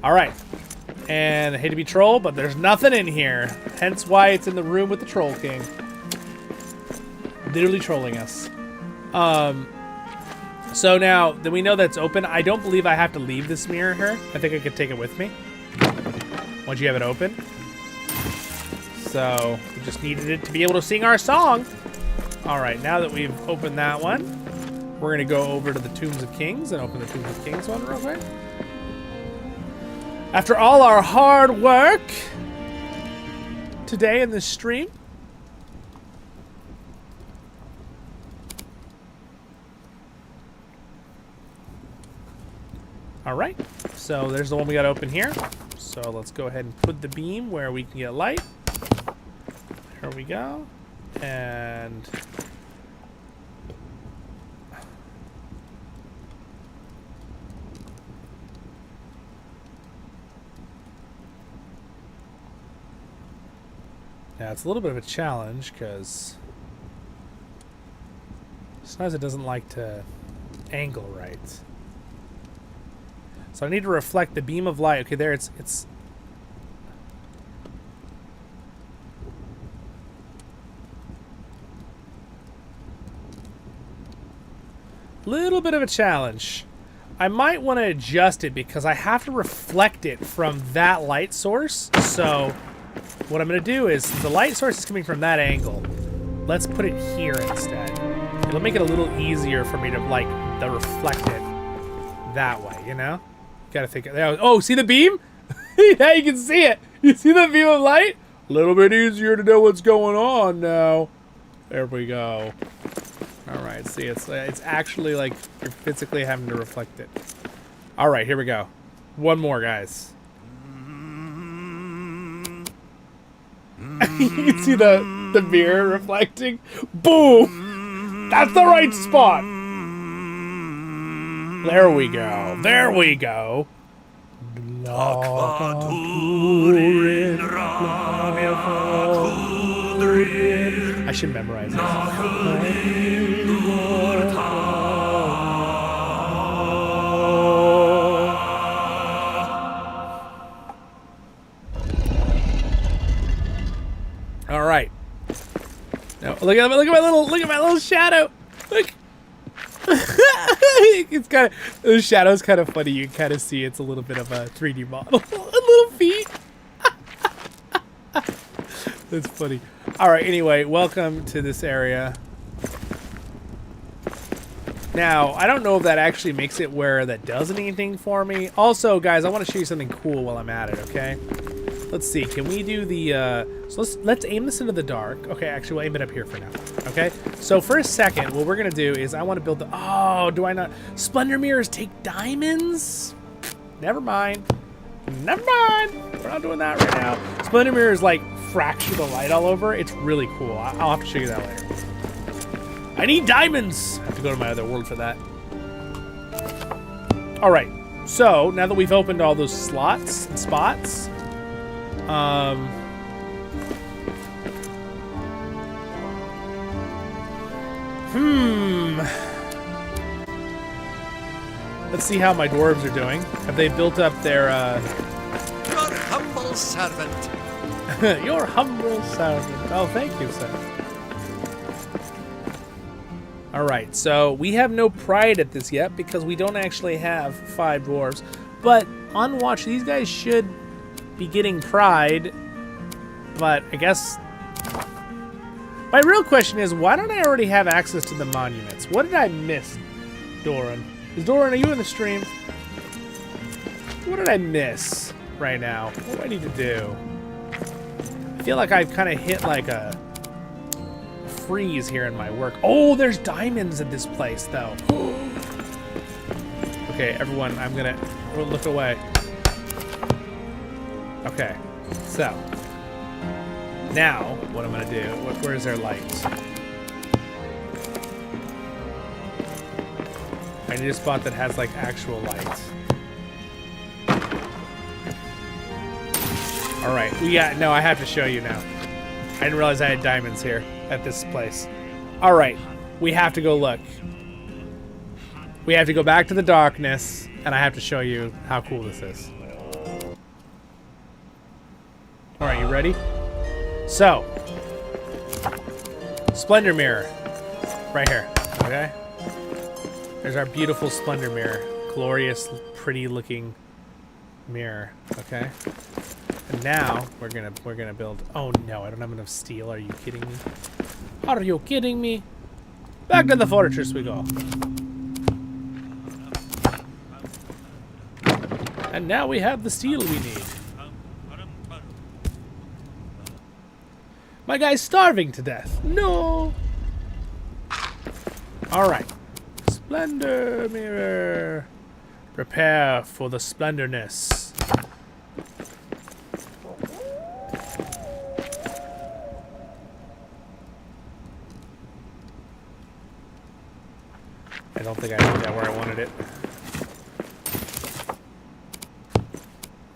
All right, and I hate to be troll, but there's nothing in here. Hence why it's in the room with the Troll King. Literally trolling us. So now that we know that's open, I don't believe I have to leave this mirror here. I think I could take it with me once you have it open. So we just needed it to be able to sing our song. All right, now that we've opened that one, we're gonna go over to the Tombs of Kings and open the Tombs of Kings one real quick. After all our hard work today in this stream, all right, so there's the one we got open here. So let's go ahead and put the beam where we can get light. Here we go. And now it's a little bit of a challenge because sometimes it doesn't like to angle right. So I need to reflect the beam of light. Okay, there it's a little bit of a challenge. I might want to adjust it because I have to reflect it from that light source. So what I'm going to do is, the light source is coming from that angle. Let's put it here instead. It'll make it a little easier for me to, like, reflect it that way, you know? Gotta think. Oh, see the beam? Yeah, you can see it. You see the beam of light? A little bit easier to know what's going on now. There we go. All right, see, it's actually like you're physically having to reflect it. All right, here we go. One more, guys. You can see the mirror reflecting. Boom! That's the right spot. There we go. There we go. I should memorize this. Look at my little shadow. Look. It's kind of, the shadow's kind of funny. You can kind of see it's a little bit of a 3D model. Little feet. That's funny. All right. Anyway, welcome to this area. Now, I don't know if that actually makes it where that does anything for me. Also, guys, I want to show you something cool while I'm at it, okay? Let's see. Can we do the... so let's aim this into the dark. Okay, actually, we'll aim it up here for now, okay? So for a second, what we're going to do is I want to build the... Oh, do I not... Splendor mirrors take diamonds? Never mind. Never mind. We're not doing that right now. Splendor mirrors, like, fracture the light all over. It's really cool. I'll have to show you that later. I need diamonds! I have to go to my other world for that. Alright, so now that we've opened all those slots and spots, let's see how my dwarves are doing. Have they built up their, Your humble servant. Your humble servant. Oh, thank you, sir. Alright, so we have no pride at this yet because we don't actually have 5 dwarves. But on watch, these guys should be getting pride. But I guess... My real question is, why don't I already have access to the monuments? What did I miss, Durin? Durin, are you in the stream? What did I miss right now? What do I need to do? I feel like I've kind of hit like a... freeze here in my work. Oh, there's diamonds in this place, though. Okay, everyone, I'm gonna look away. Okay, so now what I'm gonna do? Where's their light? I need a spot that has like actual light. All right, we got. No, I have to show you now. I didn't realize I had diamonds here at this place. All right, we have to go look. We have to go back to the darkness, and I have to show you how cool this is. All right, you ready? So, Splendor Mirror, right here, okay? There's our beautiful Splendor Mirror. Glorious, pretty looking mirror, okay? And now we're gonna build. Oh no, I don't have enough steel. Are you kidding me? Are you kidding me? Back to the fortress we go. And now we have the steel we need. My guy's starving to death. No. All right. Splendor mirror. Prepare for the splendorness. I don't think I put that where I wanted it.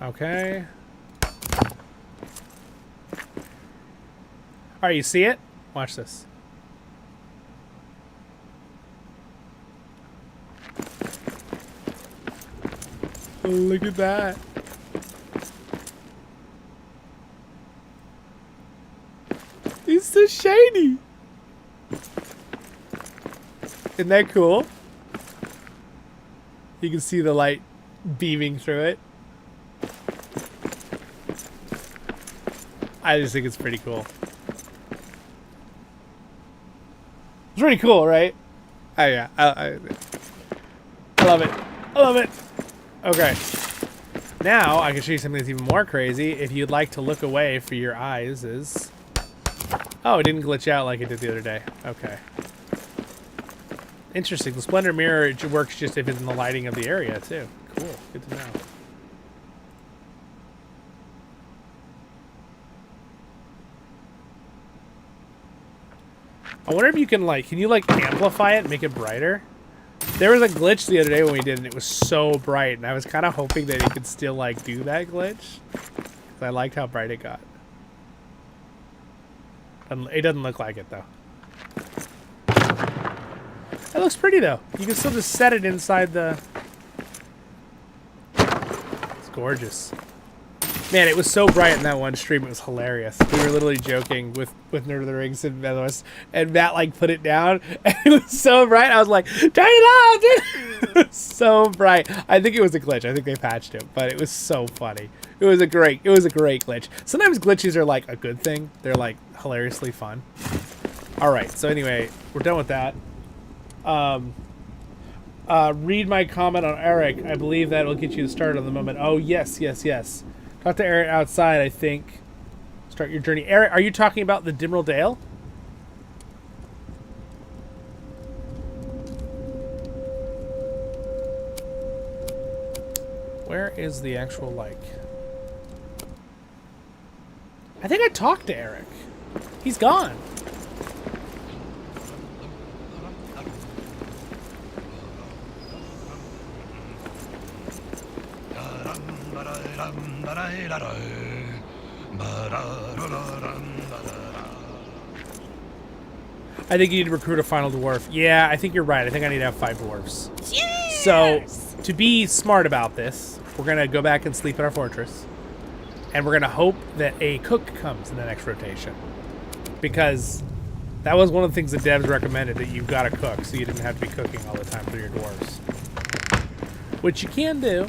Okay. Alright, you see it? Watch this. Oh, look at that. It's so shiny. Isn't that cool? You can see the light beaming through it. I just think it's pretty cool. It's pretty cool, right? Oh yeah, I love it. I love it. Okay. Now I can show you something that's even more crazy. If you'd like to look away for your eyes is... Oh, it didn't glitch out like it did the other day. Okay. Interesting. The Splendor Mirror, it works just if it's in the lighting of the area, too. Cool. Good to know. I wonder if you can, like, amplify it and make it brighter? There was a glitch the other day when we did, and it was so bright, and I was kind of hoping that it could still, like, do that glitch. Because I liked how bright it got. It doesn't look like it, though. It looks pretty, though. You can still just set it inside the... It's gorgeous. Man, it was so bright in that one stream. It was hilarious. We were literally joking with Nerd of the Rings and Belwynne, and Matt like put it down, and it was so bright. I was like, "Turn it off!" Dude. It was so bright. I think it was a glitch. I think they patched it, but it was so funny. It was a great glitch. Sometimes glitches are like a good thing. They're like hilariously fun. All right. So anyway, we're done with that. Read my comment on Eric. I believe that will get you started on the moment. Oh yes. Talk to Eric outside, I think. Start your journey. Eric, are you talking about the Dimril Dale? Where is the actual, like... I think I talked to Eric. He's gone. I think you need to recruit a final dwarf. Yeah, I think you're right. I think I need to have 5 dwarves. Cheers! So, to be smart about this, we're going to go back and sleep in our fortress. And we're going to hope that a cook comes in the next rotation. Because that was one of the things the devs recommended, that you've got to cook, so you didn't have to be cooking all the time for your dwarves. Which you can do.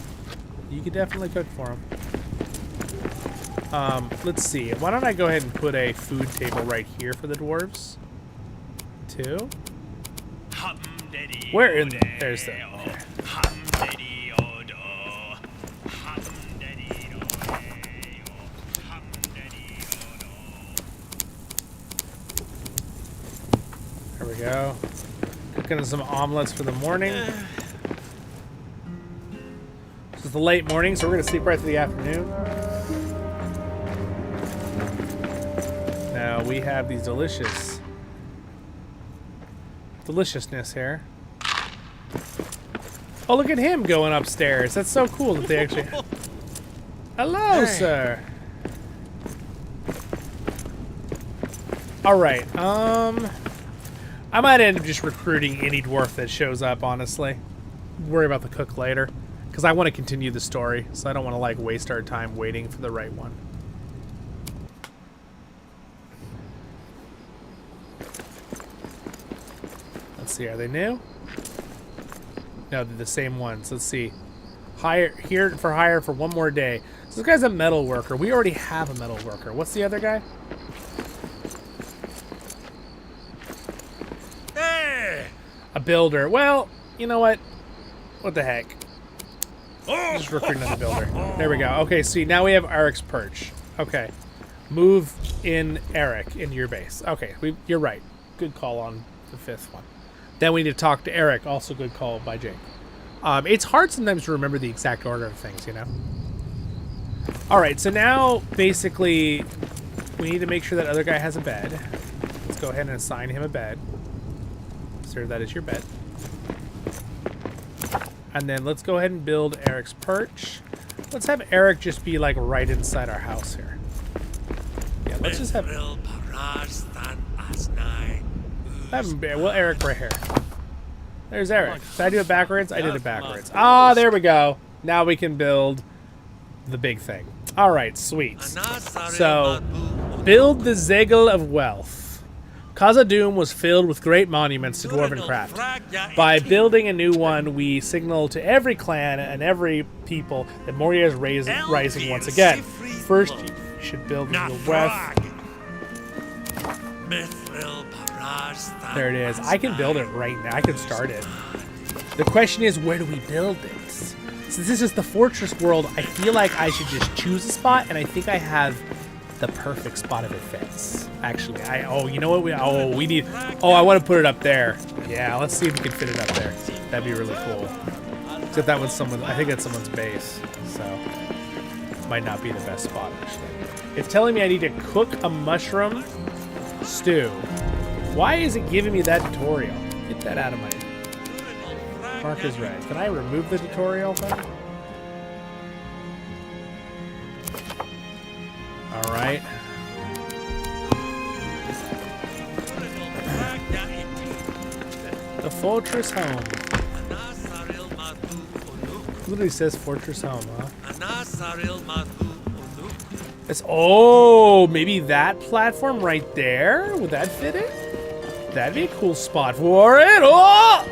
You can definitely cook for them. Let's see. Why don't I go ahead and put a food table right here for the dwarves? 2. Where in there? There's the... Okay. There we go. Cooking some omelets for the morning. This is the late morning, so we're going to sleep right through the afternoon. Now we have these deliciousness here. Oh, look at him going upstairs. That's so cool that they actually... Hello, sir. All right. I might end up just recruiting any dwarf that shows up, honestly. Worry about the cook later. Because I want to continue the story, so I don't want to, like, waste our time waiting for the right one. Let's see, are they new? No, they're the same ones. Let's see. Hire for 1 more day. So this guy's a metal worker. We already have a metal worker. What's the other guy? Hey! A builder. Well, you know what? What the heck? Just recruit another builder. There we go. Okay, see, now we have Eric's perch. Okay. Move in Eric into your base. Okay, you're right. Good call on the 5th one. Then we need to talk to Eric. Also good call by Jake. It's hard sometimes to remember the exact order of things, you know? Alright, so now, basically, we need to make sure that other guy has a bed. Let's go ahead and assign him a bed. Sir, that is your bed. And then let's go ahead and build Eric's perch. Let's have Eric just be, like, right inside our house here. Yeah, let's just have... Well, Eric right here. There's Eric. Did I do it backwards? I did it backwards. Ah, there we go. Now we can build the big thing. All right, sweet. So, build the Zegel of Wealth. Khazad-Dum was filled with great monuments to Dwarven craft. By building a new one, we signal to every clan and every people that Moria is rising once again. First, you should build the Wealth. There it is. I can build it right now. I can start it. The question is, where do we build this? Since this is the fortress world, I feel like I should just choose a spot, and I think I have the perfect spot if it fits. Actually, you know what? We need... Oh, I want to put it up there. Yeah, let's see if we can fit it up there. That'd be really cool. Except that was I think that's someone's base, so might not be the best spot, actually. It's telling me I need to cook a mushroom stew. Why is it giving me that tutorial? Get that out of my... Mark is red. Can I remove the tutorial then? Alright. The fortress home. Literally says fortress home, huh? Oh, maybe that platform right there? Would that fit it? That'd be a cool spot for it. Oh!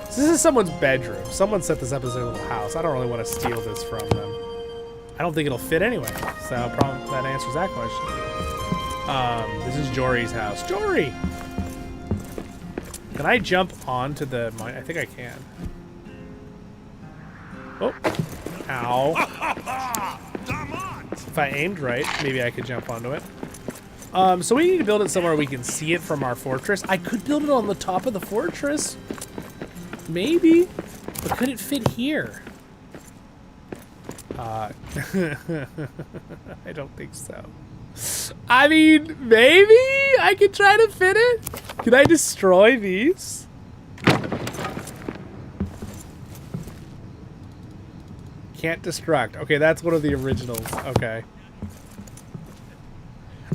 So this is someone's bedroom. Someone set this up as their little house. I don't really want to steal this from them. I don't think it'll fit anyway. So probably that answers that question. This is Jory's house. Jory! Can I jump onto the mine? I think I can. Oh. Ow. If I aimed right, maybe I could jump onto it. So we need to build it somewhere we can see it from our fortress. I could build it on the top of the fortress. Maybe. But could it fit here? I don't think so. I mean, maybe I could try to fit it. Can I destroy these? Can't destruct. Okay, that's one of the originals. Okay.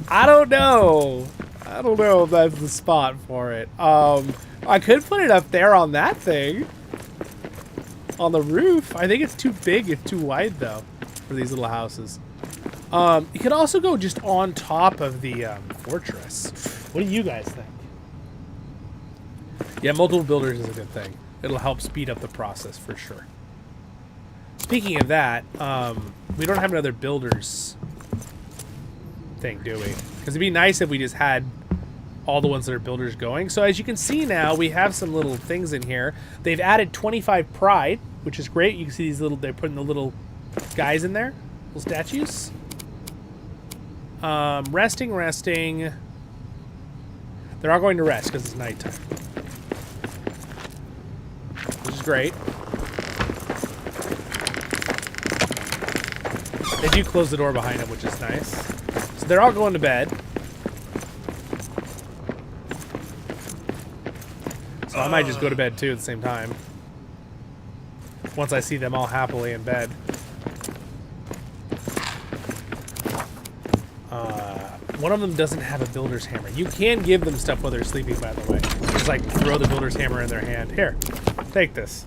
I don't know. I don't know if that's the spot for it. I could put it up there on that thing. On the roof. I think it's too big. It's too wide, though, for these little houses. You could also go just on top of the fortress. What do you guys think? Yeah, multiple builders is a good thing. It'll help speed up the process for sure. Speaking of that, we don't have another builders thing, do we? Because it'd be nice if we just had all the ones that are builders going. So as you can see now, we have some little things in here. They've added 25 pride, which is great. You can see these little, they're putting the little guys in there, little statues. Resting. They're all going to rest because it's nighttime, which is great. They do close the door behind them, which is nice. So they're all going to bed. So I might just go to bed too at the same time. Once I see them all happily in bed. One of them doesn't have a builder's hammer. You can give them stuff while they're sleeping, by the way. Just like throw the builder's hammer in their hand. Here, take this.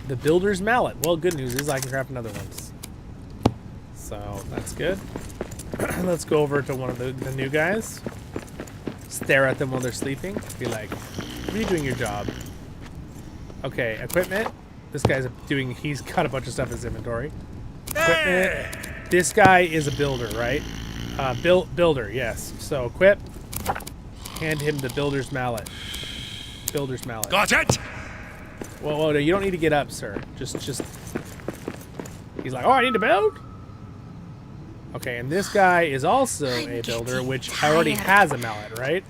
The builder's mallet. Well, good news is I can craft another one. So that's good. Let's go over to one of the new guys. Stare at them while they're sleeping. Be like, what are you doing your job? Okay, equipment. This guy's doing, he's got a bunch of stuff in his inventory. Equipment. This guy is a builder, right? Builder, yes. So equip. Hand him the builder's mallet. Builder's mallet. Got it! Whoa, you don't need to get up, sir. Just. He's like, oh, I need to build? Okay, and this guy is also a builder, which already has a mallet, right?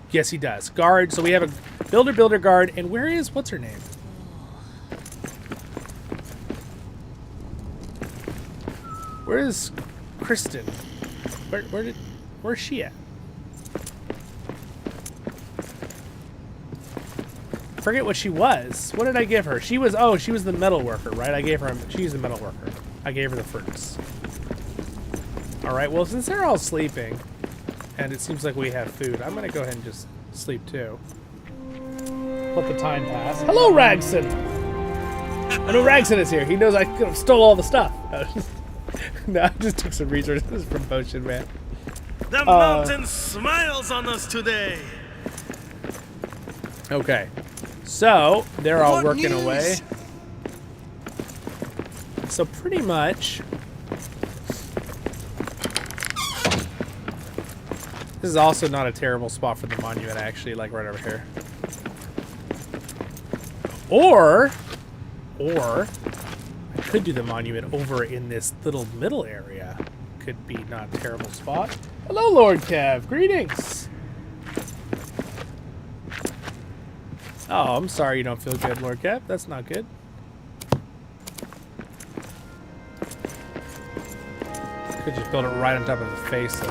Yes, he does. Guard, so we have a builder, guard, and what's her name? Where is Kristen? Where's she at? Forget what she was. What did I give her? She was the metal worker, right? She's the metal worker. I gave her the fruits. All right, well, since they're all sleeping, and it seems like we have food, I'm gonna go ahead and just sleep too. Let the time pass. Hello, Ragson! I know Ragson is here. He knows I could have stole all the stuff. No, I just took some resources from Potion Man. The mountain smiles on us today. Okay. So, they're all working away. So pretty much, this is also not a terrible spot for the monument, actually, like right over here. Or I could do the monument over in this little middle area. Could be not a terrible spot. Hello, Lord Kev. Greetings. Oh, I'm sorry you don't feel good, Lord Kev. That's not good. Could just build it right on top of the face of...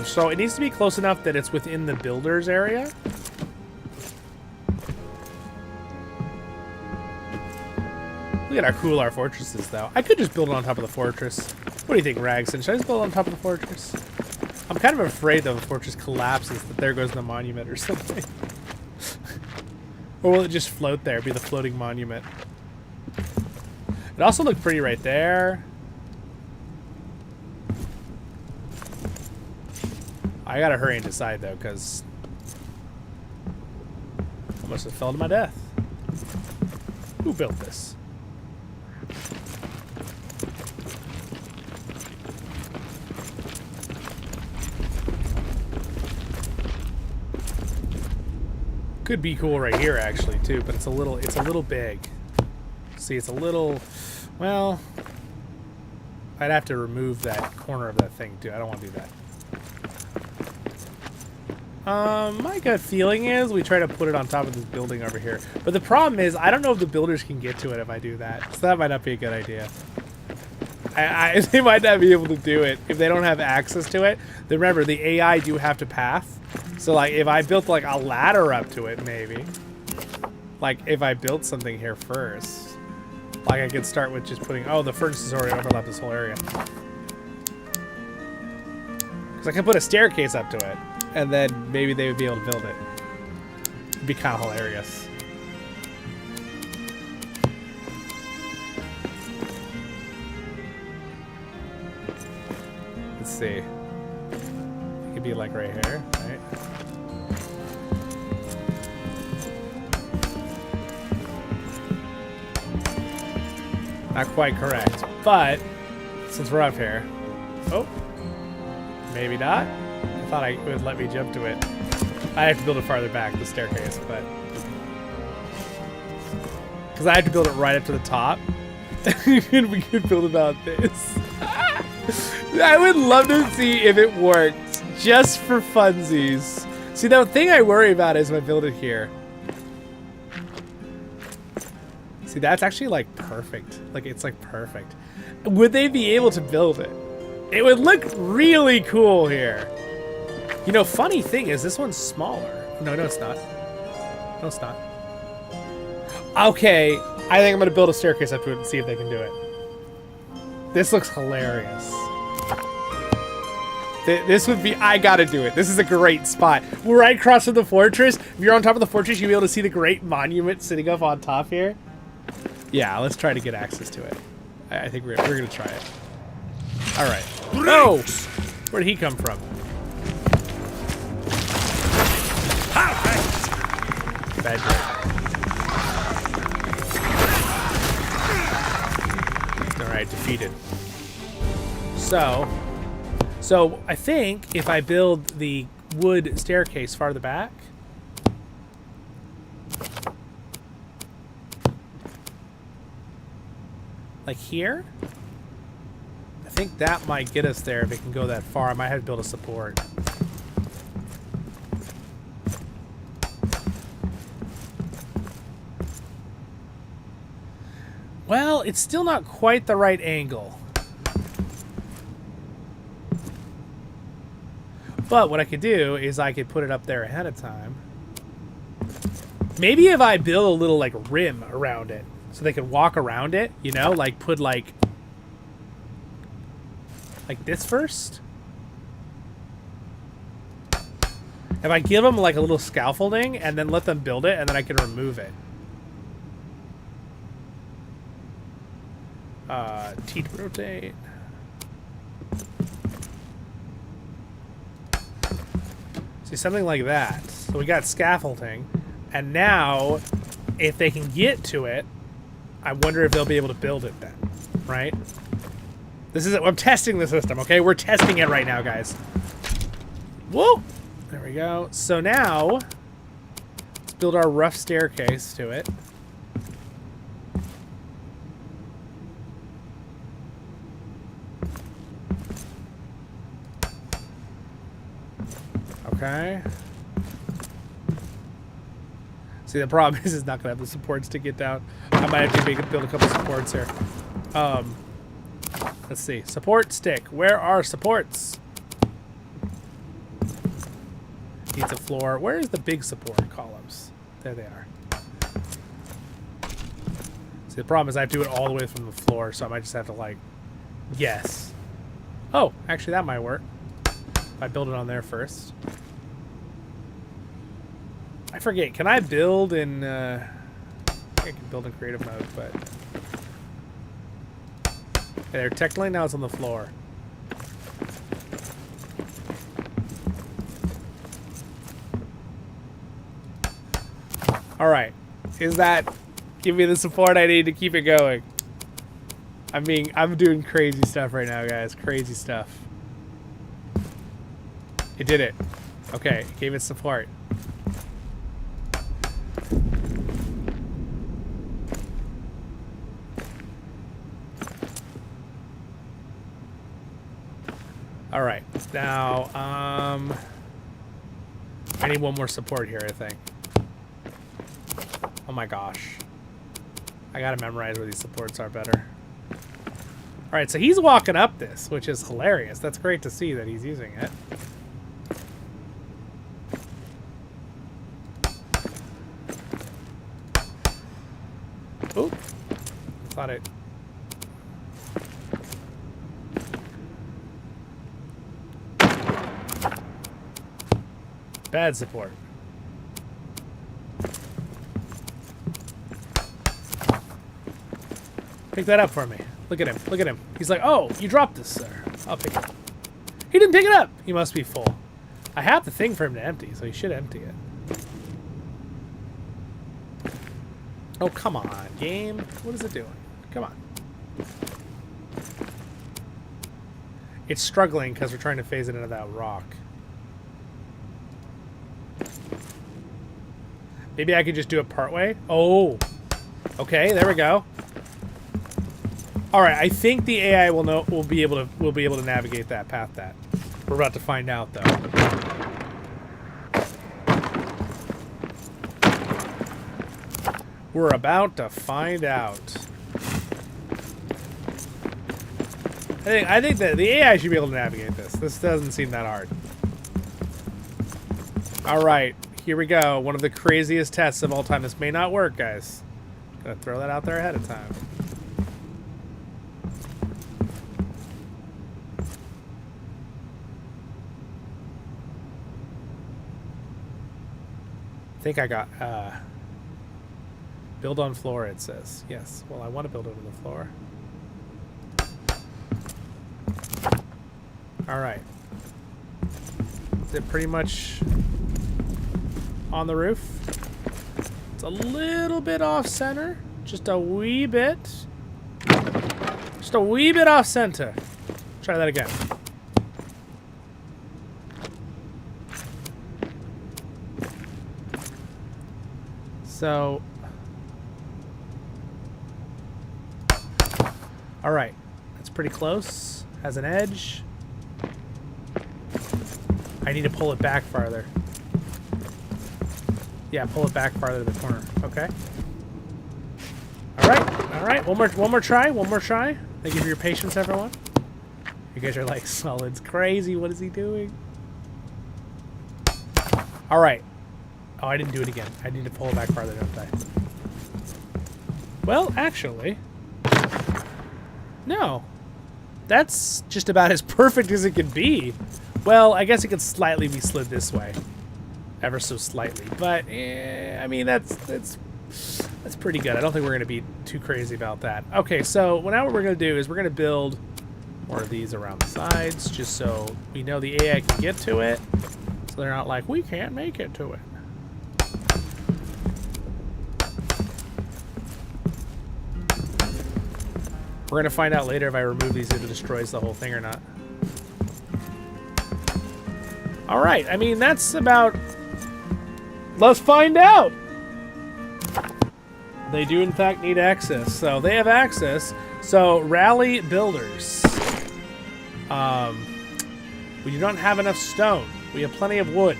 so it needs to be close enough that it's within the builder's area. Look at how cool our fortress is, though. I could just build it on top of the fortress. What do you think, Ragson? Should I just build it on top of the fortress? I'm kind of afraid that the fortress collapses, that there goes the monument or something. Or will it just float there, be the floating monument? It also looked pretty right there. I gotta hurry and decide though, because I almost have fell to my death. Who built this? Could be cool right here actually too, but it's a little big. See, it's a little, well, I'd have to remove that corner of that thing too. I don't want to do that. My gut feeling is we try to put it on top of this building over here. But the problem is I don't know if the builders can get to it if I do that. So that might not be a good idea. They might not be able to do it if they don't have access to it. Then remember, the AI do have to path. So like if I built like a ladder up to it, maybe. Like if I built something here first. Like I could start with just putting, oh, the furnaces already overlap this whole area. Because I could put a staircase up to it. And then maybe they would be able to build it. It'd be kind of hilarious. Let's see. It could be like right here, right? Not quite correct, but since we're up here, oh, maybe not. I thought it would let me jump to it. I have to build it farther back, the staircase, but because I have to build it right up to the top, and we could build about this. I would love to see if it worked, just for funsies. See, the thing I worry about is if I build it here. See, that's actually like perfect. Like it's like perfect. Would they be able to build it? It would look really cool here. You know, funny thing is this one's smaller. No, it's not. No, it's not. Okay, I think I'm gonna build a staircase up to it and see if they can do it. This looks hilarious. This would be, I gotta do it. This is a great spot. We're right across from the fortress. If you're on top of the fortress, you'll be able to see the great monument sitting up on top here. Yeah, let's try to get access to it. I think we're gonna try it. All right. No! Where did he come from? Bad joke. All right, defeated. So I think if I build the wood staircase farther back, like here, I think that might get us there if it can go that far. I might have to build a support. Well, it's still not quite the right angle. But what I could do is I could put it up there ahead of time. Maybe if I build a little like rim around it so they could walk around it, you know, like put like this first. If I give them like a little scaffolding and then let them build it and then I can remove it. T to rotate. See, something like that. So we got scaffolding, and now if they can get to it, I wonder if they'll be able to build it then, right? This is it. I'm testing the system, okay? We're testing it right now, guys. Whoa! There we go. So now let's build our rough staircase to it. Okay. See, the problem is it's not going to have the supports to get down. I might have to build a couple supports here. Let's see. Support stick. Where are supports? Needs a floor. Where is the big support columns? There they are. See, the problem is I have to do it all the way from the floor, so I might just have to, like, guess. Oh, actually, that might work. If I build it on there first. I forget. Can I build in? I can build in creative mode, but there. Technically, now it's on the floor. All right. Is that give me the support I need to keep it going? I'm doing crazy stuff right now, guys. Crazy stuff. It did it. Okay, it gave it support. All right. Now, I need one more support here, I think. Oh my gosh. I gotta memorize where these supports are better. Alright, so he's walking up this, which is hilarious. That's great to see that he's using it. Oop. Thought it... Bad support. Pick that up for me. Look at him. Look at him. He's like, oh, you dropped this, sir. I'll pick it up. He didn't pick it up. He must be full. I have the thing for him to empty, so he should empty it. Oh, come on, game. What is it doing? Come on. It's struggling because we're trying to phase it into that rock. Maybe I could just do it partway. Oh. Okay, there we go. All right, I think the AI will be able to navigate that past that. We're about to find out though. We're about to find out. I think that the AI should be able to navigate this. This doesn't seem that hard. All right, here we go. One of the craziest tests of all time. This may not work, guys. Gonna throw that out there ahead of time. I think I got build on floor, it says. Yes. Well, I want to build it on the floor. All right. Is it pretty much on the roof? It's a little bit off center. Just a wee bit. Just a wee bit off center. Try that again. So, all right, that's pretty close. Has an edge. I need to pull it back farther. Yeah, pull it back farther to the corner. Okay. All right. One more try. Thank you for your patience, everyone. You guys are like, Solid's crazy. What is he doing? All right. Oh, I didn't do it again. I need to pull it back farther, don't I? Well, actually, no. That's just about as perfect as it could be. Well, I guess it could slightly be slid this way. Ever so slightly. But, I mean, that's pretty good. I don't think we're going to be too crazy about that. Okay, so now what we're going to do is we're going to build more of these around the sides, just so we know the AI can get to it. So they're not like, we can't make it to it. We're going to find out later if I remove these if it destroys the whole thing or not. Alright, I mean, that's about... Let's find out! They do, in fact, need access. So, they have access. So, rally builders. We do not have enough stone. We have plenty of wood.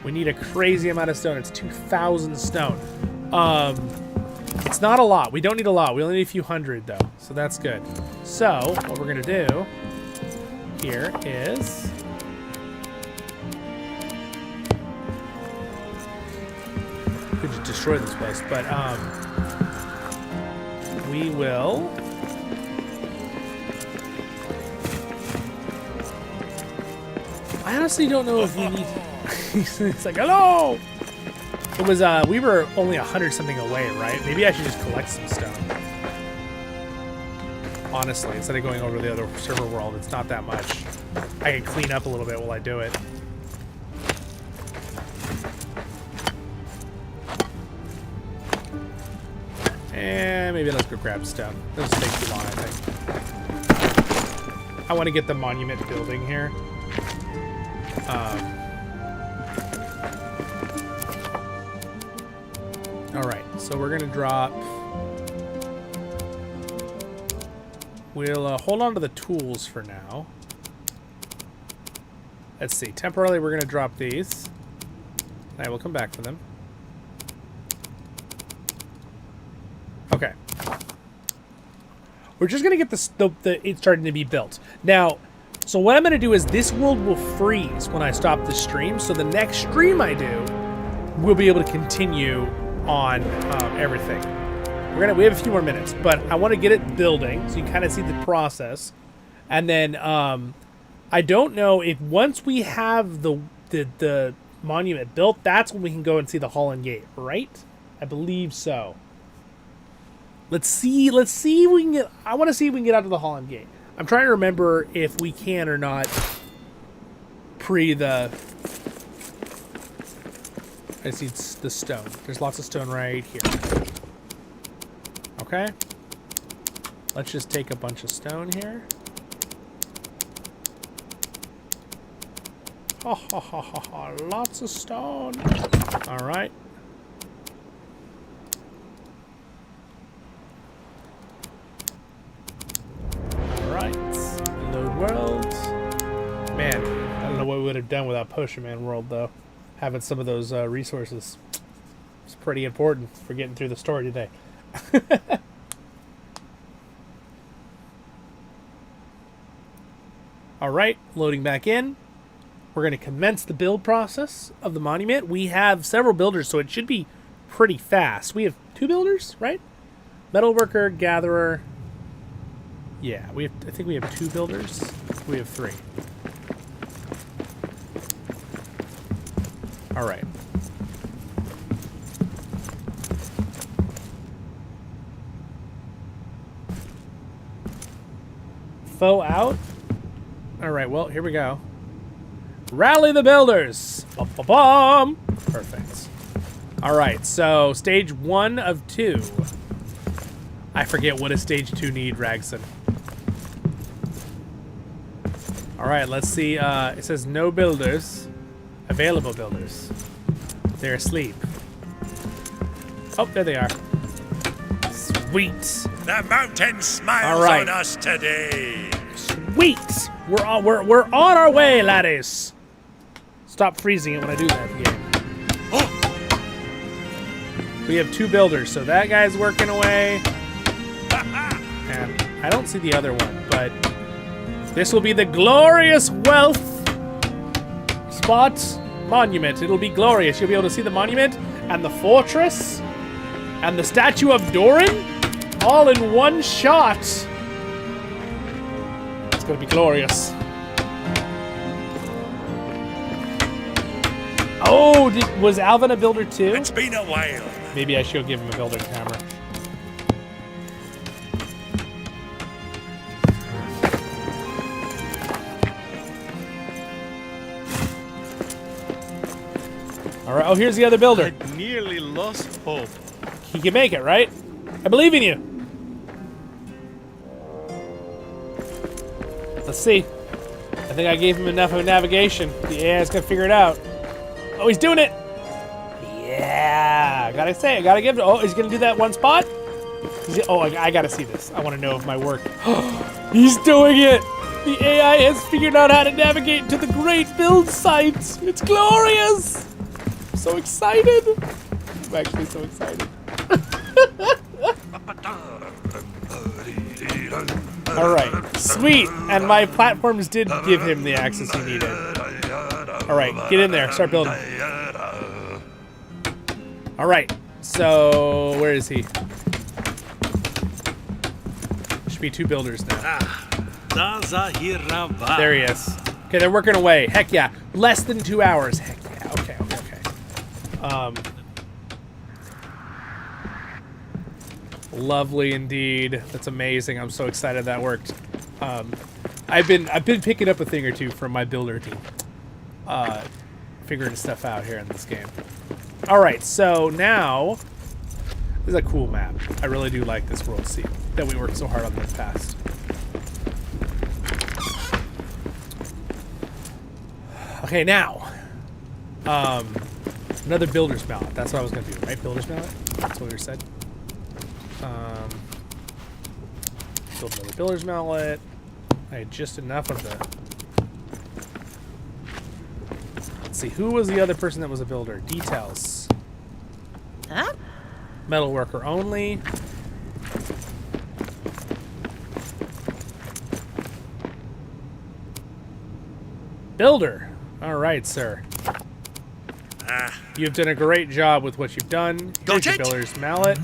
We need a crazy amount of stone. It's 2,000 stone. It's not a lot. We don't need a lot. We only need a few hundred, though. So that's good. So, what we're going to do here is... We could just destroy this place, but we will... I honestly don't know if we need... It's like, hello! It was, we were only 100 something away, right? Maybe I should just collect some stone. Honestly, instead of going over to the other server world, it's not that much. I can clean up a little bit while I do it. And maybe let's go grab stone. This will take too long, I think. I want to get the monument building here. Alright, so we're going to drop... We'll hold on to the tools for now. Let's see. Temporarily, we're going to drop these. And I will come back for them. Okay. We're just going to get it starting to be built. Now, so what I'm going to do is this world will freeze when I stop the stream. So the next stream I do, we'll be able to continue on everything. We have a few more minutes, but I want to get it building so you can kind of see the process. And then I don't know if once we have the monument built, that's when we can go and see the Hall and Gate, right? I believe so. Let's see if we can get... I want to see if we can get out to the Hall and Gate. I'm trying to remember if we can or not pre the... I see the stone. There's lots of stone right here. Okay. Let's just take a bunch of stone here. Ha ha ha ha ha. Lots of stone. Alright. Alright. Load world. Man, I don't know what we would have done without Potion Man World, though. Having some of those resources. It's pretty important for getting through the story today. Alright, loading back in. We're going to commence the build process of the monument. We have several builders, so it should be pretty fast. We have 2 builders, right? Metalworker, Gatherer. Yeah, I think we have 2 builders. We have 3. Alright. Foe out. Alright, well, here we go. Rally the builders! Ba-ba-bum! Perfect. Alright, so stage 1 of 2. I forget what does stage 2 need, Ragson. Alright, let's see. It says no builders. Available builders. They're asleep. Oh, there they are. Sweet. The mountain smiles on us today. Sweet. We're on our way, laddies. Stop freezing it when I do that game. Oh. We have 2 builders, so that guy's working away. And I don't see the other one, but this will be the glorious wealth spot monument. It'll be glorious. You'll be able to see the monument and the fortress and the statue of Durin all in one shot. It's gonna be glorious. Oh, was Alvin a builder too? It's been a while. Maybe I should give him a building camera. All right. Oh, here's the other builder. I nearly lost hope. He can make it, right? I believe in you. Let's see. I think I gave him enough of a navigation. The AI's gonna figure it out. Oh, he's doing it. Yeah. Gotta say, I gotta give it. Oh, he's gonna do that one spot. I gotta see this. I want to know if my work. He's doing it. The AI has figured out how to navigate to the great build site. It's glorious. I'm so excited. I'm actually so excited. Alright, sweet! And my platforms did give him the access he needed. Alright, get in there, start building. Alright, so where is he? Should be 2 builders now. There he is. Okay, they're working away. Heck yeah. Less than 2 hours. Heck yeah. Okay. Lovely indeed. That's amazing. I'm so excited that worked. I've been picking up a thing or two from my builder team. Figuring stuff out here in this game. Alright, so now this is a cool map. I really do like this world scene that we worked so hard on in the past. Okay, now another builder's mallet. That's what I was gonna do, right? Builder's mallet? That's what we said. Build another builder's mallet. I had just enough of the... Let's see, who was the other person that was a builder? Details. Huh? Metal worker only. Builder. All right, sir. You've done a great job with what you've done. Here's your builder's mallet.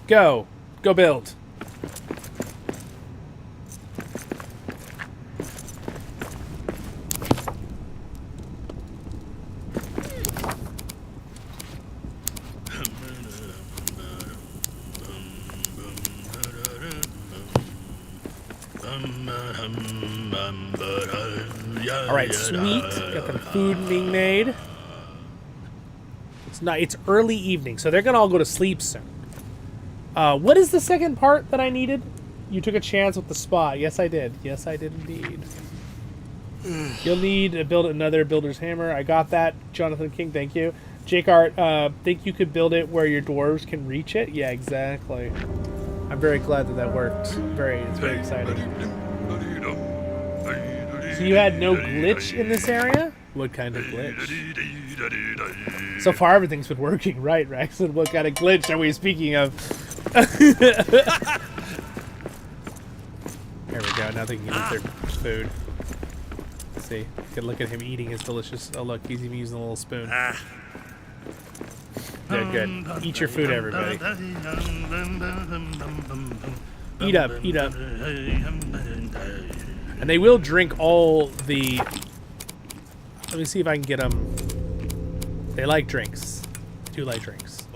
Go build. Alright, sweet. Got the food being made. It's early evening, so they're gonna all go to sleep soon. What is the second part that I needed? You took a chance with the spot. Yes, I did. Yes, I did indeed. You'll need to build another builder's hammer. I got that. Jonathan King, thank you. Jake Art, think you could build it where your dwarves can reach it? Yeah, exactly. I'm very glad that worked. It's very exciting. So you had no glitch in this area? What kind of glitch? So far, everything's been working, right, Rex? And what kind of glitch are we speaking of? There we go. Now they can eat their food. Let's see. You can look at him eating his delicious... Oh, look. He's even using a little spoon. Good, good. Eat your food, everybody. Eat up, eat up. And they will drink all the... Let me see if I can get them... They like drinks. They do like drinks.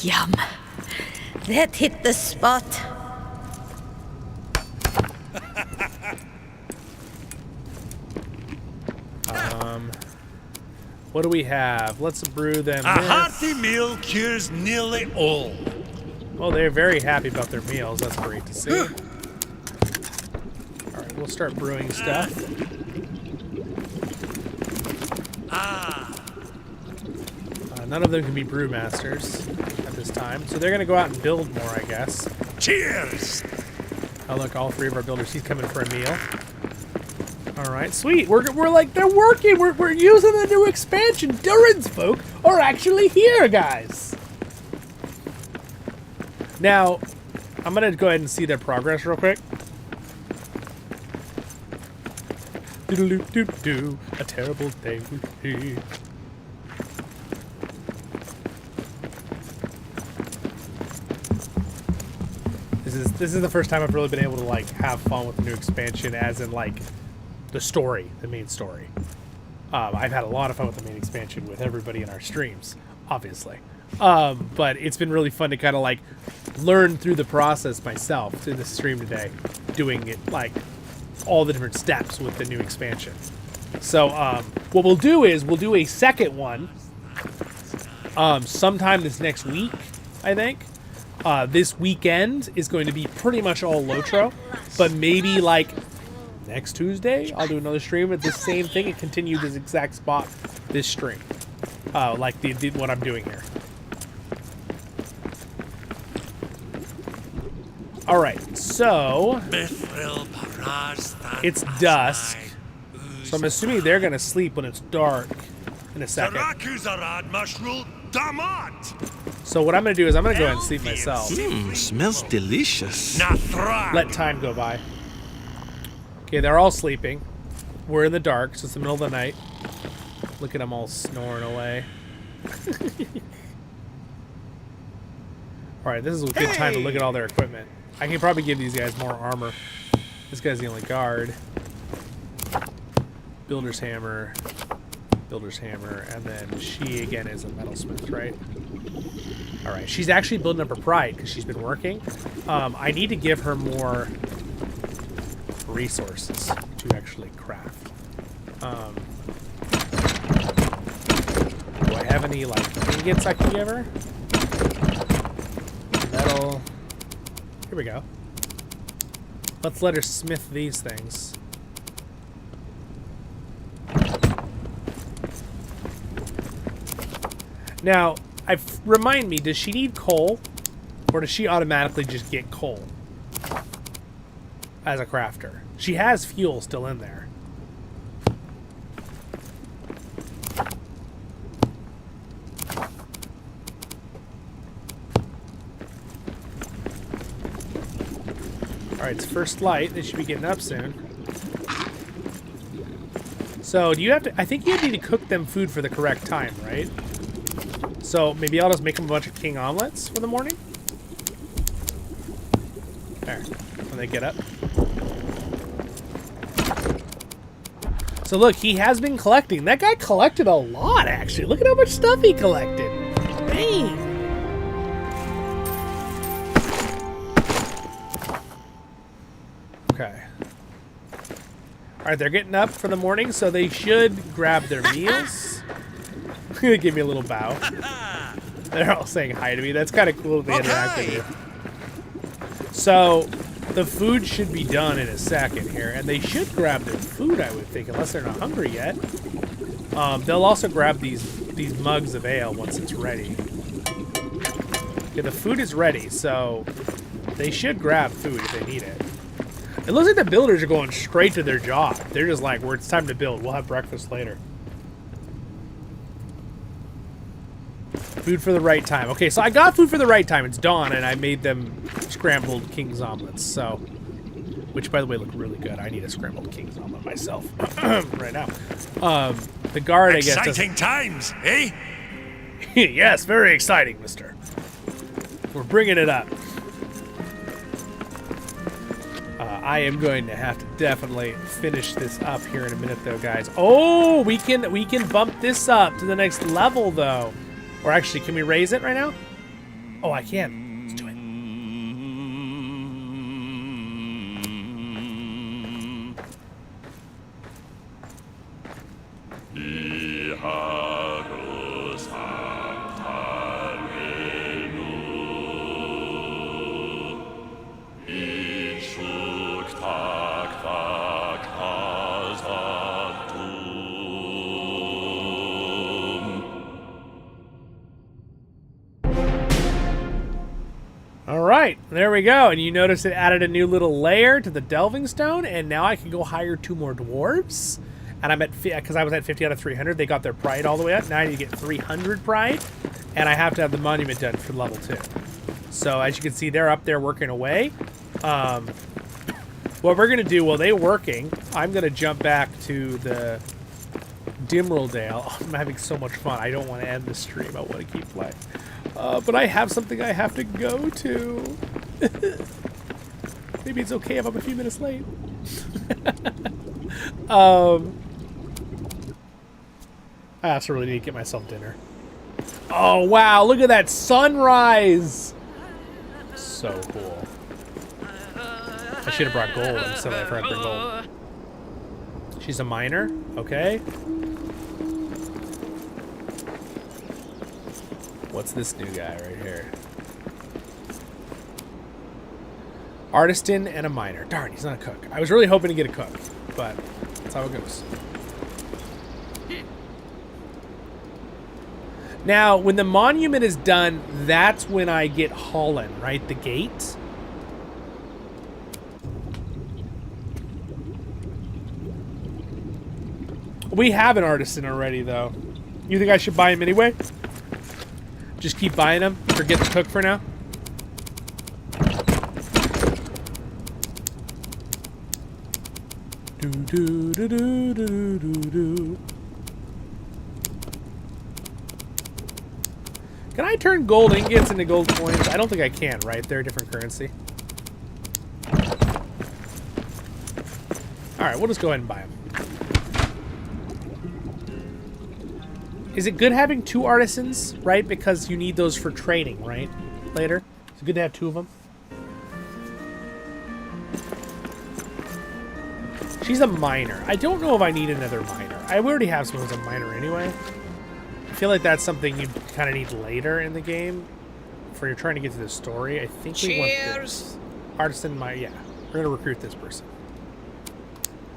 Yum. That hit the spot. What do we have? Let's brew them. A hearty meal cures nearly all. Oh, they're very happy about their meals. That's great to see. Alright, we'll start brewing stuff. None of them can be brewmasters at this time, so they're going to go out and build more, I guess. Cheers! Oh, look, all three of our builders. He's coming for a meal. Alright, sweet. We're like, they're working. We're using the new expansion. Durin's folk are actually here, guys. Now, I'm going to go ahead and see their progress real quick. Doodle-doo-doo-doo. A terrible day would be. This is the first time I've really been able to like have fun with the new expansion, as in like the story, the main story. I've had a lot of fun with the main expansion with everybody in our streams, obviously. But it's been really fun to kind of like learn through the process myself through the stream today, doing it like all the different steps with the new expansion. So what we'll do is we'll do a second one sometime this next week, I think. This weekend is going to be pretty much all LOTR, but maybe like next Tuesday I'll do another stream at the same thing and continue this exact spot this stream, like what I'm doing here. All right, so it's dusk, so I'm assuming they're gonna sleep when it's dark in a second. So what I'm going to do is I'm going to go ahead and sleep myself. Smells delicious. Let time go by. Okay, they're all sleeping. We're in the dark, so it's the middle of the night. Look at them all snoring away. Alright, this is a good time to look at all their equipment. I can probably give these guys more armor. This guy's the only guard. builder's hammer, and then she again is a metalsmith, right? All right, she's actually building up her pride because she's been working. I need to give her more resources to actually craft. Do I have any like ingots I can give her? Metal. Here we go. Let's let her smith these things. Now, remind me, does she need coal? Or does she automatically just get coal as a crafter? She has fuel still in there. Alright, it's first light. They should be getting up soon. So, do you have to... I think you need to cook them food for the correct time, right? So, maybe I'll just make them a bunch of king omelets for the morning? There. When they get up. So, look, he has been collecting. That guy collected a lot, actually. Look at how much stuff he collected. Dang. Okay. Alright, they're getting up for the morning, so they should grab their meals. Give me a little bow. They're all saying hi to me. That's kind of cool that they interact with you. So, the food should be done in a second here, and they should grab their food, I would think, unless they're not hungry yet. They'll also grab these mugs of ale once it's ready. Okay, the food is ready, so they should grab food if they need it. It looks like the builders are going straight to their job. They're just like, it's time to build. We'll have breakfast later. Food for the right time. Okay, so I got food for the right time. It's dawn, and I made them scrambled king's omelets. So, which, by the way, look really good. I need a scrambled king's omelet myself right now. The guard, I guess... Exciting times, eh? Yes, very exciting, mister. We're bringing it up. I am going to have to definitely finish this up here in a minute, though, guys. Oh, we can bump this up to the next level, though. Or actually, can we raise it right now? Oh, I can. Let's do it. Alright, there we go. And you notice it added a new little layer to the delving stone, and now I can go hire 2 more dwarves. And I'm at, because I was at 50 out of 300, they got their pride all the way up. Now I need to get 300 pride, and I have to have the monument done for level 2. So as you can see, they're up there working away. What we're going to do while they're working, I'm going to jump back to the Dimraldale. Oh, I'm having so much fun. I don't want to end the stream. I want to keep playing. But I have something I have to go to. Maybe it's okay if I'm a few minutes late. I also really need to get myself dinner. Oh, wow. Look at that sunrise. So cool. I should have brought gold instead of brought gold. She's a miner. Okay. What's this new guy right here? Artisan and a miner. Darn, he's not a cook. I was really hoping to get a cook, but that's how it goes. Now, when the monument is done, that's when I get Holland, right? The gate. We have an artisan already, though. You think I should buy him anyway? Just keep buying them. Forget the cook for now. Do do do do do do do. Can I turn gold ingots into gold coins? I don't think I can, right? They're a different currency. All right, we'll just go ahead and buy them. Is it good having 2 artisans, right? Because you need those for training, right? Later. It's good to have 2 of them. She's a miner. I don't know if I need another miner. I already have someone who's a miner anyway. I feel like that's something you kind of need later in the game. For you're trying to get to the story. I think we want this. Artisan miner. Yeah. We're going to recruit this person.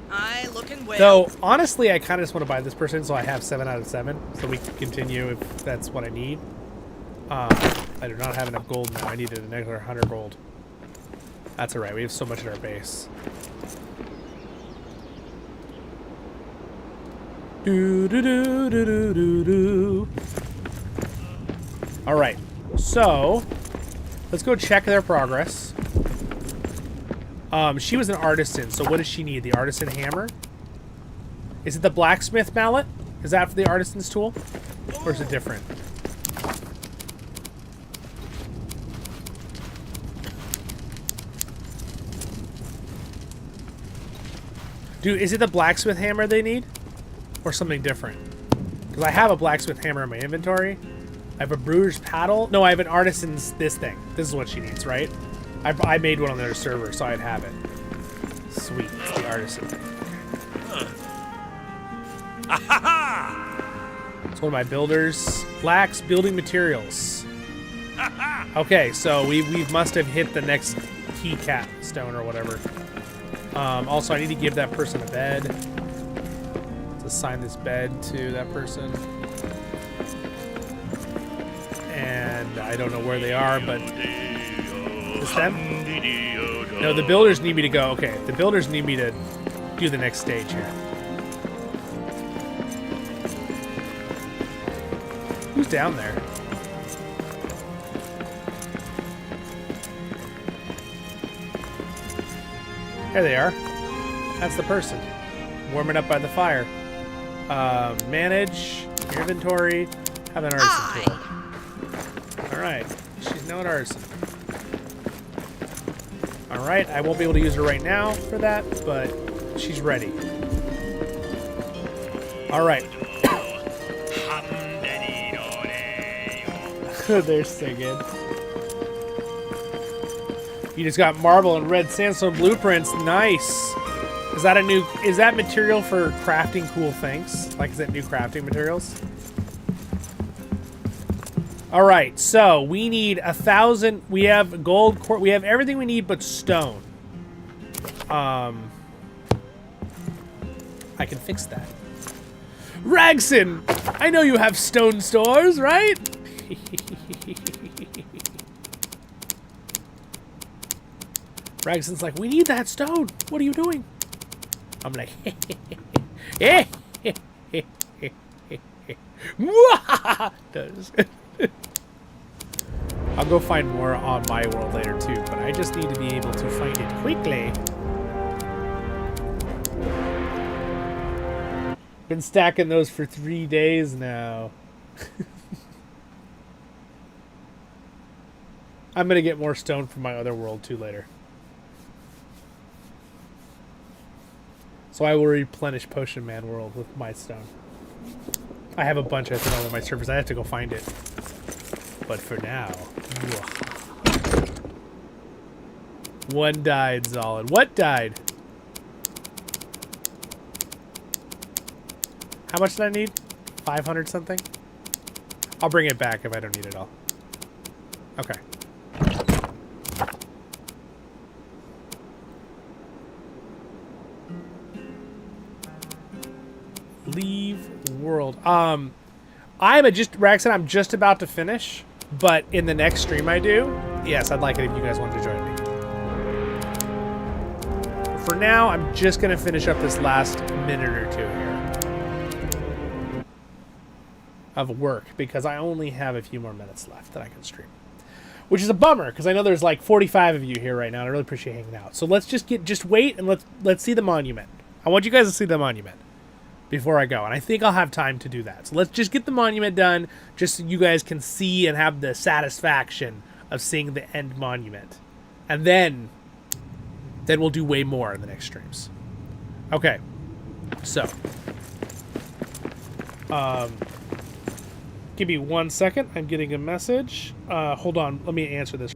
Aye, looking well. Though, honestly, I kind of just want to buy this person so I have 7 out of 7. So we can continue if that's what I need. I do not have enough gold now. I needed an extra 100 gold. That's alright. We have so much at our base. Alright. So, let's go check their progress. She was an artisan, so what does she need? The artisan hammer? Is it the blacksmith mallet? Is that for the artisan's tool? Or is it different? Dude, is it the blacksmith hammer they need? Or something different? Because I have a blacksmith hammer in my inventory. I have a brewer's paddle. No, I have an artisan's this thing. This is what she needs, right? I made one on their server, so I'd have it. Sweet, it's the artisan. It's one of my builders. Lacks building materials. Okay, so we must have hit the next key cap stone or whatever. Also, I need to give that person a bed. Let's assign this bed to that person. And I don't know where they are, but... Is them? No, the builders need me to go. Okay, the builders need me to do the next stage here. Who's down there? There they are. That's the person. Warming up by the fire. Manage. Inventory. Have an artisan tool. Alright. She's now an artisan. Alright, I won't be able to use her right now for that, but she's ready. Alright. They're singing. You just got marble and red sandstone blueprints. Nice. Is that material for crafting cool things? Like, is that new crafting materials? Alright, so we need 1,000. We have gold. We have everything we need but stone. I can fix that. Ragson! I know you have stone stores, right? Ragson's like, we need that stone. What are you doing? I'm like, I'll go find more on my world later too, but I just need to be able to find it quickly. Been stacking those for 3 days now. I'm gonna get more stone from my other world too later. So I will replenish Potion Man World with my stone. I have a bunch I think on my servers. I have to go find it. But for now, one died, Zollin. What died? How much did I need? 500 something? I'll bring it back if I don't need it all. Okay. Leave world. Raxon, I'm just about to finish, but in the next stream I do, yes, I'd like it if you guys wanted to join me. For now, I'm just gonna finish up this last minute or two here of work because I only have a few more minutes left that I can stream, which is a bummer because I know there's like 45 of you here right now and I really appreciate hanging out. So let's just wait and let's see the monument. I want you guys to see the monument before I go, and I think I'll have time to do that. So let's just get the monument done just so you guys can see and have the satisfaction of seeing the end monument, and then we'll do way more in the next streams. Okay, so Give me 1 second. I'm getting a message. Hold on. Let me answer this.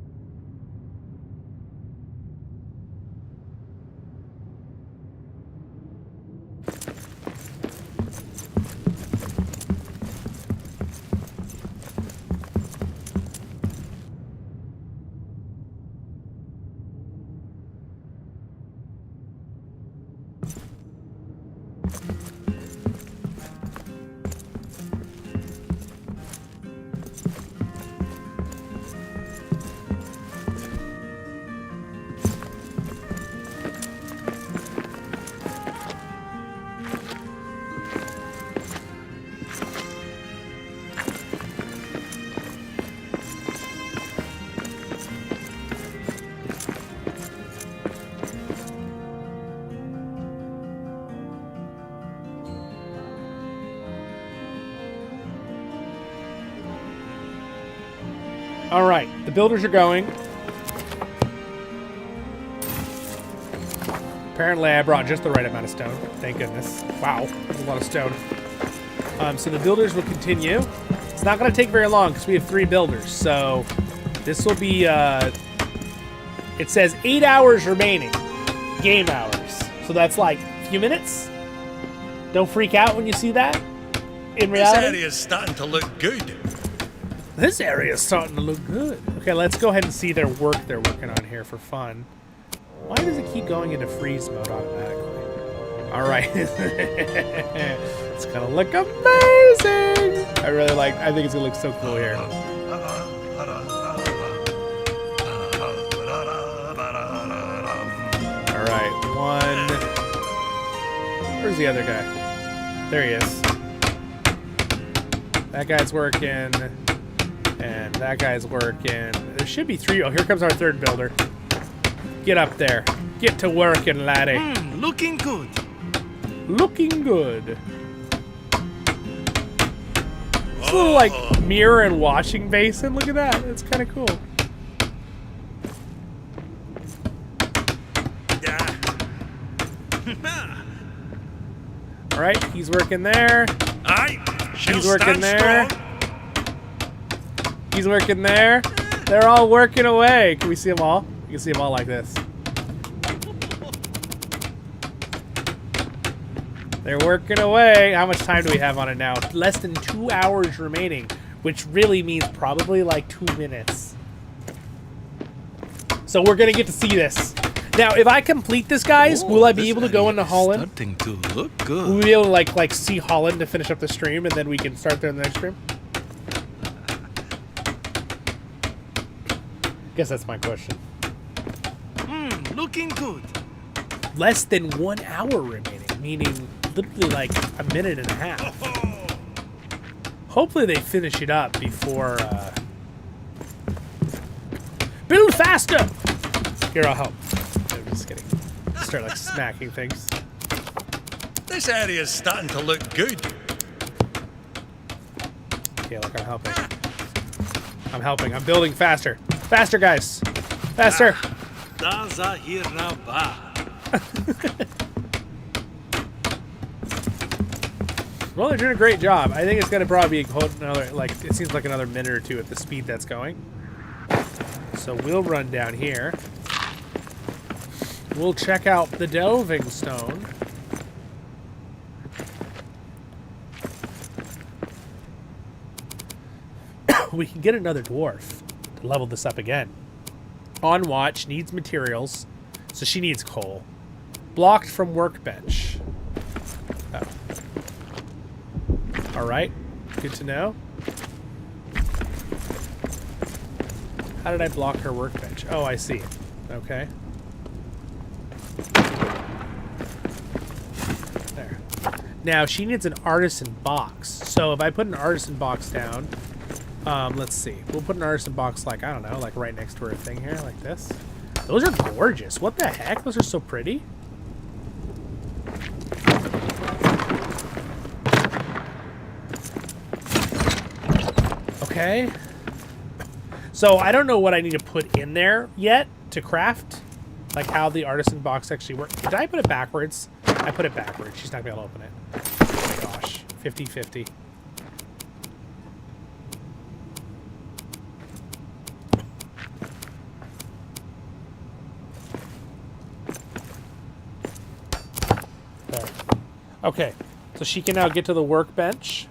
All right, the builders are going. Apparently, I brought just the right amount of stone. Thank goodness. Wow, that's a lot of stone. So the builders will continue. It's not going to take very long because we have 3 builders. So this will be, it says 8 hours remaining, game hours. So that's like a few minutes. Don't freak out when you see that. In reality, this area's starting to look good. This area is starting to look good. Okay, let's go ahead and see their work they're working on here for fun. Why does it keep going into freeze mode automatically? All right. It's going to look amazing. I think it's going to look so cool here. All right, 1. Where's the other guy? There he is. That guy's working. And that guy's working. There should be 3. Oh, here comes our 3rd builder. Get up there. Get to working, laddie. Looking good. Looking good. This little, like, mirror and washing basin. Look at that. That's kind of cool. All right, he's working there. He's working there. He's working there. They're all working away. Can we see them all? You can see them all like this. They're working away. How much time do we have on it now? Less than 2 hours remaining, which really means probably like 2 minutes. So we're going to get to see this. Now, if I complete this, guys, will I be able to go into Holland? Starting to look good. Will we be able to like see Holland to finish up the stream, and then we can start there in the next stream? Guess that's my question. Looking good. Less than 1 hour remaining, meaning literally like a minute and a half. Hopefully they finish it up before. Build faster! Here, I'll help. I'm just kidding. Start like smacking things. This area's starting to look good. Okay, look, I'm helping. I'm helping. I'm building faster. Faster, guys. Faster. Well, they're doing a great job. I think it's going to probably be another, like, it seems like another minute or 2 at the speed that's going. So we'll run down here. We'll check out the delving stone. We can get another dwarf to level this up again. On watch, needs materials, so she needs coal. Blocked from workbench. Oh. Alright, good to know. How did I block her workbench? Oh, I see. Okay. There. Now, she needs an artisan box. So if I put an artisan box down... let's see. We'll put an artisan box, like, I don't know, like right next to her thing here, like this. Those are gorgeous. What the heck? Those are so pretty. Okay. So I don't know what I need to put in there yet to craft. Like how the artisan box actually works. Did I put it backwards? I put it backwards. She's not going to be able to open it. Oh my gosh. 50-50. Okay, so she can now get to the workbench.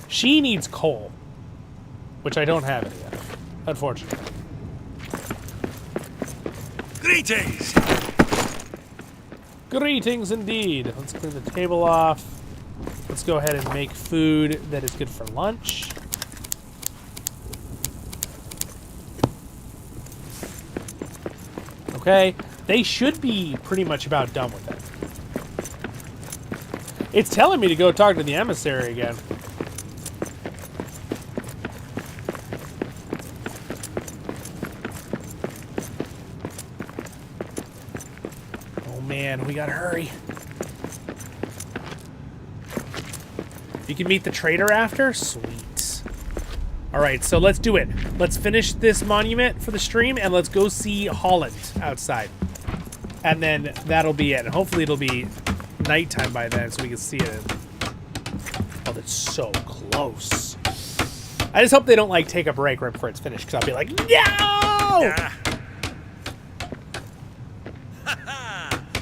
She needs coal, which I don't have any of, unfortunately. Greetings! Greetings indeed. Let's clean the table off. Let's go ahead and make food that is good for lunch. Okay, they should be pretty much about done with it. It's telling me to go talk to the emissary again. Oh man, we gotta hurry. You can meet the trader after? Sweet. Alright, so let's do it. Let's finish this monument for the stream, and let's go see Holland outside. And then that'll be it. And hopefully it'll be nighttime by then, so we can see it. Oh, that's so close. I just hope they don't, like, take a break right before it's finished, because I'll be like, no! Yeah.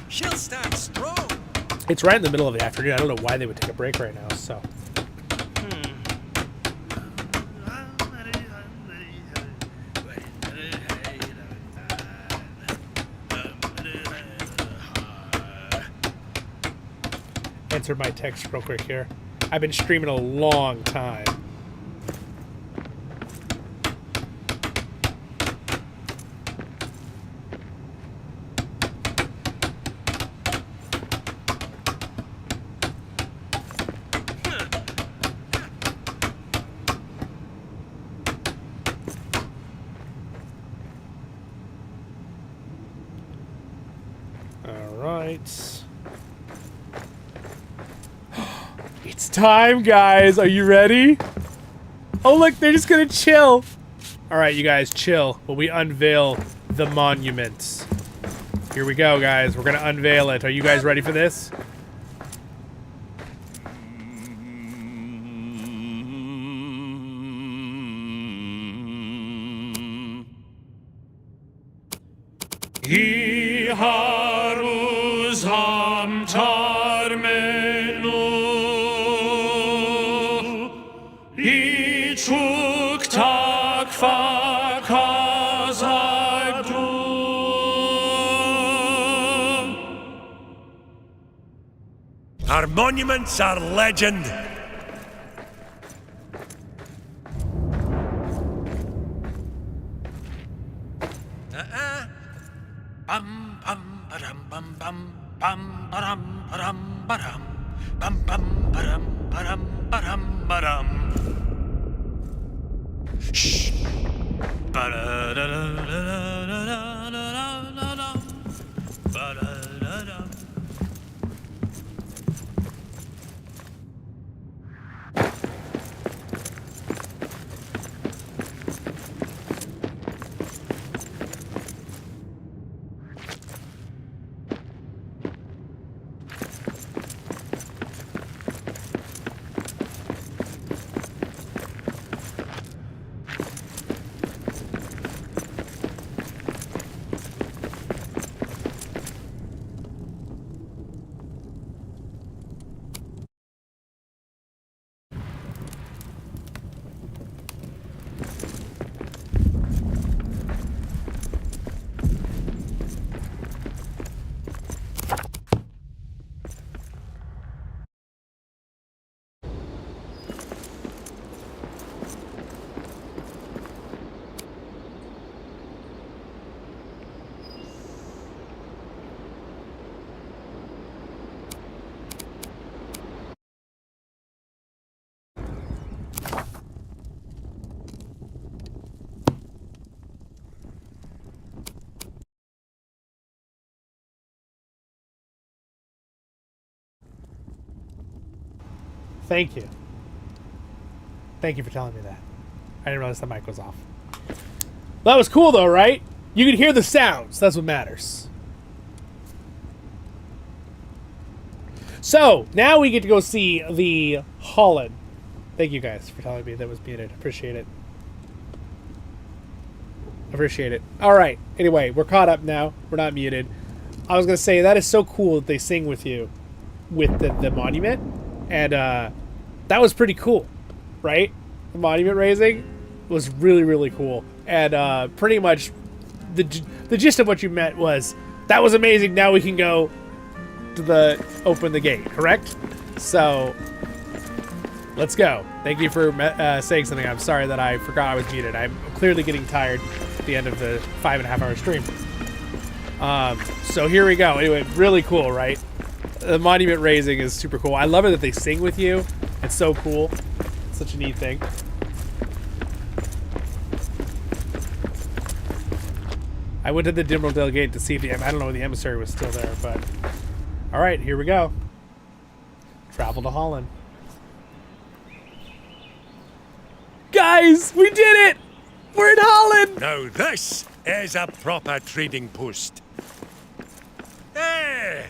She'll start strong. It's right in the middle of the afternoon. I don't know why they would take a break right now, so... Answer my text real quick here. I've been streaming a long time. All right. It's time, guys. Are you ready? Oh, look, they're just gonna chill. All right, you guys, chill while we unveil the monument. Here we go, guys. We're gonna unveil it. Are you guys ready for this? Our monuments are legend. Bum bum ba-dum bum bum bum ba-dum ba-dum ba-dum bum bum ba-dum ba-dum ba-dum ba-dum. Shh. Ba-da-da-da-da-da-da-da-da-da. Ba-da-da-da. Thank you. Thank you for telling me that. I didn't realize the mic was off. That was cool though, right? You could hear the sounds. That's what matters. So, now we get to go see the Holland. Thank you guys for telling me that was muted. Appreciate it. Appreciate it. All right. Anyway, we're caught up now. We're not muted. I was going to say, that is so cool that they sing with you with the monument. And that was pretty cool, right? The monument raising was really, really cool. And pretty much the gist of what you meant was, that was amazing. Now we can go to open the gate, correct? So let's go. Thank you for saying something. I'm sorry that I forgot I was muted. I'm clearly getting tired at the end of the 5.5-hour stream. So here we go. Anyway, really cool, right? The monument raising is super cool. I love it that they sing with you. It's so cool. It's such a neat thing. I went to the Dimrildale Gate to see if I don't know if the emissary was still there, but all right, here we go. Travel to Holland. Guys, we did it! We're in Holland! Now this is a proper trading post. Hey!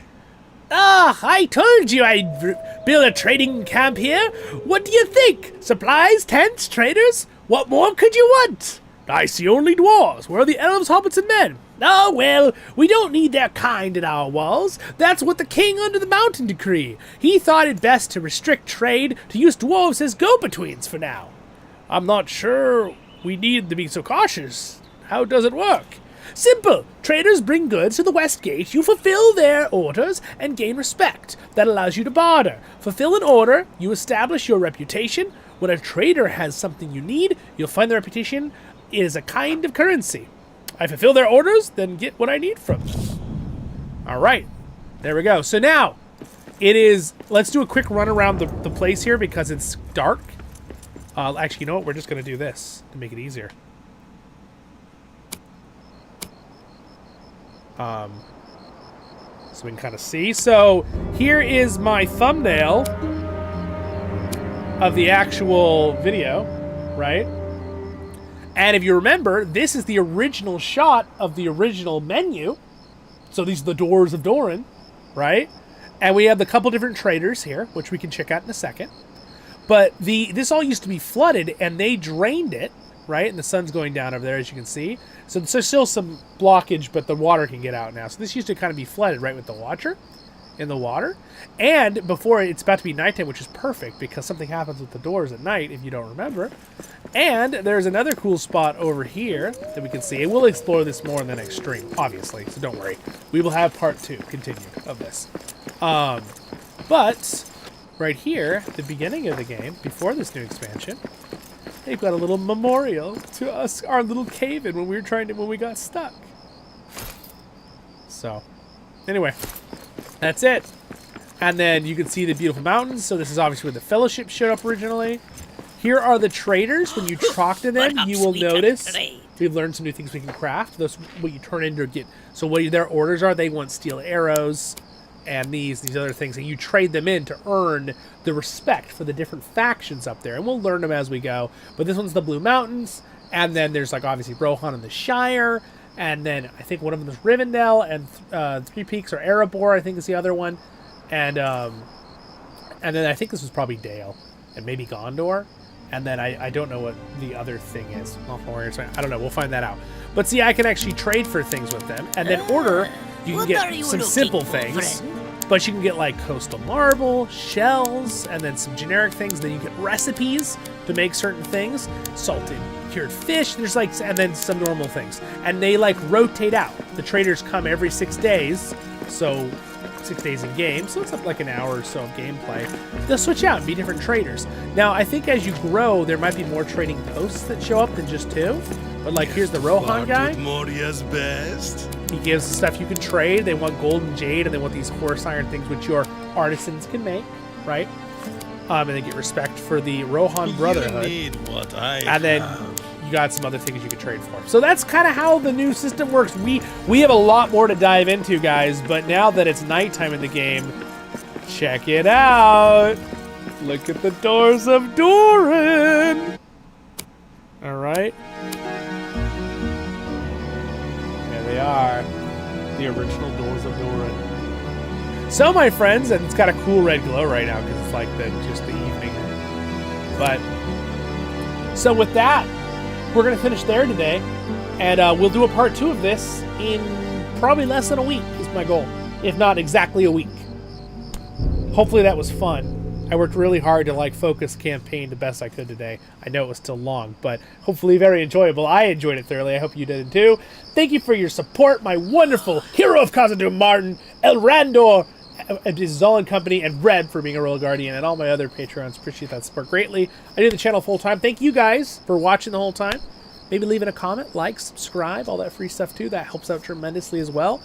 Ah, I told you I'd build a trading camp here. What do you think? Supplies, tents, traders? What more could you want? I see only dwarves. Where are the elves, hobbits, and men? Oh, well, we don't need their kind in our walls. That's what the king under the mountain decreed. He thought it best to restrict trade to use dwarves as go-betweens for now. I'm not sure we need to be so cautious. How does it work? Simple. Traders bring goods to the West Gate. You fulfill their orders and gain respect. That allows you to barter. Fulfill an order. You establish your reputation. When a trader has something you need, you'll find the reputation is a kind of currency. I fulfill their orders, then get what I need from them. All right. There we go. So now, it is... Let's do a quick run around the place here because it's dark. Actually, you know what? We're just going to do this to make it easier. So we can kind of see. So here is my thumbnail of the actual video, right? And if you remember, this is the original shot of the original menu. So these are the doors of Durin, right? And we have the couple different traders here, which we can check out in a second. But this all used to be flooded, and they drained it, right? And the sun's going down over there, as you can see. So there's still some blockage, but the water can get out now. So this used to kind of be flooded, right, with the Watcher in the water. And before it's about to be nighttime, which is perfect because something happens with the doors at night, if you don't remember. And there's another cool spot over here that we can see. And we'll explore this more in the next stream, obviously. So don't worry. We will have part 2 continued of this. But right here, at the beginning of the game, before this new expansion, they've got a little memorial to us, our little cave-in when we got stuck. So, anyway, that's it. And then you can see the beautiful mountains. So this is obviously where the Fellowship showed up originally. Here are the traders. When you talk to them, you will notice we've learned some new things we can craft. Those what you turn into get. So what their orders are, they want steel arrows and these other things, and you trade them in to earn the respect for the different factions up there. And we'll learn them as we go. But this one's the Blue Mountains, and then there's like obviously Rohan and the Shire, and then I think one of them is Rivendell, and Three Peaks or Erebor, I think is the other one, and then I think this was probably Dale, and maybe Gondor. And then I don't know what the other thing is. I don't know. We'll find that out. But see, I can actually trade for things with them. And then order, you can get some simple things. But you can get like coastal marble, shells, and then some generic things. Then you get recipes to make certain things. Salted cured fish. There's like, and then some normal things. And they like rotate out. The traders come every 6 days. So 6 days in game, so it's up like an hour or so of gameplay. They'll switch out and be different traders. Now, I think as you grow, there might be more trading posts that show up than just 2. But like, here's the Rohan guy. Moria's best. He gives the stuff you can trade. They want gold and jade, and they want these horse iron things which your artisans can make, right? And they get respect for the Rohan Brotherhood. You need what I and then you got some other things you can trade for. So that's kind of how the new system works. We have a lot more to dive into, guys, but now that it's nighttime in the game, check it out. Look at the doors of Durin. All right. There they are. The original doors of Durin. So, my friends, and it's got a cool red glow right now because it's like just the evening. But, so with that, we're going to finish there today, and we'll do a part 2 of this in probably less than a week, because my goal, if not exactly a week. Hopefully that was fun. I worked really hard to like focus campaign the best I could today. I know it was still long, but hopefully very enjoyable. I enjoyed it thoroughly. I hope you did too. Thank you for your support, my wonderful hero of Khazad-Dum, Martin, Elraandor, his Zollin company, and Red for being a Royal Guardian, and all my other Patreons. Appreciate that support greatly. I do the channel full time. Thank you guys for watching the whole time. Maybe leaving a comment, like, subscribe, all that free stuff too. That helps out tremendously as well.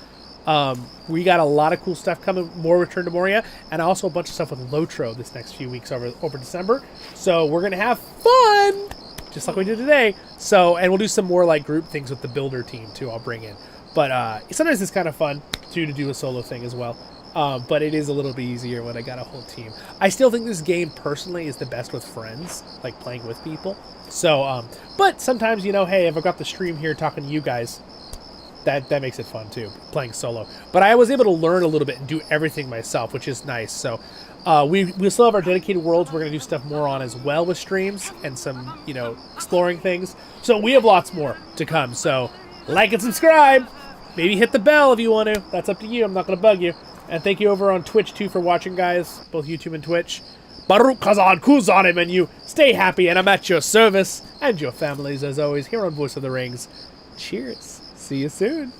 We got a lot of cool stuff coming, more Return to Moria, and also a bunch of stuff with LOTR this next few weeks over December. So we're going to have fun, just like we did today. So, and we'll do some more like group things with the builder team too, I'll bring in. But sometimes it's kind of fun too to do a solo thing as well. But it is a little bit easier when I got a whole team. I still think this game personally is the best with friends, like playing with people. So, but sometimes, you know, hey, if I've got the stream here talking to you guys, that makes it fun too, playing solo. But I was able to learn a little bit and do everything myself, which is nice. So we still have our dedicated worlds we're going to do stuff more on as well with streams and some, you know, exploring things. So we have lots more to come. So like and subscribe. Maybe hit the bell if you want to. That's up to you. I'm not going to bug you. And thank you over on Twitch too for watching, guys. Both YouTube and Twitch. Baruch Khazad Kuzan, and you stay happy, and I'm at your service and your families as always here on Voice of the Rings. Cheers. See you soon.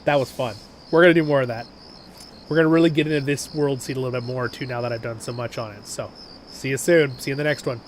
That was fun. We're going to do more of that. We're going to really get into this world seed a little bit more, too, now that I've done so much on it. So, see you soon. See you in the next one.